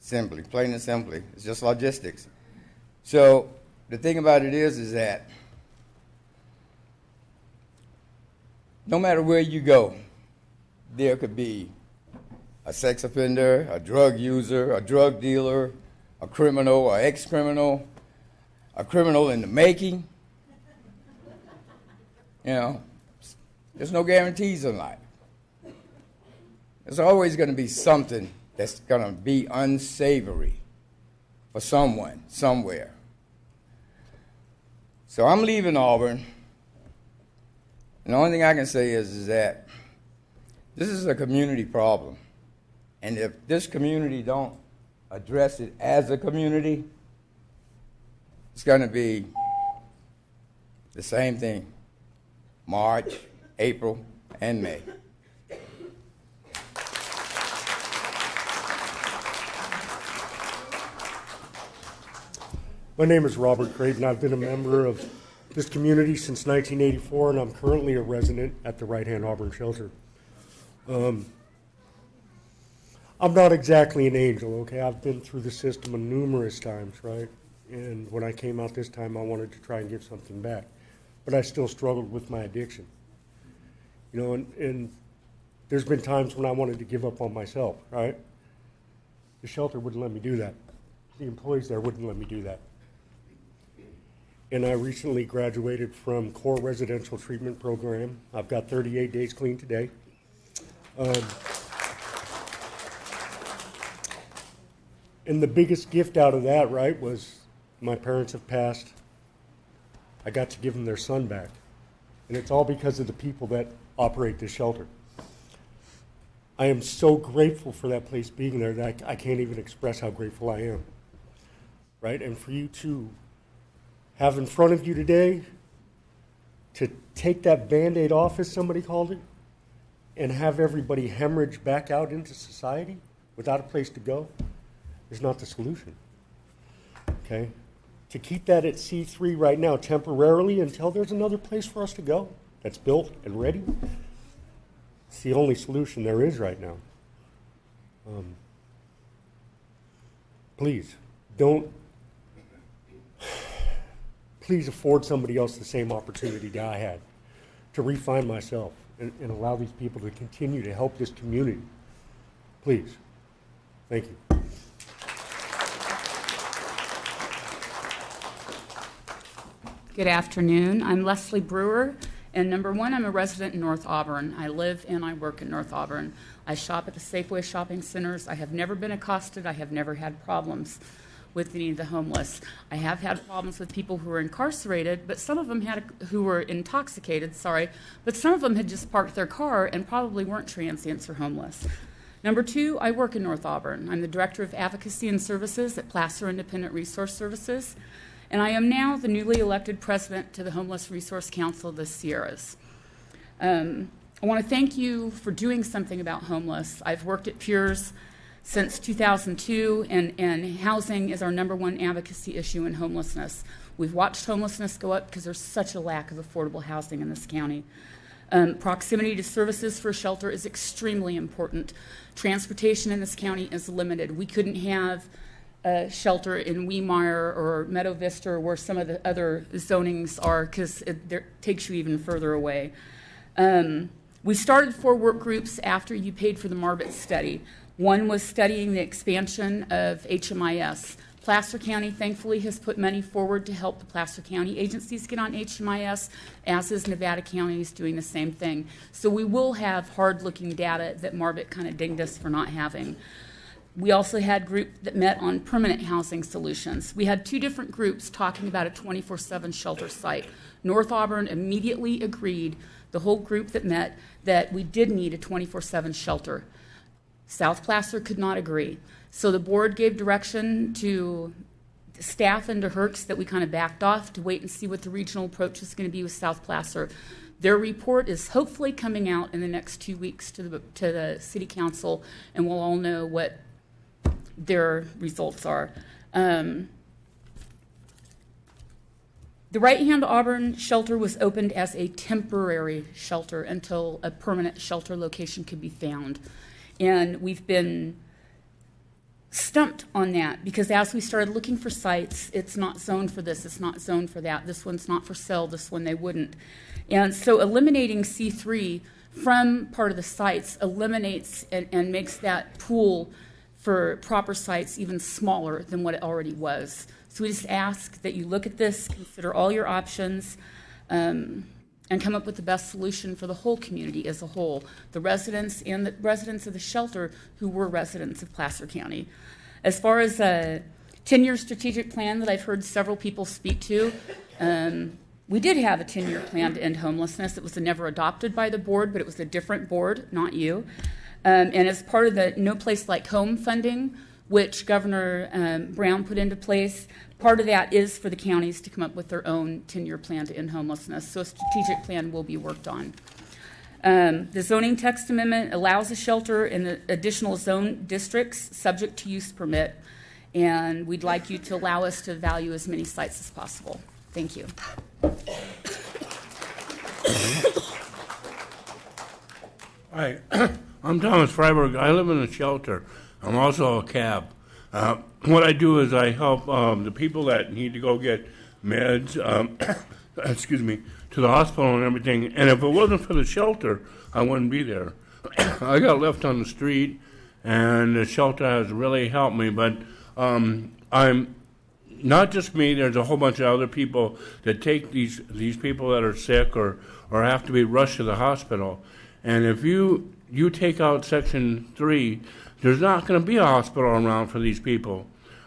E: plain and simply, it's just logistics. So the thing about it is that no matter where you go, there could be a sex offender, a drug user, a drug dealer, a criminal, or ex-criminal, a criminal in the making. There's no guarantees in life. There's always going to be something that's going to be unsavory. for someone, somewhere. So I'm leaving Auburn. And the only thing I can say is that this is a community problem. And if this community don't address it as a community, it's going to be the same thing, March, April, and May.
I: My name is Robert Creighton. I've been a member of this community since 1984, and I'm currently a resident at the Right Hand Auburn Shelter. I'm not exactly an angel, okay? I've been through the system numerous times, right? And when I came out this time, I wanted to try and give something back. But I still struggled with my addiction. You know, and there's been times when I wanted to give up on myself, right? The shelter wouldn't let me do that. The employees there wouldn't let me do that. And I recently graduated from Core Residential Treatment Program. I've got 38 days clean today. And the biggest gift out of that, right, was my parents have passed. I got to give them their son back. And it's all because of the people that operate this shelter. I am so grateful for that place being there that I can't even express how grateful I am. Right? And for you to have in front of you today to take that Band-Aid off, as somebody called it, and have everybody hemorrhage back out into society without a place to go is not the solution. Okay? To keep that at C3 right now temporarily until there's another place for us to go that's built and ready, it's the only solution there is right now. Please, please afford somebody else the same opportunity that I had to refine myself and allow these people to continue to help this community. Please. Thank you.
M: Good afternoon. I'm Leslie Brewer, and number one, I'm a resident in North Auburn. I live and I work in North Auburn. I shop at the Safeway shopping centers. I have never been accosted. I have never had problems with any of the homeless. I have had problems with people who were incarcerated, but some of them who were intoxicated, but some of them had just parked their car and probably weren't transients or homeless. Number two, I work in North Auburn. I'm the Director of Advocacy and Services at Placer Independent Resource Services, and I am now the newly elected president to the Homeless Resource Council of the Sierras. I want to thank you for doing something about homeless. I've worked at Piers since 2002, and housing is our number one advocacy issue in homelessness. We've watched homelessness go up because there's such a lack of affordable housing in this county. Proximity to services for a shelter is extremely important. Transportation in this county is limited. We couldn't have a shelter in Weimar or Meadow Vista or where some of the other zonings are because it takes you even further away. We started 4 work groups after you paid for the Marbit study. One was studying the expansion of HMIS. Placer County, thankfully, has put money forward to help the Placer County agencies get on HMIS, as is Nevada County is doing the same thing. So we will have hard-looking data that Marbit kind of dinged us for not having. We also had groups that met on permanent housing solutions. We had 2 different groups talking about a 24/7 shelter site. North Auburn immediately agreed, the whole group that met, that we did need a 24/7 shelter. South Placer could not agree. So the board gave direction to staff and to Herx that we kind of backed off to wait and see what the regional approach is going to be with South Placer. Their report is hopefully coming out in the next 2 weeks to the city council, and we'll all know what their results are. The Right Hand Auburn shelter was opened as a temporary shelter until a permanent shelter location could be found. And we've been stumped on that because as we started looking for sites, it's not zoned for this, it's not zoned for that, this one's not for sale, this one they wouldn't. And so eliminating C3 from part of the sites eliminates and makes that pool for proper sites even smaller than what it already was. So we just ask that you look at this, consider all your options, and come up with the best solution for the whole community as a whole, the residents and the residents of the shelter who were residents of Placer County. As far as 10-year strategic plan that I've heard several people speak to. We did have a 10-year plan to end homelessness. It was never adopted by the board, but it was a different board, not you. And as part of the No Place Like Home funding, which Governor Brown put into place, part of that is for the counties to come up with their own 10-year plan to end homelessness. So a strategic plan will be worked on. The zoning text amendment allows a shelter in the additional zone districts subject to use permit, and we'd like you to allow us to value as many sites as possible. Thank you.
N: Hi, I'm Thomas Freiberg. I live in a shelter. I'm also a cab. What I do is I help the people that need to go get meds, excuse me, to the hospital and everything. And if it wasn't for the shelter, I wouldn't be there. I got left on the street, and the shelter has really helped me. But I'm not just me. There's a whole bunch of other people that take these people that are sick or have to be rushed to the hospital. And if you take out Section 3, there's not going to be a hospital around for these people.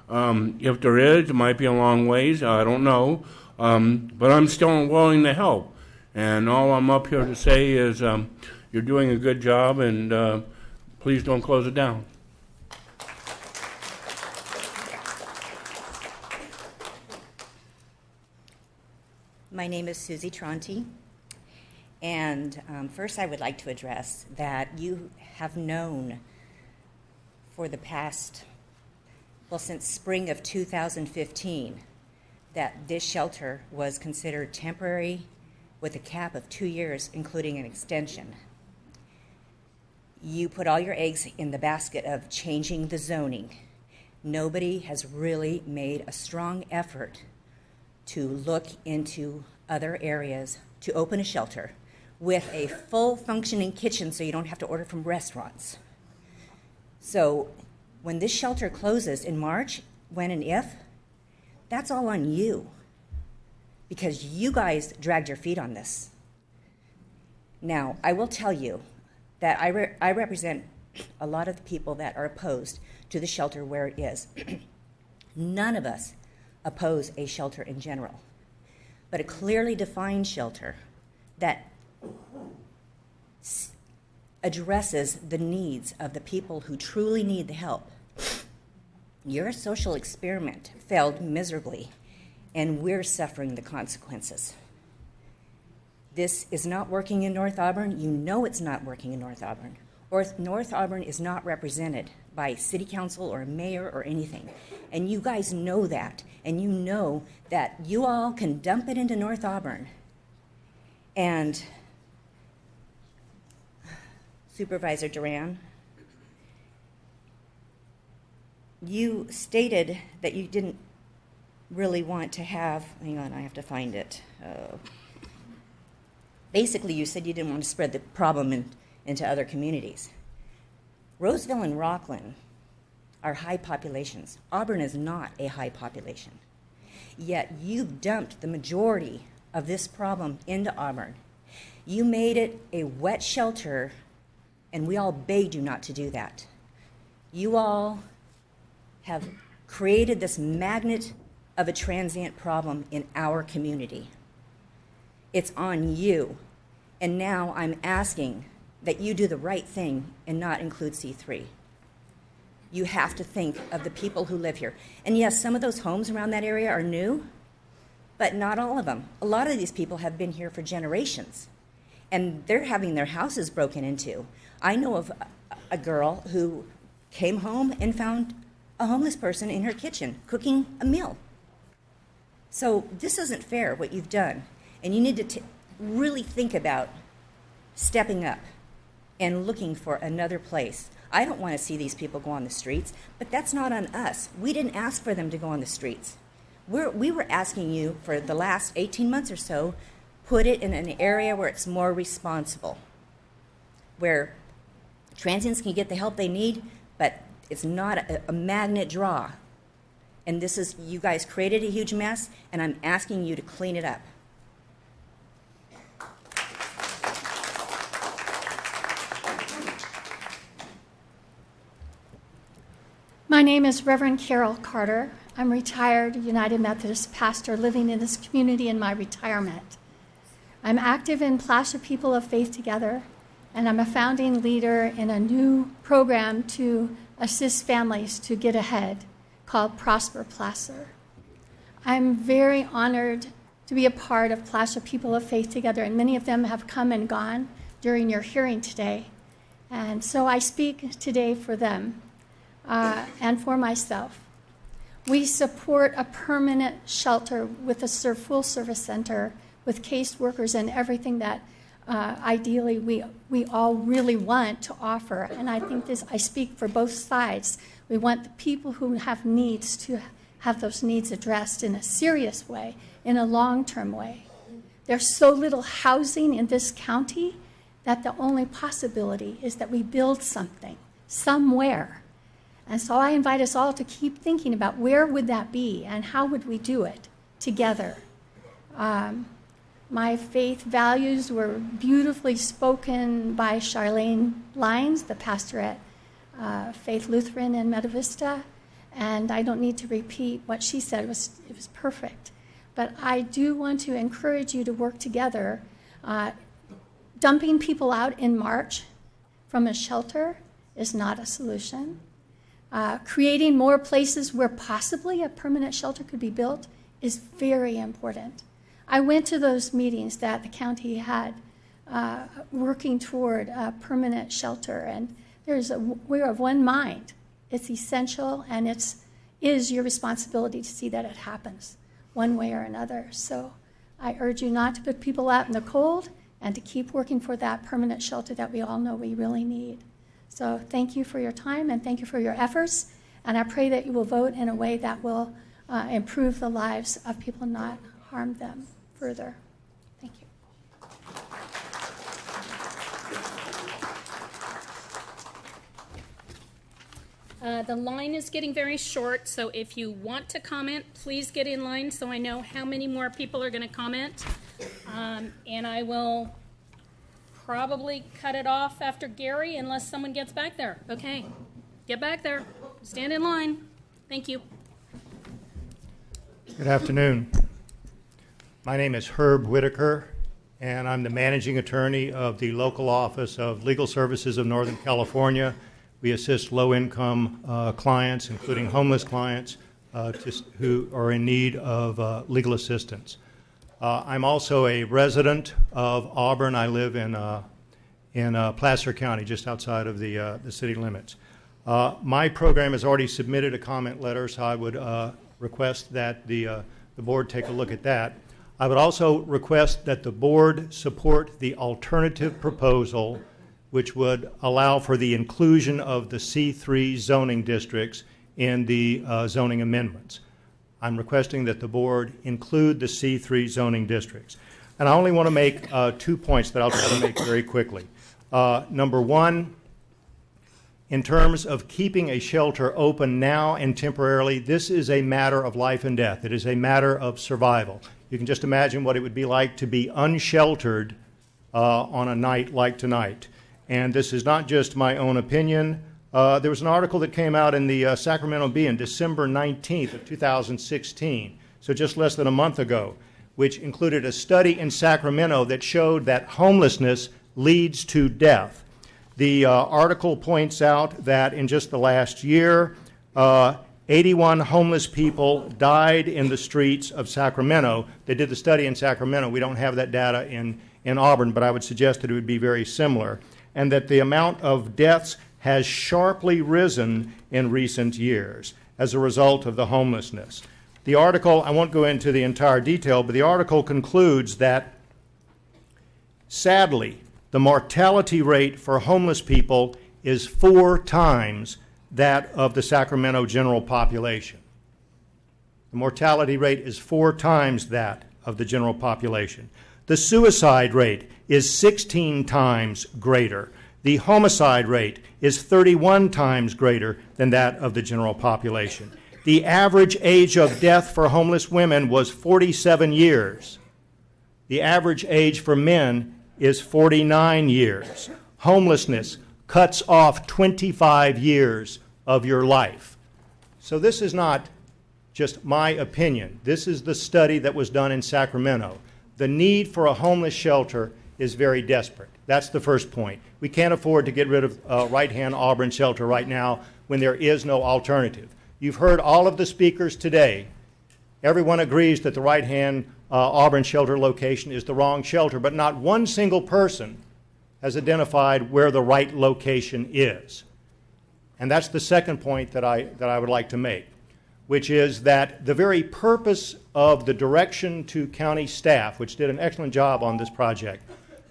N: If there is, it might be a long ways. I don't know. But I'm still willing to help. And all I'm up here to say is you're doing a good job, and please don't close it down.
O: My name is Susie Tronti. And first I would like to address that you have known for the past, well, since spring of 2015, that this shelter was considered temporary with a cap of 2 years, including an extension. You put all your eggs in the basket of changing the zoning. Nobody has really made a strong effort to look into other areas to open a shelter with a full functioning kitchen so you don't have to order from restaurants. So when this shelter closes in March, when and if, that's all on you, because you guys dragged your feet on this. Now, I will tell you that I represent a lot of the people that are opposed to the shelter where it is. None of us oppose a shelter in general, but a clearly defined shelter that addresses the needs of the people who truly need the help. Your social experiment failed miserably, and we're suffering the consequences. This is not working in North Auburn. You know it's not working in North Auburn. Or North Auburn is not represented by city council or a mayor or anything. And you guys know that. And you know that you all can dump it into North Auburn. And Supervisor Duran, you stated that you didn't really want to have, hang on, I have to find it. Basically, you said you didn't want to spread the problem into other communities. Roseville and Rockland are high populations. Auburn is not a high population. Yet you've dumped the majority of this problem into Auburn. You made it a wet shelter, and we all begged you not to do that. You all have created this magnet of a transient problem in our community. It's on you. And now I'm asking that you do the right thing and not include C3. You have to think of the people who live here. And yes, some of those homes around that area are new, but not all of them. A lot of these people have been here for generations, and they're having their houses broken into. I know of a girl who came home and found a homeless person in her kitchen cooking a meal. So this isn't fair, what you've done. And you need to really think about stepping up and looking for another place. I don't want to see these people go on the streets, but that's not on us. We didn't ask for them to go on the streets. We were asking you for the last 18 months or so, put it in an area where it's more responsible, where transients can get the help they need, but it's not a magnet draw. And this is, you guys created a huge mess, and I'm asking you to clean it up.
S: My name is Reverend Carol Carter.
R: I'm retired United Methodist pastor living in this community in my retirement. I'm active in Placer People of Faith Together, and I'm a founding leader in a new program to assist families to get ahead called Prosper Placer. I'm very honored to be a part of Placer People of Faith Together, and many of them have come and gone during your hearing today. And so I speak today for them and for myself. We support a permanent shelter with a full service center with case workers and everything that ideally we all really want to offer. And I think I speak for both sides. We want the people who have needs to have those needs addressed in a serious way, in a long-term way. There's so little housing in this county that the only possibility is that we build something somewhere. And so I invite us all to keep thinking about where would that be and how would we do it together. My faith values were beautifully spoken by Charlene Lyons, the pastor at Faith Lutheran in Meta Vista, and I don't need to repeat what she said. It was perfect. But I do want to encourage you to work together. Dumping people out in March from a shelter is not a solution. Creating more places where possibly a permanent shelter could be built is very important. I went to those meetings that the county had working toward a permanent shelter, and we're of one mind. It's essential, and it is your responsibility to see that it happens one way or another. So I urge you not to put people out in the cold and to keep working for that permanent shelter that we all know we really need. So thank you for your time, and thank you for your efforts, and I pray that you will vote in a way that will improve the lives of people, not harm them further. Thank you.
B: The line is getting very short, so if you want to comment, please get in line so I know how many more people are going to comment. And I will probably cut it off after Gary unless someone gets back there. Okay, get back there. Stand in line. Thank you.
S: Good afternoon. My name is Herb Whitaker, and I'm the managing attorney of the local office of Legal Services of Northern California. We assist low-income clients, including homeless clients, who are in need of legal assistance. I'm also a resident of Auburn. I live in Placer County, just outside of the city limits. My program has already submitted a comment letter, so I would request that the board take a look at that. I would also request that the board support the alternative proposal, which would allow for the inclusion of the C3 zoning districts in the zoning amendments. I'm requesting that the board include the C3 zoning districts. And I only want to make 2 points that I'll try to make very quickly. Number one, in terms of keeping a shelter open now and temporarily, this is a matter of life and death. It is a matter of survival. You can just imagine what it would be like to be unsheltered on a night like tonight. And this is not just my own opinion. There was an article that came out in the Sacramento Bee on December 19th of 2016, so just less than a month ago, which included a study in Sacramento that showed that homelessness leads to death. The article points out that in just the last year, 81 homeless people died in the streets of Sacramento. They did the study in Sacramento. We don't have that data in Auburn, but I would suggest that it would be very similar, and that the amount of deaths has sharply risen in recent years as a result of the homelessness. The article, I won't go into the entire detail, but the article concludes that, sadly, the mortality rate for homeless people is 4 times that of the Sacramento general population. The mortality rate is 4 times that of the general population. The suicide rate is 16 times greater. The homicide rate is 31 times greater than that of the general population. The average age of death for homeless women was 47 years. The average age for men is 49 years. Homelessness cuts off 25 years of your life. So this is not just my opinion. This is the study that was done in Sacramento. The need for a homeless shelter is very desperate. That's the first point. We can't afford to get rid of Right-Hand Auburn Shelter right now when there is no alternative. You've heard all of the speakers today. Everyone agrees that the Right-Hand Auburn Shelter location is the wrong shelter, but not one single person has identified where the right location is. And that's the second point that I would like to make, which is that the very purpose of the direction to county staff, which did an excellent job on this project,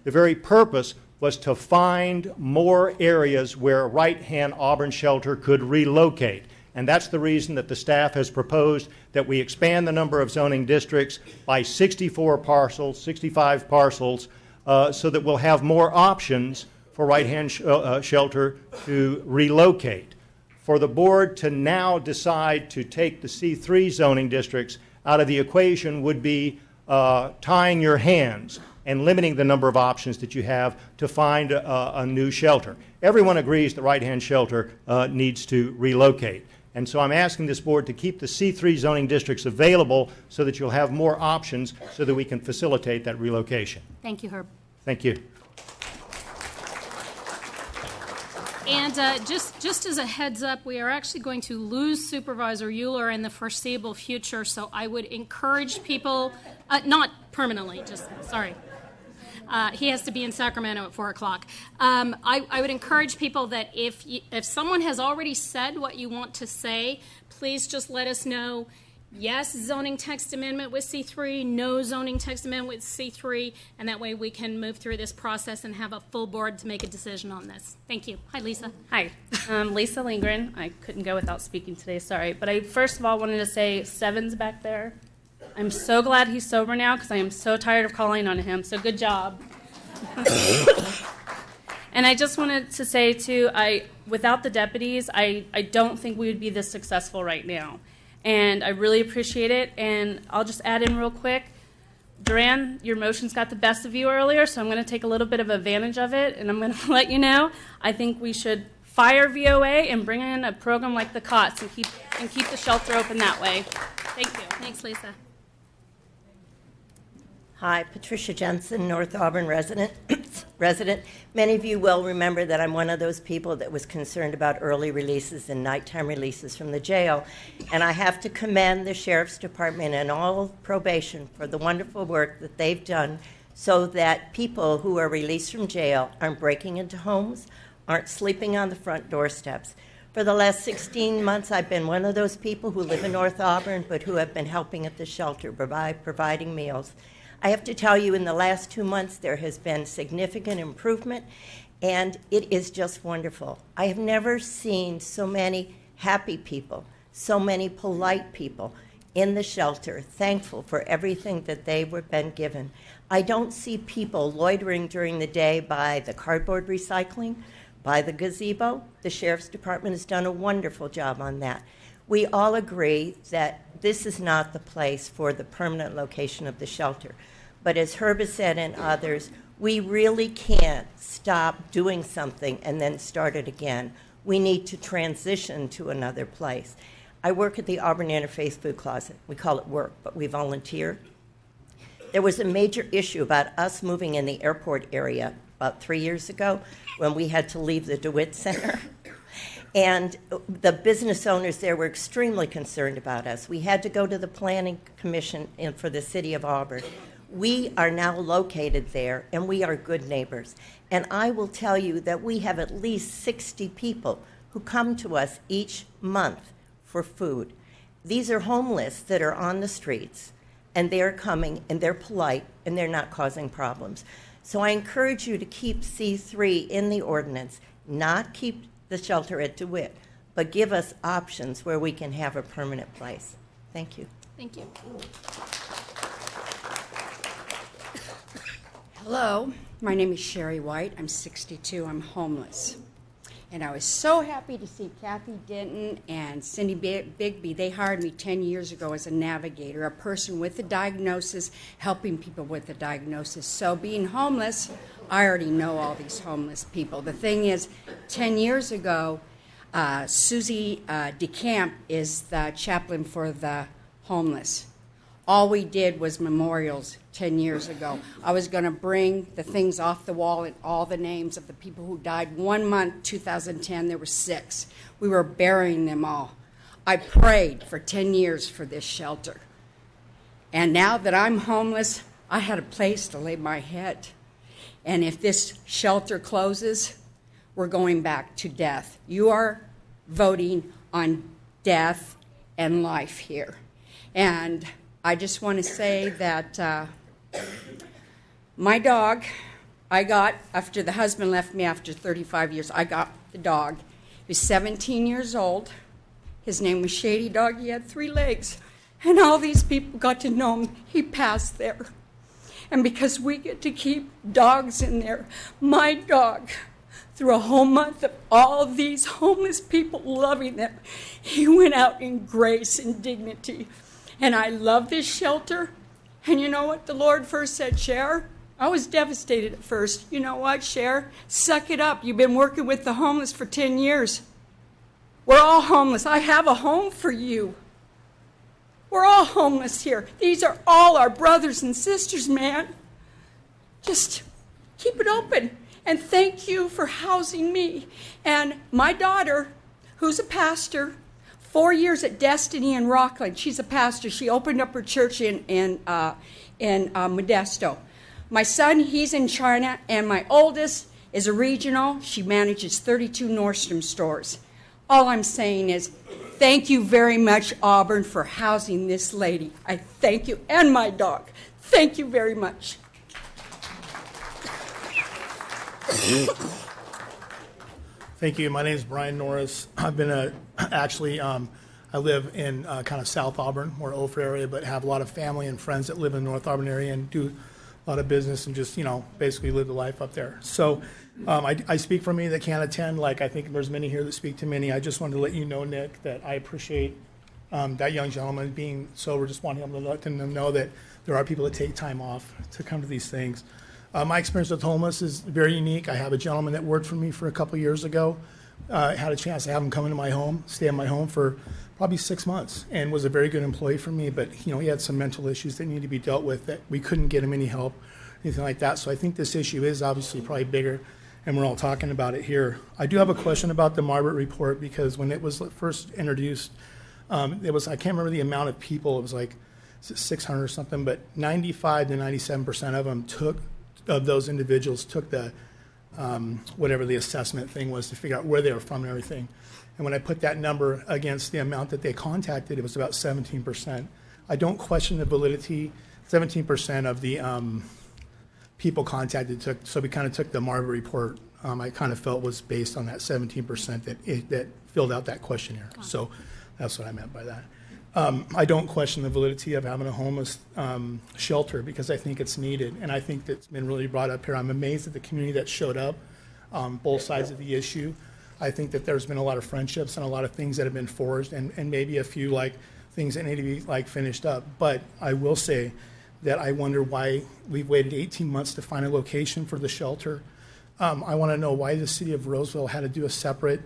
S: the very purpose was to find more areas where Right-Hand Auburn Shelter could relocate. And that's the reason that the staff has proposed that we expand the number of zoning districts by 64 parcels, 65 parcels, so that we'll have more options for Right-Hand Shelter to relocate. For the board to now decide to take the C3 zoning districts out of the equation would be tying your hands and limiting the number of options that you have to find a new shelter. Everyone agrees that Right-Hand Shelter needs to relocate. And so I'm asking this board to keep the C3 zoning districts available so that you'll have more options so that we can facilitate that relocation.
G: Thank you, Herb.
S: Thank you.
G: And just as a heads up, we are actually going to lose Supervisor Euler in the foreseeable future, so I would encourage people, not permanently, just, sorry. He has to be in Sacramento at 4 o'clock. I would encourage people that if someone has already said what you want to say, please just let us know. Yes, zoning text amendment with C3, no zoning text amendment with C3, and that way we can move through this process and have a full board to make a decision on this. Thank you. Hi, Lisa.
A: Hi, Lisa Lindgren. I couldn't go without speaking today, sorry. But I first of all wanted to say Seven's back there. I'm so glad he's sober now because I am so tired of calling on him, so good job. And I just wanted to say, too, without the deputies, I don't think we would be this successful right now. And I really appreciate it. And I'll just add in real quick, Duran, your motions got the best of you earlier, so I'm going to take a little bit of advantage of it, and I'm going to let you know. I think we should fire VOA and bring in a program like the COTS and keep the shelter open that way. Thank you.
G: Thanks, Lisa.
U: Hi, Patricia Jensen, North Auburn resident. Many of you will remember that I'm one of those people that was concerned about early releases and nighttime releases from the jail. And I have to commend the Sheriff's Department and all of probation for the wonderful work that they've done so that people who are released from jail aren't breaking into homes, aren't sleeping on the front doorsteps. For the last 16 months, I've been one of those people who live in North Auburn but who have been helping at the shelter, providing meals. I have to tell you, in the last 2 months, there has been significant improvement, and it is just wonderful. I have never seen so many happy people, so many polite people in the shelter, thankful for everything that they were been given. I don't see people loitering during the day by the cardboard recycling, by the gazebo. The Sheriff's Department has done a wonderful job on that. We all agree that this is not the place for the permanent location of the shelter. But as Herb has said and others, we really can't stop doing something and then start it again. We need to transition to another place. I work at the Auburn Interfaith Food Closet. We call it work, but we volunteer. There was a major issue about us moving in the airport area about 3 years ago when we had to leave the DeWitt Center. And the business owners there were extremely concerned about us. We had to go to the Planning Commission for the city of Auburn. We are now located there, and we are good neighbors. And I will tell you that we have at least 60 people who come to us each month for food. These are homeless that are on the streets, and they're coming, and they're polite, and they're not causing problems. So I encourage you to keep C3 in the ordinance, not keep the shelter at DeWitt, but give us options where we can have a permanent place. Thank you.
G: Thank you.
W: Hello, my name is Sherry White. I'm 62. I'm homeless. And I was so happy to see Kathy Denton and Cindy Bigby. They hired me 10 years ago as a navigator, a person with a diagnosis, helping people with a diagnosis. So being homeless, I already know all these homeless people. The thing is, 10 years ago, Susie DeCamp is the chaplain for the homeless. All we did was memorials 10 years ago. I was going to bring the things off the wall and all the names of the people who died. 1 month, 2010, there were 6. We were burying them all. I prayed for 10 years for this shelter. And now that I'm homeless, I had a place to lay my head. And if this shelter closes, we're going back to death. You are voting on death and life here. And I just want to say that my dog, I got, after the husband left me after 35 years, I got the dog. He was 17 years old. His name was Shady Dog. He had 3 legs. And all these people got to know him. He passed there. And because we get to keep dogs in there, my dog, through a whole month of all these homeless people loving them, he went out in grace and dignity. And I love this shelter. And you know what the Lord first said, Cher? I was devastated at first. You know what, Cher? Suck it up. You've been working with the homeless for 10 years. We're all homeless. I have a home for you. We're all homeless here. These are all our brothers and sisters, man. Just keep it open. And thank you for housing me. And my daughter, who's a pastor, 4 years at Destiny in Rockland. She's a pastor. She opened up her church in Modesto. My son, he's in China. And my oldest is a regional. She manages 32 Nordstrom stores. All I'm saying is, thank you very much, Auburn, for housing this lady. I thank you, and my dog. Thank you very much.
D: Thank you. My name is Brian Norris. I've been I live in kind of South Auburn, more Ophir area, but have a lot of family and friends that live in the North Auburn area and do a lot of business and just, basically live the life up there. So I speak for me that can't attend. Like, I think there's many here that speak to many. I just wanted to let you know, Nick, that I appreciate that young gentleman being sober. Just wanting to let them know that there are people that take time off to come to these things. My experience with homeless is very unique. I have a gentleman that worked for me for a couple years ago. I had a chance to have him come into my home, stay in my home for probably 6 months, and was a very good employee for me. But he had some mental issues that needed to be dealt with that we couldn't get him any help, anything like that. So I think this issue is obviously probably bigger, and we're all talking about it here. I do have a question about the Marbert report, because when it was first introduced, it was, I can't remember the amount of people. It was like 600 or something, but 95 to 97% of them of those individuals took the whatever the assessment thing was to figure out where they were from and everything. And when I put that number against the amount that they contacted, it was about 17%. I don't question the validity. 17% of the people contacted so we kind of took the Marbert report, I kind of felt was based on that 17% that filled out that questionnaire. So that's what I meant by that. I don't question the validity of having a homeless shelter, because I think it's needed, and I think that's been really brought up here. I'm amazed at the community that showed up, both sides of the issue. I think that there's been a lot of friendships and a lot of things that have been forged, and maybe a few things that need to be finished up. But I will say that I wonder why we've waited 18 months to find a location for the shelter. I want to know why the city of Roseville had to do a separate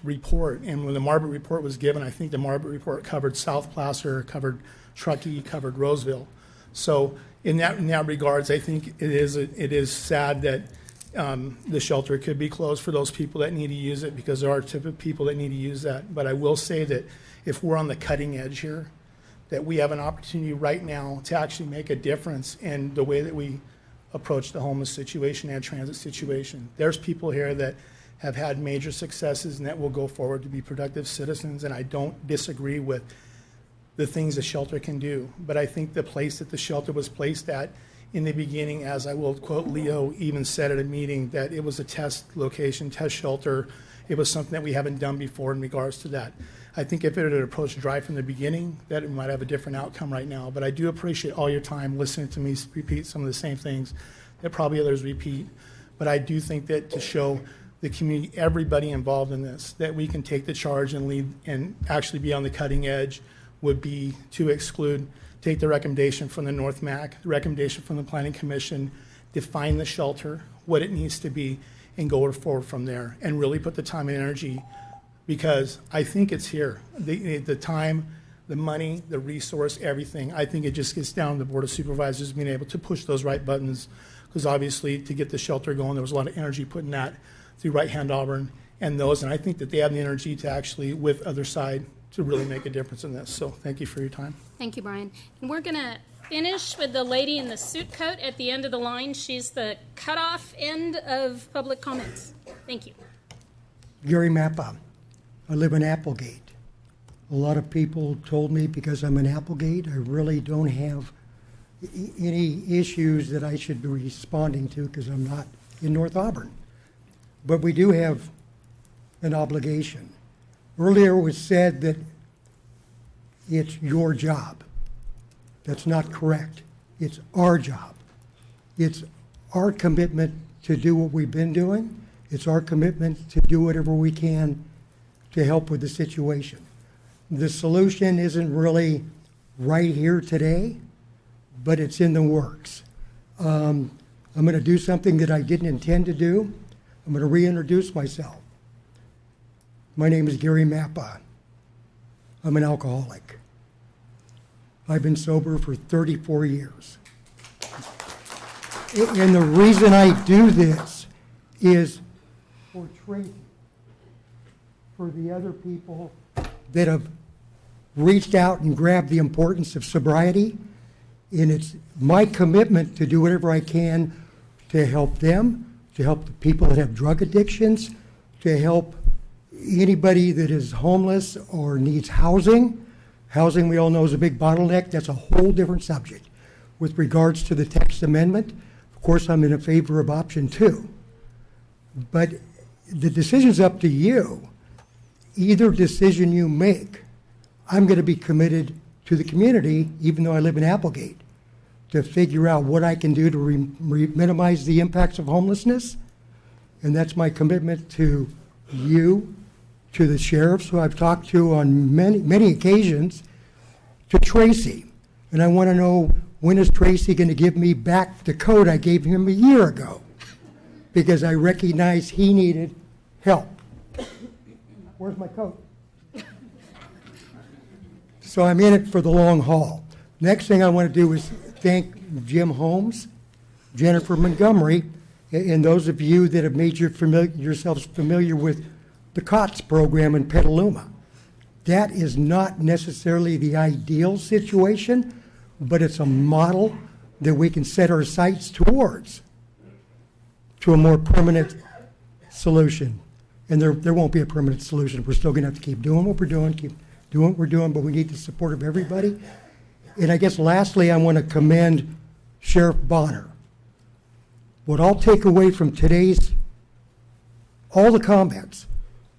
D: report. And when the Marbert report was given, I think the Marbert report covered South Placer, covered Truckee, covered Roseville. So in that regards, I think it is sad that the shelter could be closed for those people that need to use it, because there are typical people that need to use that. But I will say that if we're on the cutting edge here, that we have an opportunity right now to actually make a difference in the way that we approach the homeless situation and transit situation. There's people here that have had major successes and that will go forward to be productive citizens, and I don't disagree with the things the shelter can do. But I think the place that the shelter was placed at in the beginning, as I will quote Leo even said at a meeting, that it was a test location, test shelter. It was something that we haven't done before in regards to that. I think if it had approached dry from the beginning, that it might have a different outcome right now. But I do appreciate all your time listening to me repeat some of the same things that probably others repeat. But I do think that to show the community, everybody involved in this, that we can take the charge and lead and actually be on the cutting edge would be to take the recommendation from the North MAC, the recommendation from the Planning Commission, define the shelter, what it needs to be, and go forward from there and really put the time and energy, because I think it's here. The time, the money, the resource, everything. I think it just gets down to the Board of Supervisors being able to push those right buttons, because obviously to get the shelter going, there was a lot of energy put in that through Right Hand Auburn and those, and I think that they have the energy to actually, with Other Side, to really make a difference in this. So thank you for your time.
B: Thank you, Brian. And we're going to finish with the lady in the suit coat at the end of the line. She's the cutoff end of public comments. Thank you.
H: Gary Mappa. I live in Applegate. A lot of people told me because I'm in Applegate, I really don't have any issues that I should be responding to because I'm not in North Auburn. But we do have an obligation. Earlier it was said that it's your job. That's not correct. It's our job. It's our commitment to do what we've been doing. It's our commitment to do whatever we can to help with the situation. The solution isn't really right here today, but it's in the works. I'm going to do something that I didn't intend to do. I'm going to reintroduce myself. My name is Gary Mappa. I'm an alcoholic. I've been sober for 34 years. And the reason I do this is for Tracy, for the other people that have reached out and grabbed the importance of sobriety. And it's my commitment to do whatever I can to help them, to help the people that have drug addictions, to help anybody that is homeless or needs housing. Housing, we all know, is a big bottleneck. That's a whole different subject. With regards to the text amendment, of course, I'm in favor of option 2. But the decision's up to you. Either decision you make, I'm going to be committed to the community, even though I live in Applegate, to figure out what I can do to minimize the impacts of homelessness. And that's my commitment to you, to the sheriffs who I've talked to on many occasions, to Tracy. And I want to know, when is Tracy going to give me back the coat I gave him a year ago? Because I recognize he needed help. Where's my coat? So I'm in it for the long haul. Next thing I want to do is thank Jim Holmes, Jennifer Montgomery, and those of you that have made yourselves familiar with the COTS program in Petaluma. That is not necessarily the ideal situation, but it's a model that we can set our sights towards to a more permanent solution. And there won't be a permanent solution. We're still going to have to keep doing what we're doing, keep doing what we're doing, but we need the support of everybody. And I guess lastly, I want to commend Sheriff Bonner. What I'll take away from today's, all the comments,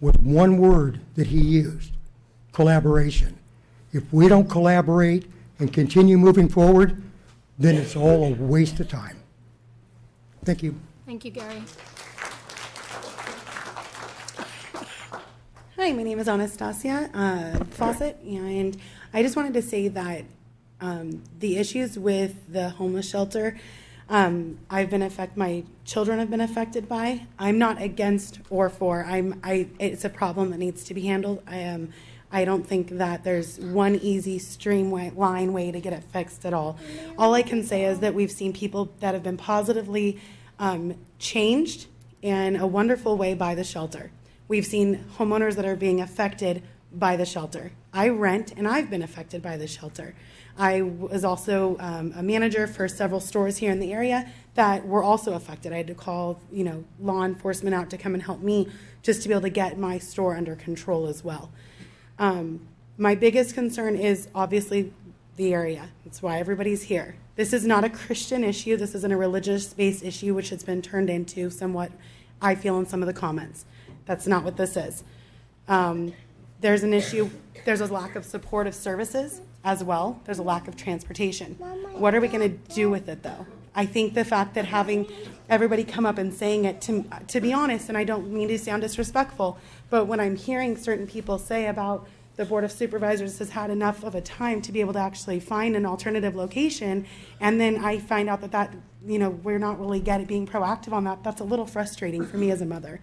H: was one word that he used: collaboration. If we don't collaborate and continue moving forward, then it's all a waste of time. Thank you.
B: Thank you, Gary.
J: Hi, my name is Anastasia Fawcett, and I just wanted to say that the issues with the homeless shelter, my children have been affected by. I'm not against or for. It's a problem that needs to be handled. I don't think that there's one easy streamline way to get it fixed at all. All I can say is that we've seen people that have been positively changed in a wonderful way by the shelter. We've seen homeowners that are being affected by the shelter. I rent, and I've been affected by the shelter. I was also a manager for several stores here in the area that were also affected. I had to call, law enforcement out to come and help me just to be able to get my store under control as well. My biggest concern is obviously the area. That's why everybody's here. This is not a Christian issue. This isn't a religious-based issue, which has been turned into somewhat, I feel, in some of the comments. That's not what this is. There's an issue. There's a lack of supportive services as well. There's a lack of transportation. What are we going to do with it, though? I think the fact that having everybody come up and saying it, to be honest, and I don't mean to sound disrespectful, but when I'm hearing certain people say about the Board of Supervisors has had enough of a time to be able to actually find an alternative location, and then I find out that we're not really being proactive on that. That's a little frustrating for me as a mother.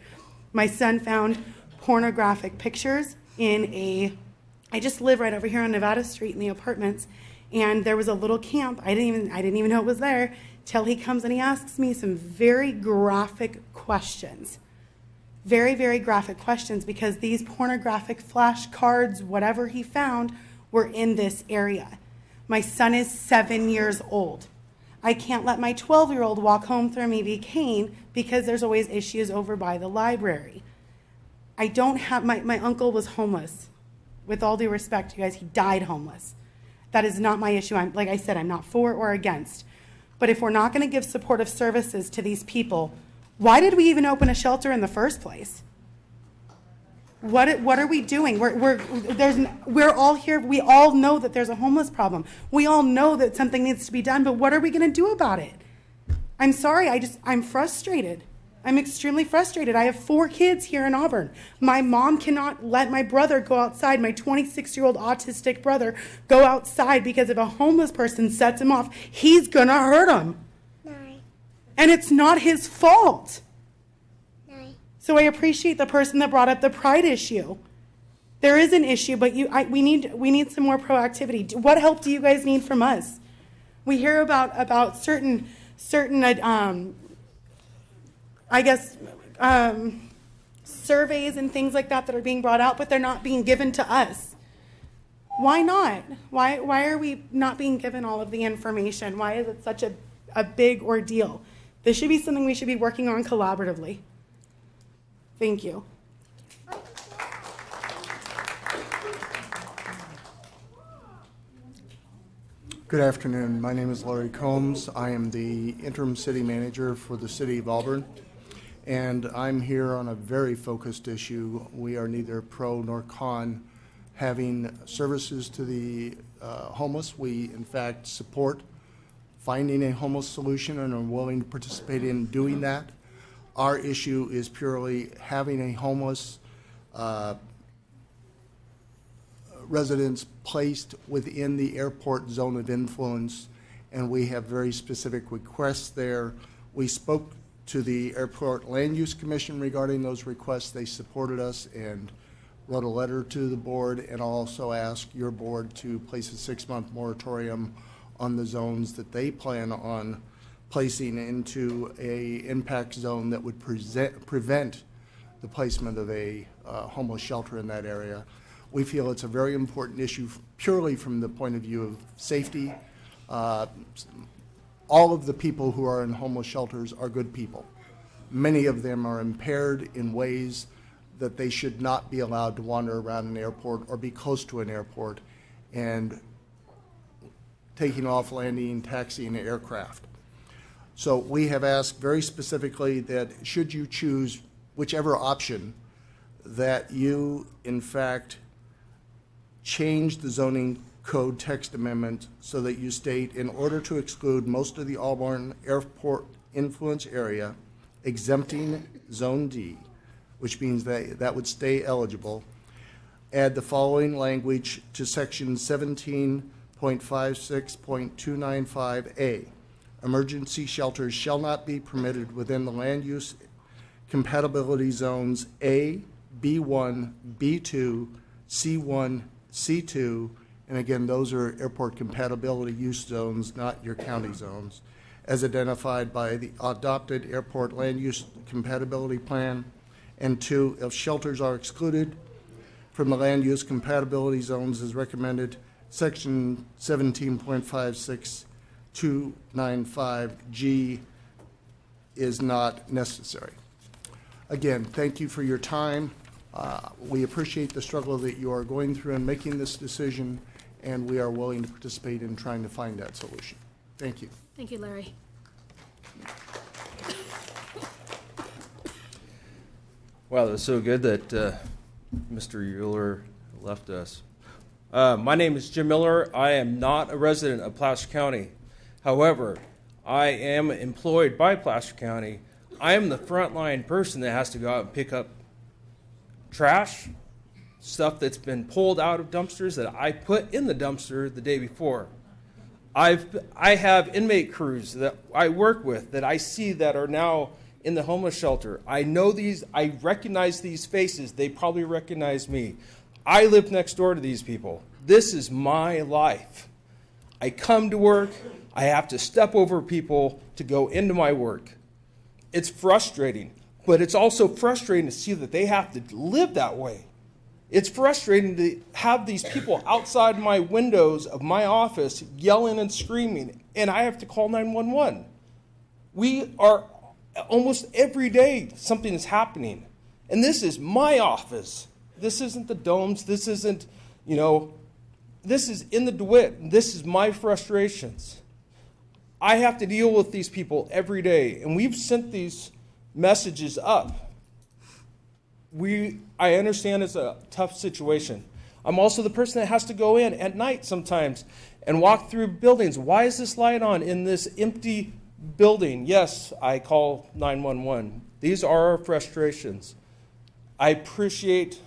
J: My son found pornographic pictures I just live right over here on Nevada Street in the apartments, and there was a little camp. I didn't even know it was there till he comes and he asks me some very graphic questions. Very, very graphic questions, because these pornographic flashcards, whatever he found, were in this area. My son is 7 years old. I can't let my 12-year-old walk home through maybe cane because there's always issues over by the library. I don't have, my uncle was homeless. With all due respect, you guys, he died homeless. That is not my issue. Like I said, I'm not for or against. But if we're not going to give supportive services to these people, why did we even open a shelter in the first place? What are we doing? We're all here. We all know that there's a homeless problem. We all know that something needs to be done, but what are we going to do about it? I'm sorry. I'm frustrated. I'm extremely frustrated. I have 4 kids here in Auburn. My mom cannot let my brother go outside, my 26-year-old autistic brother, go outside because if a homeless person sets him off, he's going to hurt him. No. And it's not his fault. No. So I appreciate the person that brought up the pride issue. There is an issue, but we need some more proactivity. What help do you guys need from us? We hear about certain surveys and things like that are being brought out, but they're not being given to us. Why not? Why are we not being given all of the information? Why is it such a big ordeal? This should be something we should be working on collaboratively. Thank you.
C: Good afternoon. My name is Larry Combs. I am the interim city manager for the city of Auburn, and I'm here on a very focused issue. We are neither pro nor con having services to the homeless. We, in fact, support finding a homeless solution and are willing to participate in doing that. Our issue is purely having a homeless residents placed within the airport zone of influence, and we have very specific requests there. We spoke to the Airport Land Use Commission regarding those requests. They supported us and wrote a letter to the board, and also asked your board to place a 6-month moratorium on the zones that they plan on placing into a impact zone that would prevent the placement of a homeless shelter in that area. We feel it's a very important issue purely from the point of view of safety. All of the people who are in homeless shelters are good people. Many of them are impaired in ways that they should not be allowed to wander around an airport or be close to an airport and taking off, landing, taxiing an aircraft. So we have asked very specifically that should you choose whichever option, that you, in fact, change the zoning code text amendment so that you state, in order to exclude most of the Auburn airport influence area, exempting Zone D, which means that would stay eligible, add the following language to section 17.56.295A. Emergency shelters shall not be permitted within the land use compatibility zones A, B1, B2, C1, C2, and again, those are airport compatibility use zones, not your county zones, as identified by the adopted airport land use compatibility plan. And 2, if shelters are excluded from the land use compatibility zones as recommended, section 17.56295G is not necessary. Again, thank you for your time. We appreciate the struggle that you are going through in making this decision, and we are willing to participate in trying to find that solution. Thank you.
G: Thank you, Larry.
P: Wow, that's so good that Mr. Euler left us. My name is Jim Miller. I am not a resident of Placer County. However, I am employed by Placer County. I am the frontline person that has to go out and pick up trash, stuff that's been pulled out of dumpsters that I put in the dumpster the day before. I have inmate crews that I work with that I see that are now in the homeless shelter. I know these, I recognize these faces. They probably recognize me. I live next door to these people. This is my life. I come to work. I have to step over people to go into my work. It's frustrating, but it's also frustrating to see that they have to live that way. It's frustrating to have these people outside my windows of my office yelling and screaming, and I have to call 911. We are almost every day something is happening, and this is my office. This isn't the Domes. This isn't, this is in the DeWitt. This is my frustrations. I have to deal with these people every day, and we've sent these messages up. I understand it's a tough situation. I'm also the person that has to go in at night sometimes and walk through buildings. Why is this light on in this empty building? Yes, I call 911. These are our frustrations. I appreciate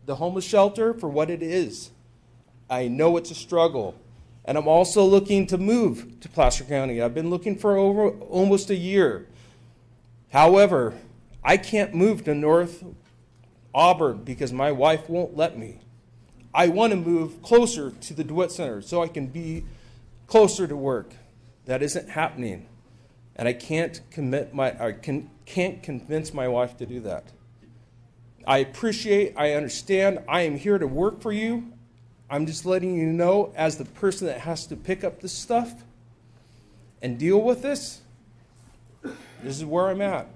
P: the homeless shelter for what it is. I know it's a struggle. And I'm also looking to move to Placer County. I've been looking for almost a year. However, I can't move to North Auburn because my wife won't let me. I want to move closer to the DeWitt Center so I can be closer to work. That isn't happening. And I can't convince my wife to do that. I understand, I am here to work for you. I'm just letting you know, as the person that has to pick up this stuff and deal with this is where I'm at.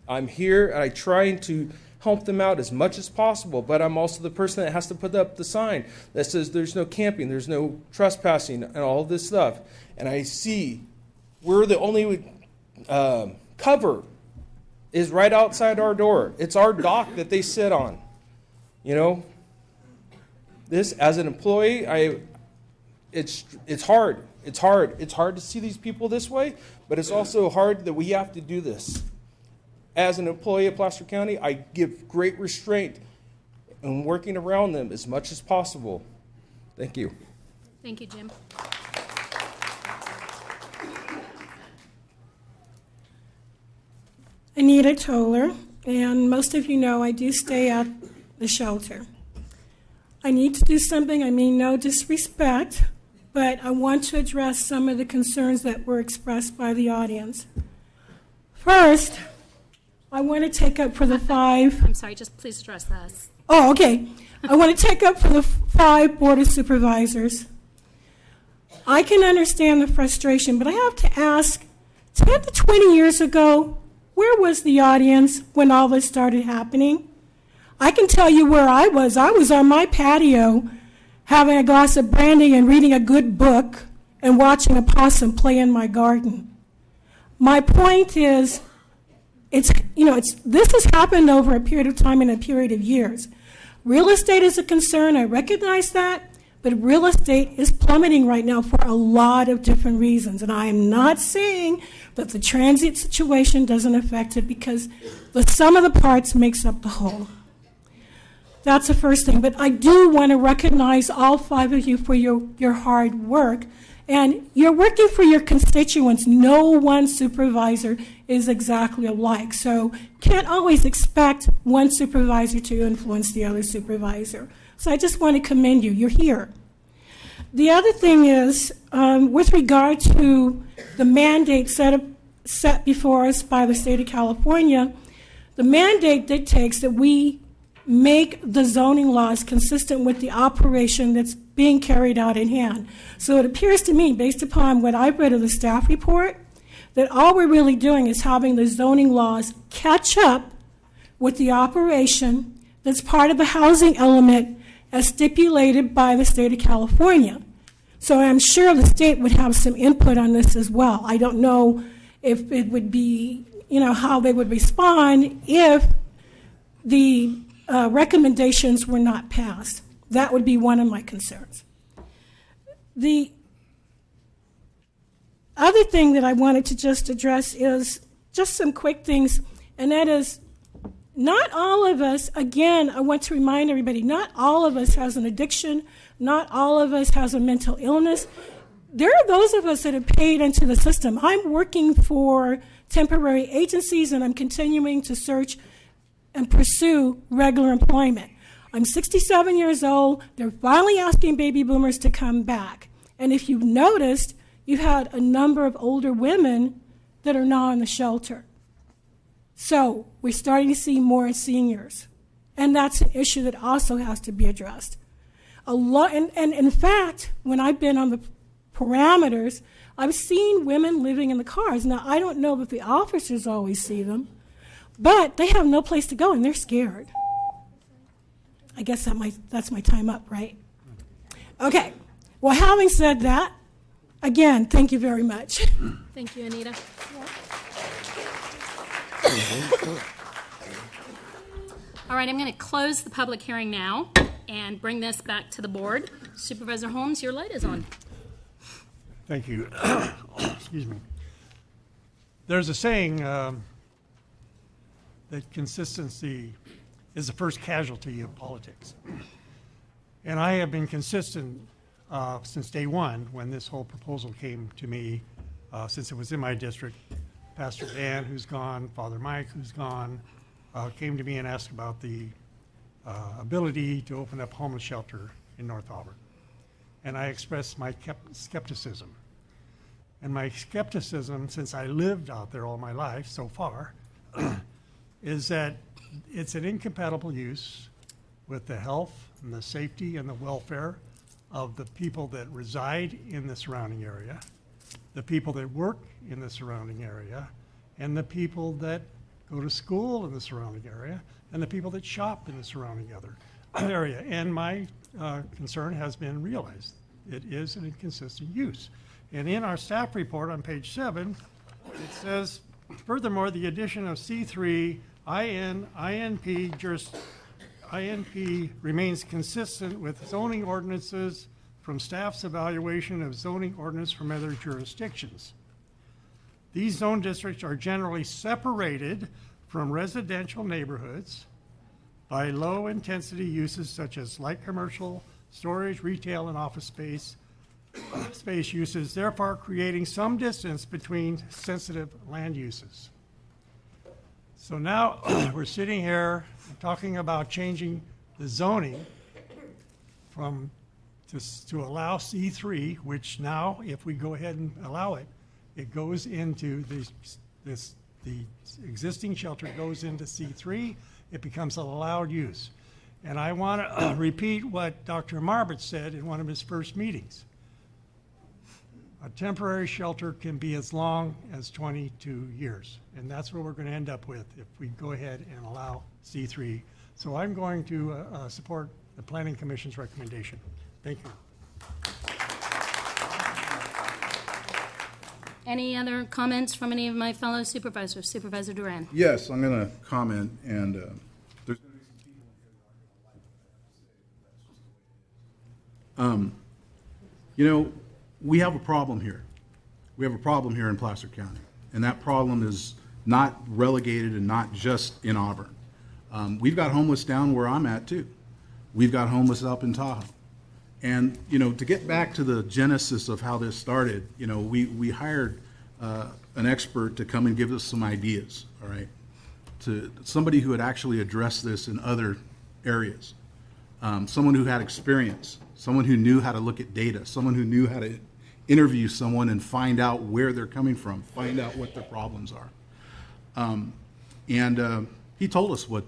P: I'm here and I'm trying to help them out as much as possible, but I'm also the person that has to put up the sign that says there's no camping, there's no trespassing, and all this stuff. And I see we're the only cover is right outside our door. It's our dock that they sit on. This, as an employee, it's hard. It's hard. It's hard to see these people this way, but it's also hard that we have to do this. As an employee of Placer County, I give great restraint in working around them as much as possible. Thank you.
G: Thank you, Jim.
B: Anita Toller, and most of you know I do stay at the shelter. I need to do something, I mean no disrespect, but I want to address some of the concerns that were expressed by the audience. First, I want to take up for the five...
G: I'm sorry, just please address us.
B: Oh, okay. I want to take up for the 5 Board of Supervisors. I can understand the frustration, but I have to ask, 10 to 20 years ago, where was the audience when all this started happening? I can tell you where I was. I was on my patio having a glass of brandy and reading a good book and watching a possum play in my garden. My point is, this has happened over a period of time and a period of years. Real estate is a concern. I recognize that. But real estate is plummeting right now for a lot of different reasons. And I am not saying that the transient situation doesn't affect it, because the sum of the parts makes up the whole. That's the first thing. But I do want to recognize all 5 of you for your hard work. And you're working for your constituents. No one supervisor is exactly alike. So can't always expect one supervisor to influence the other supervisor. So I just want to commend you. You're here. The other thing is, with regard to the mandate set before us by the state of California, the mandate dictates that we make the zoning laws consistent with the operation that's being carried out in hand. So it appears to me, based upon what I've read of the staff report, that all we're really doing is having the zoning laws catch up with the operation that's part of the housing element as stipulated by the state of California. So I'm sure the state would have some input on this as well. I don't know if it would be, how they would respond if the recommendations were not passed. That would be one of my concerns. The other thing that I wanted to just address is just some quick things, and that is, not all of us, again, I want to remind everybody, not all of us has an addiction, not all of us has a mental illness. there are those of us that have paid into the system. I'm working for temporary agencies, and I'm continuing to search and pursue regular employment. I'm 67 years old. They're finally asking baby boomers to come back. And if you've noticed, you've had a number of older women that are now in the shelter. So we're starting to see more seniors. And that's an issue that also has to be addressed. And in fact, when I've been on the parameters, I've seen women living in the cars. Now, I don't know if the officers always see them, but they have no place to go and they're scared. I guess that's my time up, right? Okay. Well, having said that, again, thank you very much.
G: Thank you, Anita. All right, I'm going to close the public hearing now and bring this back to the board. Supervisor Holmes, your light is on.
Q: Thank you. Excuse me. There's a saying that consistency is the first casualty of politics. And I have been consistent since day one when this whole proposal came to me, since it was in my district. Pastor Dan, who's gone, Father Mike, who's gone, came to me and asked about the ability to open up homeless shelter in North Auburn. And I expressed my skepticism. And my skepticism, since I lived out there all my life so far, is that it's an incompatible use with the health and the safety and the welfare of the people that reside in the surrounding area, the people that work in the surrounding area, and the people that go to school in the surrounding area, and the people that shop in the surrounding area. And my concern has been realized. It is an inconsistent use. And in our staff report on page 7, it says, furthermore, the addition of C3 INP remains consistent with zoning ordinances from staff's evaluation of zoning ordinance from other jurisdictions. These zone districts are generally separated from residential neighborhoods by low-intensity uses such as light commercial, storage, retail, and office space uses, therefore creating some distance between sensitive land uses. So now we're sitting here talking about changing the zoning to allow C3, which now, if we go ahead and allow it, it goes into the existing shelter goes into C3. It becomes an allowed use. And I want to repeat what Dr. Marbert said in one of his first meetings. A temporary shelter can be as long as 22 years. And that's what we're going to end up with if we go ahead and allow C3. So I'm going to support the Planning Commission's recommendation. Thank you.
G: Any other comments from any of my fellow supervisors? Supervisor Duran.
T: Yes, I'm going to comment, and there's going to be some people in here that aren't going to like that. You know, we have a problem here. We have a problem here in Placer County, and that problem is not relegated and not just in Auburn. We've got homeless down where I'm at, too. We've got homeless up in Tahoe. And, you know, to get back to the genesis of how this started, you know, we hired an expert to come and give us some ideas, all right, to somebody who had actually addressed this in other areas, someone who had experience, someone who knew how to look at data, someone who knew how to interview someone and find out where they're coming from, find out what their problems are. And he told us what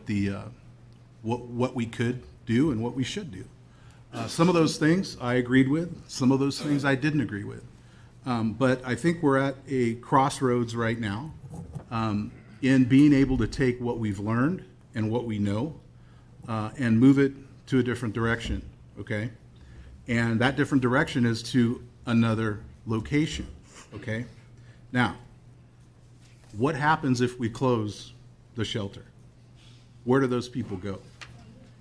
T: we could do and what we should do. Some of those things I agreed with, some of those things I didn't agree with. But I think we're at a crossroads right now in being able to take what we've learned and what we know and move it to a different direction, okay? And that different direction is to another location, okay? Now, what happens if we close the shelter? Where do those people go?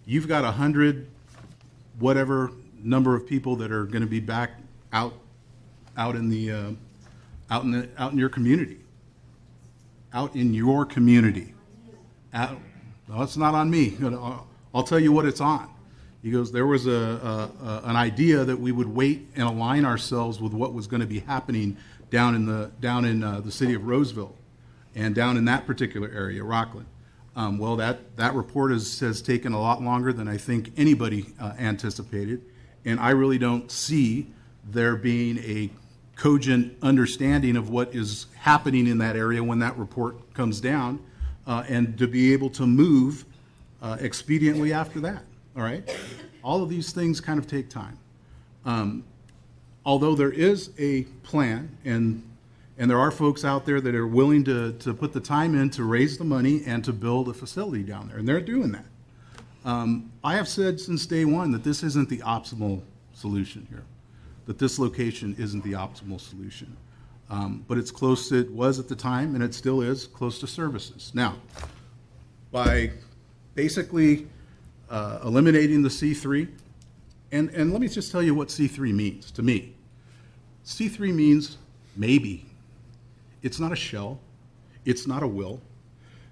T: You've got 100 whatever number of people that are going to be back out in your community. Out in your community. No, it's not on me. I'll tell you what it's on. He goes, there was an idea that we would wait and align ourselves with what was going to be happening down in the city of Roseville and down in that particular area, Rockland. Well, that report has taken a lot longer than I think anybody anticipated, and I really don't see there being a cogent understanding of what is happening in that area when that report comes down, and to be able to move expediently after that. All right? All of these things kind of take time. Although there is a plan, and there are folks out there that are willing to put the time in to raise the money and to build a facility down there, and they're doing that. I have said since day one that this isn't the optimal solution here, that this location isn't the optimal solution. But it's close, it was at the time, and it still is, close to services. Now, by basically eliminating the C3, and let me just tell you what C3 means to me. C3 means maybe. It's not a shell. It's not a will.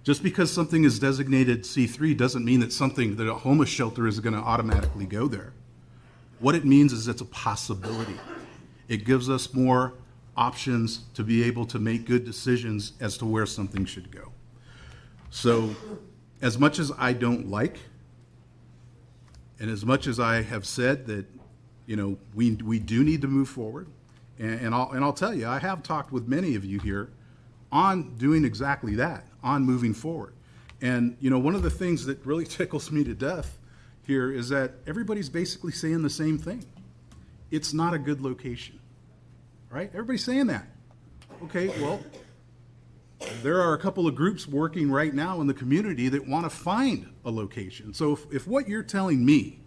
T: Just because something is designated C3 doesn't mean that a homeless shelter is going to automatically go there. What it means is it's a possibility. It gives us more options to be able to make good decisions as to where something should go. So, as much as I don't like, and as much as I have said that, we do need to move forward, and I'll tell you, I have talked with many of you here on doing exactly that, on moving forward. And one of the things that really tickles me to death here is that everybody's basically saying the same thing. It's not a good location, right? Everybody's saying that. Okay, well, there are a couple of groups working right now in the community that want to find a location. So if what you're telling me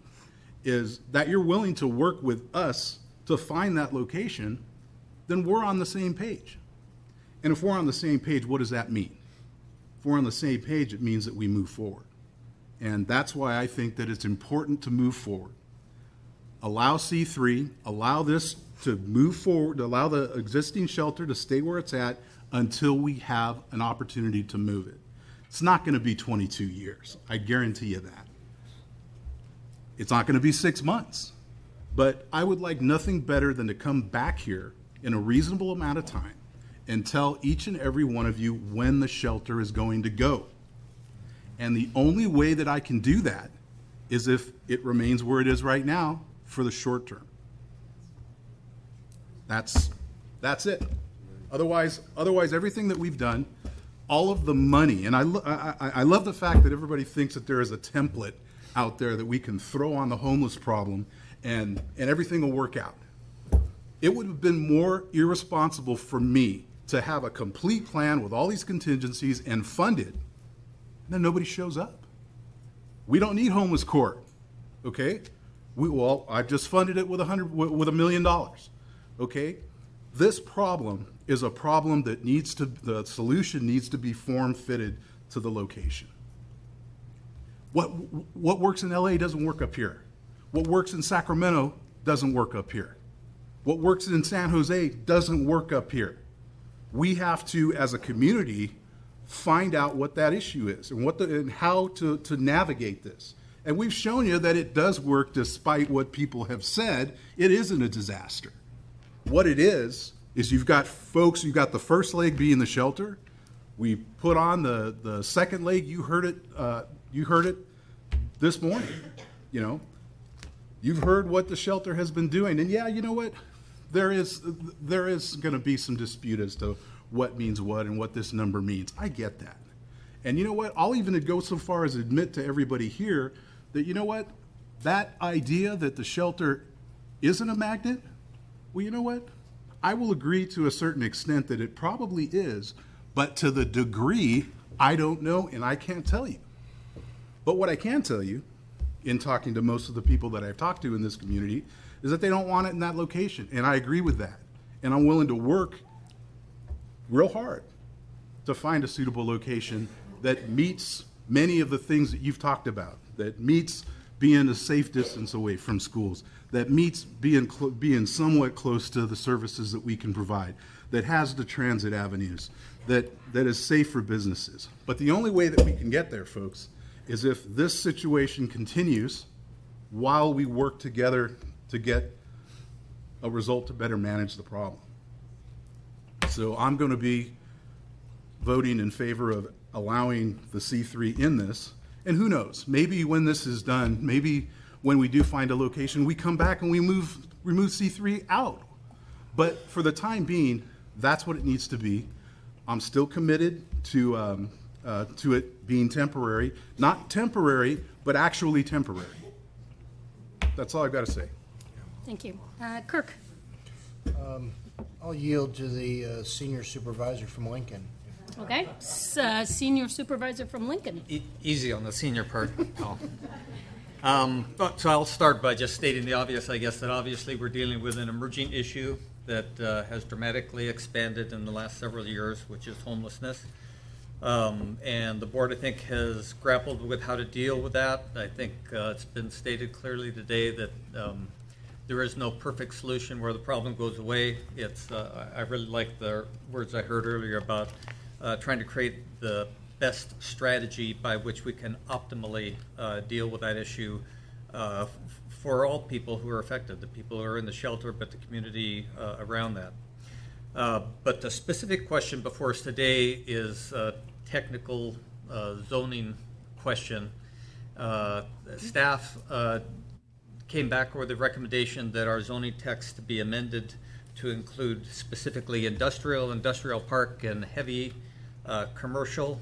T: is that you're willing to work with us to find that location, then we're on the same page. And if we're on the same page, what does that mean? If we're on the same page, it means that we move forward. And that's why I think that it's important to move forward. Allow C3, allow this to move forward, allow the existing shelter to stay where it's at until we have an opportunity to move it. It's not going to be 22 years. I guarantee you that. It's not going to be 6 months. But I would like nothing better than to come back here in a reasonable amount of time and tell each and every one of you when the shelter is going to go. And the only way that I can do that is if it remains where it is right now for the short term. That's it. Otherwise, everything that we've done, all of the money, and I love the fact that everybody thinks that there is a template out there that we can throw on the homeless problem and everything will work out. It would have been more irresponsible for me to have a complete plan with all these contingencies and fund it, and then nobody shows up. We don't need homeless court, okay? I've just funded it with $1 million, okay? This problem is a problem that the solution needs to be form-fitted to the location. What works in LA doesn't work up here. What works in Sacramento doesn't work up here. What works in San Jose doesn't work up here. We have to, as a community, find out what that issue is and how to navigate this. And we've shown you that it does work despite what people have said. It isn't a disaster. What it is you've got the first leg being the shelter. We put on the second leg. You heard it this morning. You've heard what the shelter has been doing. And yeah, you know what? There is going to be some dispute as to what means what and what this number means. I get that. And you know what? I'll even go so far as admit to everybody here that, you know what? That idea that the shelter isn't a magnet, well, you know what? I will agree to a certain extent that it probably is, but to the degree, I don't know and I can't tell you. But what I can tell you, in talking to most of the people that I've talked to in this community, is that they don't want it in that location. And I agree with that. And I'm willing to work real hard to find a suitable location that meets many of the things that you've talked about, that meets being a safe distance away from schools, that meets being somewhat close to the services that we can provide, that has the transit avenues, that is safe for businesses. But the only way that we can get there, folks, is if this situation continues while we work together to get a result to better manage the problem. So I'm going to be voting in favor of allowing the C3 in this. And who knows, maybe when this is done, maybe when we do find a location, we come back and we remove C3 out. But for the time being, that's what it needs to be. I'm still committed to it being temporary. Not temporary, but actually temporary. That's all I've got to say.
B: Thank you. Kirk?
F: I'll yield to the senior supervisor from Lincoln.
B: Okay. Senior supervisor from Lincoln.
K: Easy on the senior part. So I'll start by just stating the obvious, I guess, that obviously we're dealing with an emerging issue that has dramatically expanded in the last several years, which is homelessness. And the board, I think, has grappled with how to deal with that. I think it's been stated clearly today that there is no perfect solution where the problem goes away. It's I really like the words I heard earlier about trying to create the best strategy by which we can optimally deal with that issue for all people who are affected, the people who are in the shelter, but the community around that. But the specific question before us today is a technical zoning question. Staff came back with a recommendation that our zoning text be amended to include specifically industrial park, and heavy commercial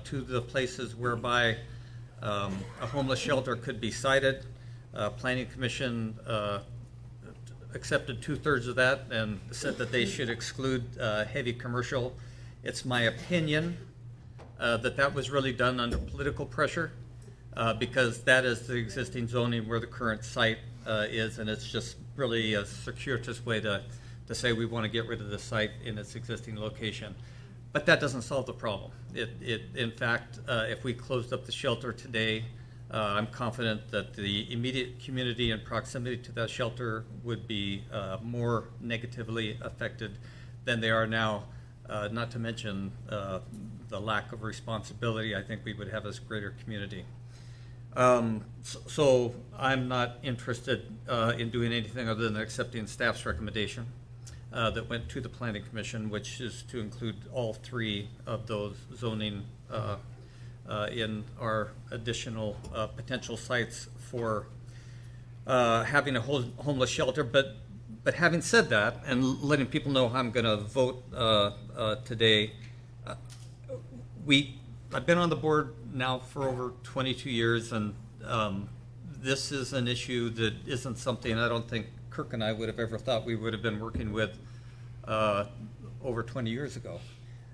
K: to the places whereby a homeless shelter could be sited. Planning Commission accepted 2/3 of that and said that they should exclude heavy commercial. It's my opinion that was really done under political pressure because that is the existing zoning where the current site is, and it's just really a circuitous way to say we want to get rid of the site in its existing location. But that doesn't solve the problem. In fact, if we closed up the shelter today, I'm confident that the immediate community and proximity to that shelter would be more negatively affected than they are now, not to mention the lack of responsibility I think we would have as a greater community. So I'm not interested in doing anything other than accepting staff's recommendation that went to the Planning Commission, which is to include all 3 of those zoning in our additional potential sites for having a homeless shelter. But having said that, and letting people know how I'm going to vote today, I've been on the board now for over 22 years, and this is an issue that isn't something I don't think Kirk and I would have ever thought we would have been working with over 20 years ago.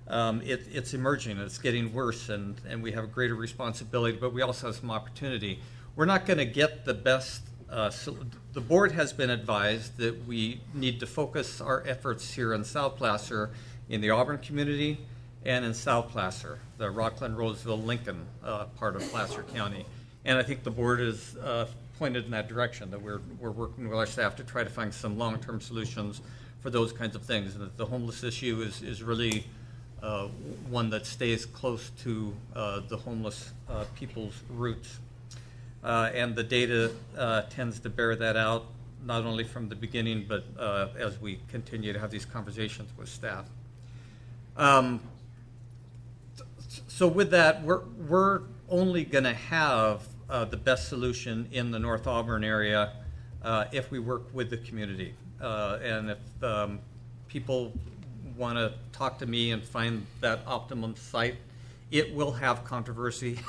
K: It's emerging, it's getting worse, and we have a greater responsibility, but we also have some opportunity. We're not going to get the best. The board has been advised that we need to focus our efforts here in South Placer, in the Auburn community, and in South Placer, the Rockland, Roseville, Lincoln part of Placer County. And I think the board is pointed in that direction, that we're working with our staff to try to find some long-term solutions for those kinds of things. And that the homeless issue is really one that stays close to the homeless people's roots. And the data tends to bear that out, not only from the beginning, but as we continue to have these conversations with staff. So with that, we're only going to have the best solution in the North Auburn area if we work with the community. And if people want to talk to me and find that optimum site, it will have controversy.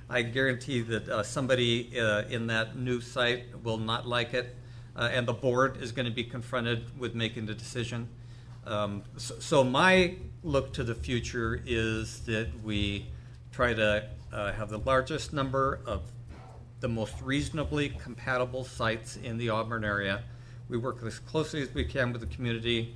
K: I guarantee that somebody in that new site will not like it, and the board is going to be confronted with making the decision. So my look to the future is that we try to have the largest number of the most reasonably compatible sites in the Auburn area. We work as closely as we can with the community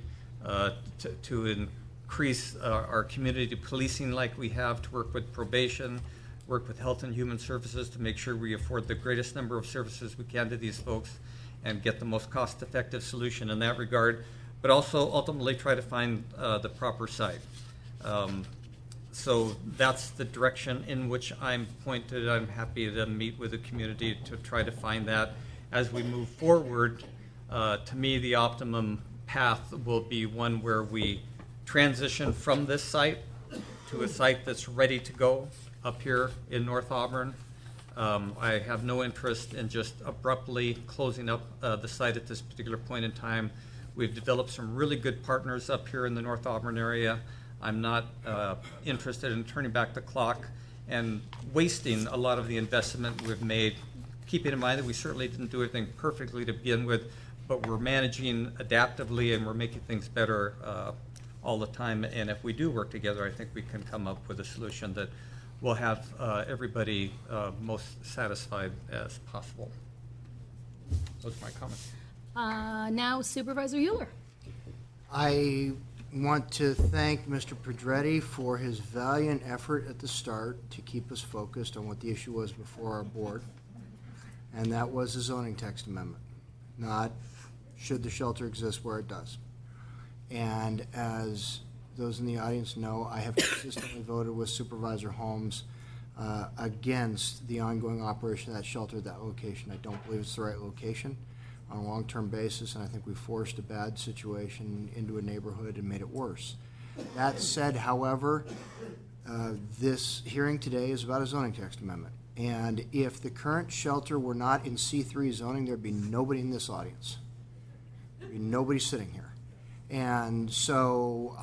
K: to increase our community policing like we have, to work with probation, work with Health and Human Services to make sure we afford the greatest number of services we can to these folks and get the most cost-effective solution in that regard, but also ultimately try to find the proper site. So that's the direction in which I'm pointed. I'm happy to meet with the community to try to find that. As we move forward, to me, the optimum path will be one where we transition from this site to a site that's ready to go up here in North Auburn. I have no interest in just abruptly closing up the site at this particular point in time. We've developed some really good partners up here in the North Auburn area. I'm not interested in turning back the clock and wasting a lot of the investment we've made, keeping in mind that we certainly didn't do everything perfectly to begin with, but we're managing adaptively and we're making things better all the time. And if we do work together, I think we can come up with a solution that will have everybody most satisfied as possible. Those are my comments.
B: Now Supervisor Euler.
F: I want to thank Mr. Pedretti for his valiant effort at the start to keep us focused on what the issue was before our board, and that was the zoning text amendment, not should the shelter exist where it does. And as those in the audience know, I have consistently voted with Supervisor Holmes against the ongoing operation of that shelter at that location. I don't believe it's the right location on a long-term basis, and I think we forced a bad situation into a neighborhood and made it worse. That said, however, this hearing today is about a zoning text amendment. And if the current shelter were not in C3 zoning, there'd be nobody in this audience. There'd be nobody sitting here. And so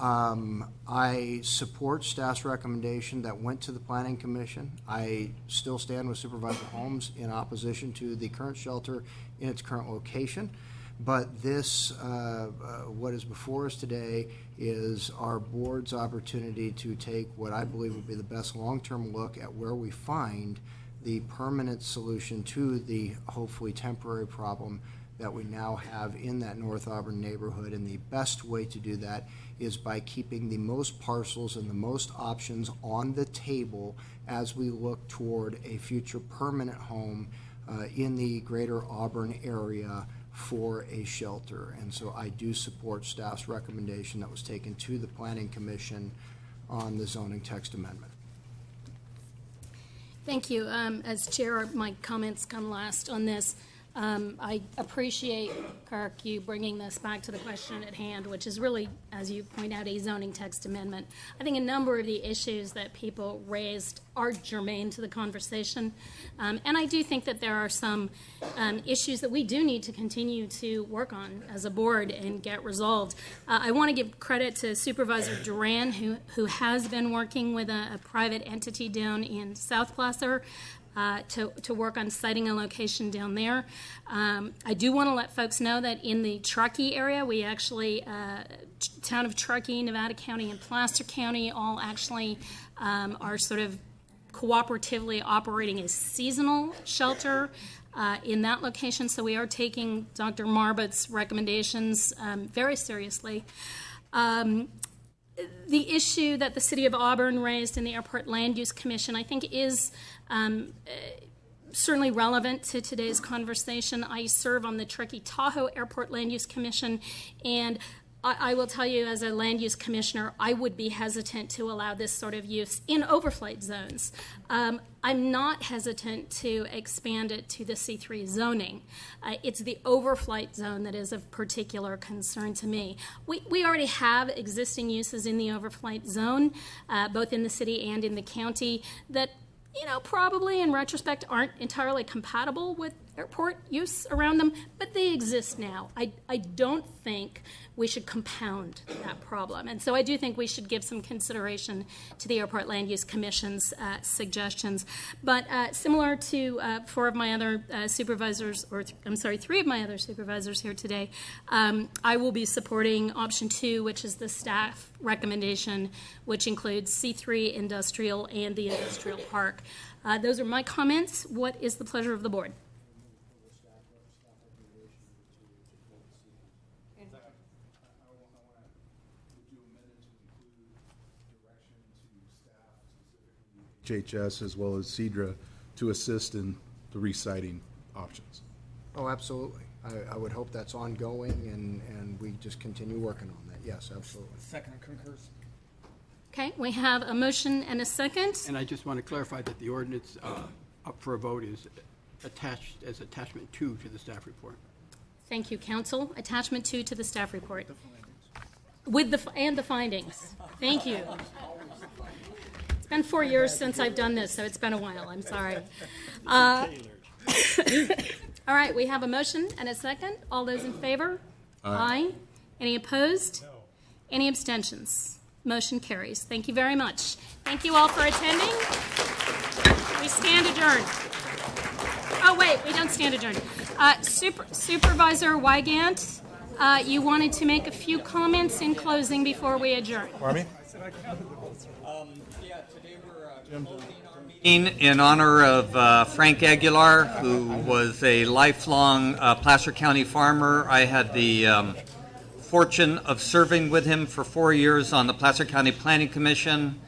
F: I support staff's recommendation that went to the Planning Commission. I still stand with Supervisor Holmes in opposition to the current shelter in its current location. But this, what is before us today, is our board's opportunity to take what I believe will be the best long-term look at where we find the permanent solution to the hopefully temporary problem that we now have in that North Auburn neighborhood. And the best way to do that is by keeping the most parcels and the most options on the table as we look toward a future permanent home in the greater Auburn area for a shelter. And so I do support staff's recommendation that was taken to the Planning Commission on the zoning text amendment.
B: Thank you. As chair, my comments come last on this. I appreciate, Kirk, you bringing this back to the question at hand, which is really, as you point out, a zoning text amendment. I think a number of the issues that people raised are germane to the conversation. And I do think that there are some issues that we do need to continue to work on as a board and get resolved. I want to give credit to Supervisor Duran, who has been working with a private entity down in South Placer to work on siting a location down there. I do want to let folks know that in the Truckee area, we actually, town of Truckee, Nevada County, and Placer County all actually are sort of cooperatively operating a seasonal shelter in that location. So we are taking Dr. Marbott's recommendations very seriously. The issue that the City of Auburn raised in the Airport Land Use Commission, I think, is certainly relevant to today's conversation. I serve on the Truckee-Tahoe Airport Land Use Commission, and I will tell you, as a land use commissioner, I would be hesitant to allow this sort of use in overflight zones. I'm not hesitant to expand it to the C3 zoning. It's the overflight zone that is of particular concern to me. We already have existing uses in the overflight zone, both in the city and in the county, that probably in retrospect aren't entirely compatible with airport use around them, but they exist now. I don't think we should compound that problem. And so I do think we should give some consideration to the Airport Land Use Commission's suggestions. But similar to three of my other supervisors here today, I will be supporting option 2, which is the staff recommendation, which includes C3 industrial and the industrial park. Those are my comments. What is the pleasure of the board?
T: HHS as well as CEDRA to assist in the reciting options.
F: Oh, absolutely. I would hope that's ongoing and we just continue working on that. Yes, absolutely.
K: Second concurs.
B: Okay, we have a motion and a second.
E: And I just want to clarify that the ordinance up for a vote is attached as attachment 2 to the staff report.
B: Thank you, council. Attachment 2 to the staff report. With the findings. Thank you. It's been 4 years since I've done this, so it's been a while. I'm sorry. All right, we have a motion and a second. All those in favor? Aye. Any opposed? No. Any abstentions? Motion carries. Thank you very much. Thank you all for attending. We stand adjourned. Oh, wait, we don't stand adjourned. Supervisor Wygant, you wanted to make a few comments in closing before we adjourn.
D: Pardon me?
K: Today we're in honor of Frank Aguilar, who was a lifelong Placer County farmer. I had the fortune of serving with him for 4 years on the Placer County Planning Commission.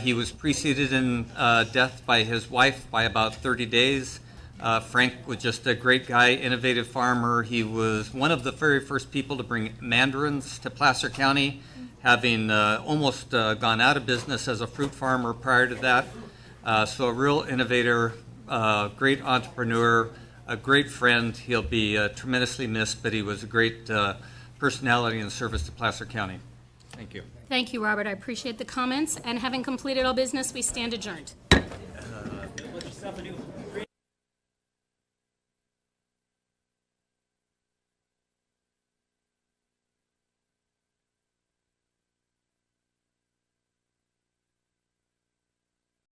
K: He was preceded in death by his wife by about 30 days. Frank was just a great guy, innovative farmer. He was one of the very first people to bring mandarins to Placer County, having almost gone out of business as a fruit farmer prior to that. So a real innovator, great entrepreneur, a great friend. He'll be tremendously missed, but he was a great personality in service to Placer County. Thank you.
B: Thank you, Robert. I appreciate the comments. And having completed all business, we stand adjourned.